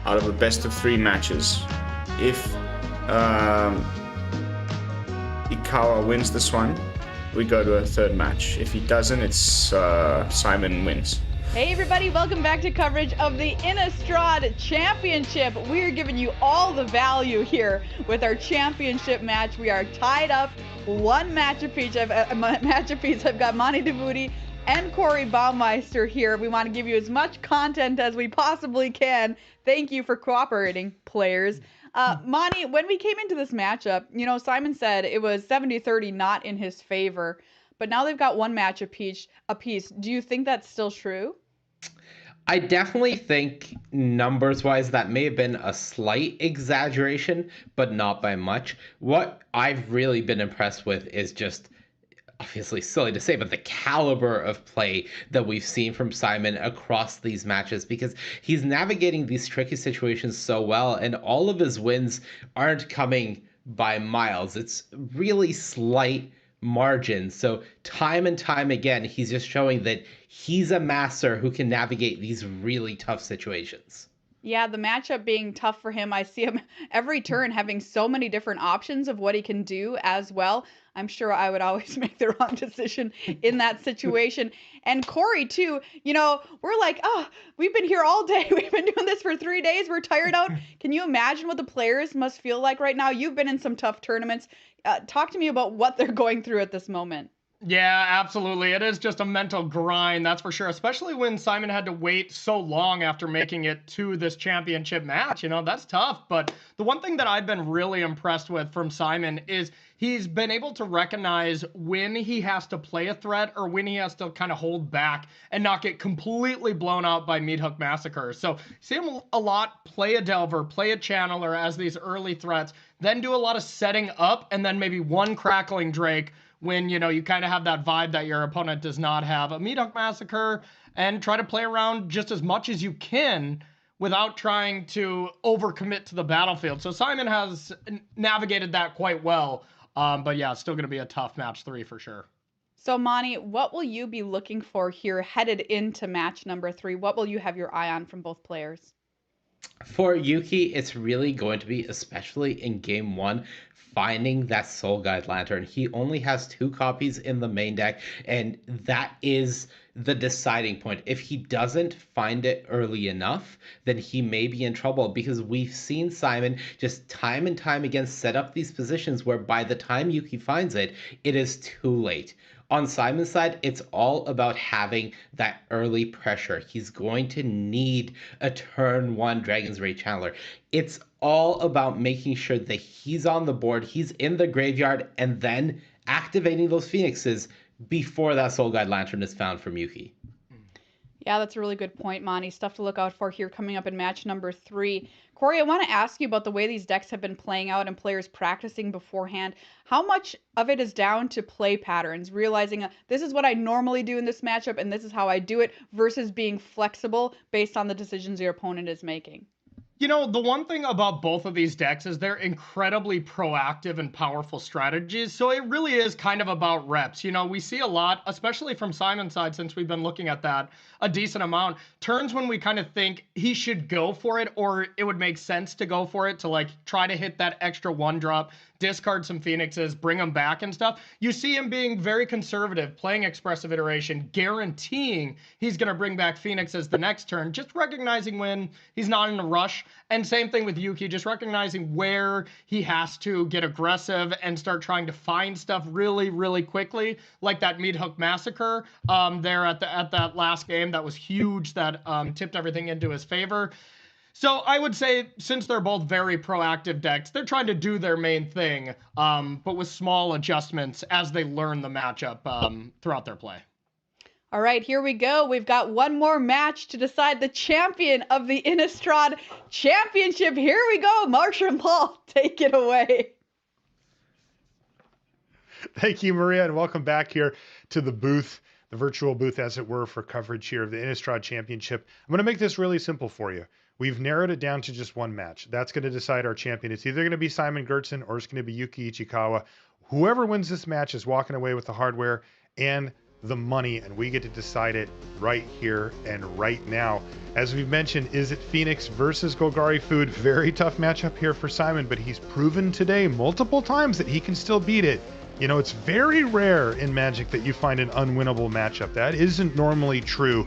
out of a best of 3 matches. If Ikawa wins this one, we go to a third match. If he doesn't, it's Simon wins. Hey everybody, welcome back to coverage of the Innistrad Championship. We're giving you all the value here with our championship match. We are tied up 1 match apiece. I've got Monty DeVuti and Corey Baumeister here. We want to give you as much content as we possibly can. Thank you for cooperating, players. Monty, when we came into this matchup, Simon said it was 70-30 not in his favor, but now they've got 1 match apiece. Do you think that's still true? I definitely think numbers-wise that may have been a slight exaggeration, but not by much. What I've really been impressed with is just, obviously silly to say, but the caliber of play that we've seen from Simon across these matches, because he's navigating these tricky situations so well, and all of his wins aren't coming by miles. It's really slight margins. So time and time again, he's just showing that he's a master who can navigate these really tough situations. Yeah, the matchup being tough for him. I see him every turn having so many different options of what he can do as well. I'm sure I would always make the wrong decision in that situation. And Corey, too, we're like, we've been here all day. We've been doing this for 3 days. We're tired out. Can you imagine what the players must feel like right now? You've been in some tough tournaments. Talk to me about what they're going through at this moment. Yeah, absolutely. It is just a mental grind, that's for sure, especially when Simon had to wait so long after making it to this championship match. That's tough. But the one thing that I've been really impressed with from Simon is he's been able to recognize when he has to play a threat or when he has to kind of hold back and not get completely blown out by Meathook Massacre. So see him a lot play a Delver, play a Channeler as these early threats, then do a lot of setting up, and then maybe 1 Crackling Drake when, you kind of have that vibe that your opponent does not have. A Meathook Massacre, and try to play around just as much as you can without trying to overcommit to the battlefield. So Simon has navigated that quite well. But yeah, it's still going to be a tough match 3 for sure. So Monty, what will you be looking for here headed into match number 3? What will you have your eye on from both players? For Yuki, it's really going to be, especially in game 1, finding that Soul Guide Lantern. He only has 2 copies in the main deck, and that is the deciding point. If he doesn't find it early enough, then he may be in trouble, because we've seen Simon just time and time again set up these positions where by the time Yuki finds it, it is too late. On Simon's side, it's all about having that early pressure. He's going to need a turn 1 Dragon's Rage Channeler. It's all about making sure that he's on the board, he's in the graveyard, and then activating those Phoenixes before that Soul Guide Lantern is found from Yuki. Yeah, that's a really good point, Monty. Stuff to look out for here coming up in match number 3. Corey, I want to ask you about the way these decks have been playing out and players practicing beforehand. How much of it is down to play patterns, realizing this is what I normally do in this matchup and this is how I do it, versus being flexible based on the decisions your opponent is making? You know, the one thing about both of these decks is they're incredibly proactive and powerful strategies. So it really is kind of about reps. You know, we see a lot, especially from Simon's side, since we've been looking at that a decent amount. Turns when we kind of think he should go for it, or it would make sense to go for it, to like try to hit that extra 1-drop, discard some Phoenixes, bring them back and stuff. You see him being very conservative, playing Expressive Iteration, guaranteeing he's going to bring back Phoenixes the next turn, just recognizing when he's not in a rush. And same thing with Yuki, just recognizing where he has to get aggressive and start trying to find stuff really, really quickly, like that Meat Hook Massacre there at that last game. That was huge, that tipped everything into his favor. So I would say, since they're both very proactive decks, they're trying to do their main thing, but with small adjustments as they learn the matchup throughout their play. All right, here we go. We've got one more match to decide the champion of the Innistrad Championship. Here we go. Marshall and Paul, take it away. Thank you, Maria, and welcome back here to the booth, the virtual booth, as it were, for coverage here of the Innistrad Championship. I'm going to make this really simple for you. We've narrowed it down to just one match. That's going to decide our champion. It's either going to be Simon Gertzen or it's going to be Yuki Ichikawa. Whoever wins this match is walking away with the hardware and the money, and we get to decide it right here and right now. As we've mentioned, is it Phoenix versus Golgari Food? Very tough matchup here for Simon, but he's proven today multiple times that he can still beat it. You know, it's very rare in Magic that you find an unwinnable matchup. That isn't normally true.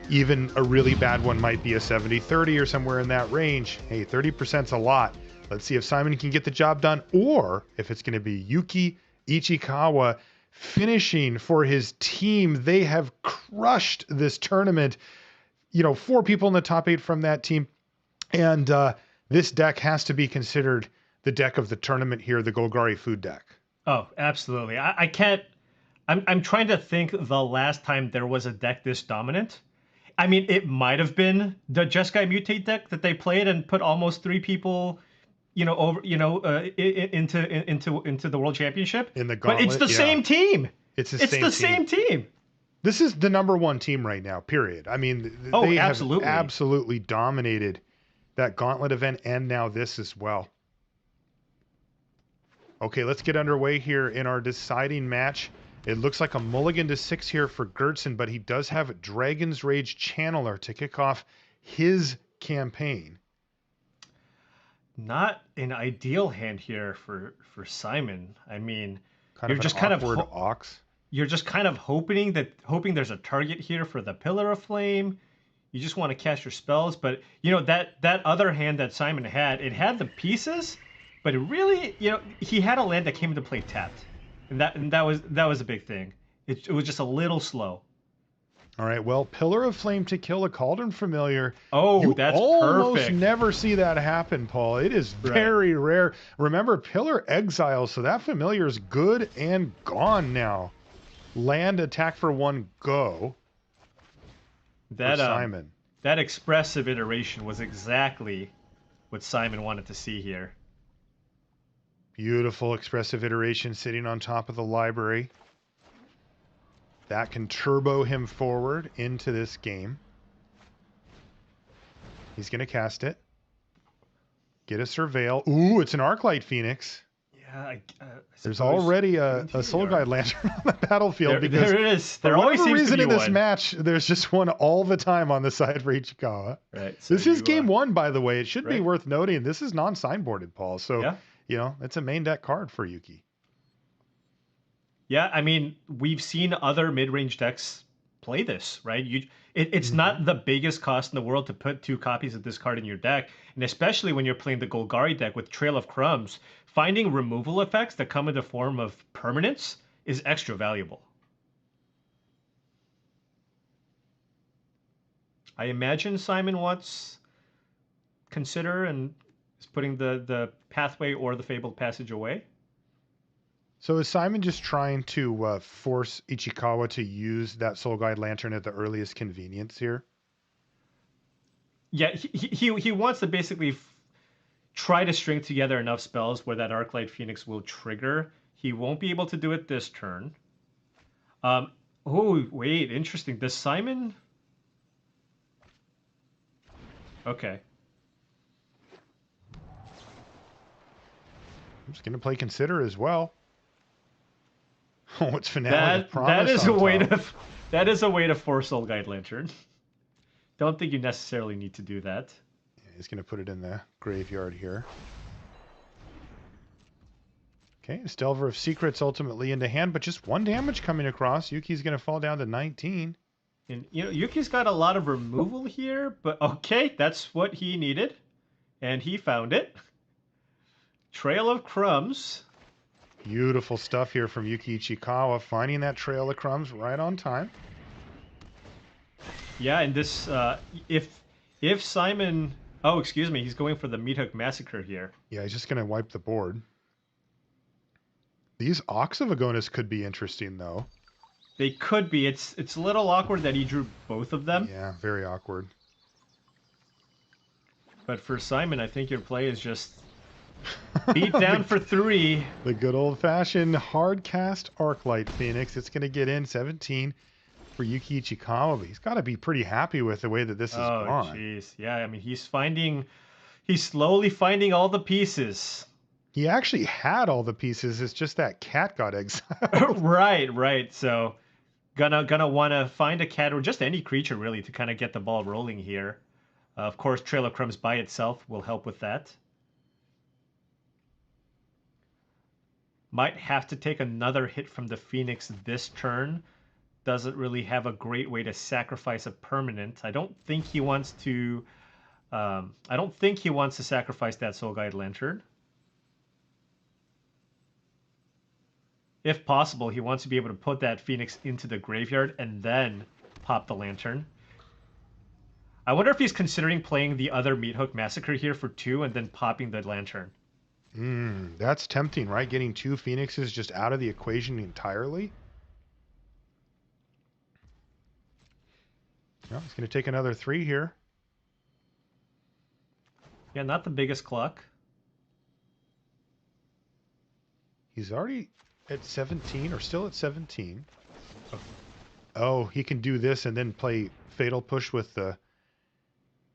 Even a really bad one might be a 70-30 or somewhere in that range. Hey, 30%'s a lot. Let's see if Simon can get the job done, or if it's going to be Yuki Ichikawa finishing for his team. They have crushed this tournament. You know, 4 people in the top 8 from that team. And this deck has to be considered the deck of the tournament here, the Golgari Food deck. Oh, absolutely. I can't. I'm trying to think the last time there was a deck this dominant. I mean, it might have been the Jeskai Mutate deck that they played and put almost 3 people, over, into the World Championship. In the gauntlet, but it's the same team. It's the same team. This is the #1 team right now, period. I mean, they have absolutely dominated that gauntlet event and now this as well. Okay, let's get underway here in our deciding match. It looks like a mulligan to 6 here for Gertzen, but he does have Dragon's Rage Channeler to kick off his campaign. Not an ideal hand here for Simon. I mean, you're just kind of Ox. You're just kind of hoping there's a target here for the Pillar of Flame. You just want to cast your spells, but that other hand that Simon had, it had the pieces, but it really, he had a land that came into play tapped. And that was a big thing. It was just a little slow. All right, well, Pillar of Flame to kill a Cauldron Familiar. Oh, that's almost perfect. Never see that happen, Paul. It is very rare. Remember, Pillar exiles, so that Familiar is good and gone now. Land, attack for 1, go. That for Simon. That expressive iteration was exactly what Simon wanted to see here. Beautiful expressive iteration sitting on top of the library. That can turbo him forward into this game. He's going to cast it. Get a Surveil. Ooh, it's an Arclight Phoenix. Yeah. There's already a Soul Guide Lantern on the battlefield. because there it is. There for always whatever seems to reason be in this one. match, there's just one all the time on the side for Ichikawa. Right. So This is game 1, by the way. It should be right. worth noting. This is non-signboarded, Paul. So, Yeah. it's a main deck card for Yuki. Yeah, I mean, we've seen other mid-range decks play this, right? It's not the biggest cost in the world to put 2 copies of this card in your deck, and especially when you're playing the Golgari deck with Trail of Crumbs, finding removal effects that come in the form of permanents is extra valuable. I imagine Simon wants consider and is putting the pathway or the fabled passage away. So is Simon just trying to force Ichikawa to use that Soul Guide Lantern at the earliest convenience here? Yeah, he wants to basically try to string together enough spells where that Arclight Phoenix will trigger. He won't be able to do it this turn. Oh, wait, interesting. Does Simon... Okay. I'm just going to play Consider as well. Oh, it's Finale of Promise that is on a way top. to force Soul Guide Lantern. Don't think you necessarily need to do that. Yeah, he's going to put it in the graveyard here. Okay, Delver of Secrets ultimately into hand, but just 1 damage coming across. Yuki's going to fall down to 19. And Yuki's got a lot of removal here, but okay, that's what he needed. And he found it. Trail of Crumbs. Beautiful stuff here from Yuki Ichikawa, finding that Trail of Crumbs right on time. Yeah, and this, if Simon... Oh, excuse me, he's going for the Meat Hook Massacre here. Yeah, he's just going to wipe the board. These Ox of Agonis could be interesting, though. They could be. It's a little awkward that he drew both of them. Yeah, very awkward. But for Simon, I think your play is just beat down for 3. The good old-fashioned hard-cast Arclight Phoenix. It's going to get in 17 for Yuki Ichikawa, but he's got to be pretty happy with the way that this has gone. Oh, jeez. Yeah, I mean, he's slowly finding all the pieces. He actually had all the pieces. It's just that cat got exiled. Right. So, gonna want to find a cat or just any creature really to kind of get the ball rolling here. Of course, Trail of Crumbs by itself will help with that. Might have to take another hit from the Phoenix this turn. Doesn't really have a great way to sacrifice a permanent. I don't think he wants to. Sacrifice that Soul Guide Lantern. If possible, he wants to be able to put that Phoenix into the graveyard and then pop the Lantern. I wonder if he's considering playing the other Meat Hook Massacre here for 2 and then popping the Lantern. That's tempting, right? Getting 2 Phoenixes just out of the equation entirely. Well, he's going to take another 3 here. Yeah, not the biggest clock. He's already at 17, or still at 17. Oh, he can do this and then play Fatal Push with the...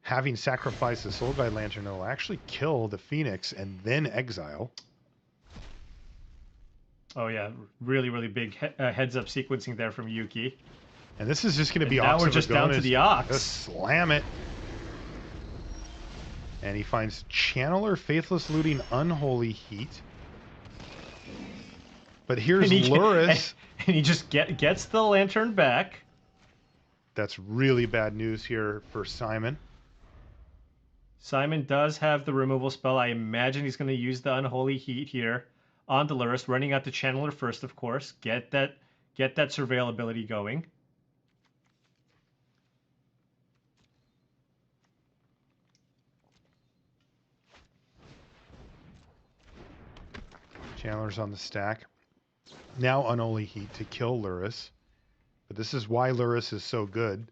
Having sacrificed the Soul Guide Lantern will actually kill the Phoenix and then exile. Oh yeah, really big heads-up sequencing there from Yuki. And this is just going to be now Ox we're of just down to Agonis. the Ox. Just slam it. And he finds Channeler, Faithless Looting, Unholy Heat. But here's Luris. And he just gets the Lantern back. That's really bad news here for Simon. Simon does have the removal spell. I imagine he's going to use the Unholy Heat here on Luris, running out the Channeler first, of course. Get that Surveil ability going. Channeler's on the stack. Now Unholy Heat to kill Luris. But this is why Luris is so good.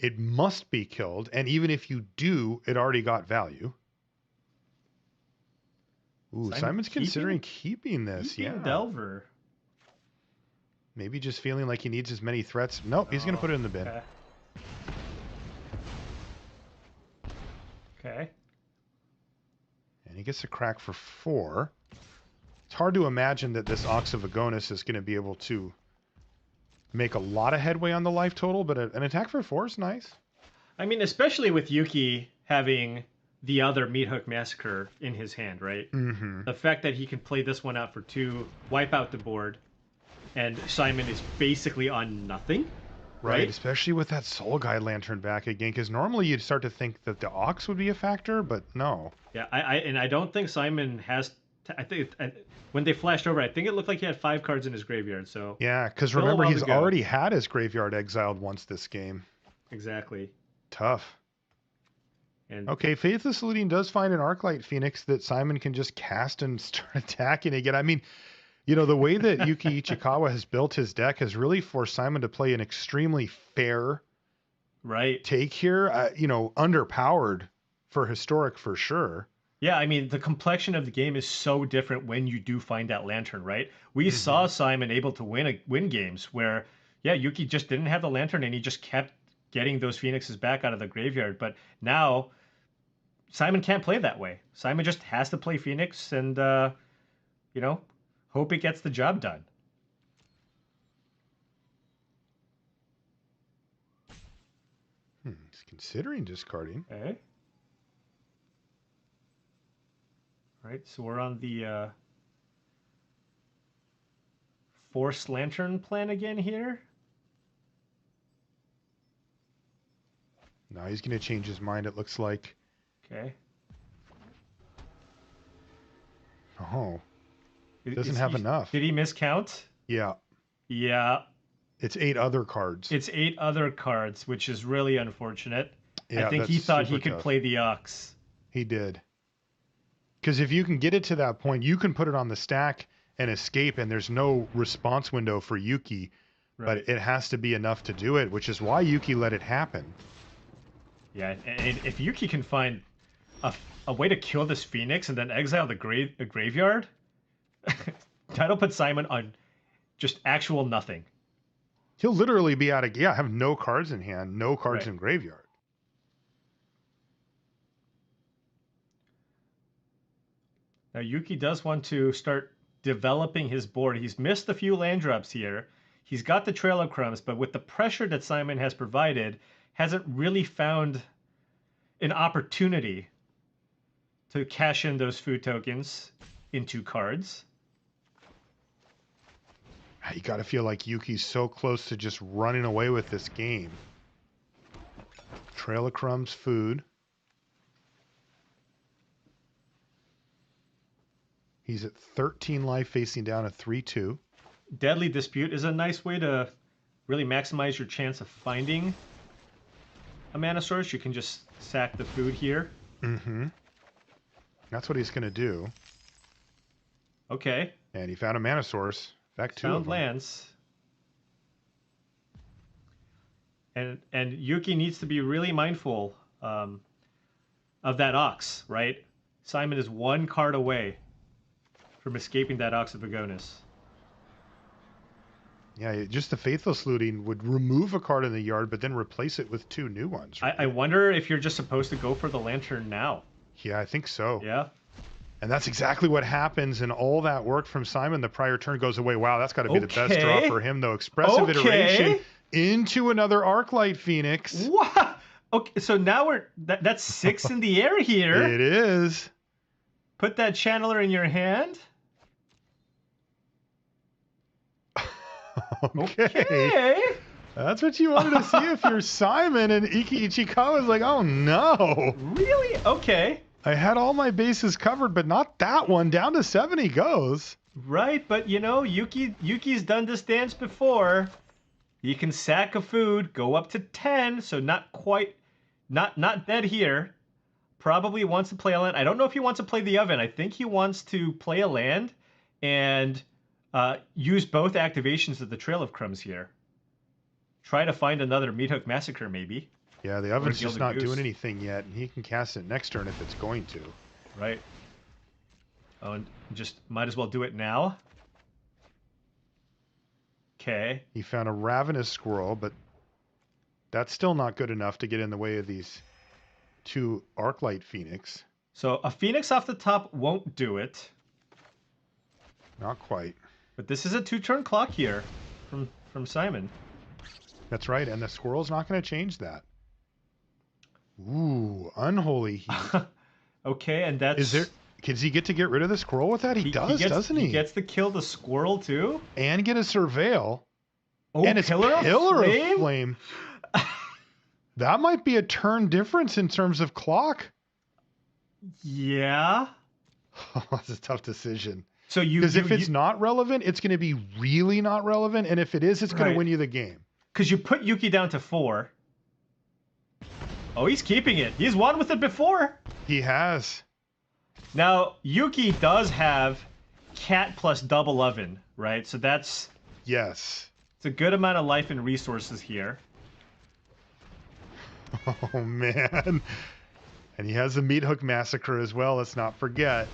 It must be killed, and even if you do, it already got value. Ooh, Simon's considering keeping this. Yeah. Delver. Maybe just feeling like he needs as many threats. Nope, he's going to put it in the bin. Okay. And he gets a crack for 4. It's hard to imagine that this Ox of Agonis is going to be able to make a lot of headway on the life total, but an attack for 4 is nice. I mean, especially with Yuki having the other Meat Hook Massacre in his hand, right? Mm-hmm. The fact that he can play this one out for 2, wipe out the board, and Simon is basically on nothing, right? Especially with that Soul Guide Lantern back again, because normally you'd start to think that the Ox would be a factor, but no. Yeah, I don't think Simon has I think when they flashed over, I think it looked like he had 5 cards in his graveyard. So Yeah, because still a remember, while he's to go. already had his graveyard exiled once this game. Exactly. Tough. And Okay, Faithless Looting does find an Arclight Phoenix that Simon can just cast and start attacking again. I mean, you know, the way that Yuki Ichikawa has built his deck has really forced Simon to play an extremely fair take here. You know, underpowered for Historic for sure. yeah, I mean, the complexion of the game is so different when you do find that Lantern, right? We saw Simon able to win games where, yeah, Yuki just didn't have the Lantern and he just kept getting those Phoenixes back out of the graveyard. But now Simon can't play that way. Simon just has to play Phoenix and, you know, hope it gets the job done. He's considering discarding. Okay. All right, so we're on the Force Lantern plan again here. Now he's going to change his mind, it looks like. Okay. Oh. Doesn't have enough. Did he miscount? Yeah. Yeah. It's 8 other cards. It's 8 other cards, which is really unfortunate. Yeah, I think he that's thought he super could tough. play the Ox. He did. Because if you can get it to that point, you can put it on the stack and escape, and there's no response window for Yuki. But it has to be enough to do it, which is why Yuki let it happen. Yeah, and if Yuki can find a way to kill this Phoenix and then exile the graveyard, that'll put Simon on just actual nothing. He'll literally be out of... Yeah, have no cards in hand, no cards in graveyard. Now, Yuki does want to start developing his board. He's missed a few land drops here. He's got the Trail of Crumbs, but with the pressure that Simon has provided, hasn't really found an opportunity to cash in those food tokens into cards. You got to feel like Yuki's so close to just running away with this game. Trail of Crumbs, food. He's at 13 life, facing down a 3-2. Deadly Dispute is a nice way to really maximize your chance of finding a mana source. You can just sack the food here. Mm-hmm. That's what he's going to do. Okay. And he found a mana source. In fact, 2 of Found them. lands. And Yuki needs to be really mindful of that Ox, right? Simon is 1 card away from escaping that Ox of Agonis. Yeah, just the Faithless Looting would remove a card in the yard, but then replace it with 2 new ones. I wonder if you're just supposed to go for the Lantern now. Yeah, I think so. Yeah. And that's exactly what happens, and all that work from Simon the prior turn goes away. Wow, that's got to be the best draw for him, though. Expressive Iteration into another Arclight Phoenix. What? Okay, so now that's 6 in the air here. It is. Put that Channeler in your hand. Okay. That's what you wanted to see if you're Simon, and Iki Ichikawa's like, oh no. Really? Okay. I had all my bases covered, but not that one. Down to 7 he goes. Right, but you know, Yuki's done this dance before. You can sack a food, go up to 10, so not dead here. Probably wants to play a land. I don't know if he wants to play the oven. I think he wants to play a land and use both activations of the Trail of Crumbs here. Try to find another Meat Hook Massacre, maybe. Yeah, the oven's just not Goose. doing anything yet, and he can cast it next turn if it's going to. Right. Oh, and just might as well do it now. Okay. He found a Ravenous Squirrel, but that's still not good enough to get in the way of these 2 Arclight Phoenix. So a Phoenix off the top won't do it. Not quite. But this is a 2-turn clock here from Simon. That's right, and the Squirrel's not going to change that. Ooh, Unholy Heat. Okay, and that's... Does he get to get rid of the Squirrel with that? He does, doesn't he? He gets to kill the Squirrel too? And get a Surveil. Oh, and it's Pillar of Flame? That might be a turn difference in terms of clock. Yeah. That's a tough decision. So because if it's not relevant, it's going to be really not relevant, and if it is, it's going to win you the game. Because you put Yuki down to 4. Oh, he's keeping it. He's won with it before. He has. Now Yuki does have cat plus double oven, right? So that's it's a good amount of life and resources here. Oh man. And he has the Meat Hook Massacre as well, let's not forget.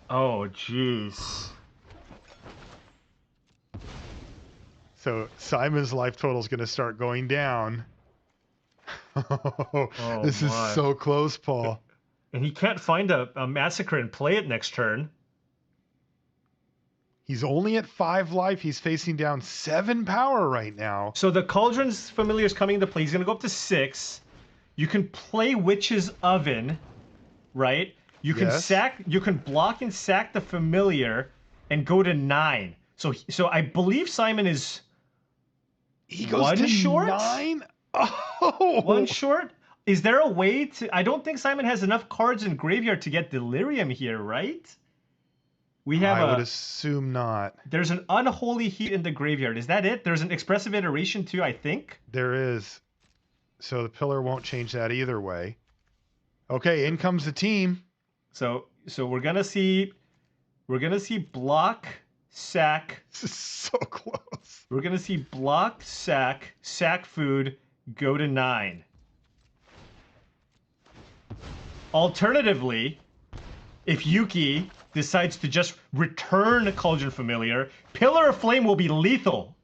Oh jeez. So Simon's life total is going to start going down. This is so close, Paul. And he can't find a massacre and play it next turn. He's only at 5 life. He's facing down 7 power right now. So the Cauldron's Familiar is coming into play. He's going to go up to 6. You can play Witch's Oven, right? You can sack. You can block and sack the Familiar and go to 9. So I believe Simon is. He goes to short. 9. Oh, 1 short. Is there a way to? I don't think Simon has enough cards in graveyard to get Delirium here, right? We have. I would assume not. There's an Unholy Heat in the graveyard. Is that it? There's an Expressive Iteration too, I think. There is. So the pillar won't change that either way. Okay, in comes the team. So we're gonna see block, sack. This is so close. We're gonna see block, sack food, go to 9. Alternatively, if Yuki decides to just return Cauldron Familiar, Pillar of Flame will be lethal.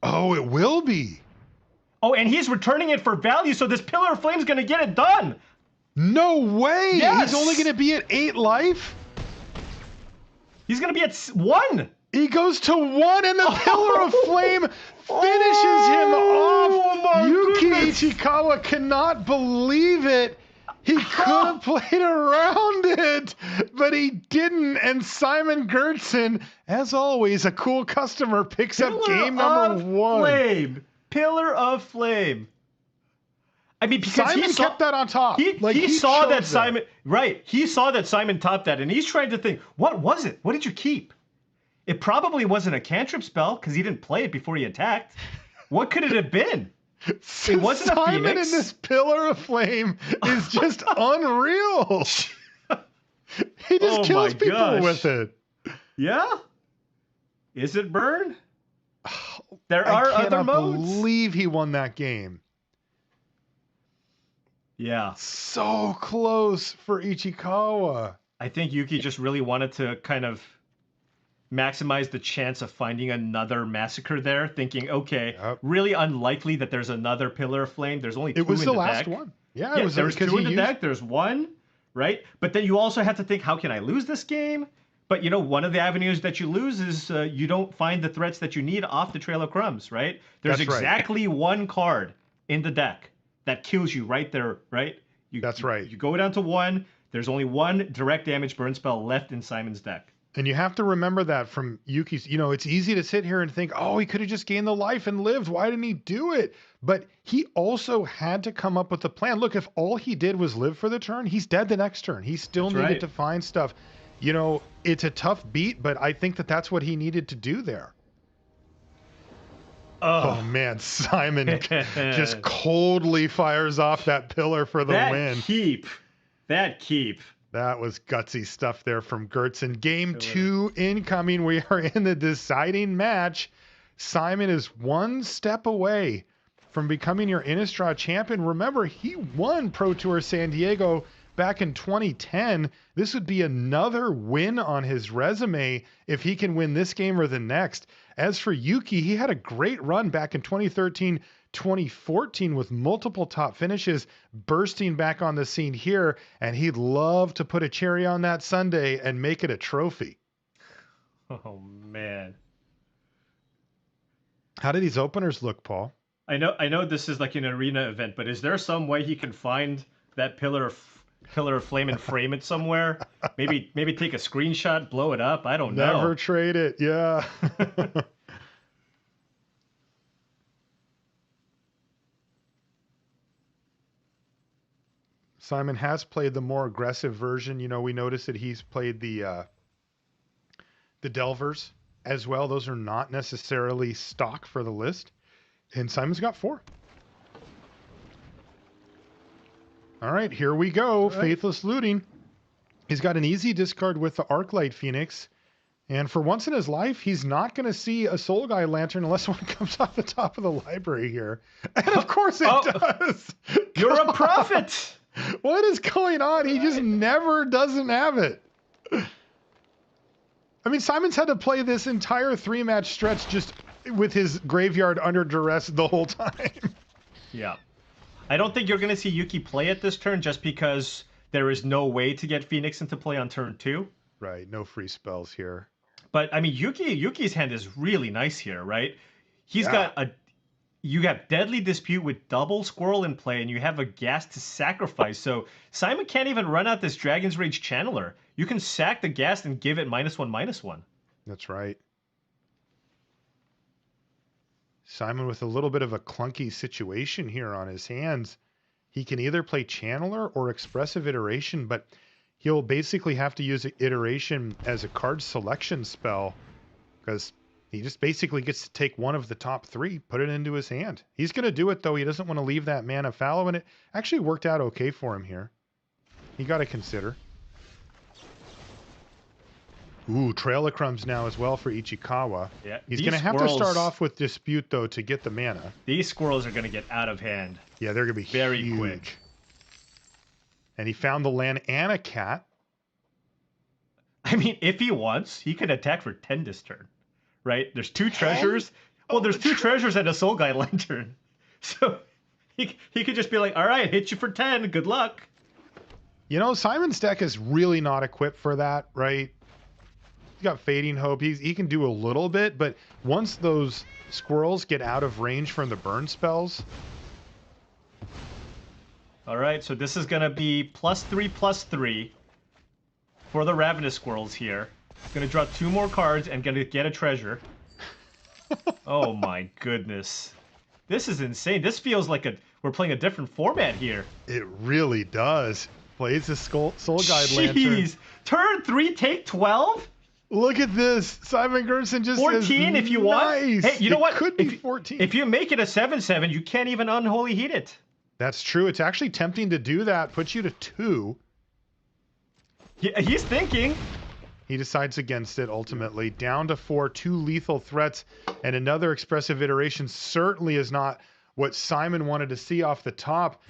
Oh, it will be. Oh, and he's returning it for value, so this Pillar of Flame's gonna get it done. No way! Yes! He's only gonna be at 8 life? He's gonna be at 1! He goes to 1 and the Pillar of Flame finishes him off! Yuki Ichikawa cannot believe it! He could have played around it, but he didn't, and Simon Gertson, as always, a cool customer, picks up game number 1. Flame. Pillar of Flame. I mean, because Simon kept that on top. He saw that Simon, right? He saw that Simon topped that, and he's trying to think, what was it? What did you keep? It probably wasn't a cantrip spell because he didn't play it before he attacked. What could it have been? It wasn't Simon a Phoenix. in this Pillar of Flame is just unreal. He just kills people with it. Yeah? Is it burn? There are other modes. I cannot believe he won that game. Yeah. So close for Ichikawa. I think Yuki just really wanted to kind of maximize the chance of finding another Massacre there, thinking, okay, really unlikely that there's another Pillar of Flame. There's only 2 in the deck. It was the last one. Yeah, it was there's 2 in the used... deck. There's 1, right? But then you also have to think, how can I lose this game? But, you know, one of the avenues that you lose is you don't find the threats that you need off the Trail of Crumbs, right? There's exactly 1 card in the deck that kills you right there, right? That's right. You go down to 1. There's only 1 direct damage burn spell left in Simon's deck. And you have to remember that from Yuki's, you know, it's easy to sit here and think, oh, he could have just gained the life and lived. Why didn't he do it? But he also had to come up with a plan. Look, if all he did was live for the turn, he's dead the next turn. He still needed to find stuff. You know, it's a tough beat, but I think that that's what he needed to do there. Oh man, Simon just coldly fires off that pillar for the win. That keep. That was gutsy stuff there from Gertson. Game 2 incoming. We are in the deciding match. Simon is 1 step away from becoming your Innistrad champion. Remember, he won Pro Tour San Diego back in 2010. This would be another win on his resume if he can win this game or the next. As for Yuki, he had a great run back in 2013, 2014 with multiple top finishes, bursting back on the scene here, and he'd love to put a cherry on that sundae and make it a trophy. Oh man. How do these openers look, Paul? I know this is like an arena event, but is there some way he can find that pillar of flame and frame it somewhere? Maybe take a screenshot, blow it up. I don't know. Never trade it. Yeah. Simon has played the more aggressive version. You know, we noticed that he's played the Delvers as well. Those are not necessarily stock for the list. And Simon's got 4. All right, here we go. Right. Faithless Looting. He's got an easy discard with the Arclight Phoenix. And for once in his life, he's not going to see a Soul Guide Lantern unless one comes off the top of the library here. And of course it does. You're a prophet. What is going on? He just never doesn't have it. I mean, Simon's had to play this entire 3-match stretch just with his graveyard under duress the whole time. Yeah. I don't think you're going to see Yuki play it this turn just because there is no way to get Phoenix into play on turn 2. Right, no free spells here. But I mean, Yuki's hand is really nice here, right? He's got you have Deadly Dispute with double Squirrel in play, and you have a Ghast to sacrifice. So Simon can't even run out this Dragon's Rage Channeler. You can sack the Ghast and give it -1/-1. That's right. Simon with a little bit of a clunky situation here on his hands. He can either play Channeler or Expressive Iteration, but he'll basically have to use Iteration as a card selection spell because he just basically gets to take one of the top 3, put it into his hand. He's going to do it, though. He doesn't want to leave that mana fallow, and it actually worked out okay for him here. You got to consider. Ooh, Trail of Crumbs now as well for Ichikawa. Yeah, he's going to have to start off with Dispute, though, to get the mana. These squirrels are going to get out of hand. Yeah, they're going to be very huge. Quick. And he found the land and a cat. I mean, if he wants, he could attack for 10 this turn, right? There's 2 treasures. Well, there's 2 treasures and a Soul Guide Lantern. So he could just be like, all right, hit you for 10. Good luck. You know, Simon's deck is really not equipped for that, right? He's got Fading Hope. He can do a little bit, but once those squirrels get out of range from the burn spells. All right, so this is going to be +3/+3 for the Ravenous Squirrels here. Going to draw 2 more cards and going to get a treasure. Oh my goodness. This is insane. This feels like we're playing a different format here. It really does. Plays the Soul Guide Lantern. Jeez. Turn 3, take 12? Look at this. Simon Gerson just 14 says, if you nice. want. Hey, you know what? Could be 14. If you make it a 7/7, you can't even Unholy Heat it. That's true. It's actually tempting to do that. Puts you to 2. Yeah, he's thinking. He decides against it ultimately. Down to 4, 2 lethal threats, and another Expressive Iteration certainly is not what Simon wanted to see off the top.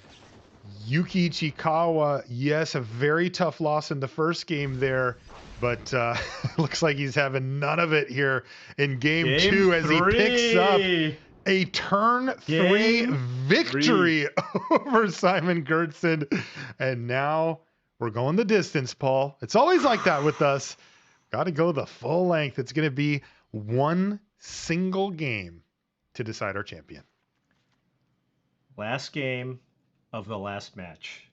Yuki Ichikawa, yes, a very tough loss in the first game there, but looks like he's having none of it here in game 2 as he picks up a turn 3 victory over Simon Gertson. And now we're going the distance, Paul. It's always like that with us. Got to go the full length. It's going to be one single game to decide our champion. Last game of the last match.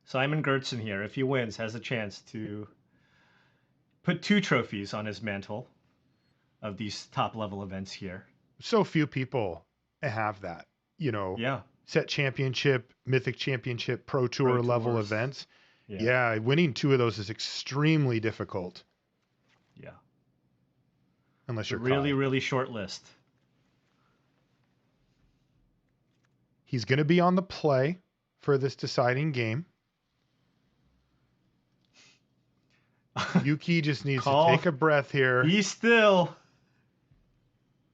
Simon Gertson here, if he wins, has a chance to put 2 trophies on his mantle of these top level events here. So few people have that, you know. Yeah. Set Championship, Mythic Championship, Pro Tour level events. Yeah, winning 2 of those is extremely difficult. Yeah. Unless you're really, really short list. He's going to be on the play for this deciding game. Yuki just needs to take a breath here. He's still.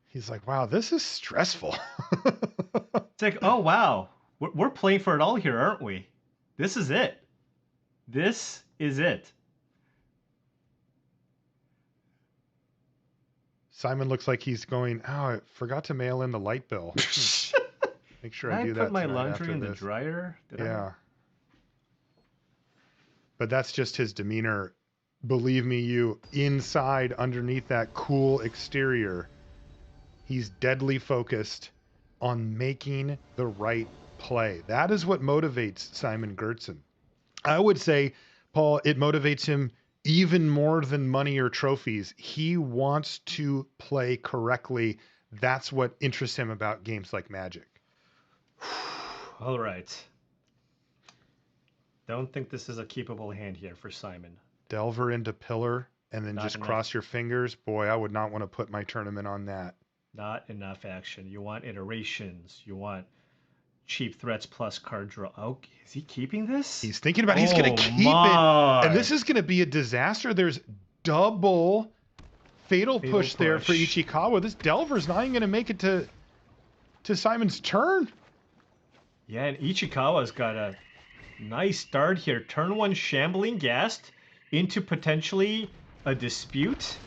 He's like, wow, this is stressful. It's like, oh, wow. We're playing for it all here, aren't we? This is it. This is it. Simon looks like he's going, oh, I forgot to mail in the light bill. Make sure I do that. Put my laundry in the dryer? Yeah. But that's just his demeanor. Believe me, you, inside, underneath that cool exterior, he's deadly focused on making the right play. That is what motivates Simon Gertson. I would say, Paul, it motivates him even more than money or trophies. He wants to play correctly. That's what interests him about games like Magic. All right. Don't think this is a keepable hand here for Simon. Delver into pillar and then Not just enough. cross your fingers. Boy, I would not want to put my tournament on that. Not enough action. You want iterations. You want cheap threats plus card draw. Oh, is he keeping this? He's thinking about he's going to keep it. And this is going to be a disaster. There's double fatal push there for Ichikawa. This Delver's not even going to make it to Simon's turn. Yeah, and Ichikawa's got a nice start here. Turn 1 Shambling Ghast into potentially a dispute,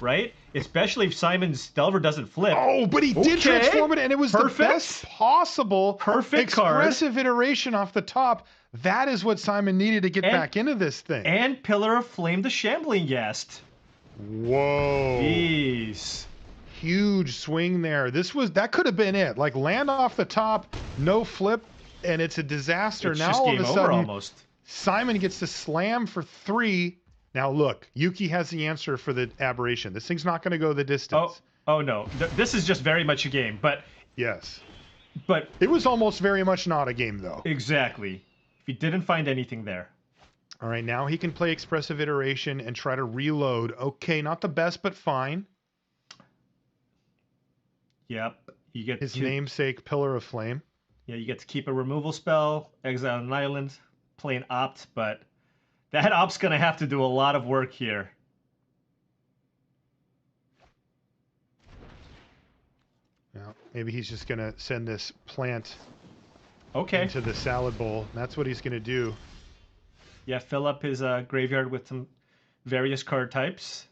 right? Especially if Simon's Delver doesn't flip. Oh, but he did transform it, and it was Perfect. the best possible expressive card. iteration off the top. That is what Simon needed to get back into this thing. And Pillar of Flame the Shambling Ghast. Whoa. Jeez. Huge swing there. That could have been it. Like land off the top, no flip, and it's a disaster. It's now just all of game a over sudden, almost. Simon gets to slam for 3. Now look, Yuki has the answer for the aberration. This thing's not going to go the distance. Oh no, this is just very much a game. But yes, but it was almost very much not a game though. Exactly. If he didn't find anything there. All right, now he can play expressive iteration and try to reload. Okay, not the best, but fine. Yep. You get his namesake Pillar of Flame. Yeah, you get to keep a removal spell, exile an island, play an opt, but that opt's gonna have to do a lot of work here. Now, maybe he's just gonna send this plant Okay. into the salad bowl. That's what he's gonna do. Yeah, fill up his graveyard with some various card types.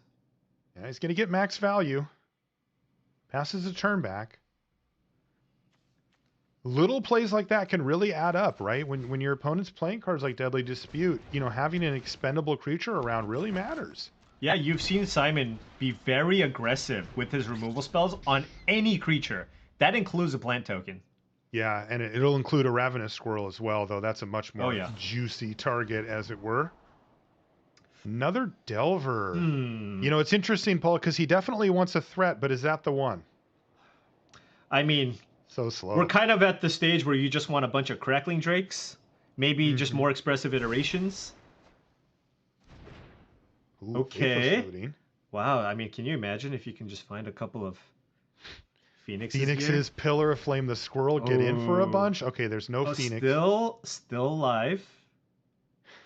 Yeah, he's gonna get max value. Passes a turn back. Little plays like that can really add up, right? When your opponent's playing cards like Deadly Dispute, having an expendable creature around really matters. Yeah, you've seen Simon be very aggressive with his removal spells on any creature. That includes a plant token. Yeah, and it'll include a Ravenous Squirrel as well, though that's a much more juicy target, as it were. Another Delver. It's interesting, Paul, because he definitely wants a threat, but is that the one? I mean, so slow. We're kind of at the stage where you just want a bunch of Crackling Drakes. Maybe just more expressive iterations. Ooh, okay. Wow, I mean, can you imagine if you can just find a couple of Phoenixes here? Pillar of Flame the Squirrel, get in for a bunch? Okay, there's no Phoenix. Still alive.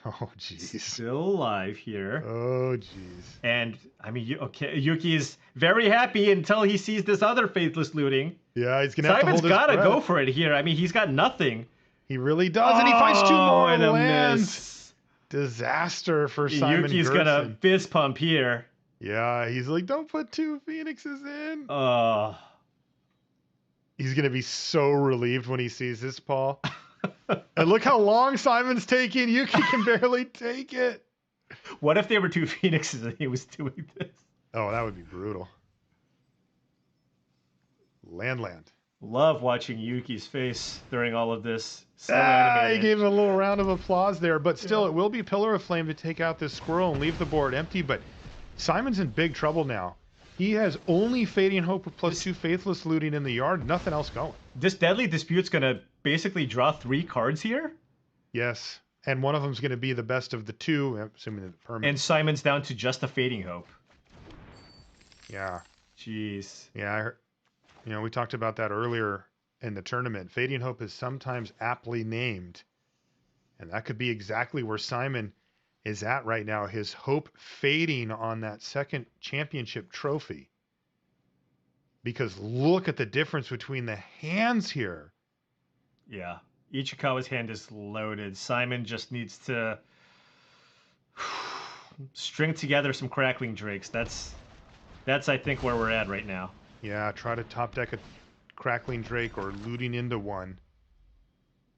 Oh, jeez. Still alive here. Oh, jeez. And, I mean, Yuki is very happy until he sees this other Faithless Looting. Yeah, he's going to have to hold his breath. Simon's got to go for it here. I mean, he's got nothing. He really does, and he finds 2 more and a lands. miss. Disaster for Simon Yuki's Gerson. going to fist pump here. Yeah, he's like, don't put 2 Phoenixes in. He's going to be so relieved when he sees this, Paul. And look how long Simon's taking. Yuki can barely take it. What if there were 2 Phoenixes and he was doing this? Oh, that would be brutal. Land. Love watching Yuki's face during all of this. So He animated. gave him a little round of applause there, but still, it will be Pillar of Flame to take out this squirrel and leave the board empty, but Simon's in big trouble now. He has only Fading Hope with +2 Faithless Looting in the yard, nothing else going. This Deadly Dispute's going to basically draw 3 cards here? Yes, and one of them's going to be the best of the 2, assuming that permanent. And Simon's down to just a Fading Hope. Yeah. Jeez. Yeah, we talked about that earlier in the tournament. Fading Hope is sometimes aptly named, and that could be exactly where Simon is at right now. His hope fading on that second championship trophy. Because look at the difference between the hands here. Yeah. Ichikawa's hand is loaded. Simon just needs to string together some Crackling Drakes. That's I think where we're at right now. Yeah, try to top deck a Crackling Drake or looting into one.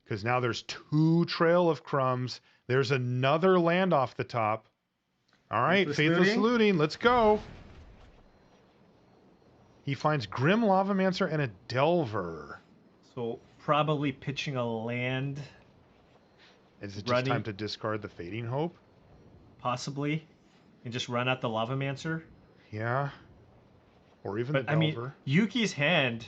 Because now there's 2 Trail of Crumbs. There's another land off the top. All right, Faithless Looting. Let's go. He finds Grim Lavamancer and a Delver. So probably pitching a land. Is it just time to discard the Fading Hope? Possibly. And just run out the Lavamancer? Yeah. Or even the Delver. I mean, Yuki's hand,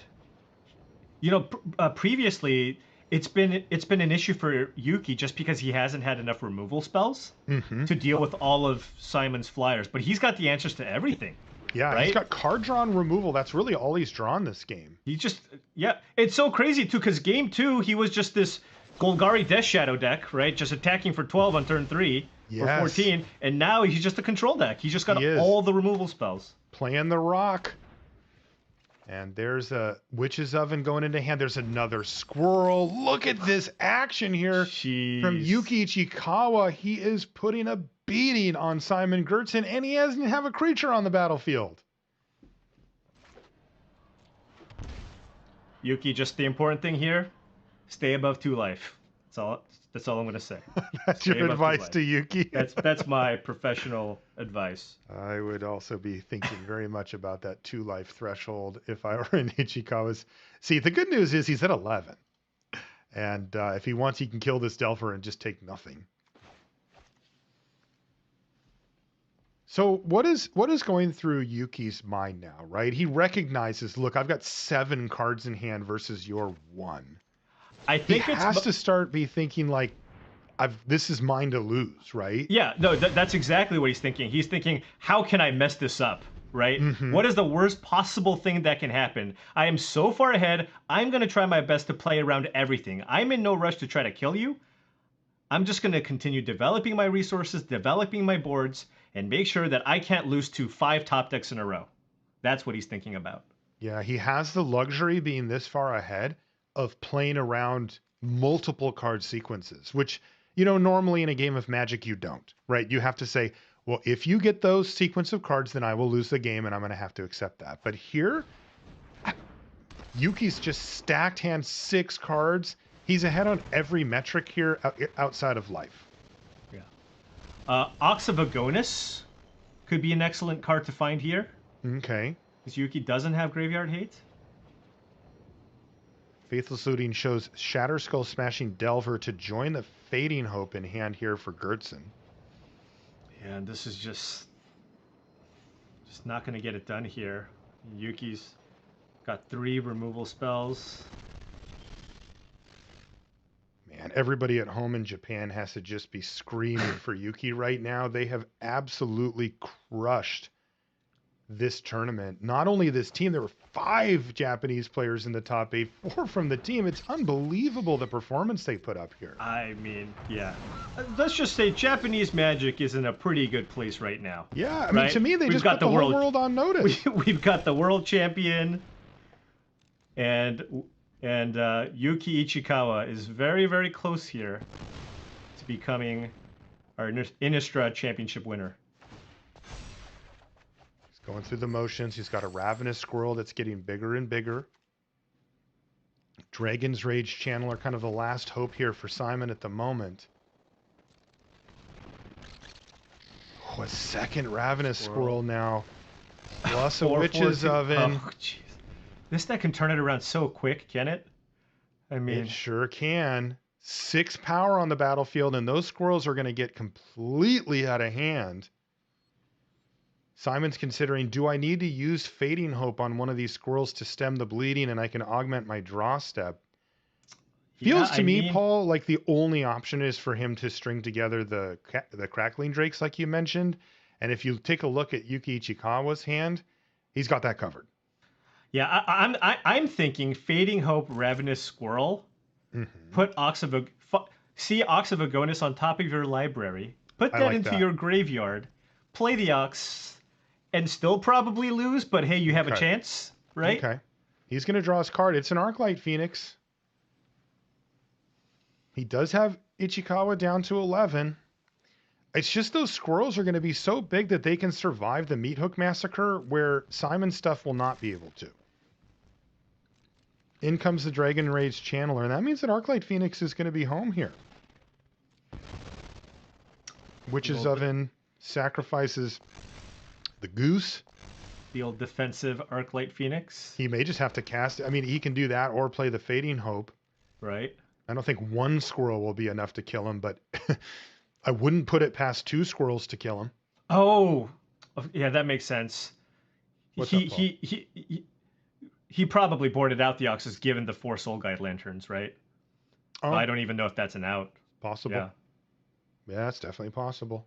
previously, it's been an issue for Yuki just because he hasn't had enough removal spells to deal with all of Simon's flyers. But he's got the answers to everything. Yeah, right? He's got card drawn removal. That's really all he's drawn this game. He just, yeah. It's so crazy, too, because game 2, he was just this Golgari Death Shadow deck, right? Just attacking for 12 on turn 3 or 14. And now he's just a control deck. He's just got all the removal spells. Playing the rock. And there's a Witch's Oven going into hand. There's another squirrel. Look at this action here from Yuki Ichikawa. He is putting a beating on Simon Gertzen, and he doesn't have a creature on the battlefield. Yuki, just the important thing here, stay above 2 life. That's all I'm going to say. That's your advice to Yuki? That's my professional advice. I would also be thinking very much about that 2 life threshold if I were in Ichikawa's. See, the good news is he's at 11. And if he wants, he can kill this Delver and just take nothing. So what is going through Yuki's mind now, right? He recognizes, look, I've got 7 cards in hand versus your 1. I think he has to start be thinking like, this is mine to lose, right? Yeah, no, that's exactly what he's thinking. He's thinking, how can I mess this up, right? What is the worst possible thing that can happen? I am so far ahead. I'm going to try my best to play around everything. I'm in no rush to try to kill you. I'm just going to continue developing my resources, developing my boards, and make sure that I can't lose to 5 top decks in a row. That's what he's thinking about. Yeah, he has the luxury being this far ahead of playing around multiple card sequences, which, you know, normally in a game of Magic you don't, right? You have to say, well, if you get those sequence of cards, then I will lose the game and I'm going to have to accept that. But here, Yuki's just stacked hand 6 cards. He's ahead on every metric here outside of life. Yeah. Ox of Agonis could be an excellent card to find here. Okay. Because Yuki doesn't have Graveyard Hate. Faithless Looting shows Shatter Skull Smashing Delver to join the Fading Hope in hand here for Gertzen. Yeah, and this is just not going to get it done here. Yuki's got 3 removal spells. Man, everybody at home in Japan has to just be screaming for Yuki right now. They have absolutely crushed this tournament. Not only this team, there were 5 Japanese players in the top 8, 4 from the team. It's unbelievable the performance they put up here. I mean, yeah. Let's just say Japanese Magic is in a pretty good place right now. Yeah, I mean, to me, they just got the whole world on notice. We've got the world champion, and Yuki Ichikawa is very, very close here to becoming our Innistrad Championship winner. Going through the motions. He's got a Ravenous Squirrel that's getting bigger and bigger. Dragon's Rage Channeler, kind of the last hope here for Simon at the moment. Oh, a second Ravenous Squirrel now. Plus a Witch's Oven. Oh, jeez. This deck can turn it around so quick, can it? I mean, it sure can. 6 power on the battlefield, and those squirrels are going to get completely out of hand. Simon's considering, do I need to use Fading Hope on one of these squirrels to stem the bleeding and I can augment my draw step? Feels to me, Paul, like the only option is for him to string together the Crackling Drakes like you mentioned. And if you take a look at Yuki Ichikawa's hand, he's got that covered. Yeah, I'm thinking Fading Hope, Ravenous Squirrel, put Ox of Agonis on top of your library, put that into your graveyard, play the Ox, and still probably lose, but hey, you have a chance, right? Okay. He's going to draw his card. It's an Arclight Phoenix. He does have Ichikawa down to 11. It's just those squirrels are going to be so big that they can survive the Meat Hook Massacre where Simon's stuff will not be able to. In comes the Dragon Rage Channeler, and that means that Arclight Phoenix is going to be home here. Witch's Oven sacrifices the Goose. The old defensive Arclight Phoenix. He may just have to cast. I mean, he can do that or play the Fading Hope. Right. I don't think 1 squirrel will be enough to kill him, but I wouldn't put it past 2 squirrels to kill him. Oh, yeah, that makes sense. He probably boarded out the Oxes given the 4 Soul Guide Lanterns, right? But I don't even know if that's an out. Possible. Yeah, it's definitely possible.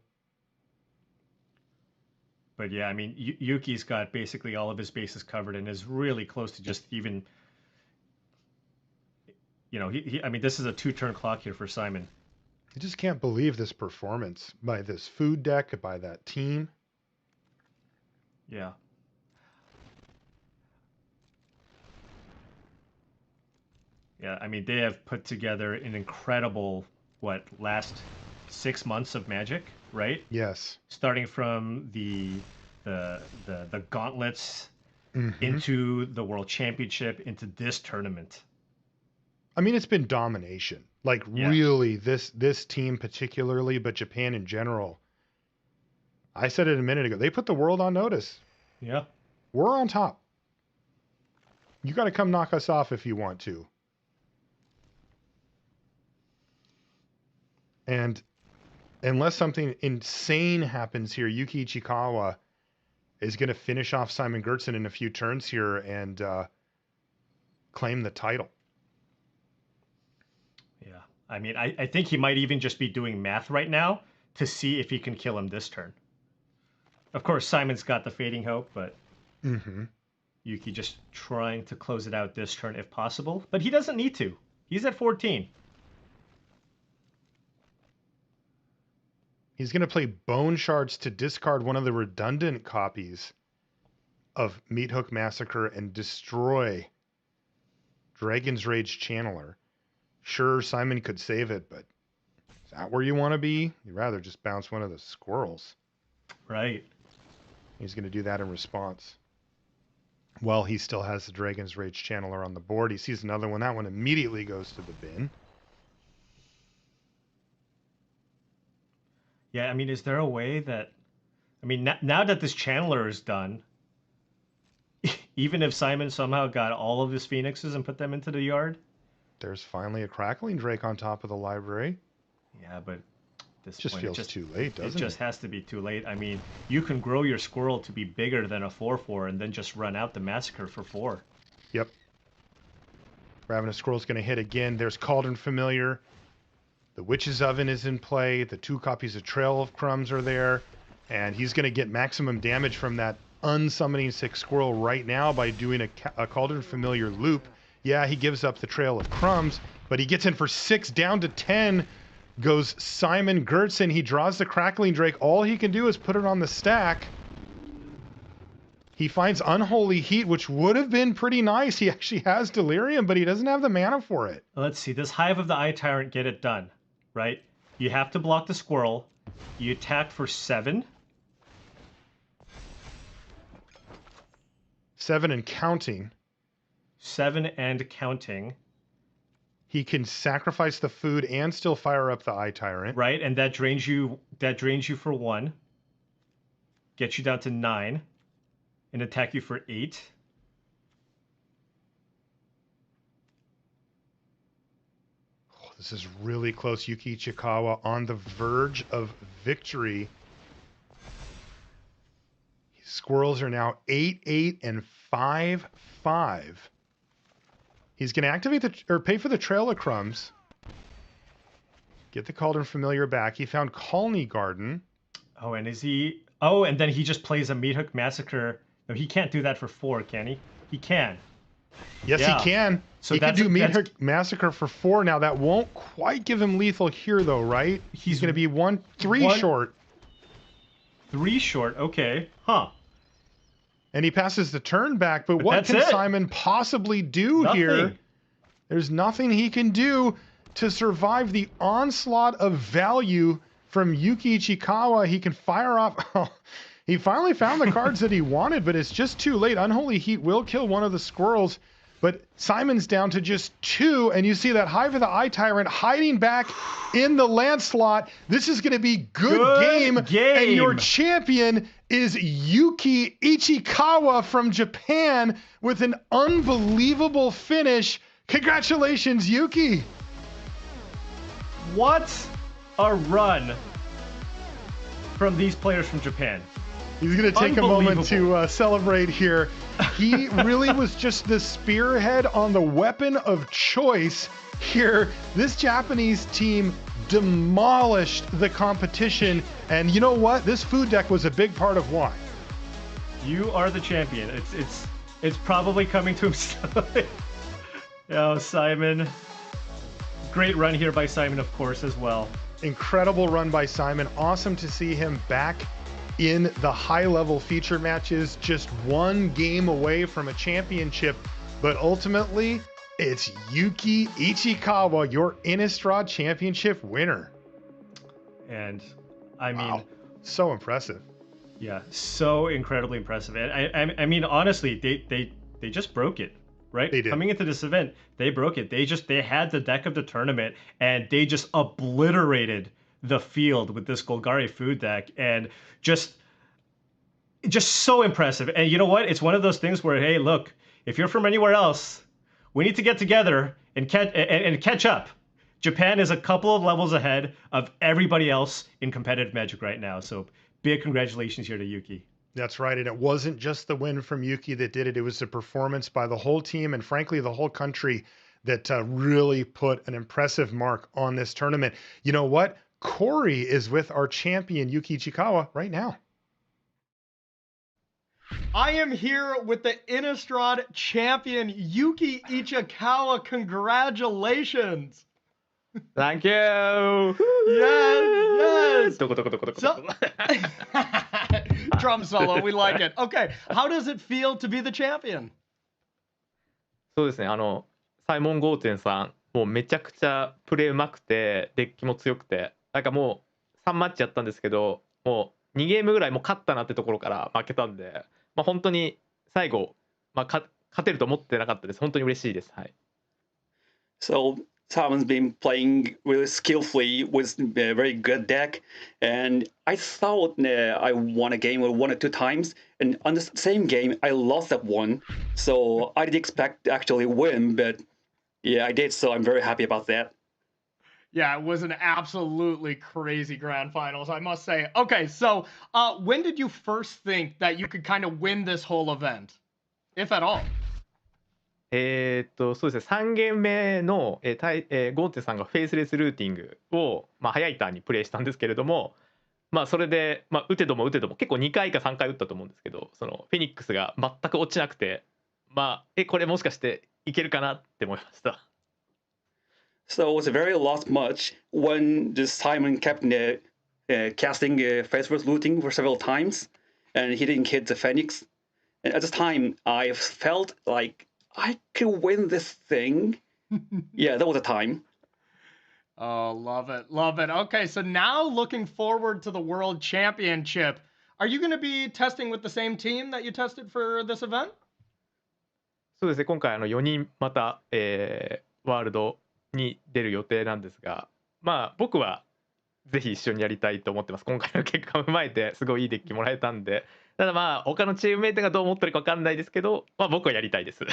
But yeah, I mean, Yuki's got basically all of his bases covered and is really close to just even. You know, I mean, this is a 2-turn clock here for Simon. I just can't believe this performance by this food deck, by that team. Yeah. Yeah, I mean, they have put together an incredible, last 6 months of Magic, right? Yes. Starting from the gauntlets into the World Championship into this tournament. I mean, it's been domination. Like really, this team particularly, but Japan in general. I said it a minute ago. They put the world on notice. Yeah. We're on top. You got to come knock us off if you want to. And unless something insane happens here, Yuki Ichikawa is going to finish off Simon Gertzen in a few turns here and claim the title. Yeah. I mean, I think he might even just be doing math right now to see if he can kill him this turn. Of course, Simon's got the fading hope, but Yuki just trying to close it out this turn if possible. But he doesn't need to. He's at 14. He's going to play Bone Shards to discard one of the redundant copies of Meat Hook Massacre and destroy Dragon's Rage Channeler. Sure, Simon could save it, but is that where you want to be? You'd rather just bounce one of the squirrels. Right. He's going to do that in response. Well, he still has the Dragon's Rage Channeler on the board. He sees another one. That one immediately goes to the bin. Yeah, I mean, is there a way that... I mean, now that this Channeler is done, even if Simon somehow got all of his Phoenixes and put them into the yard? There's finally a Crackling Drake on top of the library. Yeah, but this just feels too late, doesn't it? It just has to be too late. I mean, you can grow your squirrel to be bigger than a 4/4 and then just run out the Massacre for 4. Yep. Ravenous Squirrel's going to hit again. There's Cauldron Familiar. The Witch's Oven is in play. The 2 copies of Trail of Crumbs are there. And he's going to get maximum damage from that unsummoning 6 squirrel right now by doing a Cauldron Familiar loop. Yeah, he gives up the Trail of Crumbs, but he gets in for 6, down to 10. Goes Simon Gertzen. He draws the Crackling Drake. All he can do is put it on the stack. He finds Unholy Heat, which would have been pretty nice. He actually has Delirium, but he doesn't have the mana for it. Let's see. Does Hive of the Eye Tyrant get it done? Right? You have to block the squirrel. You attack for 7. 7 and counting. 7 and counting. He can sacrifice the food and still fire up the Eye Tyrant. Right, and that drains you for 1. Gets you down to 9. And attack you for 8. Oh, this is really close. Yuki Ichikawa on the verge of victory. His squirrels are now 8-8 and 5-5. He's going to activate pay for the Trail of Crumbs. Get the Cauldron Familiar back. He found Colony Garden. Oh, and is he... Oh, and then he just plays a Meat Hook Massacre. No, he can't do that for 4, can he? He can. Yes, yeah. He can. So he can do Meat Hook Massacre for 4. Now, that won't quite give him lethal here, though, right? He's going to be 3 short. 3 short, okay. Huh. And he passes the turn back, but what can Simon possibly do here? There's nothing he can do to survive the onslaught of value from Yuki Ichikawa. He can fire off... Oh, he finally found the cards that he wanted, but it's just too late. Unholy Heat will kill one of the squirrels, but Simon's down to just 2, and you see that Hive of the Eye Tyrant hiding back in the land slot. This is going to be good game, and your champion is Yuki Ichikawa from Japan with an unbelievable finish. Congratulations, Yuki. What a run from these players from Japan. He's going to take a moment to celebrate here. He really was just the spearhead on the weapon of choice here. This Japanese team demolished the competition, and you know what? This food deck was a big part of why. You are the champion. It's probably coming to himself. Oh, Simon. Great run here by Simon, of course, as well. Incredible run by Simon. Awesome to see him back in the high-level feature matches, just one game away from a championship. But ultimately, it's Yuki Ichikawa, your Innistrad Championship winner. And, I mean... Wow. So impressive. Yeah, so incredibly impressive. And I mean, honestly, they just broke it, right? They did. Coming into this event, they broke it. They had the deck of the tournament, and they just obliterated the field with this Golgari food deck, and just so impressive. And you know what? It's one of those things where, hey, look, if you're from anywhere else, we need to get together and catch up. Japan is a couple of levels ahead of everybody else in competitive Magic right now. So big congratulations here to Yuki. That's right. And it wasn't just the win from Yuki that did it. It was the performance by the whole team and, frankly, the whole country that really put an impressive mark on this tournament. You know what? Corey is with our champion, Yuki Ichikawa, right now. I am here with the Innistrad champion, Yuki Ichikawa. Congratulations. Thank you. Yes. So, drum solo, we like it. Okay, how does it feel to be the champion? そうですね、サイモン・ゴーテンさん、もうめちゃくちゃプレーうまくて、デッキも強くて、なんかもう3マッチやったんですけど、もう2ゲームぐらいもう勝ったなってところから負けたんで、まあ、本当に最後、まあ、勝てると思ってなかったです。本当に嬉しいです。はい。So Simon's been playing really skillfully with a very good deck, and I thought I won a game 1 or 2 times, and on the same game I lost that one. So I didn't expect to actually win, but yeah, I did. So I'm very happy about that. Yeah, it was an absolutely crazy grand finals, I must say. Okay, so when did you first think that you could kind of win this whole event, if at all? そうですね、3ゲーム目の、ゴーテンさんがフェイスレスルーティングを、まあ、早いターンにプレイしたんですけれども、まあ、それで、まあ、打てども結構2回か3回打ったと思うんですけど、そのフェニックスが全く落ちなくて、まあ、これもしかしていけるかなって思いました。So it was a very last match when the Simon kept casting face-first looting for several times, and he didn't hit the Phoenix. And at this time, I felt like I could win this thing. Yeah, that was the time. Oh, love it. Love it. Okay, so now looking forward to the World Championship. Are you going to be testing with the same team that you tested for this event? そうですね、今回4人また、ワールドに出る予定なんですが、まあ僕はぜひ一緒にやりたいと思ってます。今回の結果を踏まえてすごいいいデッキもらえたんで、ただまあ他のチームメイトがどう思ってるか分かんないですけど、まあ僕はやりたいです。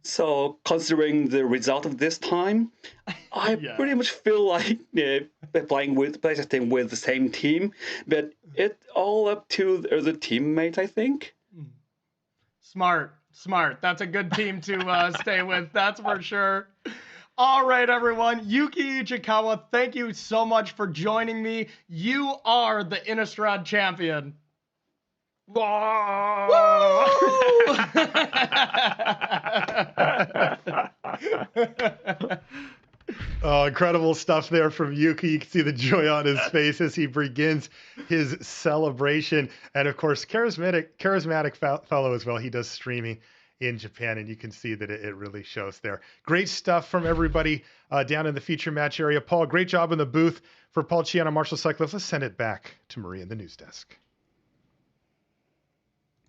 So considering the result of this time, I pretty much feel like playing with the same team, but it's all up to the teammates, I think. Smart. That's a good team to stay with, that's for sure. All right, everyone. Yuki Ichikawa, thank you so much for joining me. You are the Innistrad champion. Oh, incredible stuff there from Yuki. You can see the joy on his face as he begins his celebration. And of course, charismatic fellow as well. He does streaming in Japan, and you can see that it really shows there. Great stuff from everybody down in the feature match area. Paul, great job in the booth for Paul Chiana, Marshall Cycliffe. Let's send it back to Maria in the news desk.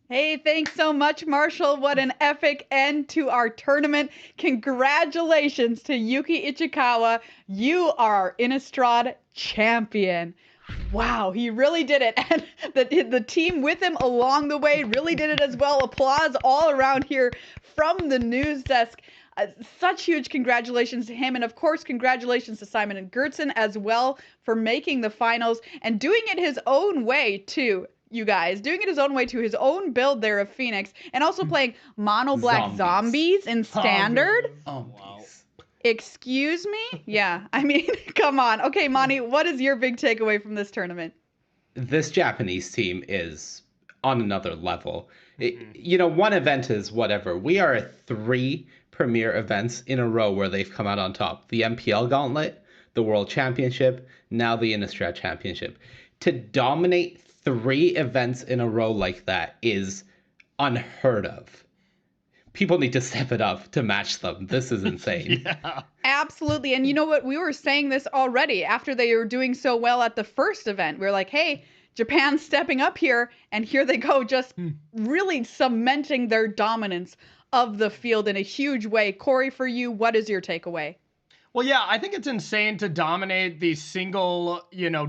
Hey, thanks so much, Marshall. What an epic end to our tournament. Congratulations to Yuki Ichikawa. You are our Innistrad champion. Wow, he really did it. And the team with him along the way really did it as well. Applause all around here from the news desk. Such huge congratulations to him. And of course, congratulations to Simon and Gertson as well for making the finals and doing it his own way, too. you guys, doing it his own way to his own build there of Phoenix, and also playing mono black zombies in standard. Excuse me? Yeah, I mean, come on. Okay, Monty, what is your big takeaway from this tournament? This Japanese team is on another level. One event is whatever. We are at 3 premier events in a row where they've come out on top. The MPL Gauntlet, the World Championship, now the Innistrad Championship. To dominate 3 events in a row like that is unheard of. People need to step it up to match them. This is insane. Yeah. Absolutely. And you know what? We were saying this already after they were doing so well at the first event. We were like, hey, Japan's stepping up here. And here they go, just really cementing their dominance of the field in a huge way. Corey, for you, what is your takeaway? Well, yeah, I think it's insane to dominate these single,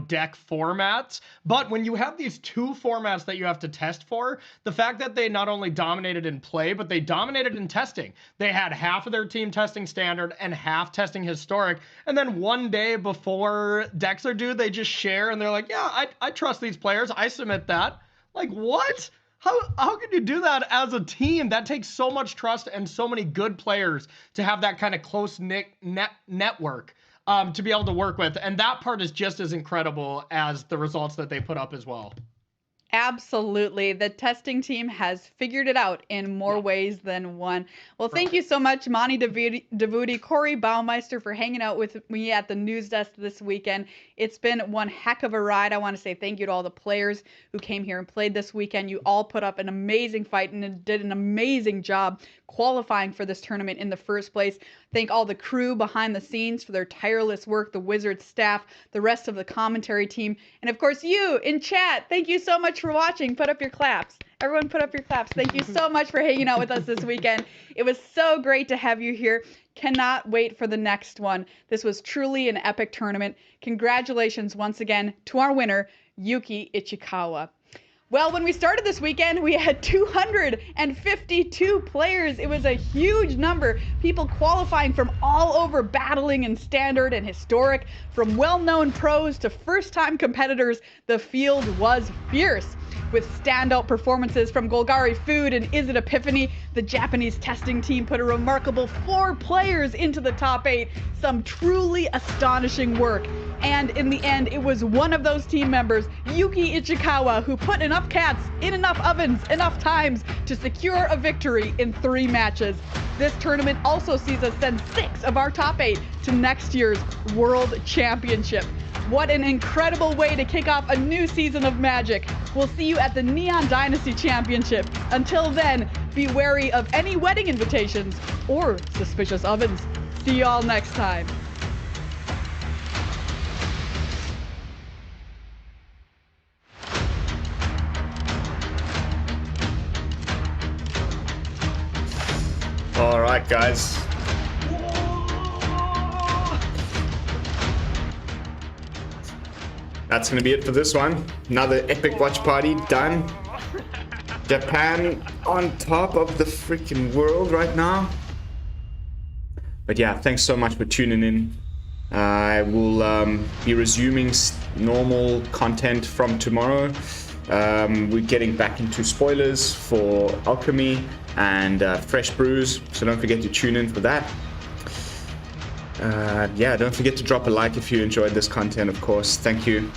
deck formats. But when you have these 2 formats that you have to test for, the fact that they not only dominated in play, but they dominated in testing. They had half of their team testing standard and half testing historic. And then one day before decks are due, they just share and they're like, yeah, I trust these players. I submit that. Like, what? How can you do that as a team? That takes so much trust and so many good players to have that kind of close-knit network to be able to work with. And that part is just as incredible as the results that they put up as well. Absolutely. The testing team has figured it out in more ways than one. Well, thank you so much, Monty Davuti, Corey Baumeister, for hanging out with me at the news desk this weekend. It's been one heck of a ride. I want to say thank you to all the players who came here and played this weekend. You all put up an amazing fight and did an amazing job qualifying for this tournament in the first place. Thank all the crew behind the scenes for their tireless work, the Wizards staff, the rest of the commentary team, and of course you in chat. Thank you so much for watching. Put up your claps. Everyone put up your claps. Thank you so much for hanging out with us this weekend. It was so great to have you here. Cannot wait for the next one. This was truly an epic tournament. Congratulations once again to our winner, Yuki Ichikawa. Well, when we started this weekend, we had 252 players. It was a huge number. People qualifying from all over, battling in standard and historic. From well-known pros to first-time competitors, the field was fierce. With standout performances from Golgari Food and Is It Epiphany, the Japanese testing team put a remarkable 4 players into the top 8. Some truly astonishing work. And in the end, it was one of those team members, Yuki Ichikawa, who put enough cats in enough ovens enough times to secure a victory in 3 matches. This tournament also sees us send 6 of our top 8 to next year's World Championship. What an incredible way to kick off a new season of Magic. We'll see you at the Neon Dynasty Championship. Until then, be wary of any wedding invitations or suspicious ovens. See you all next time. All right, guys. That's going to be it for this one. Another epic watch party done. Japan on top of the freaking world right now. But yeah, thanks so much for tuning in. I will be resuming normal content from tomorrow. We're getting back into spoilers for Alchemy and fresh brews, so don't forget to tune in for that. Yeah, don't forget to drop a like if you enjoyed this content, of course. Thank you.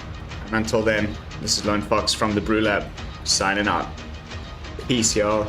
And until then, this is Lone Fox from the BrewLab, signing out. Peace, y'all.